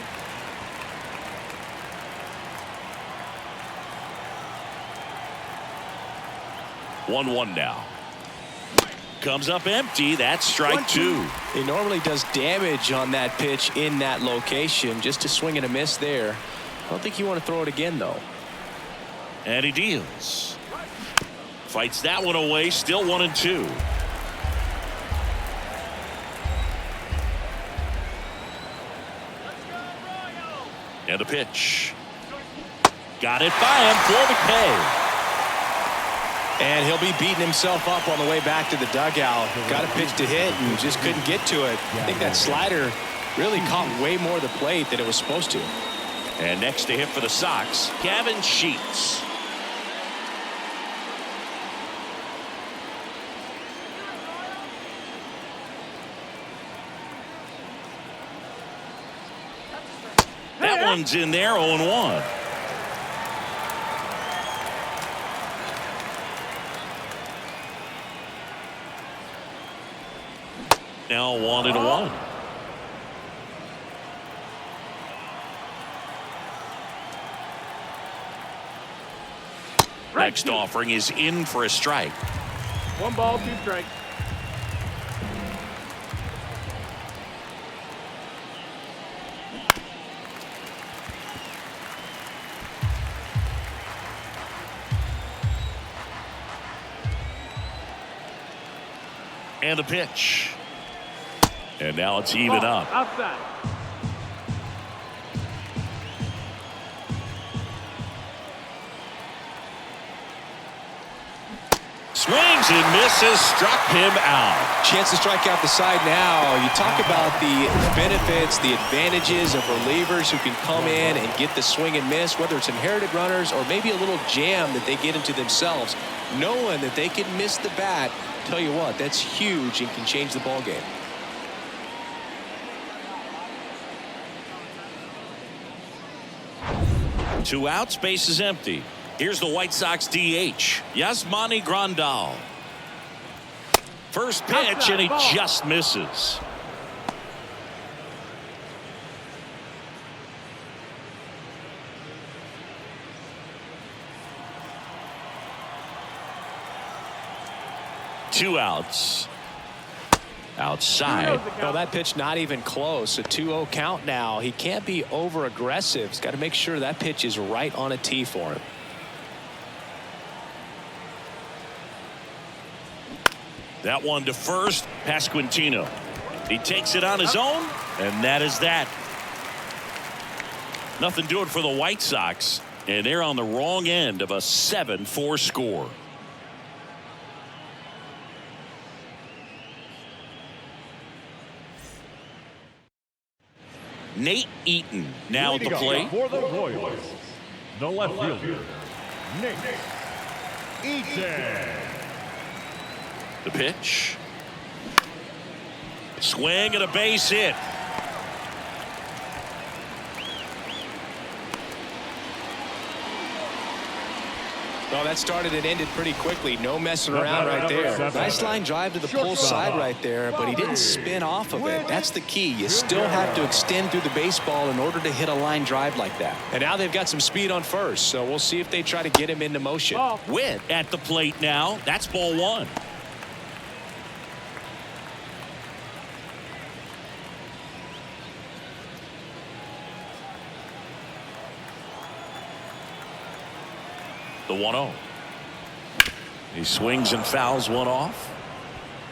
One now. Comes up empty. That's strike 2. He normally does damage on that pitch in that location. Just a swing and a miss there. I don't think you want to throw it again, though. And he deals. Fights that one away. Still 1-2. And the pitch. Got it by him for the K. And he'll be beating himself up on the way back to the dugout. Got a pitch to hit and just couldn't get to it. I think that slider Really caught way more of the plate than it was supposed to. And next to hit for the Sox, Gavin Sheets. That one's in there, 0-1. Now 1-1. Next offering is in for a strike. 1 ball, 2 strikes. And a pitch. And now it's even up. Outside. Swings and misses, struck him out. Chance to strike out the side now. You talk about the benefits, the advantages of relievers who can come in and get the swing and miss, whether it's inherited runners or maybe a little jam that they get into themselves. Knowing that they can miss the bat, tell you what, that's huge and can change the ball game. Two outs, base is empty. Here's the White Sox DH, Yasmani Grandal. First pitch, and he just misses. Two outs. Outside. Well, that pitch not even close. A 2-0 count now. He can't be over aggressive. He's got to make sure that pitch is right on a tee for him. That one to first, Pasquantino. He takes it on his own, and that is that. Nothing doing for the White Sox, and they're on the wrong end of a 7-4 score. Nate Eaton now at the plate. For the Royals, the left fielder, Nate Eaton. The pitch. Swing and a base hit. Well, that started and ended pretty quickly. No messing around right there. Nice line drive to the pull side right there, but he didn't spin off of it. That's the key. You still have to extend through the baseball in order to hit a line drive like that. And now they've got some speed on first, so we'll see if they try to get him into motion. Witt at the plate now. That's ball one. The 1-0. He swings and fouls one off.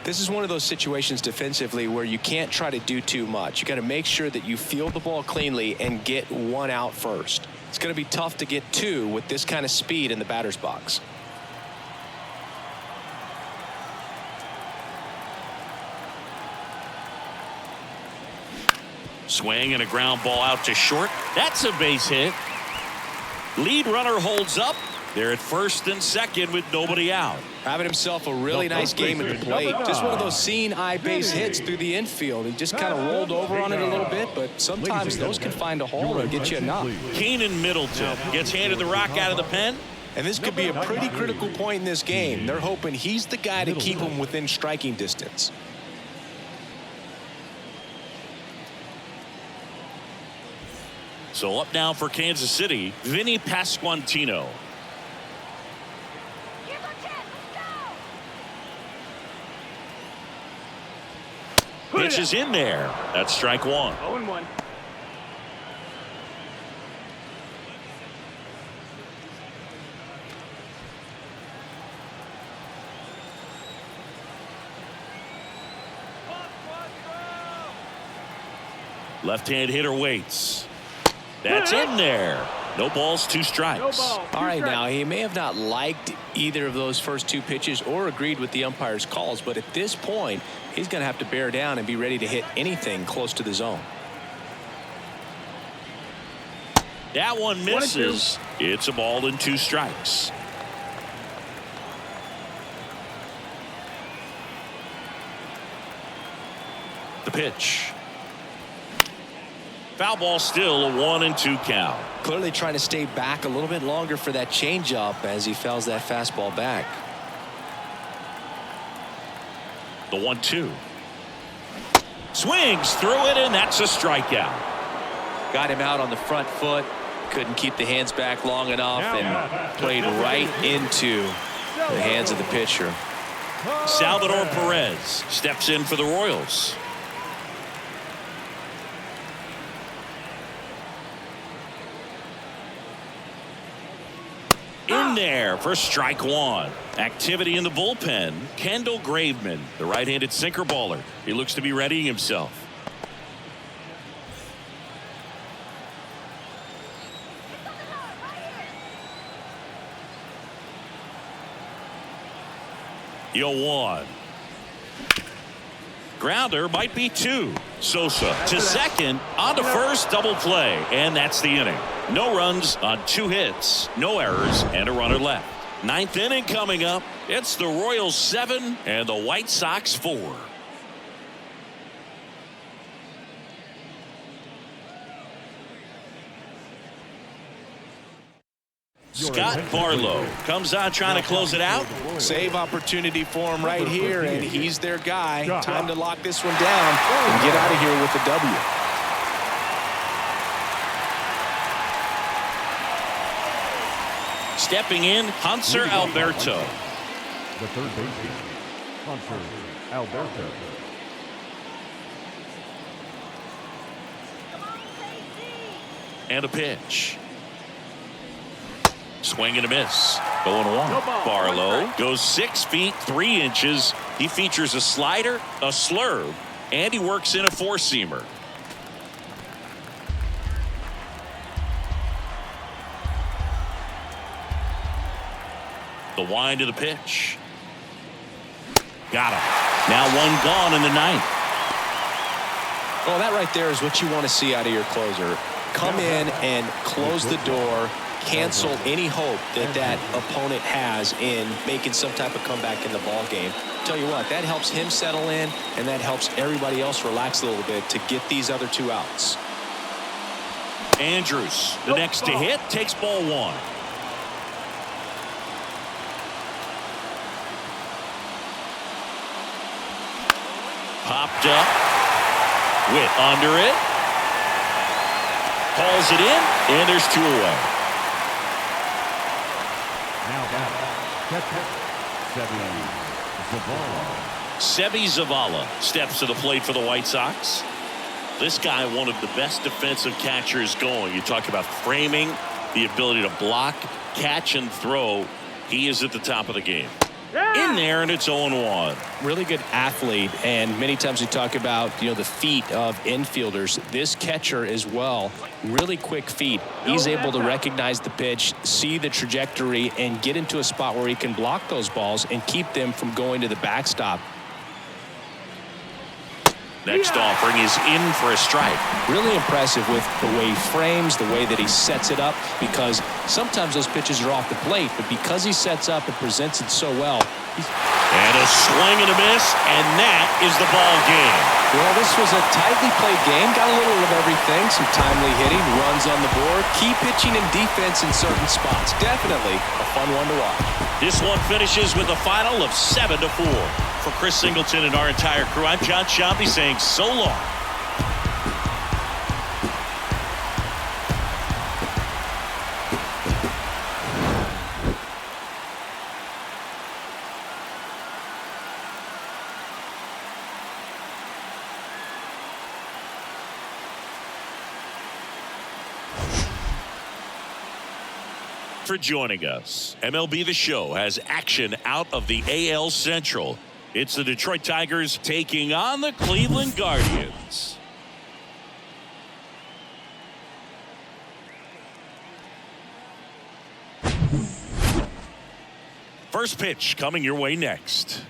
This is one of those situations defensively where you can't try to do too much. You got to make sure that you field the ball cleanly and get one out first. It's going to be tough to get two with this kind of speed in the batter's box. Swing and a ground ball out to short. That's a base hit. Lead runner holds up. They're at first and second with nobody out. Having himself a really nice game at the plate. Just one of those seeing eye base hits through the infield. He just kind of rolled over on it a little bit, but sometimes those can find a hole and get you a knock. Keenan Middleton gets handed the rock out of the pen. And this could be a pretty critical point in this game. They're hoping he's the guy to keep him within striking distance. So up now for Kansas City, Vinny Pasquantino. Pitch is in there. That's strike one. 0-1. Left-hand hitter waits. That's in there. No balls, two strikes. No ball. All right, now he may have not liked either of those first two pitches or agreed with the umpire's calls, but at this point, he's going to have to bear down and be ready to hit anything close to the zone. That one misses. It's a ball and 2 strikes. The pitch. Foul ball, still a 1-2 count. Clearly trying to stay back a little bit longer for that changeup as he fouls that fastball back. The 1-2. Swings through it, and that's a strikeout. Got him out on the front foot. Couldn't keep the hands back long enough and played right into the hands of the pitcher. Salvador Perez steps in for the Royals. In there for strike 1. Activity in the bullpen. Kendall Graveman, the right-handed sinker baller. He looks to be readying himself. Yo 1. Grounder might be 2. Sosa to second, on to first, double play, and that's the inning. No runs on 2 hits, no errors, and a runner left. 9th inning coming up. It's the Royals 7 and the White Sox 4. Scott Barlow comes on trying to close it out. Save opportunity for him right here, and he's their guy. Time to lock this one down and get out of here with the W. Stepping in, Hanser Alberto. The third baseman, Hanser Alberto. And a pitch. Swing and a miss. 0-1. Barlow goes 6 feet 3 inches. He features a slider, a slurve, and he works in a 4-seamer. The wind of the pitch. Got him. Now 1 gone in the 9th. Well, that right there is what you want to see out of your closer. Come in and close the door. Cancel any hope that opponent has in making some type of comeback in the ball game. Tell you what, that helps him settle in, and that helps everybody else relax a little bit to get these other 2 outs. Andrews, the next to hit, takes ball 1. Popped up. Witt under it. Calls it in, and there's 2 away. Now catcher, Sebi Zavala steps to the plate for the White Sox. This guy, one of the best defensive catchers going. You talk about framing, the ability to block, catch, and throw. He is at the top of the game. In there, and it's 0-1. Really good athlete, and many times we talk about the feet of infielders. This catcher as well, really quick feet. He's able to recognize the pitch, see the trajectory, and get into a spot where he can block those balls and keep them from going to the backstop. Next offering is in for a strike. Really impressive with the way he frames, the way that he sets it up, because sometimes those pitches are off the plate, but because he sets up and presents it so well. And a swing and a miss, and that is the ball game. Well, this was a tightly played game. Got a little of everything. Some timely hitting, runs on the board, key pitching and defense in certain spots. Definitely a fun one to watch. This one finishes with a final of 7-4. For Chris Singleton and our entire crew, I'm John Sciambi saying so long. For joining us. MLB The Show has action out of the AL Central. It's the Detroit Tigers taking on the Cleveland Guardians. First pitch coming your way next.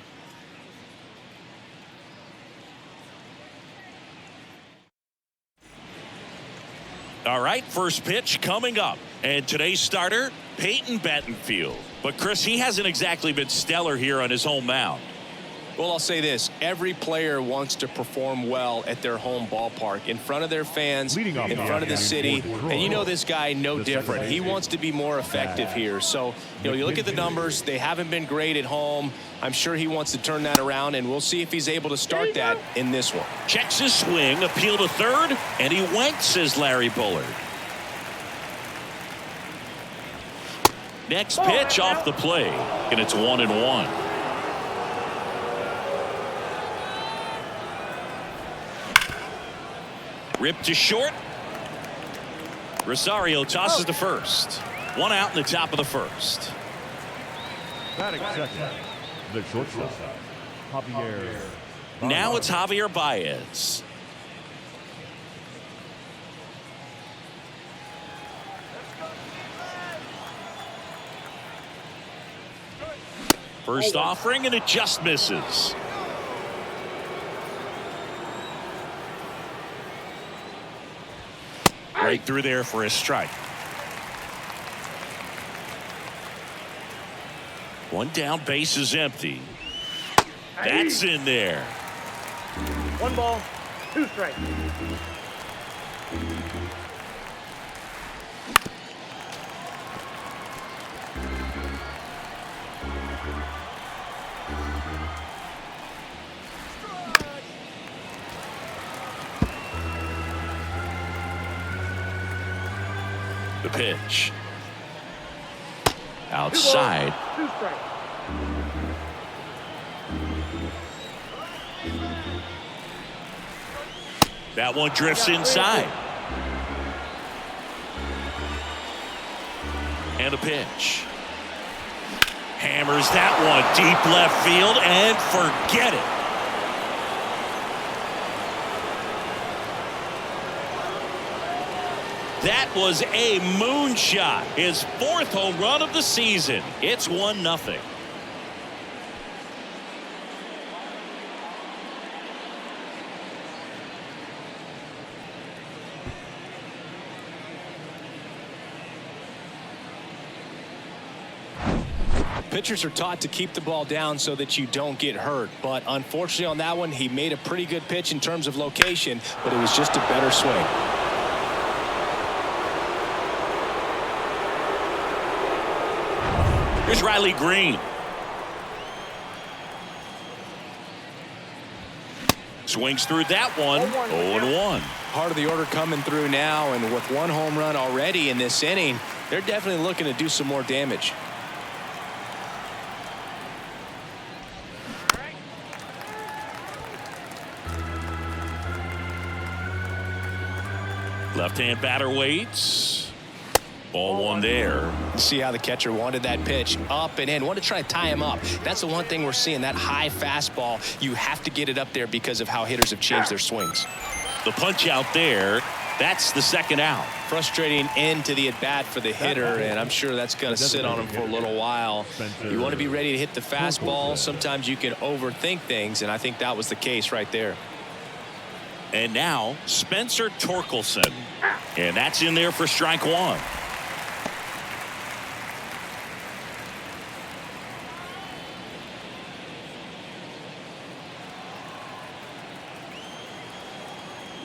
All right, first pitch coming up. And today's starter, Peyton Battenfield. But, Chris, he hasn't exactly been stellar here on his home mound. Well, I'll say this. Every player wants to perform well at their home ballpark, in front of their fans, in front of the city. And you know this guy no different. He wants to be more effective here. So, you know, you look at the numbers. They haven't been great at home. I'm sure he wants to turn that around, and we'll see if he's able to start that in this one. Checks his swing, appeal to third, and he went, says Larry Bullard. Next pitch off the plate, and it's 1-1. Ripped to short. Rosario tosses to first. One out in the top of the first. Batting second, the shortstop, Javier. Now it's Javier Baez. First offering, and it just misses. Right through there for a strike. One down, base is empty. That's in there. 1 ball, 2 strikes. The pitch. Outside. 2 strikes. That one drifts inside. And a pitch. Hammers that one deep left field and forget it. That was a moonshot. His 4th home run of the season. It's 1-0. Pitchers are taught to keep the ball down so that you don't get hurt. But unfortunately on that one, he made a pretty good pitch in terms of location, but it was just a better swing. Here's Riley Green. Swings through that one. 0-1. Part of the order coming through now, and with 1 home run already in this inning, they're definitely looking to do some more damage. Left-hand batter waits. Ball 1 there. See how the catcher wanted that pitch up and in. Want to try to tie him up. That's the one thing we're seeing, that high fastball. You have to get it up there because of how hitters have changed their swings. The punch out there. That's the 2nd out. Frustrating end to the at-bat for the hitter, and I'm sure that's going to sit on him for a little while. You want to be ready to hit the fastball. Sometimes you can overthink things, and I think that was the case right there. And now Spencer Torkelson. And that's in there for strike 1.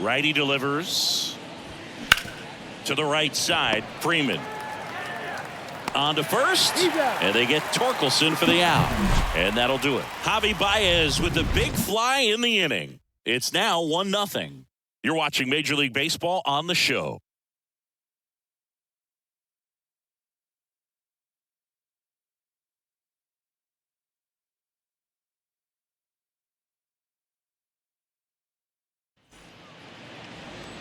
Righty delivers to the right side. Freeman on to first, and they get Torkelson for the out, and that'll do it. Javi Baez with the big fly in the inning. It's now 1-0. You're watching Major League Baseball on the show.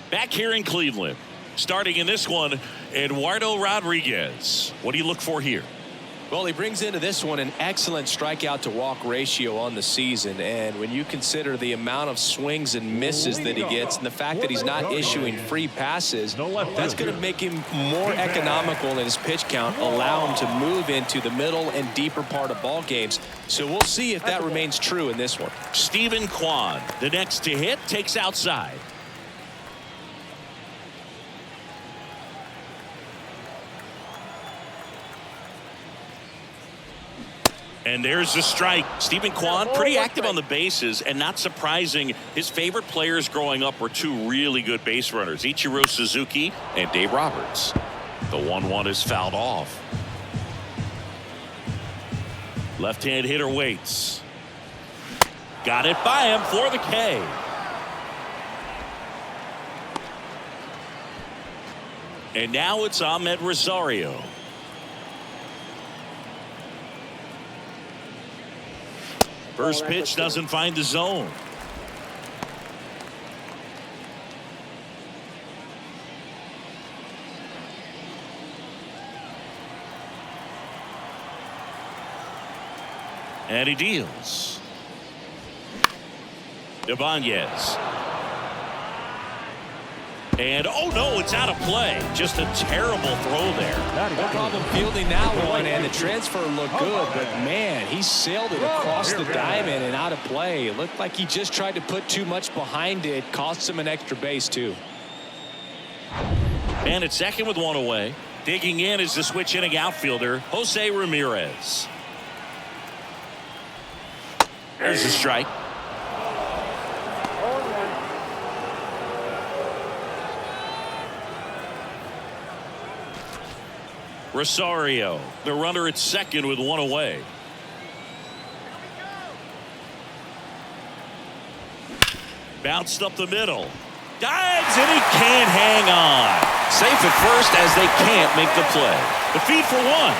Back here in Cleveland, starting in this one, Eduardo Rodriguez. What do you look for here? Well, he brings into this one an excellent strikeout to walk ratio on the season. And when you consider the amount of swings and misses that he gets and the fact that he's not issuing free passes, that's going to make him more economical in his pitch count, allow him to move into the middle and deeper part of ball games. So we'll see if that remains true in this one. Stephen Kwan, the next to hit, takes outside. And there's the strike. Stephen Kwan, pretty active on the bases, and not surprising, his favorite players growing up were two really good base runners, Ichiro Suzuki and Dave Roberts. The 1-1 is fouled off. Left-hand hitter waits. Got it by him for the K. And now it's Ahmed Rosario. First pitch doesn't find the zone. And he deals. Ibanez. And oh no, it's out of play. Just a terrible throw there. No problem fielding that one, and the transfer looked good, but man, he sailed it across the diamond and out of play. It looked like he just tried to put too much behind it. Cost him an extra base too. And at second with one away. Digging in is the switch hitting outfielder, Jose Ramirez. There's the strike. Rosario, the runner at second with one away. Bounced up the middle. Dives, and he can't hang on. Safe at first as they can't make the play. The feed for one.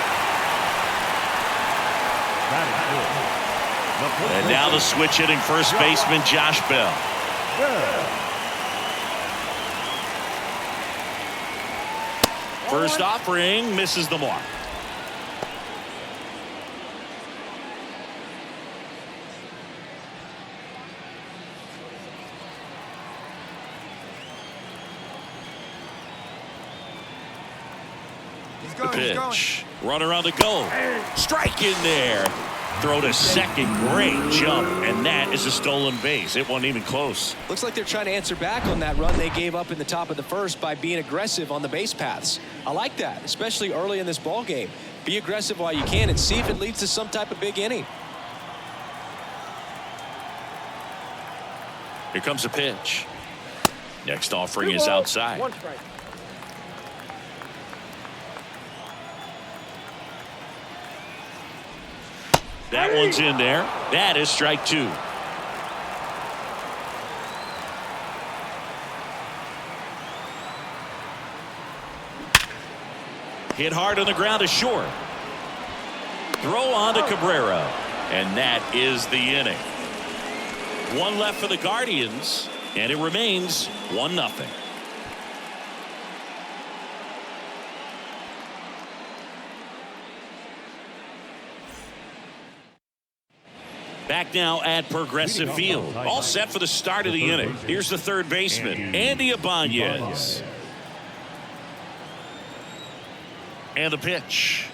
And now the switch hitting first baseman Josh Bell. First offering misses the mark. The pitch. Runner on the go. Strike in there. Throw to second. Great jump. And that is a stolen base. It wasn't even close. Looks like they're trying to answer back on that run they gave up in the top of the first by being aggressive on the base paths. I like that, especially early in this ball game. Be aggressive while you can and see if it leads to some type of big inning. Here comes a pitch. Next offering is outside. One strike. That one's in there. That is strike two. Hit hard on the ground to short. Throw on to Cabrera. And that is the inning. One left for the Guardians, and it remains 1-0. Back now at Progressive Field. All set for the start of the inning. Here's the third baseman, Andy Ibanez. And the pitch.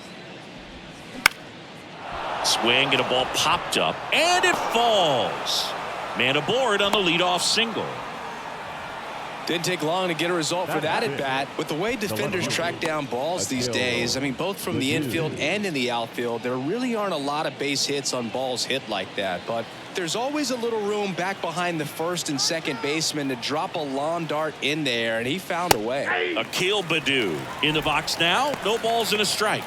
Swing and a ball popped up, and it falls. Man aboard on the leadoff single. Didn't take long to get a result for that at bat. With the way defenders track down balls these days, I mean, both from the infield and in the outfield, there really aren't a lot of base hits on balls hit like that. But there's always a little room back behind the first and second baseman to drop a lawn dart in there, and he found a way. Akil Baddoo in the box now. No balls and a strike.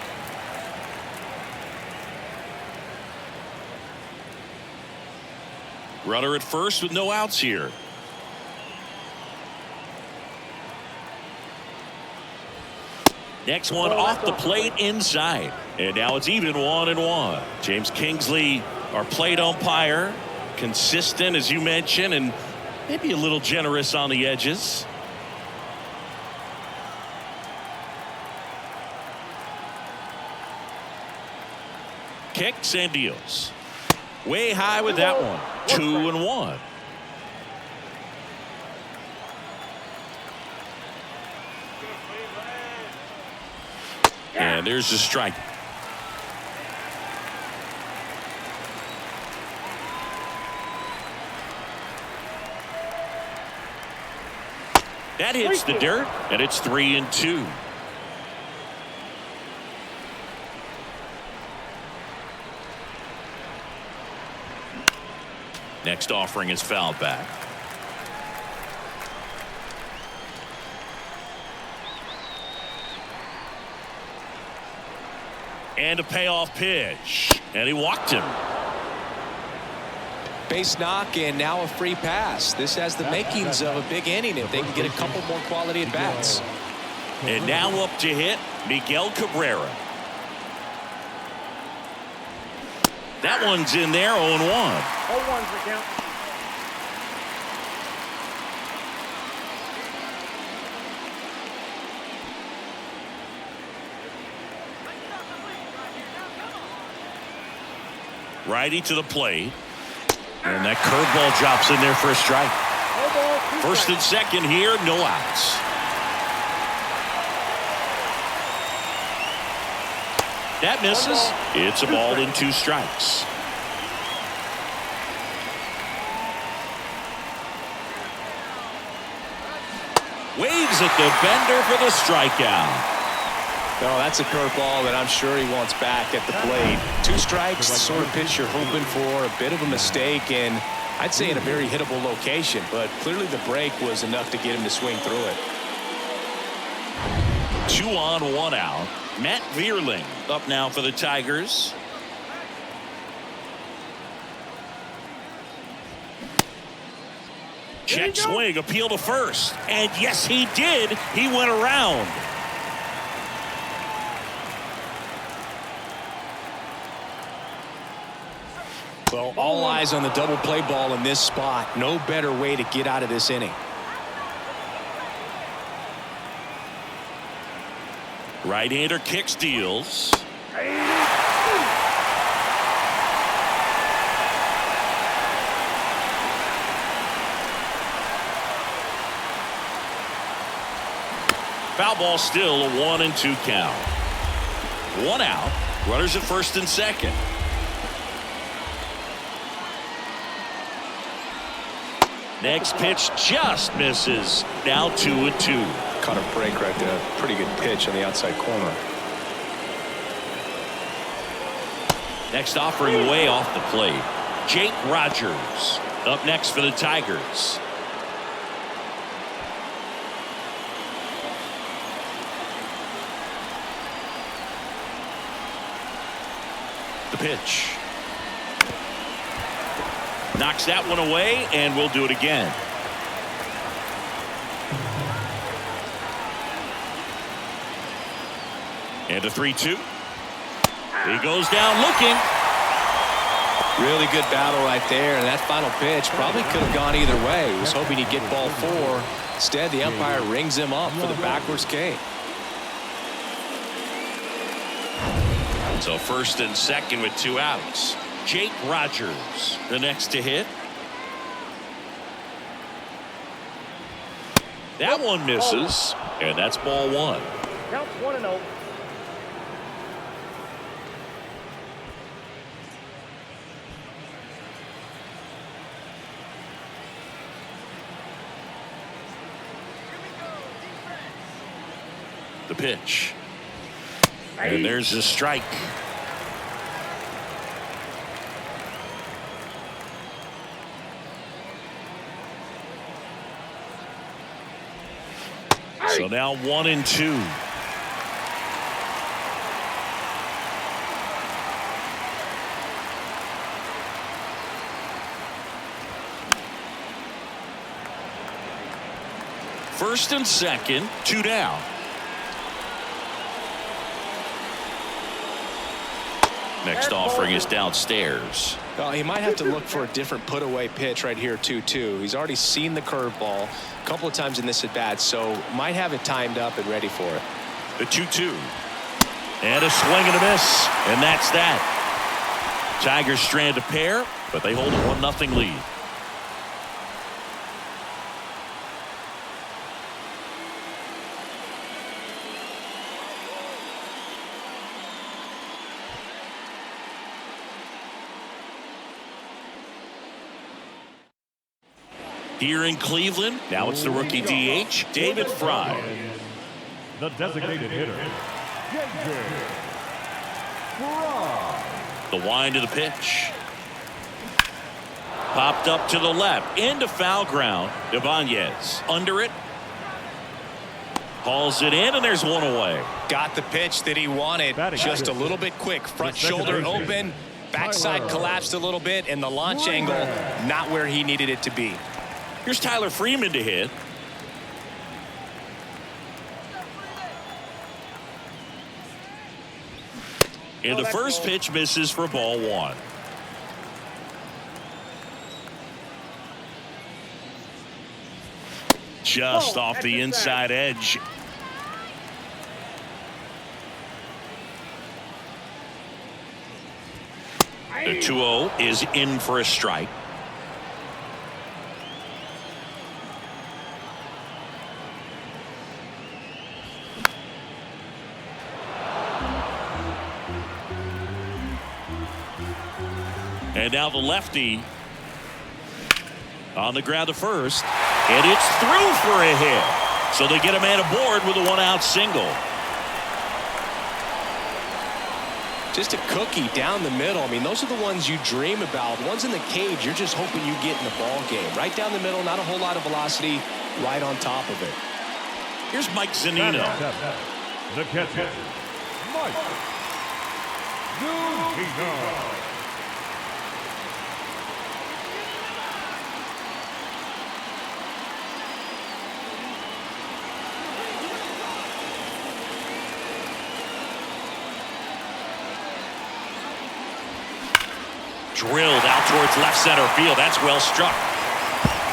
Runner at first with no outs here. Next one off the plate inside. And now it's even 1-1. James Kingsley, our plate umpire, consistent as you mentioned, and maybe a little generous on the edges. Kicks and deals. Way high with that one. 2-1. And there's the strike. That hits the dirt, and it's 3-2. Next offering is fouled back. And a payoff pitch. And he walked him. Base knock and now a free pass. This has the makings of a big inning if they can get a couple more quality at bats. And now up to hit Miguel Cabrera. That one's in there, 0-1. 0-1's the count. Righty to the plate. And that curveball drops in there for a strike. First and second here, no outs. That misses. It's a ball and 2 strikes. Waves at the bender for the strikeout. No, that's a curveball that I'm sure he wants back at the plate. 2 strikes, the sort of pitch you're hoping for. A bit of a mistake, and I'd say in a very hittable location. But clearly the break was enough to get him to swing through it. 2 on, 1 out. Matt Vierling up now for the Tigers. Check swing, appeal to first. And yes, he did. He went around. Well, all eyes on the double play ball in this spot. No better way to get out of this inning. Right-hander kick steals. Foul ball, still a 1-2 count. 1 out. Runners at first and second. Next pitch just misses. Now 2-2. Caught a break right there. Pretty good pitch on the outside corner. Next offering way off the plate. Jake Rogers up next for the Tigers. The pitch. Knocks that one away, and we'll do it again. And a 3-2. He goes down looking. Really good battle right there, and that final pitch probably could have gone either way. He was hoping he'd get ball 4. Instead, the umpire rings him up for the backwards K. So first and second with 2 outs. Jake Rogers, the next to hit. That one misses, and that's ball 1. Counts 1-0. The pitch. And there's a strike. So now 1-2. First and second, 2 down. Next offering is downstairs. Well, he might have to look for a different put-away pitch right here, 2-2. He's already seen the curveball a couple of times in this at-bat, so might have it timed up and ready for it. The 2-2. And a swing and a miss. And that's that. Tigers strand a pair, but they hold a 1-0 lead. Here in Cleveland, now it's the rookie DH, David Fry. The designated hitter, David Fry. The wind of the pitch. Popped up to the left into foul ground. Ibanez under it. Hauls it in, and there's one away. Got the pitch that he wanted, just a little bit quick. Front shoulder open, backside collapsed a little bit, and the launch angle not where he needed it to be. Here's Tyler Freeman to hit. And the first pitch misses for ball one. Just off the inside edge. The 2-0 is in for a strike. And now the lefty on the ground to first, and it's through for a hit. So they get a man aboard with a one-out single. Just a cookie down the middle. I mean, those are the ones you dream about. The ones in the cage, you're just hoping you get in the ball game. Right down the middle, not a whole lot of velocity, right on top of it. Here's Mike Zunino. The catcher, Mike Zunino. Drilled out towards left center field. That's well struck.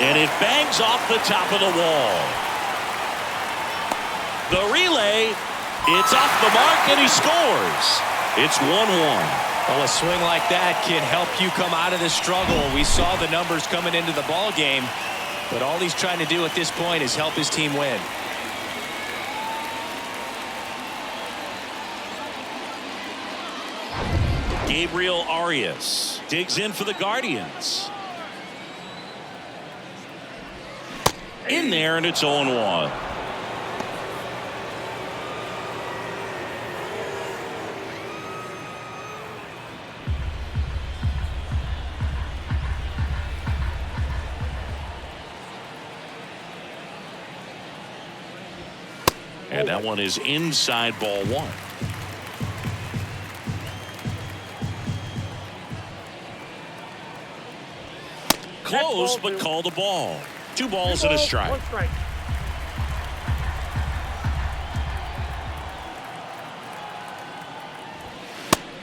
And it bangs off the top of the wall. The relay, it's off the mark, and he scores. It's 1-1. Well, a swing like that can help you come out of the struggle. We saw the numbers coming into the ball game, but all he's trying to do at this point is help his team win. Gabriel Arias digs in for the Guardians. In there, and it's 0-1. And that one is inside ball one. Close, but call the ball. 2 balls and a strike. 1 strike.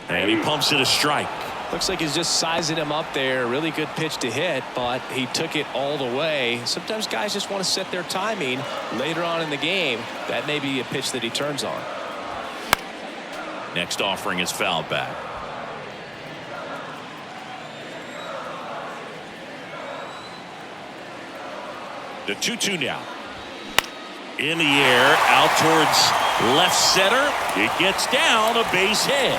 And he pumps it a strike. Looks like he's just sizing him up there. Really good pitch to hit, but he took it all the way. Sometimes guys just want to set their timing later on in the game. That may be a pitch that he turns on. Next offering is fouled back. The 2-2 now. In the air, out towards left center. It gets down, a base hit.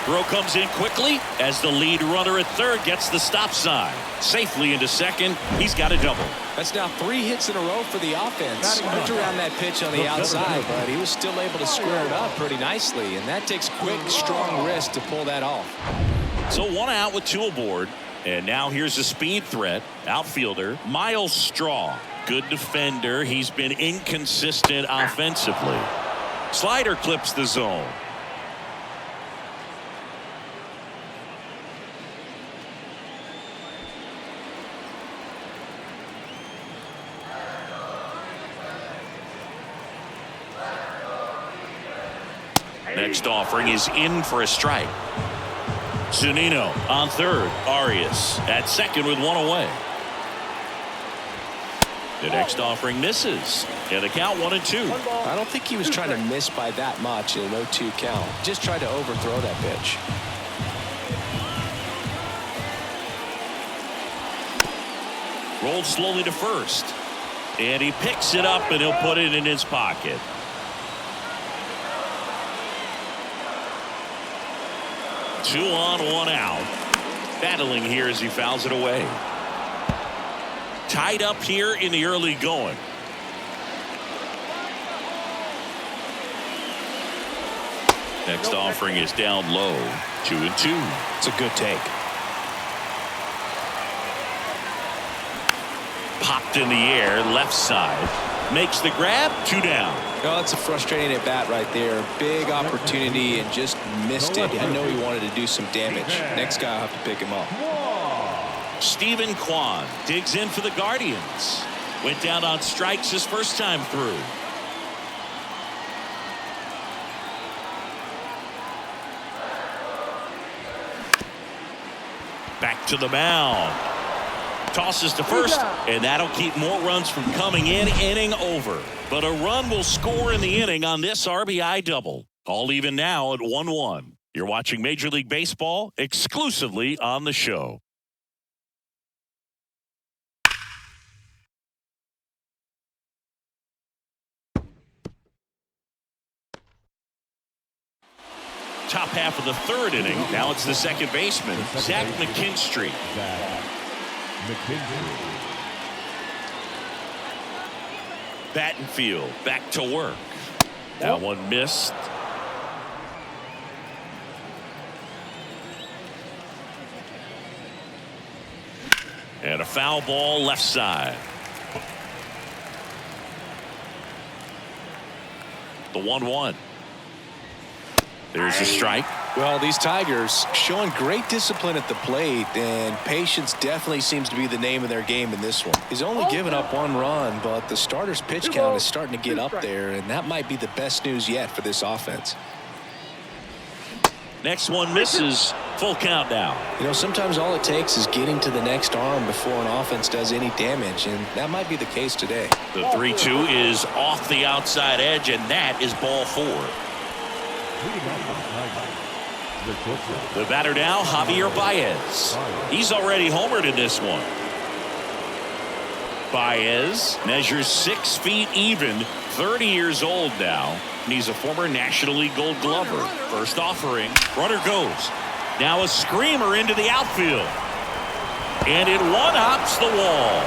Throw comes in quickly as the lead runner at third gets the stop sign. Safely into second. He's got a double. That's now 3 hits in a row for the offense. Looked around that pitch on the outside, but he was still able to square it up pretty nicely, and that takes quick, strong wrist to pull that off. So 1 out with 2 aboard. And now here's a speed threat. Outfielder Miles Straw. Good defender. He's been inconsistent offensively. Slider clips the zone. Next offering is in for a strike. Zunino on third. Arias at second with 1 away. The next offering misses. And the count 1-2. I don't think he was trying to miss by that much in an 0-2 count. Just tried to overthrow that pitch. Rolled slowly to first. And he picks it up and he'll put it in his pocket. Two on, 1 out. Battling here as he fouls it away. Tied up here in the early going. Next offering is down low. 2-2. It's a good take. Popped in the air, left side. Makes the grab, 2 down. Oh, it's a frustrating at bat right there. Big opportunity and just missed it. I know he wanted to do some damage. Next guy will have to pick him up. Stephen Kwan digs in for the Guardians. Went down on strikes his first time through. Back to the mound. Tosses to first, and that'll keep more runs from coming in. Inning over. But a run will score in the inning on this RBI double. All even now at 1-1. You're watching Major League Baseball exclusively on the show. Top half of the third inning. Now it's the second baseman, Zach McKinstry. Battenfield back to work. That one missed. And a foul ball left side. The 1-1. There's a strike. Well, these Tigers showing great discipline at the plate, and patience definitely seems to be the name of their game in this one. He's only given up 1 run, but the starter's pitch count is starting to get up there, and that might be the best news yet for this offense. Next one misses. Full count now. You know, sometimes all it takes is getting to the next arm before an offense does any damage, and that might be the case today. The 3-2 is off the outside edge, and that is ball 4. The batter now, Javier Baez. He's already homered in this one. Baez measures 6 feet even, 30 years old now, and he's a former National League Gold Glover. First offering, runner goes. Now a screamer into the outfield. And it one-hops the wall.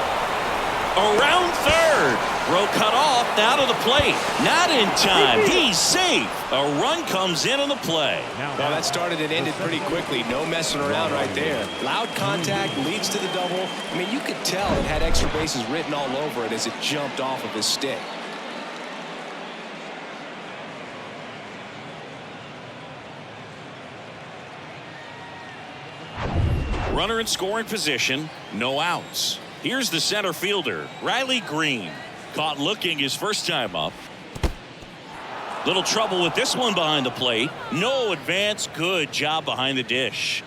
Around third. Row cut off, now to the plate. Not in time. He's safe. A run comes in on the play. Well, that started and ended pretty quickly. No messing around right there. Loud contact leads to the double. I mean, you could tell it had extra bases written all over it as it jumped off of his stick. Runner in scoring position, no outs. Here's the center fielder, Riley Green. Caught looking his first time up. Little trouble with this one behind the plate. No advance. Good job behind the dish.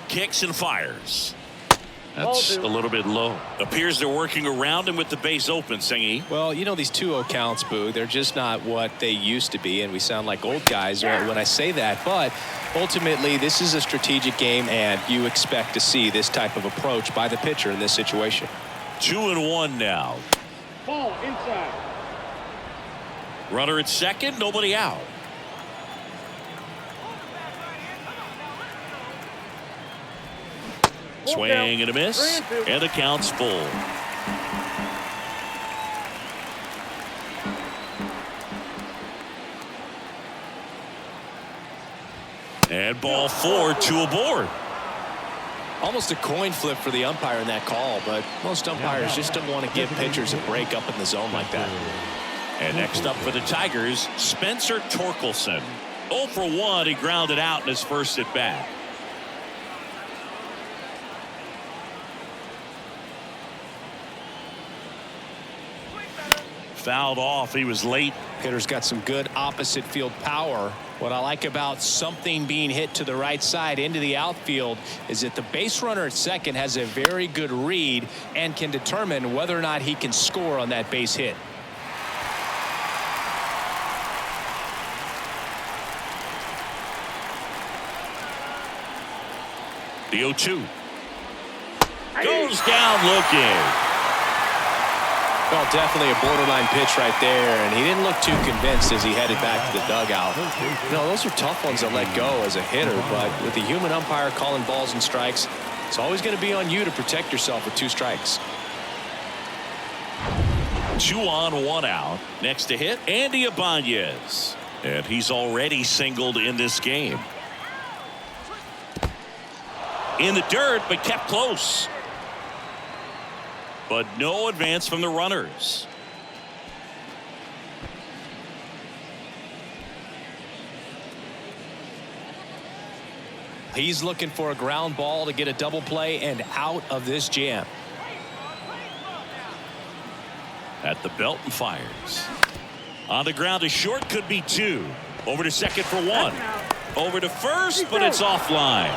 Kicks and fires. That's a little bit low. Appears they're working around him with the base open, Singy. Well, you know, these 2-0 counts, Boo, they're just not what they used to be, and we sound like old guys when I say that. But ultimately, this is a strategic game, and you expect to see this type of approach by the pitcher in this situation. 2-1 now. Ball inside. Runner at second, nobody out. Swing and a miss, and the count's full. And ball 4, 2 aboard. Almost a coin flip for the umpire in that call, but most umpires just don't want to give pitchers a break up in the zone like that. And next up for the Tigers, Spencer Torkelson. 0 for 1, he grounded out in his first at bat. Fouled off. He was late. Hitter's got some good opposite field power. What I like about something being hit to the right side into the outfield is that the base runner at second has a very good read and can determine whether or not he can score on that base hit. The 0-2 goes down looking. Well, definitely a borderline pitch right there, and he didn't look too convinced as he headed back to the dugout. You know, those are tough ones to let go as a hitter, but with the human umpire calling balls and strikes, it's always going to be on you to protect yourself with 2 strikes. 2 on, 1 out. Next to hit, Andy Ibanez. And he's already singled in this game. In the dirt, but kept close. But no advance from the runners. He's looking for a ground ball to get a double play and out of this jam. At the belt and fires. On the ground to short, could be 2. Over to second for 1. Over to first, but it's offline.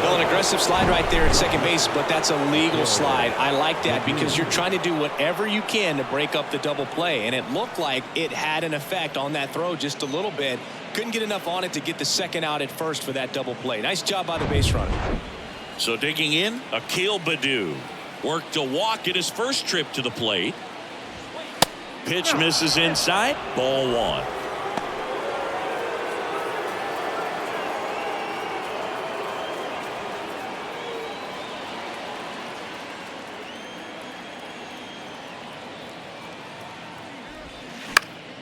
Well, an aggressive slide right there at second base, but that's a legal slide. I like that because you're trying to do whatever you can to break up the double play, and it looked like it had an effect on that throw just a little bit. Couldn't get enough on it to get the second out at first for that double play. Nice job by the base runner. So digging in, Akil Baddoo worked a walk at his first trip to the plate. Pitch misses inside, ball 1.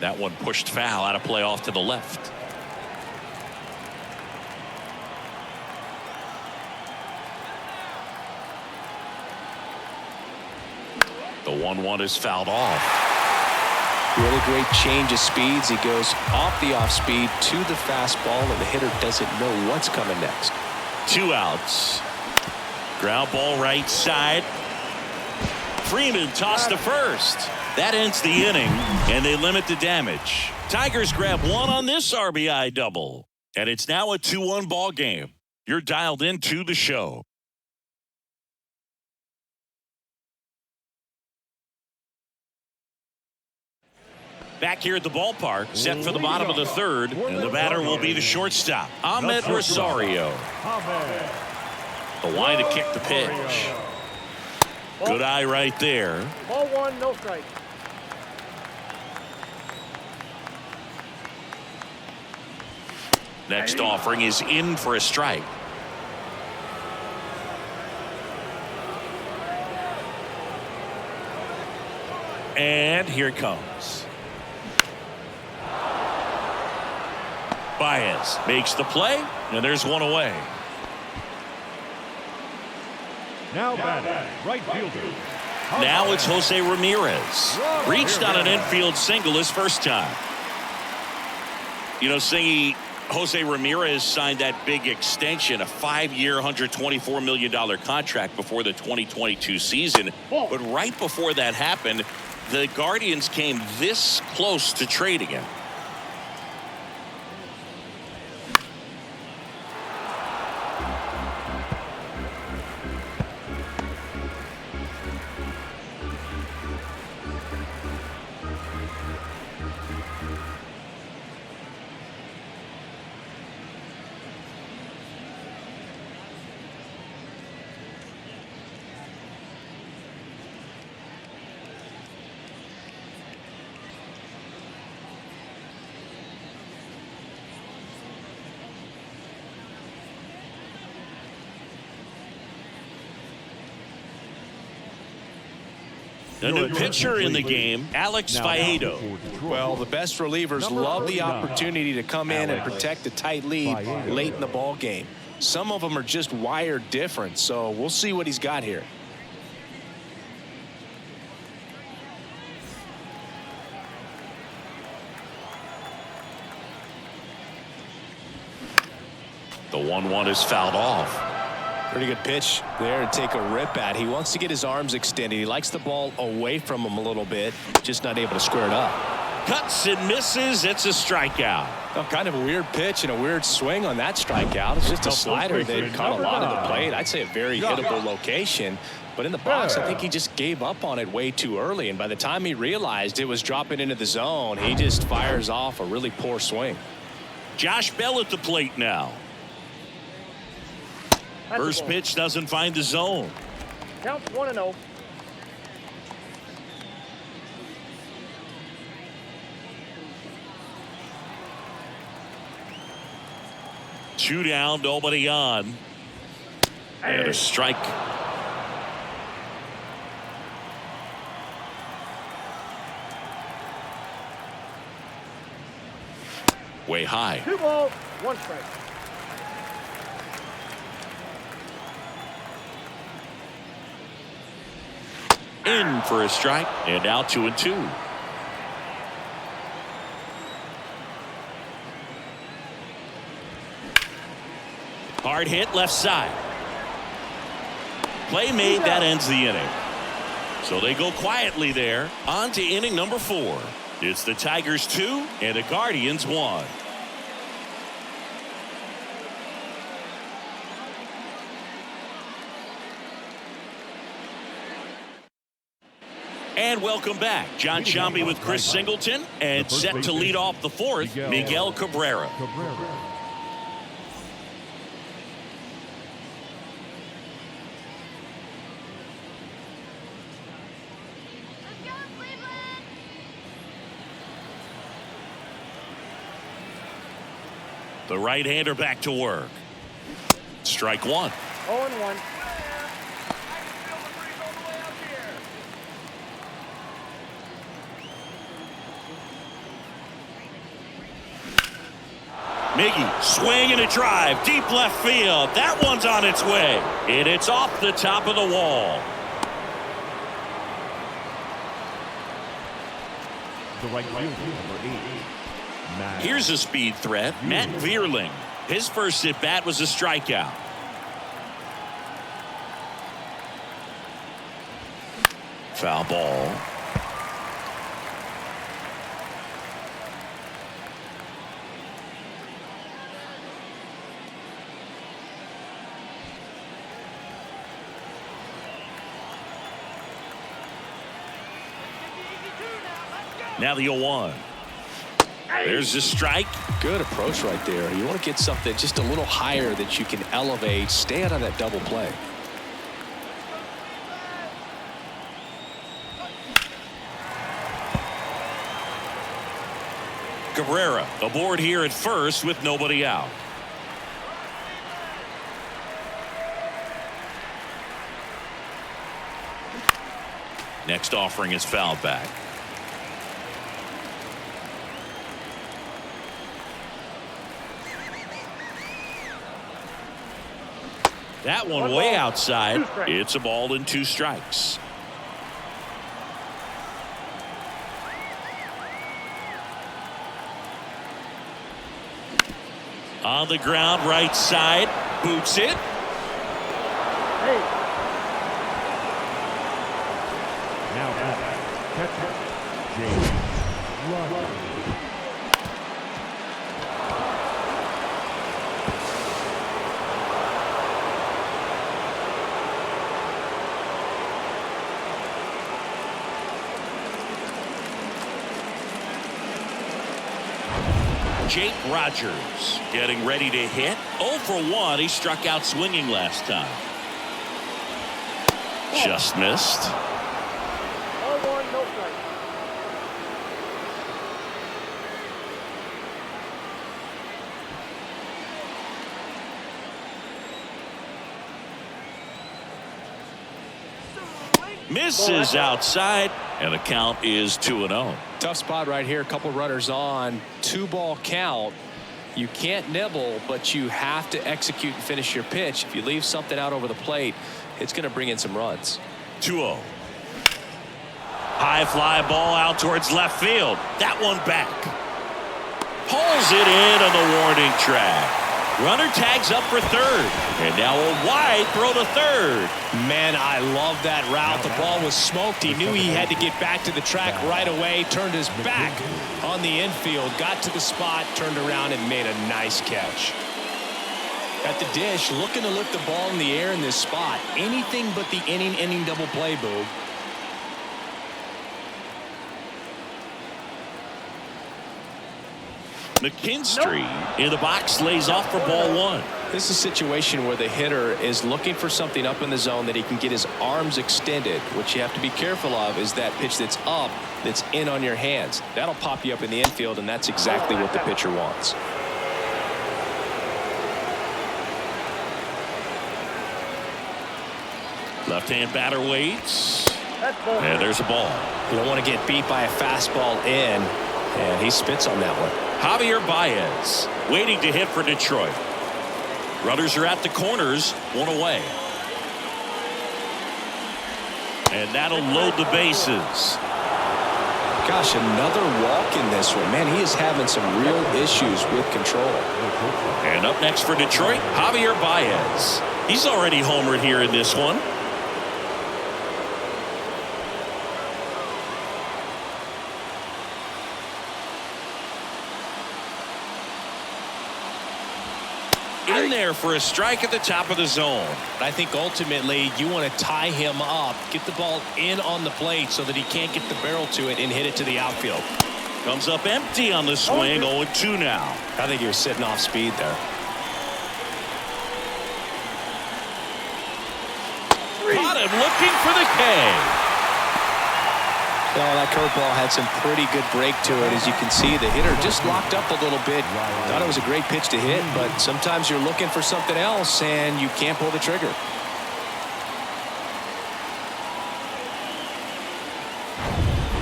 That one pushed foul, out of play off to the left. The 1-1 is fouled off. Really great change of speeds. He goes off the off speed to the fastball, and the hitter doesn't know what's coming next. 2 outs. Ground ball right side. Freeman tossed to first. That ends the inning, and they limit the damage. Tigers grab 1 on this RBI double, and it's now a 2-1 ball game. You're dialed into the show. Back here at the ballpark, set for the bottom of the 3rd, and the batter will be the shortstop, Ahmed Rosario. The line to kick the pitch. Good eye right there. Ball 1, no strike. Next offering is in for a strike. And here it comes. Baez makes the play, and there's 1 away. Now batting, right fielder. Now it's Jose Ramirez. Reached on an infield single his first time. You know, Singy, Jose Ramirez signed that big extension, a 5-year, $124 million contract before the 2022 season. But right before that happened, the Guardians came this close to trading him. The new pitcher in the game, Alex Faedo. Well, the best relievers love the opportunity to come in and protect a tight lead late in the ball game. Some of them are just wired different, so we'll see what he's got here. The 1-1 is fouled off. Pretty good pitch there to take a rip at. He wants to get his arms extended. He likes the ball away from him a little bit, just not able to square it up. Cuts and misses. It's a strikeout. Well, kind of a weird pitch and a weird swing on that strikeout. It's just a slider that caught a lot of the plate. I'd say a very hittable location. But in the box, I think he just gave up on it way too early. And by the time he realized it was dropping into the zone, he just fires off a really poor swing. Josh Bell at the plate now. First pitch doesn't find the zone. Counts 1-0. Two down, nobody on. And a strike. way high. 2 balls, 1 strike. In for a strike, and now 2-2. Hard hit left side. Play made, that ends the inning. So they go quietly there. On to inning number 4. It's the Tigers 2 and the Guardians 1. And welcome back. John Shambi with Chris Singleton, and set to lead off the 4th, Miguel Cabrera. The right-hander back to work. Strike 1. 0-1. Miggy, swing and a drive, deep left field. That one's on its way, and it's off the top of the wall. The right fielder, number 8. Here's a speed threat, Matt Vierling. His first at bat was a strikeout. Foul ball. Now the 0-1. There's a strike. Good approach right there. You want to get something just a little higher that you can elevate. Stay out of that double play. Cabrera aboard here at first with nobody out. Next offering is fouled back. That one way outside. It's a ball and 2 strikes. On the ground, right side, boots it. Hey. Now catcher, James Rogers. Jake Rogers getting ready to hit. 0 for 1. He struck out swinging last time. Just missed. 0-1, no strike. Misses outside, and the count is 2-0. Tough spot right here. A couple runners on. 2-ball count. You can't nibble, but you have to execute and finish your pitch. If you leave something out over the plate, it's going to bring in some runs. 2-0. High fly ball out towards left field. That one back. Pulls it in on the warning track. Runner tags up for third. And now a wide throw to third. Man, I love that route. The ball was smoked. He knew he had to get back to the track right away. Turned his back on the infield. Got to the spot, turned around, and made a nice catch. At the dish, looking to lift the ball in the air in this spot. Anything but the inning double play, Boog. McKinstry in the box, lays off for ball 1. This is a situation where the hitter is looking for something up in the zone that he can get his arms extended. What you have to be careful of is that pitch that's up, that's in on your hands. That'll pop you up in the infield, and that's exactly what the pitcher wants. Left-hand batter waits. And there's a ball. You don't want to get beat by a fastball in, and he spits on that one. Javier Baez waiting to hit for Detroit. Runners are at the corners, one away. And that'll load the bases. Gosh, another walk in this one. Man, he is having some real issues with control. And up next for Detroit, Javier Baez. He's already homered here in this one. In there for a strike at the top of the zone. I think ultimately you want to tie him up, get the ball in on the plate so that he can't get the barrel to it and hit it to the outfield. Comes up empty on the swing, 0-2 now. I think he was sitting off speed there. Caught him looking for the K. Well, that curveball had some pretty good break to it. As you can see, the hitter just locked up a little bit. Thought it was a great pitch to hit, but sometimes you're looking for something else and you can't pull the trigger.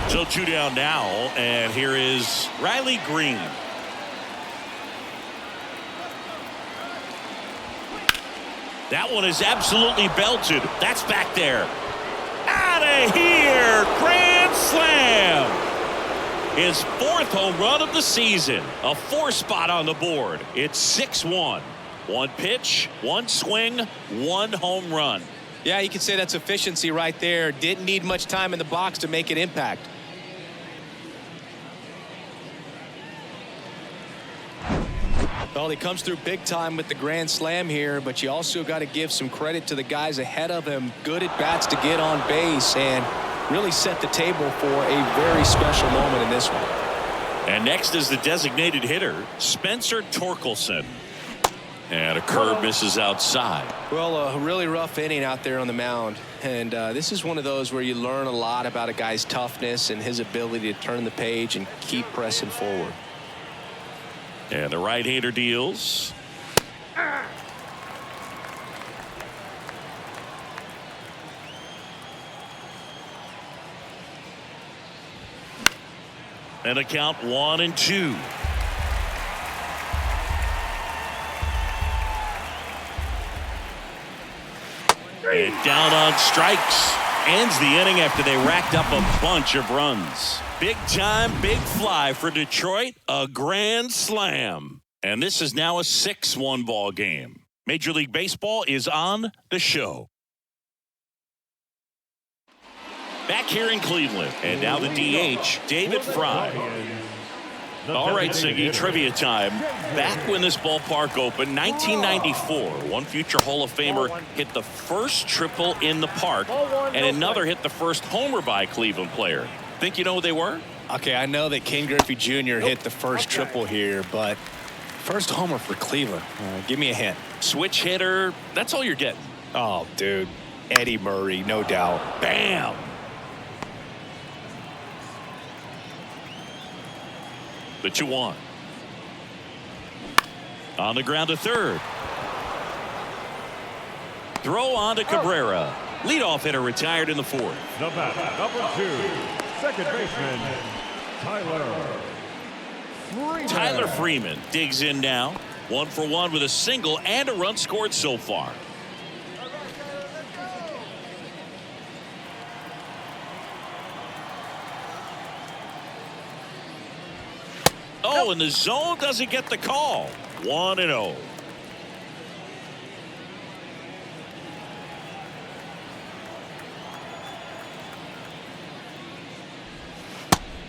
So 2 down now, and here is Riley Green. That one is absolutely belted. That's back there. Out of here! Grand slam! His 4th home run of the season. A 4-spot on the board. It's 6-1. 1 pitch, 1 swing, 1 home run. Yeah, you can say that's efficiency right there. Didn't need much time in the box to make an impact. Well, he comes through big time with the grand slam here, but you also got to give some credit to the guys ahead of him. Good at bats to get on base and really set the table for a very special moment in this one. And next is the designated hitter, Spencer Torkelson. And a curve misses outside. Well, a really rough inning out there on the mound. And this is one of those where you learn a lot about a guy's toughness and his ability to turn the page and keep pressing forward. And the right-hander deals. And a count 1-2. And down on strikes. Ends the inning after they racked up a bunch of runs. Big time, big fly for Detroit. A grand slam. And this is now a 6-1 ball game. Major League Baseball is on the show. Back here in Cleveland. And now the DH, David Fry. All right, Siggy, trivia time. Back when this ballpark opened, 1994, one future Hall of Famer hit the first triple in the park, and another hit the first homer by a Cleveland player. Think you know who they were? Okay, I know that Ken Griffey Jr. hit the first triple here, but first homer for Cleveland. Give me a hint. Switch hitter, that's all you're getting. Oh, dude. Eddie Murray, no doubt. Bam! The 2-1. On the ground to third. Throw on to Cabrera. Leadoff hitter retired in the 4th. The batter, number 2, second baseman, Tyler Freeman digs in now. 1 for 1 with a single and a run scored so far. Oh, and the zone doesn't get the call. 1-0.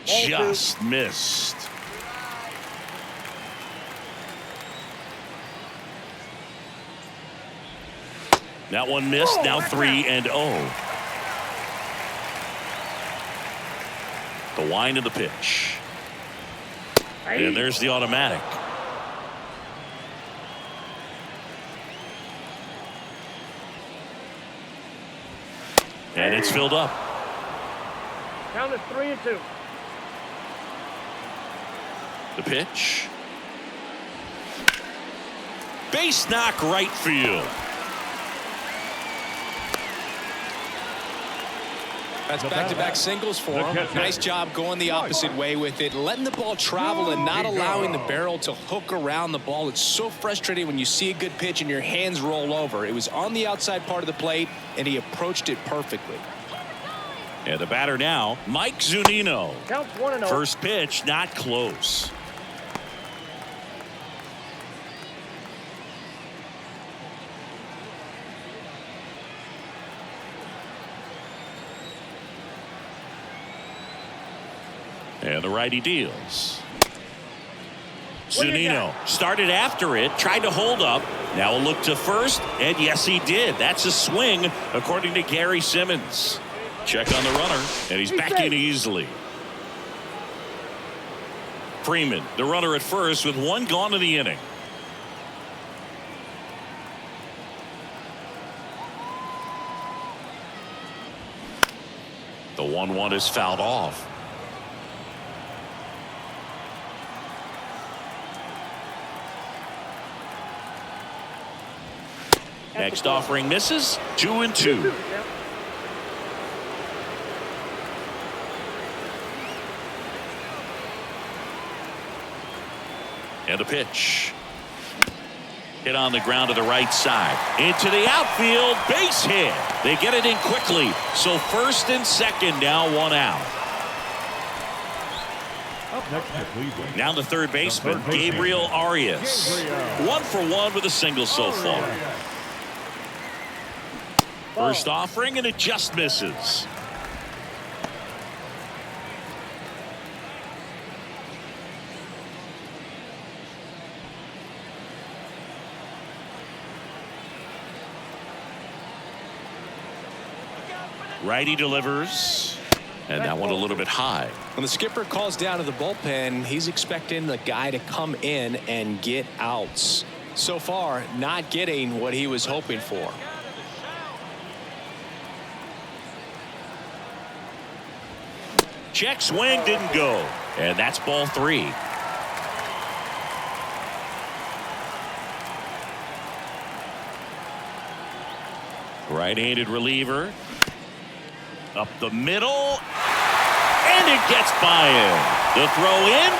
Just missed. That one missed. Now 3-0. The wind of the pitch. And there's the automatic. And it's filled up. Count is 3-2. The pitch. Base knock right field. That's back-to-back singles for him. Nice job going the opposite way with it, letting the ball travel and not allowing the barrel to hook around the ball. It's so frustrating when you see a good pitch and your hands roll over. It was on the outside part of the plate, and he approached it perfectly. And the batter now, Mike Zunino. Counts 1-0. First pitch, not close. And the righty deals. Zunino started after it, tried to hold up. Now a look to first, and yes, he did. That's a swing, according to Gary Simmons. Check on the runner, and he's back in easily. Freeman, the runner at first, with one gone in the inning. The 1-1 is fouled off. Next offering misses. 2-2. And a pitch. Hit on the ground to the right side. Into the outfield. Base hit. They get it in quickly. So first and second, now one out. Up next to Cleveland. Now the third baseman, Gabriel Arias. 1 for 1 with a single so far. First offering, and it just misses. Righty delivers, and that one a little bit high. When the skipper calls down to the bullpen, he's expecting the guy to come in and get outs. So far, not getting what he was hoping for. Check swing, didn't go, and that's ball 3. Right-handed reliever. Up the middle, and it gets by him. The throw in,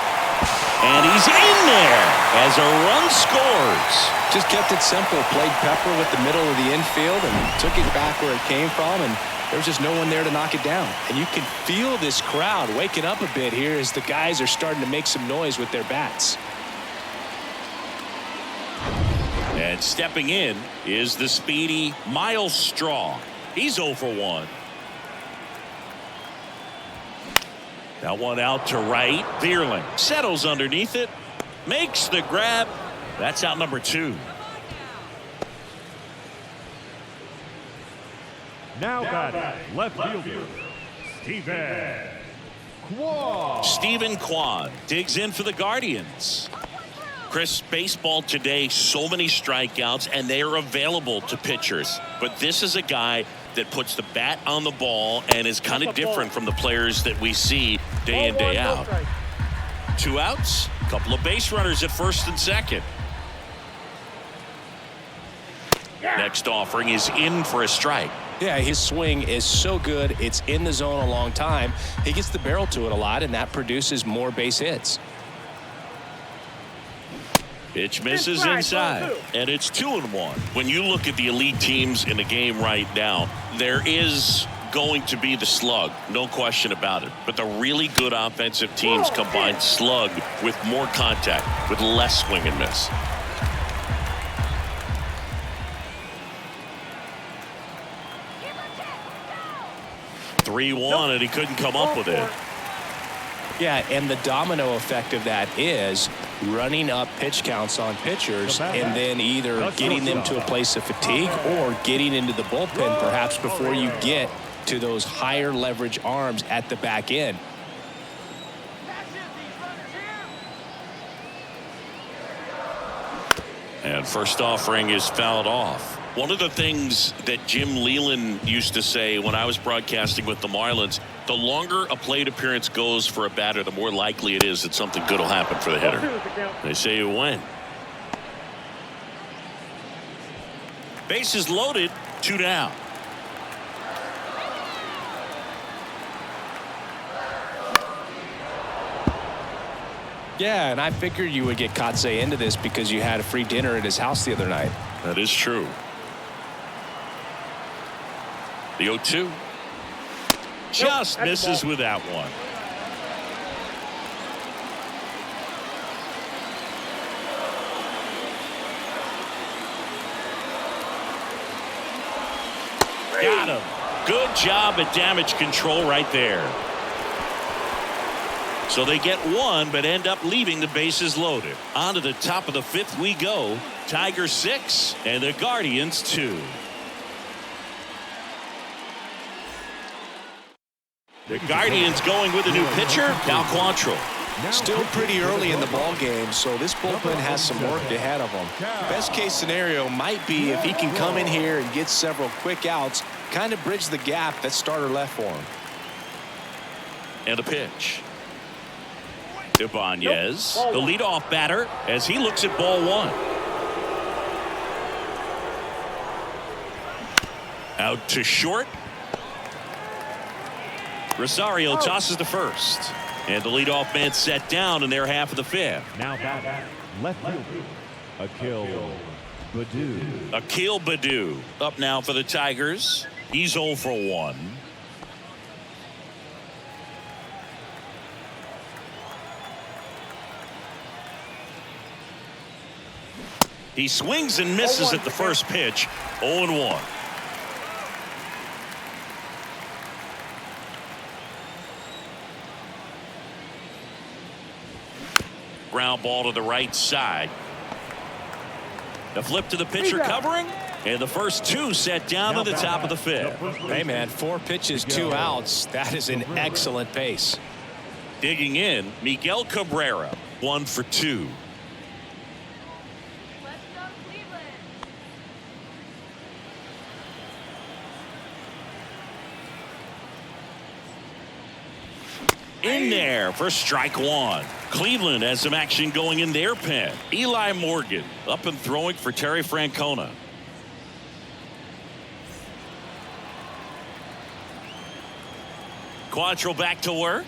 and he's in there as a run scores. Just kept it simple, played pepper with the middle of the infield and took it back where it came from, and there was just no one there to knock it down. And you can feel this crowd waking up a bit here as the guys are starting to make some noise with their bats. And stepping in is the speedy Miles Straw. He's 0 for 1. That one out to right. Vierling settles underneath it, makes the grab. That's out number 2. Now batting, left fielder, Stephen Kwan digs in for the Guardians. Chris, baseball today, so many strikeouts, and they are available to pitchers. But this is a guy that puts the bat on the ball and is kind of different from the players that we see day in, day out. 2 outs, a couple of base runners at first and second. Next offering is in for a strike. Yeah, his swing is so good. It's in the zone a long time. He gets the barrel to it a lot, and that produces more base hits. Pitch misses inside, and it's 2-1. When you look at the elite teams in the game right now, there is going to be the slug, no question about it. But the really good offensive teams combine slug with more contact, with less swing and miss. (3-1), and he couldn't come up with it. Yeah, and the domino effect of that is running up pitch counts on pitchers and then either getting them to a place of fatigue or getting into the bullpen perhaps before you get to those higher leverage arms at the back end. And first offering is fouled off. One of the things that Jim Leland used to say when I was broadcasting with the Marlins, the longer a plate appearance goes for a batter, the more likely it is that something good will happen for the hitter. They say it when. Bases loaded, 2 down. Yeah, and I figured you would get Kotsay into this because you had a free dinner at his house the other night. That is true. The 0-2. Just misses with that one. Got him. Good job at damage control right there. So they get one, but end up leaving the bases loaded. On to the top of the fifth we go. Tigers 6 and the Guardians 2. The Guardians going with a new pitcher, Cal Quantrill. Still pretty early in the ball game, so this bullpen has some work ahead of them. Best case scenario might be if he can come in here and get several quick outs, kind of bridge the gap that starter left for him. And a pitch. Ibanez, the leadoff batter, as he looks at ball one. Out to short. Rosario tosses to first. And the leadoff man set down in their half of the fifth. Now back, left fielder, Akil Baddoo. Akil Baddoo up now for the Tigers. He's 0 for 1. He swings and misses at the first pitch. 0-1. Ground ball to the right side. The flip to the pitcher covering. And the first two set down to the top of the fifth. Hey, man, 4 pitches, 2 outs. That is an excellent pace. Digging in, Miguel Cabrera, 1 for 2. Let's go, Cleveland. In there for strike one. Cleveland has some action going in their pen. Eli Morgan up and throwing for Terry Francona. Quantrill back to work.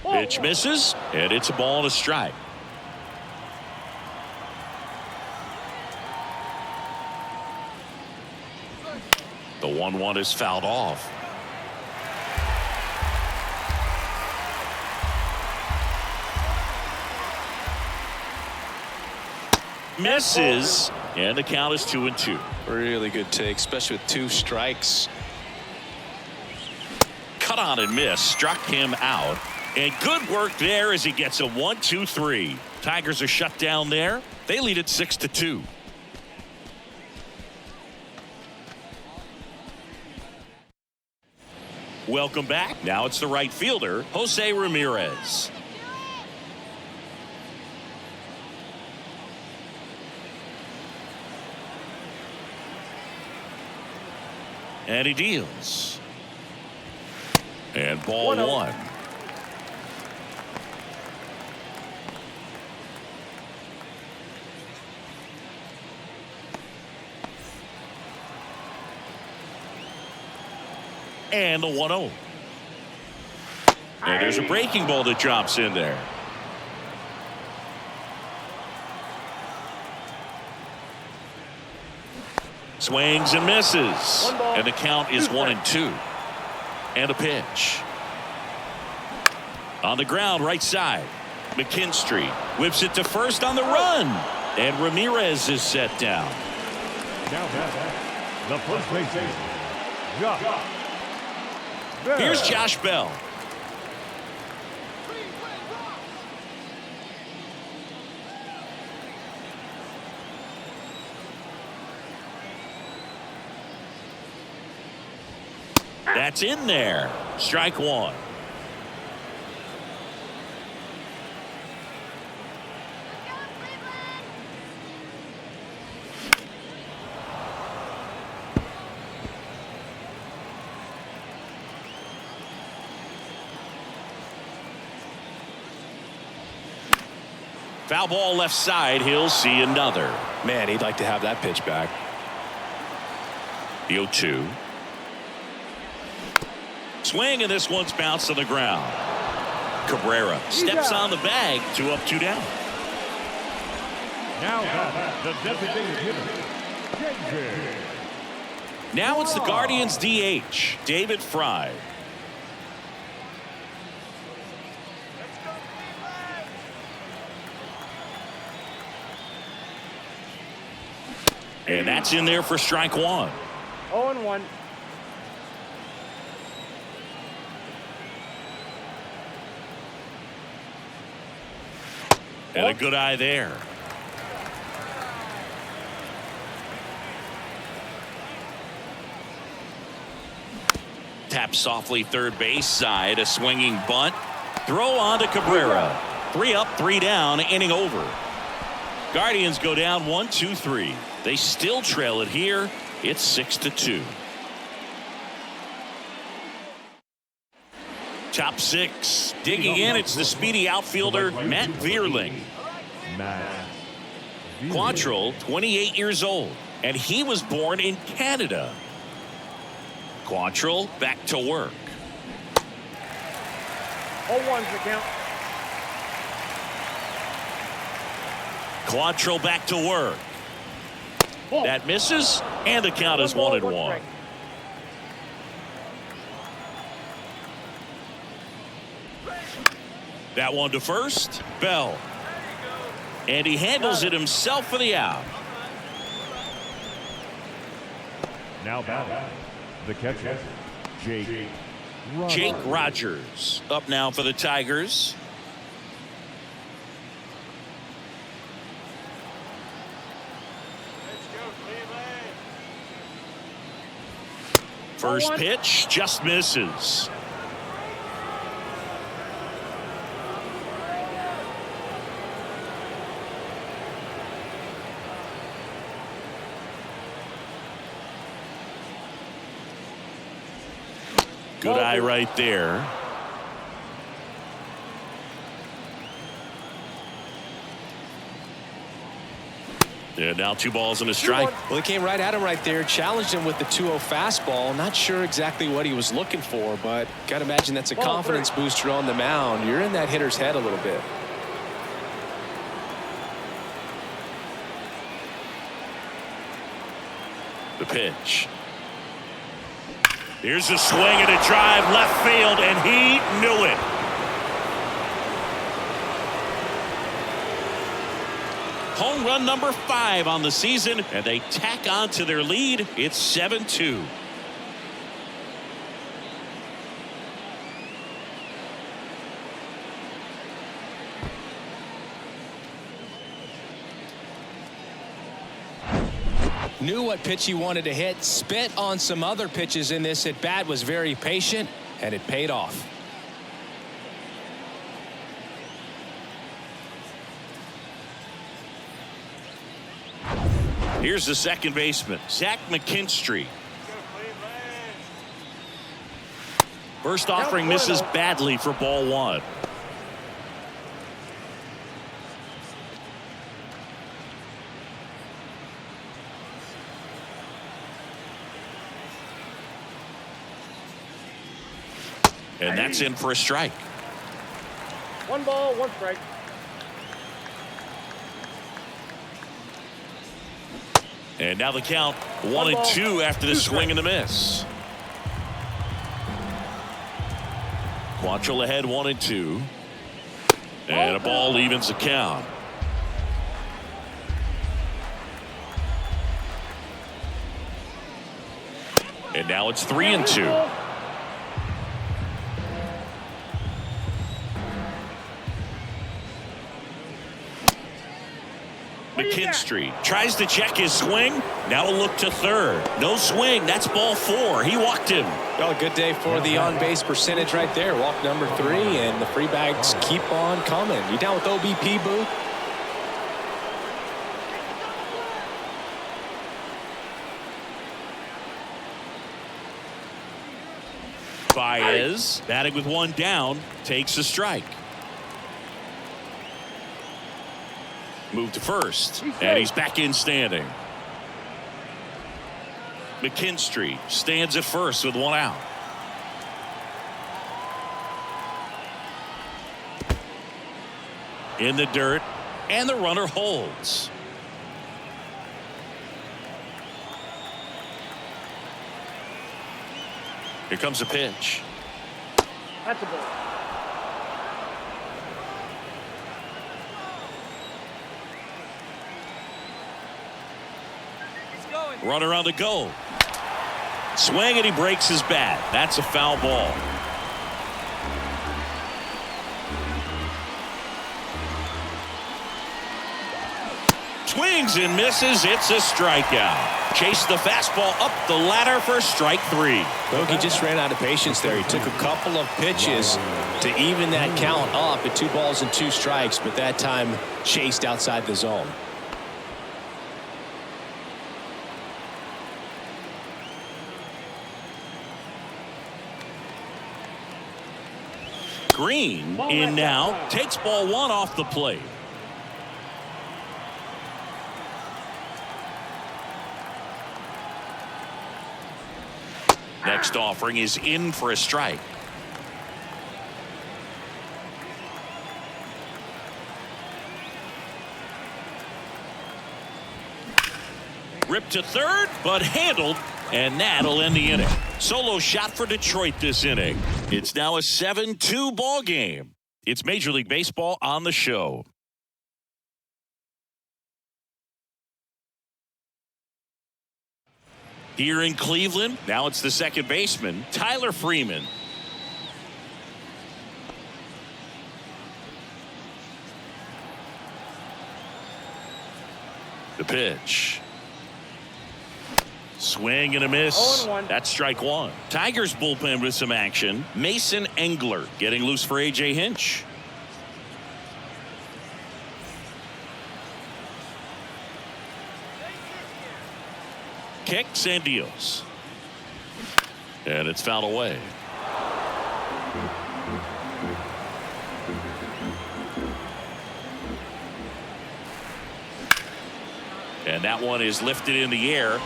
Pitch misses, and it's a ball and a strike. The 1-1 is fouled off. Misses, and the count is 2-2. Really good take, especially with 2 strikes. Cut on and miss, struck him out. And good work there as he gets a 1-2-3. Tigers are shut down there. They lead it 6-2. Welcome back. Now it's the right fielder, Jose Ramirez. And he deals. And ball 1. And the 1-0. And there's a breaking ball that drops in there. Swings and misses. And the count is 1-2. And a pitch. On the ground, right side. McKinstry whips it to first on the run. And Ramirez is set down. Now back, the first baseman, Josh Bell. Here's Josh Bell. That's in there. Strike 1. Foul ball left side. He'll see another. Man, he'd like to have that pitch back. The 0-2. Swing, and this one's bounced to the ground. Cabrera steps on the bag. 2 up, 2 down. Now that's the designated hitter, David. Now it's the Guardians DH, David Fry. And that's in there for strike 1. 0-1. And a good eye there. Tap softly third base side. A swinging bunt. Throw on to Cabrera. 3 up, 3 down. Inning over. Guardians go down 1-2-3. They still trail it here. It's 6-2. Top 6. Digging in, it's the speedy outfielder Matt Vierling. Quantrill, 28 years old, and he was born in Canada. Quantrill back to work. 0-1's the count. Quantrill back to work. That misses, and the count is 1-1. That one to first, Bell. And he handles it himself for the out. Now batting, the catcher, Jake Rogers up now for the Tigers. First pitch just misses. Good eye right there. And now 2 balls and a strike. Well, he came right at him right there, challenged him with the 2-0 fastball. Not sure exactly what he was looking for, but got to imagine that's a confidence booster on the mound. You're in that hitter's head a little bit. The pitch. Here's a swing and a drive left field, and he knew it. Home run number 5 on the season, and they tack on to their lead. It's 7-2. Knew what pitch he wanted to hit, spit on some other pitches in this at bat, was very patient, and it paid off. Here's the second baseman, Zach McKinstry. First offering misses badly for ball 1. And that's in for a strike. 1 ball, 1 strike. And now the count 1-2 after the swing and the miss. Quantrill ahead 1-2. And a ball evens the count. And now it's 3-2. McKinstry tries to check his swing. Now a look to third. No swing. That's ball 4. He walked him. Well, a good day for the on-base percentage right there. Walk number 3, and the free bags keep on coming. You down with OBP, Boo? Baez batting with 1 down takes a strike. Move to first, and he's back in standing. McKinstry stands at first with 1 out. in the dirt, and the runner holds. Here comes a pitch. That's a ball. He's going. Runner on the go. Swing, and he breaks his bat. That's a foul ball. Swings and misses. It's a strikeout. Chase the fastball up the ladder for strike 3. Look, he just ran out of patience there. He took a couple of pitches to even that count up at 2 balls and 2 strikes, but that time chased outside the zone. Green in now. Takes ball 1 off the plate. Next offering is in for a strike. Ripped to third, but handled, and that'll end the inning. Solo shot for Detroit this inning. It's now a 7-2 ball game. It's Major League Baseball on the show. Here in Cleveland, now it's the second baseman, Tyler Freeman. The pitch. Swing and a miss. 0-1. That's strike 1. Tigers bullpen with some action. Mason Engler getting loose for A.J. Hinch. Kicks and deals. And it's fouled away. And that one is lifted in the air.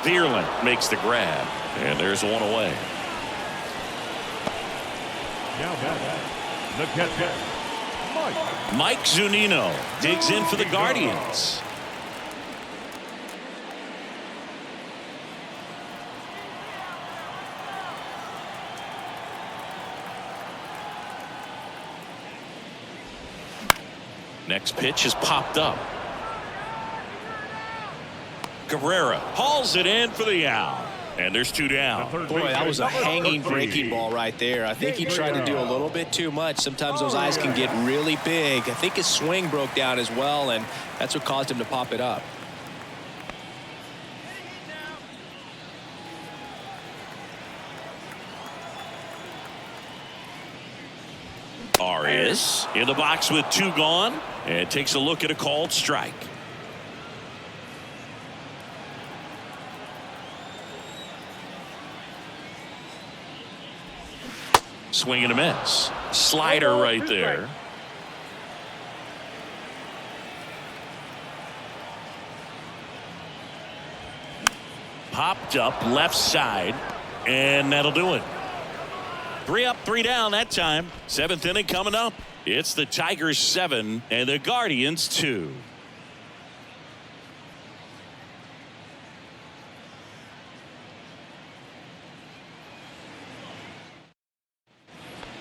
Thielen makes the grab. And there's one away. Now the catcher, Mike Zunino digs in for the Guardians. Next pitch is popped up. Cabrera hauls it in for the out. And there's 2 down. Boy, that was a hanging breaking ball right there. I think he tried to do a little bit too much. Sometimes those eyes can get really big. I think his swing broke down as well, and that's what caused him to pop it up. Arias in the box with 2 gone and takes a look at a called strike. Swing and a miss. Slider right there. Popped up left side, and that'll do it. 3 up, 3 down that time. 7th inning coming up. It's the Tigers 7 and the Guardians 2.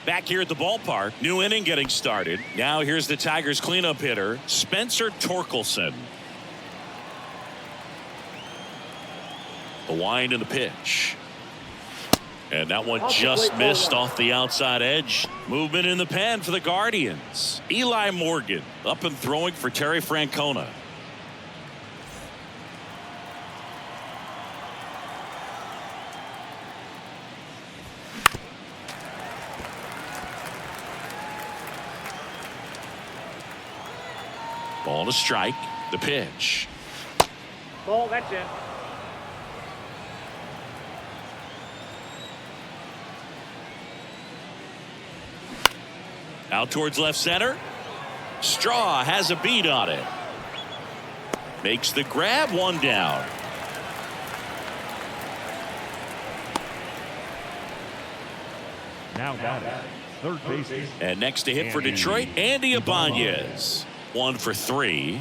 Back here at the ballpark, new inning getting started. Now here's the Tigers cleanup hitter, Spencer Torkelson. The wind and the pitch. And that one just missed off the outside edge. Movement in the pen for the Guardians. Eli Morgan up and throwing for Terry Francona. Ball to strike. The pitch. Ball, that's in. Out towards left center. Straw has a beat on it. Makes the grab, 1 down. now batting, third baseman. And next to hit for Detroit, Andy Ibanez. 1 for 3.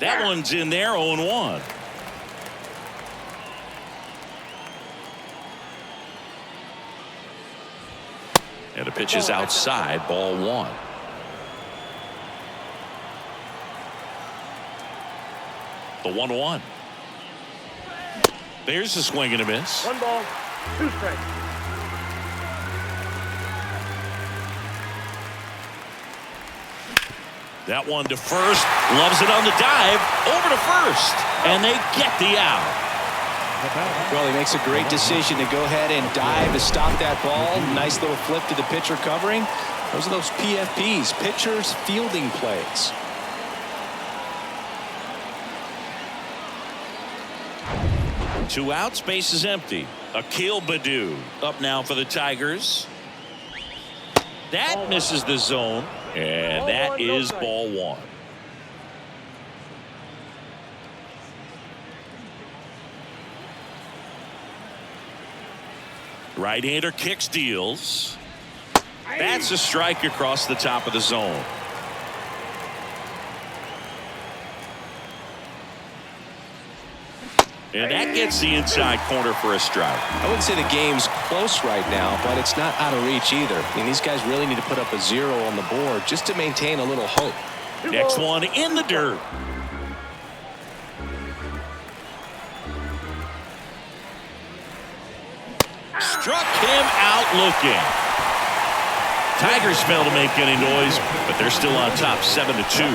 That one's in there, 0-1. And the pitch is outside, ball 1. The 1-1. There's a swing and a miss. 1 ball, 2 strikes. That one to first. Loves it on the dive. Over to first. And they get the out. Well, he makes a great decision to go ahead and dive to stop that ball. Nice little flip to the pitcher covering. Those are those PFPs, pitchers fielding plays. Two outs, base is empty. Akil Baddoo up now for the Tigers. That misses the zone, and that is ball 1. Right-hander kicks, deals. That's a strike across the top of the zone. And that gets the inside corner for a strike. I wouldn't say the game's close right now, but it's not out of reach either. I mean, these guys really need to put up a 0 on the board just to maintain a little hope. Next one in the dirt. Struck him out looking. Tigers fail to make any noise, but they're still on top 7-2.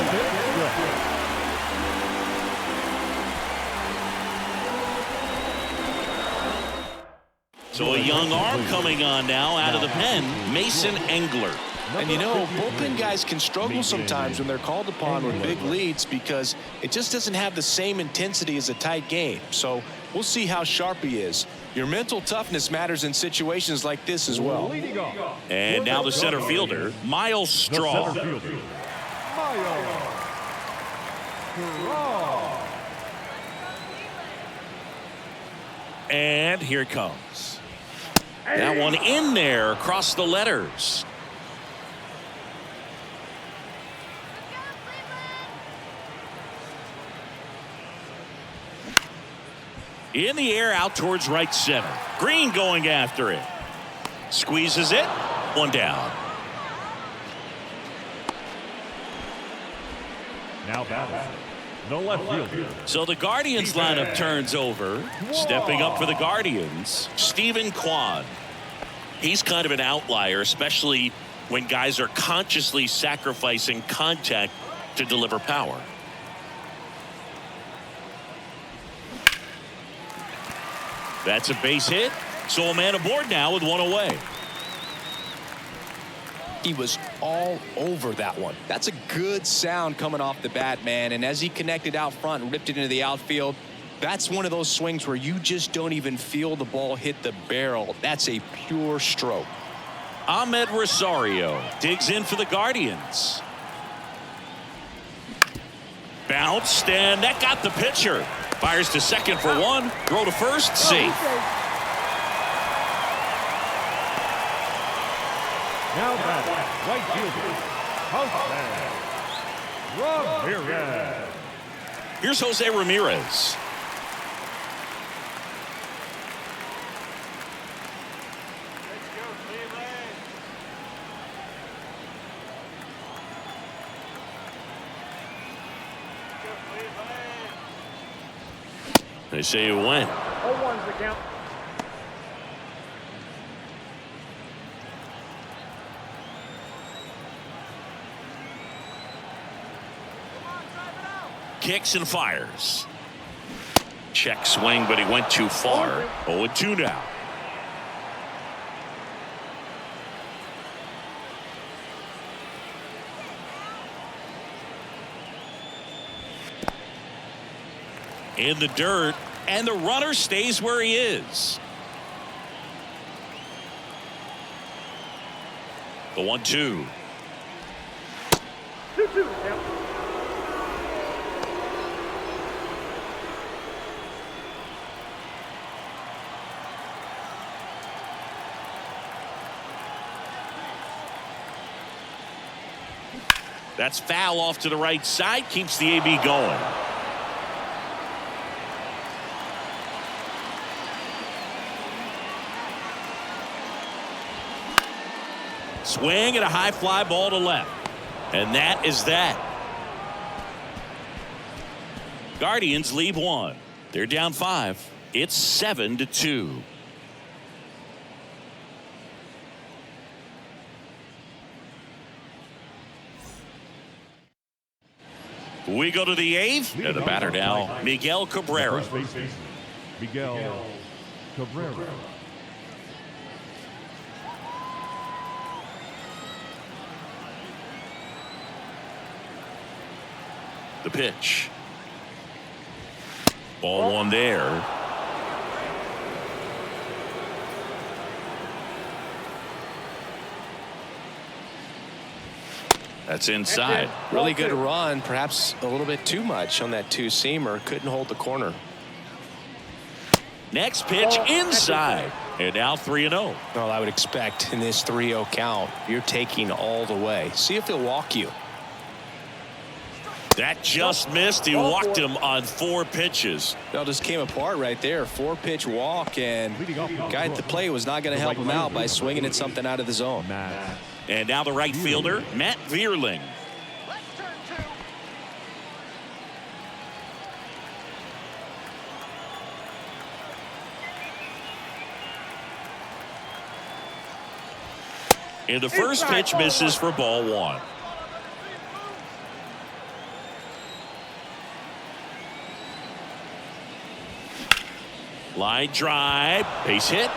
So a young arm coming on now out of the pen, Mason Engler. And you know, bullpen guys can struggle sometimes when they're called upon with big leads because it just doesn't have the same intensity as a tight game. So we'll see how sharp he is. Your mental toughness matters in situations like this as well. And now the center fielder, Miles Straw. And here it comes. That one in there across the letters. In the air out towards right center. Green going after it. Squeezes it. One down. Now batting the left fielder. So the Guardians lineup turns over. Stepping up for the Guardians, Stephen Kwan. He's kind of an outlier, especially when guys are consciously sacrificing contact to deliver power. That's a base hit. So a man aboard now with one away. He was all over that one. That's a good sound coming off the bat, man. And as he connected out front and ripped it into the outfield, that's one of those swings where you just don't even feel the ball hit the barrel. That's a pure stroke. Ahmed Rosario digs in for the Guardians. Bounced, and that got the pitcher. Fires to second for one. Throw to first, safe. Now batting right fielder, Ramirez. Here's Jose Ramirez. They say it went. 0-1's the count. Kicks and fires. Check swing, but he went too far. 0-2 now. In the dirt, and the runner stays where he is. The 1-2. 2-2 the count. That's foul off to the right side. Keeps the AB going. Swing and a high fly ball to left. And that is that. Guardians lead 1. They're down 5. It's 7-2. We go to the 8th. And the batter now, Miguel Cabrera. Miguel Cabrera. The pitch. Ball 1 there. That's inside. Really good run, perhaps a little bit too much on that two-seamer. Couldn't hold the corner. Next pitch inside. And now 3-0. Well, I would expect in this 3-0 count, you're taking all the way. See if he'll walk you. That just missed. He walked him on 4 pitches. Well, just came apart right there. 4-pitch walk, and guy at the plate was not going to help him out by swinging at something out of the zone. And now the right fielder, Matt Vierling. And the first pitch misses for ball 1. Line drive, base hit.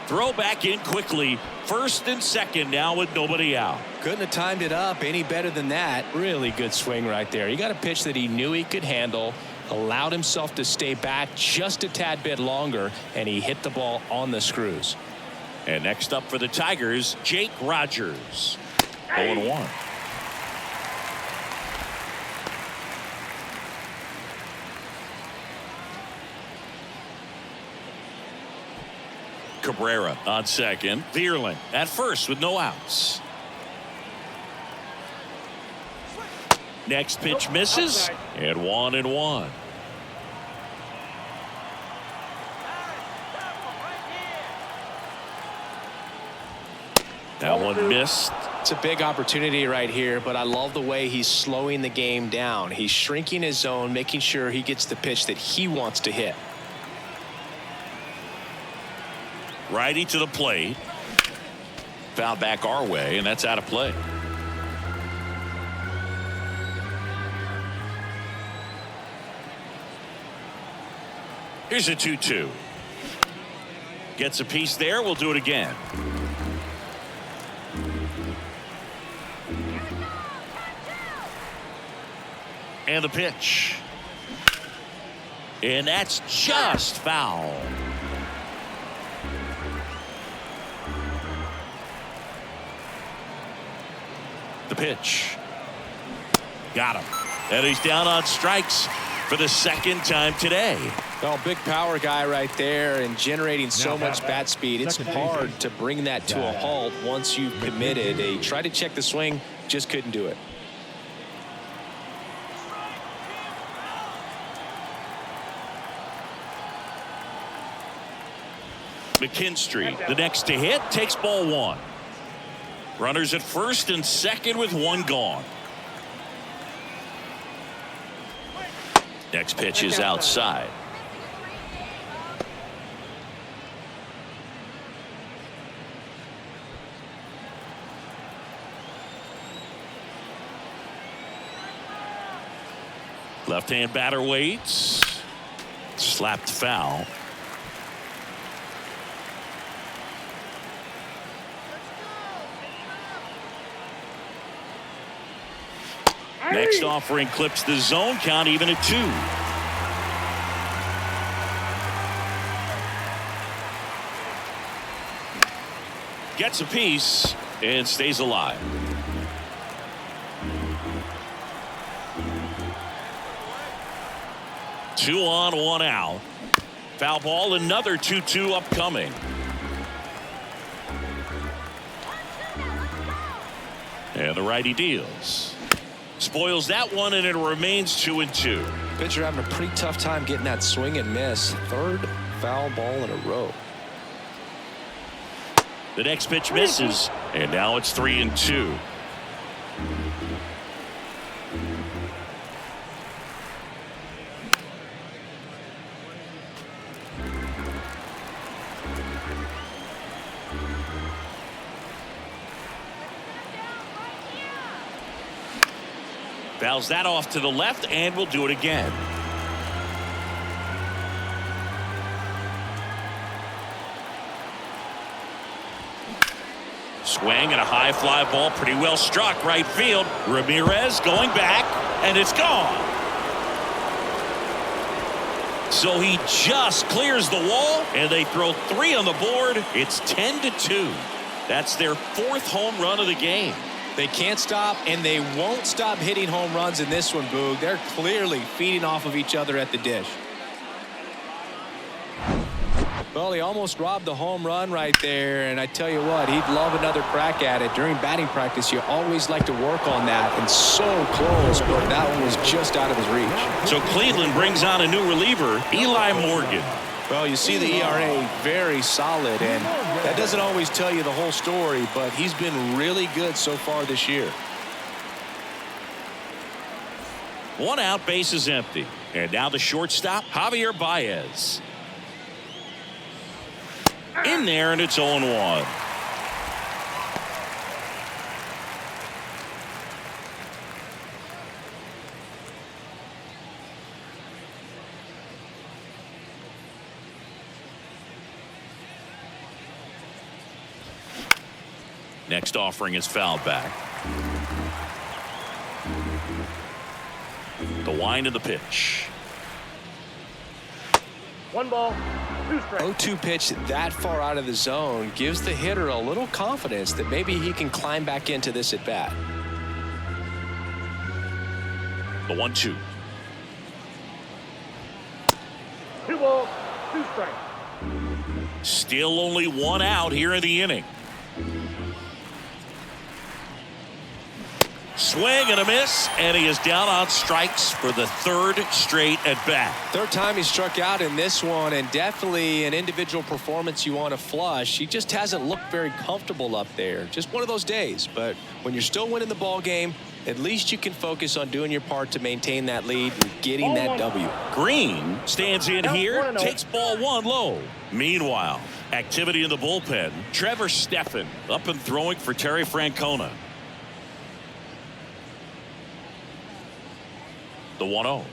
Throw back in quickly. First and second now with nobody out. Couldn't have timed it up any better than that. Really good swing right there. He got a pitch that he knew he could handle, allowed himself to stay back just a tad bit longer, and he hit the ball on the screws. And next up for the Tigers, Jake Rogers. 0-1. Cabrera on second. Vierling at first with no outs. Next pitch misses. And 1-1. That one missed. It's a big opportunity right here, but I love the way he's slowing the game down. He's shrinking his zone, making sure he gets the pitch that he wants to hit. Righty to the plate. Foul back our way, and that's out of play. Here's a 2-2. Gets a piece there. We'll do it again. And the pitch. And that's just foul. The pitch. Got him. And he's down on strikes for the second time today. Well, big power guy right there and generating so much bat speed. It's hard to bring that to a halt once you've committed. He tried to check the swing, just couldn't do it. McKinstry, the next to hit, takes ball 1. Runners at first and second with 1 gone. Next pitch is outside. Left-hand batter waits. Slapped foul. Next offering clips the zone count even at 2. Gets a piece and stays alive. Two on, 1 out. Foul ball, another 2-2 upcoming. And the righty deals. Spoils that one, and it remains 2-2. Pitcher having a pretty tough time getting that swing and miss. Third foul ball in a row. The next pitch misses, and now it's 3-2. Fouls that off to the left, and we'll do it again. Swing and a high fly ball, pretty well struck right field. Ramirez going back, and it's gone. So he just clears the wall, and they throw 3 on the board. It's 10-2. That's their 4th home run of the game. They can't stop, and they won't stop hitting home runs in this one, Boog. They're clearly feeding off of each other at the dish. Well, he almost robbed the home run right there, and I tell you what, he'd love another crack at it. During batting practice, you always like to work on that, and so close, but that one was just out of his reach. So Cleveland brings on a new reliever, Eli Morgan. Well, you see the ERA very solid, and that doesn't always tell you the whole story, but he's been really good so far this year. 1 out, base is empty. And now the shortstop, Javier Baez. In there, and it's 0-1. Next offering is fouled back. The wind of the pitch. 1 ball, 2 strikes. 0-2 pitch that far out of the zone gives the hitter a little confidence that maybe he can climb back into this at bat. The 1-2. 2 balls, 2 strikes. Still only 1 out here in the inning. Swing and a miss, and he is down on strikes for the 3rd straight at bat. 3rd time he struck out in this one, and definitely an individual performance you want to flush. He just hasn't looked very comfortable up there. Just one of those days. But when you're still winning the ball game, at least you can focus on doing your part to maintain that lead and getting that W. Green stands in here, takes ball 1 low. Meanwhile, activity in the bullpen. Trevor Stephan up and throwing for Terry Francona. The 1-0.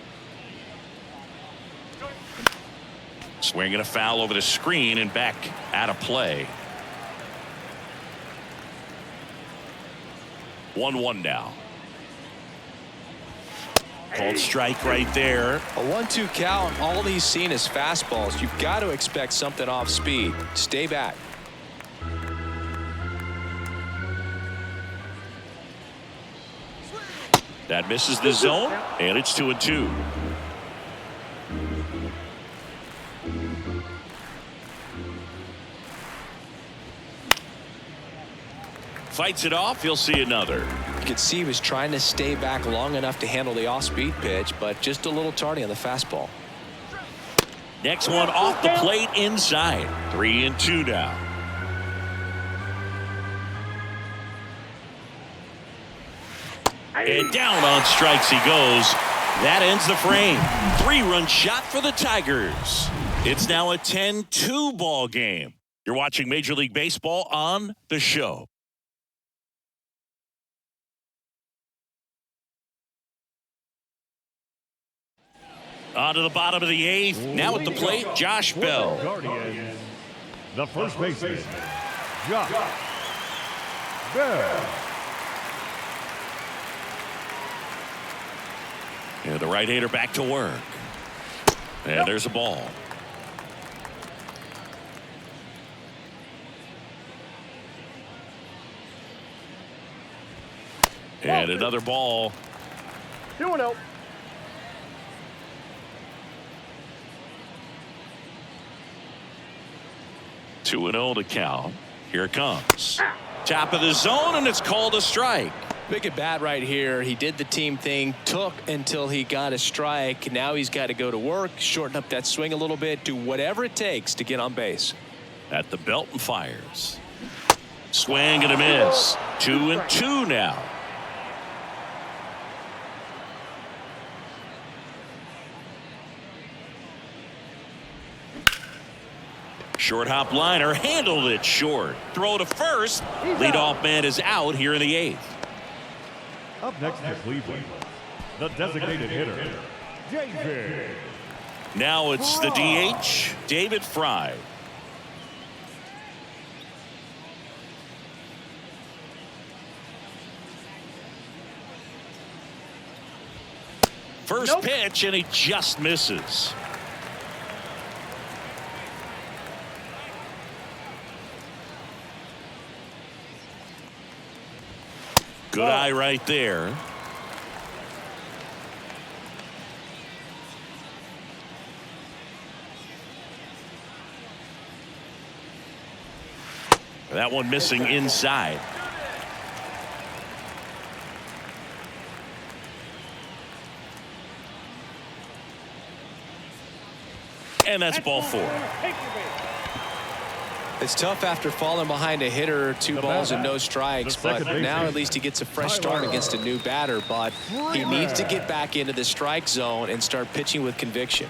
Swinging a foul over the screen and back out of play. 1-1 now. Called strike right there. A 1-2 count. All he's seen is fastballs. You've got to expect something off speed. Stay back. That misses the zone, and it's 2-2. Fights it off. He'll see another. You could see he was trying to stay back long enough to handle the off-speed pitch, but just a little tardy on the fastball. Next one off the plate inside. 3-2 now. And down on strikes he goes. That ends the frame. 3-run shot for the Tigers. It's now a 10-2 ball game. You're watching Major League Baseball on The Show. On to the bottom of the 8th. Now at the plate, Josh Bell. Guardians, the first baseman, Josh Bell. And the right-hander back to work. And there's a ball. And another ball. 2-0. Two and 0 to count. Here it comes. Top of the zone, and it's called a strike. Big at bat right here. He did the team thing, took until he got a strike. Now he's got to go to work, shorten up that swing a little bit, do whatever it takes to get on base. At the belt and fires. Swing and a miss. 2-2 now. Short hop liner, handled it short. Throw to first. Leadoff man is out here in the 8th. Up next to Cleveland, the designated hitter, David. Now it's the DH, David Fry. First pitch, and he just misses. Good eye right there. That one missing inside. And that's ball 4. It's tough after falling behind a hitter, 2 balls and no strikes, but now at least he gets a fresh start against a new batter. But he needs to get back into the strike zone and start pitching with conviction.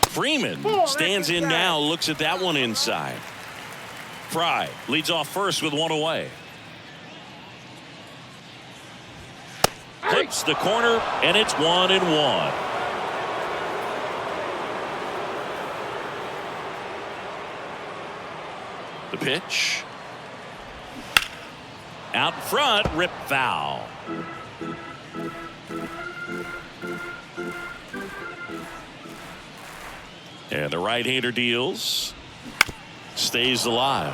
Freeman stands in now, looks at that one inside. Fry leads off first with 1 away. Clips the corner, and it's 1-1. The pitch. Out front, rip foul. And the right-hander deals. Stays alive.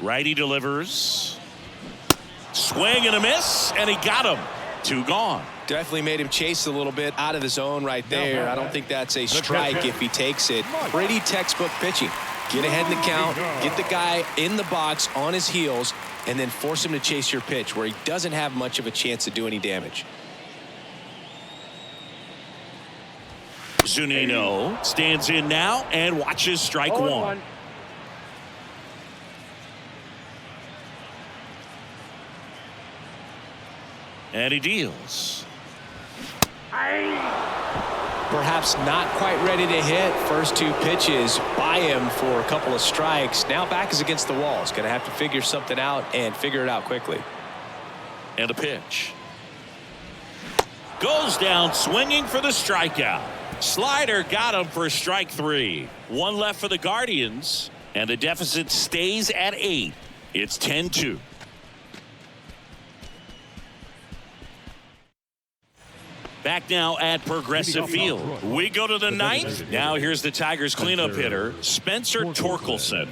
Righty delivers. Swing and a miss, and he got him. 2 gone. Definitely made him chase a little bit out of the zone right there. I don't think that's a strike if he takes it. Pretty textbook pitching. Get ahead in the count, get the guy in the box on his heels, and then force him to chase your pitch where he doesn't have much of a chance to do any damage. Zunino stands in now and watches strike 1. And he deals. Perhaps not quite ready to hit. First 2 pitches by him for a couple of strikes. Now back is against the wall. He's going to have to figure something out and figure it out quickly. And a pitch. Goes down swinging for the strikeout. Slider got him for strike 3. 1 left for the Guardians, and the deficit stays at 8. It's 10-2. Back now at Progressive Field. We go to the 9th. Now here's the Tigers cleanup hitter, Spencer Torkelson.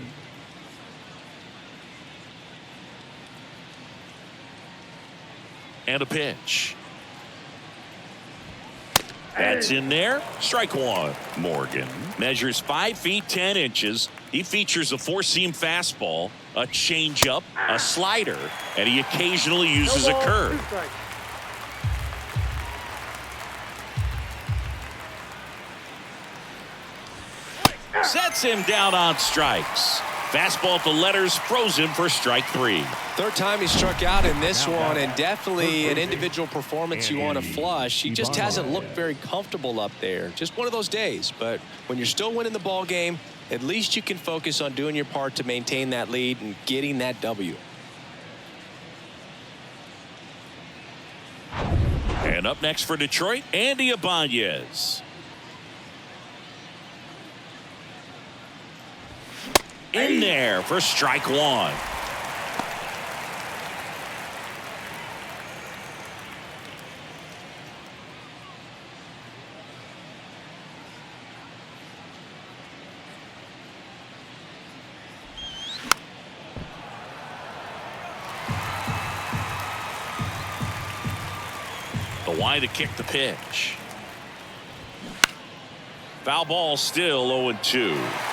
And a pitch. That's in there. Strike 1. Morgan measures 5 feet 10 inches. He features a 4-seam fastball, a changeup, a slider, and he occasionally uses a curve. Sets him down on strikes. Fastball to letters froze him for strike 3. Third time he struck out in this one, and definitely an individual performance you want to flush. He just hasn't looked very comfortable up there. Just one of those days. But when you're still winning the ball game, at least you can focus on doing your part to maintain that lead and getting that W. And up next for Detroit, Andy Ibanez. In there for strike 1. Kawhi to kick the pitch. Foul ball, still 0-2.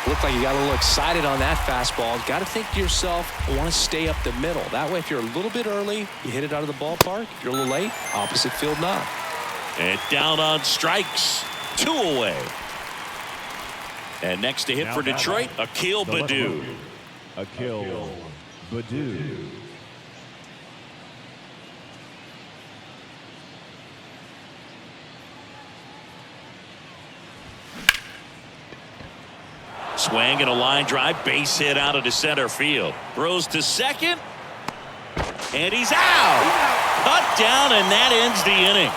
Looked like you got a little excited on that fastball. Got to think to yourself, I want to stay up the middle. That way, if you're a little bit early, you hit it out of the ballpark. If you're a little late, opposite field knock. And down on strikes. 2 away. And next to hit for Detroit, Akil Baddoo. Akil Baddoo. Swing and a line drive, base hit out of the center field. Throws to second, and he's out. Cut down, and that ends the inning.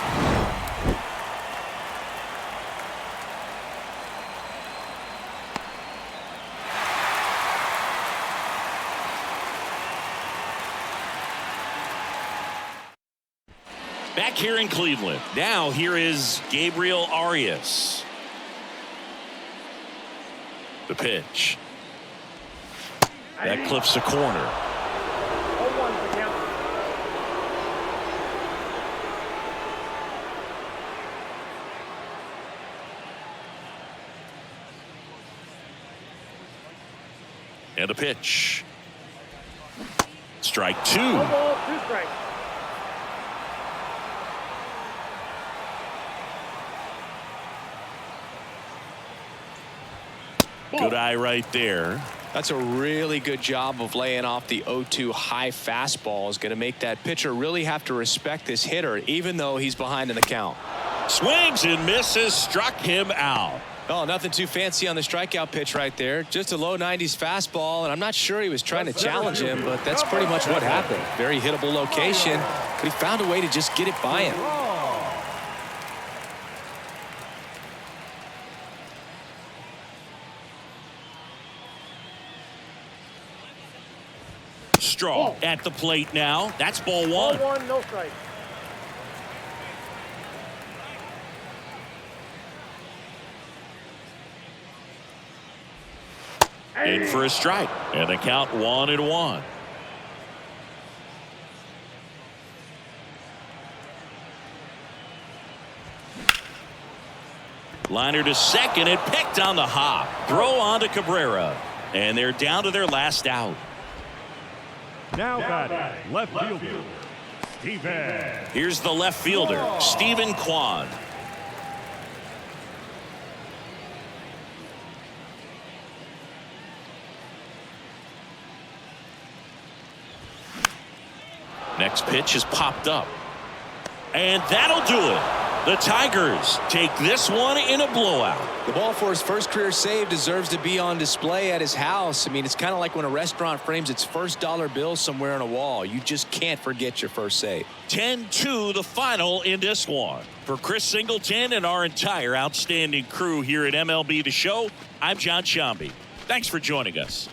Back here in Cleveland. Now here is Gabriel Arias. The pitch. That clips the corner. 0-1 the count. And the pitch. Strike 2. 1 ball, 2 strikes. Good eye right there. That's a really good job of laying off the 0-2 high fastball. Is going to make that pitcher really have to respect this hitter, even though he's behind in the count. Swings and misses, struck him out. Oh, nothing too fancy on the strikeout pitch right there. Just a low 90s fastball, and I'm not sure he was trying to challenge him, but that's pretty much what happened. Very hittable location, but he found a way to just get it by him. Straw at the plate now. That's ball 1. 1, no strike. In for a strike. And the count 1-1. Liner to second. It picked on the hop. Throw on to Cabrera. And they're down to their last out. Now batting, left fielder, Steven. Here's the left fielder, Stephen Kwan. Next pitch is popped up. And that'll do it. The Tigers take this one in a blowout. The ball for his first career save deserves to be on display at his house. I mean, it's kind of like when a restaurant frames its first dollar bill somewhere on a wall. You just can't forget your first save. 10-2 the final in this one. For Chris Singleton and our entire outstanding crew here at MLB The Show, I'm John Shambi. Thanks for joining us.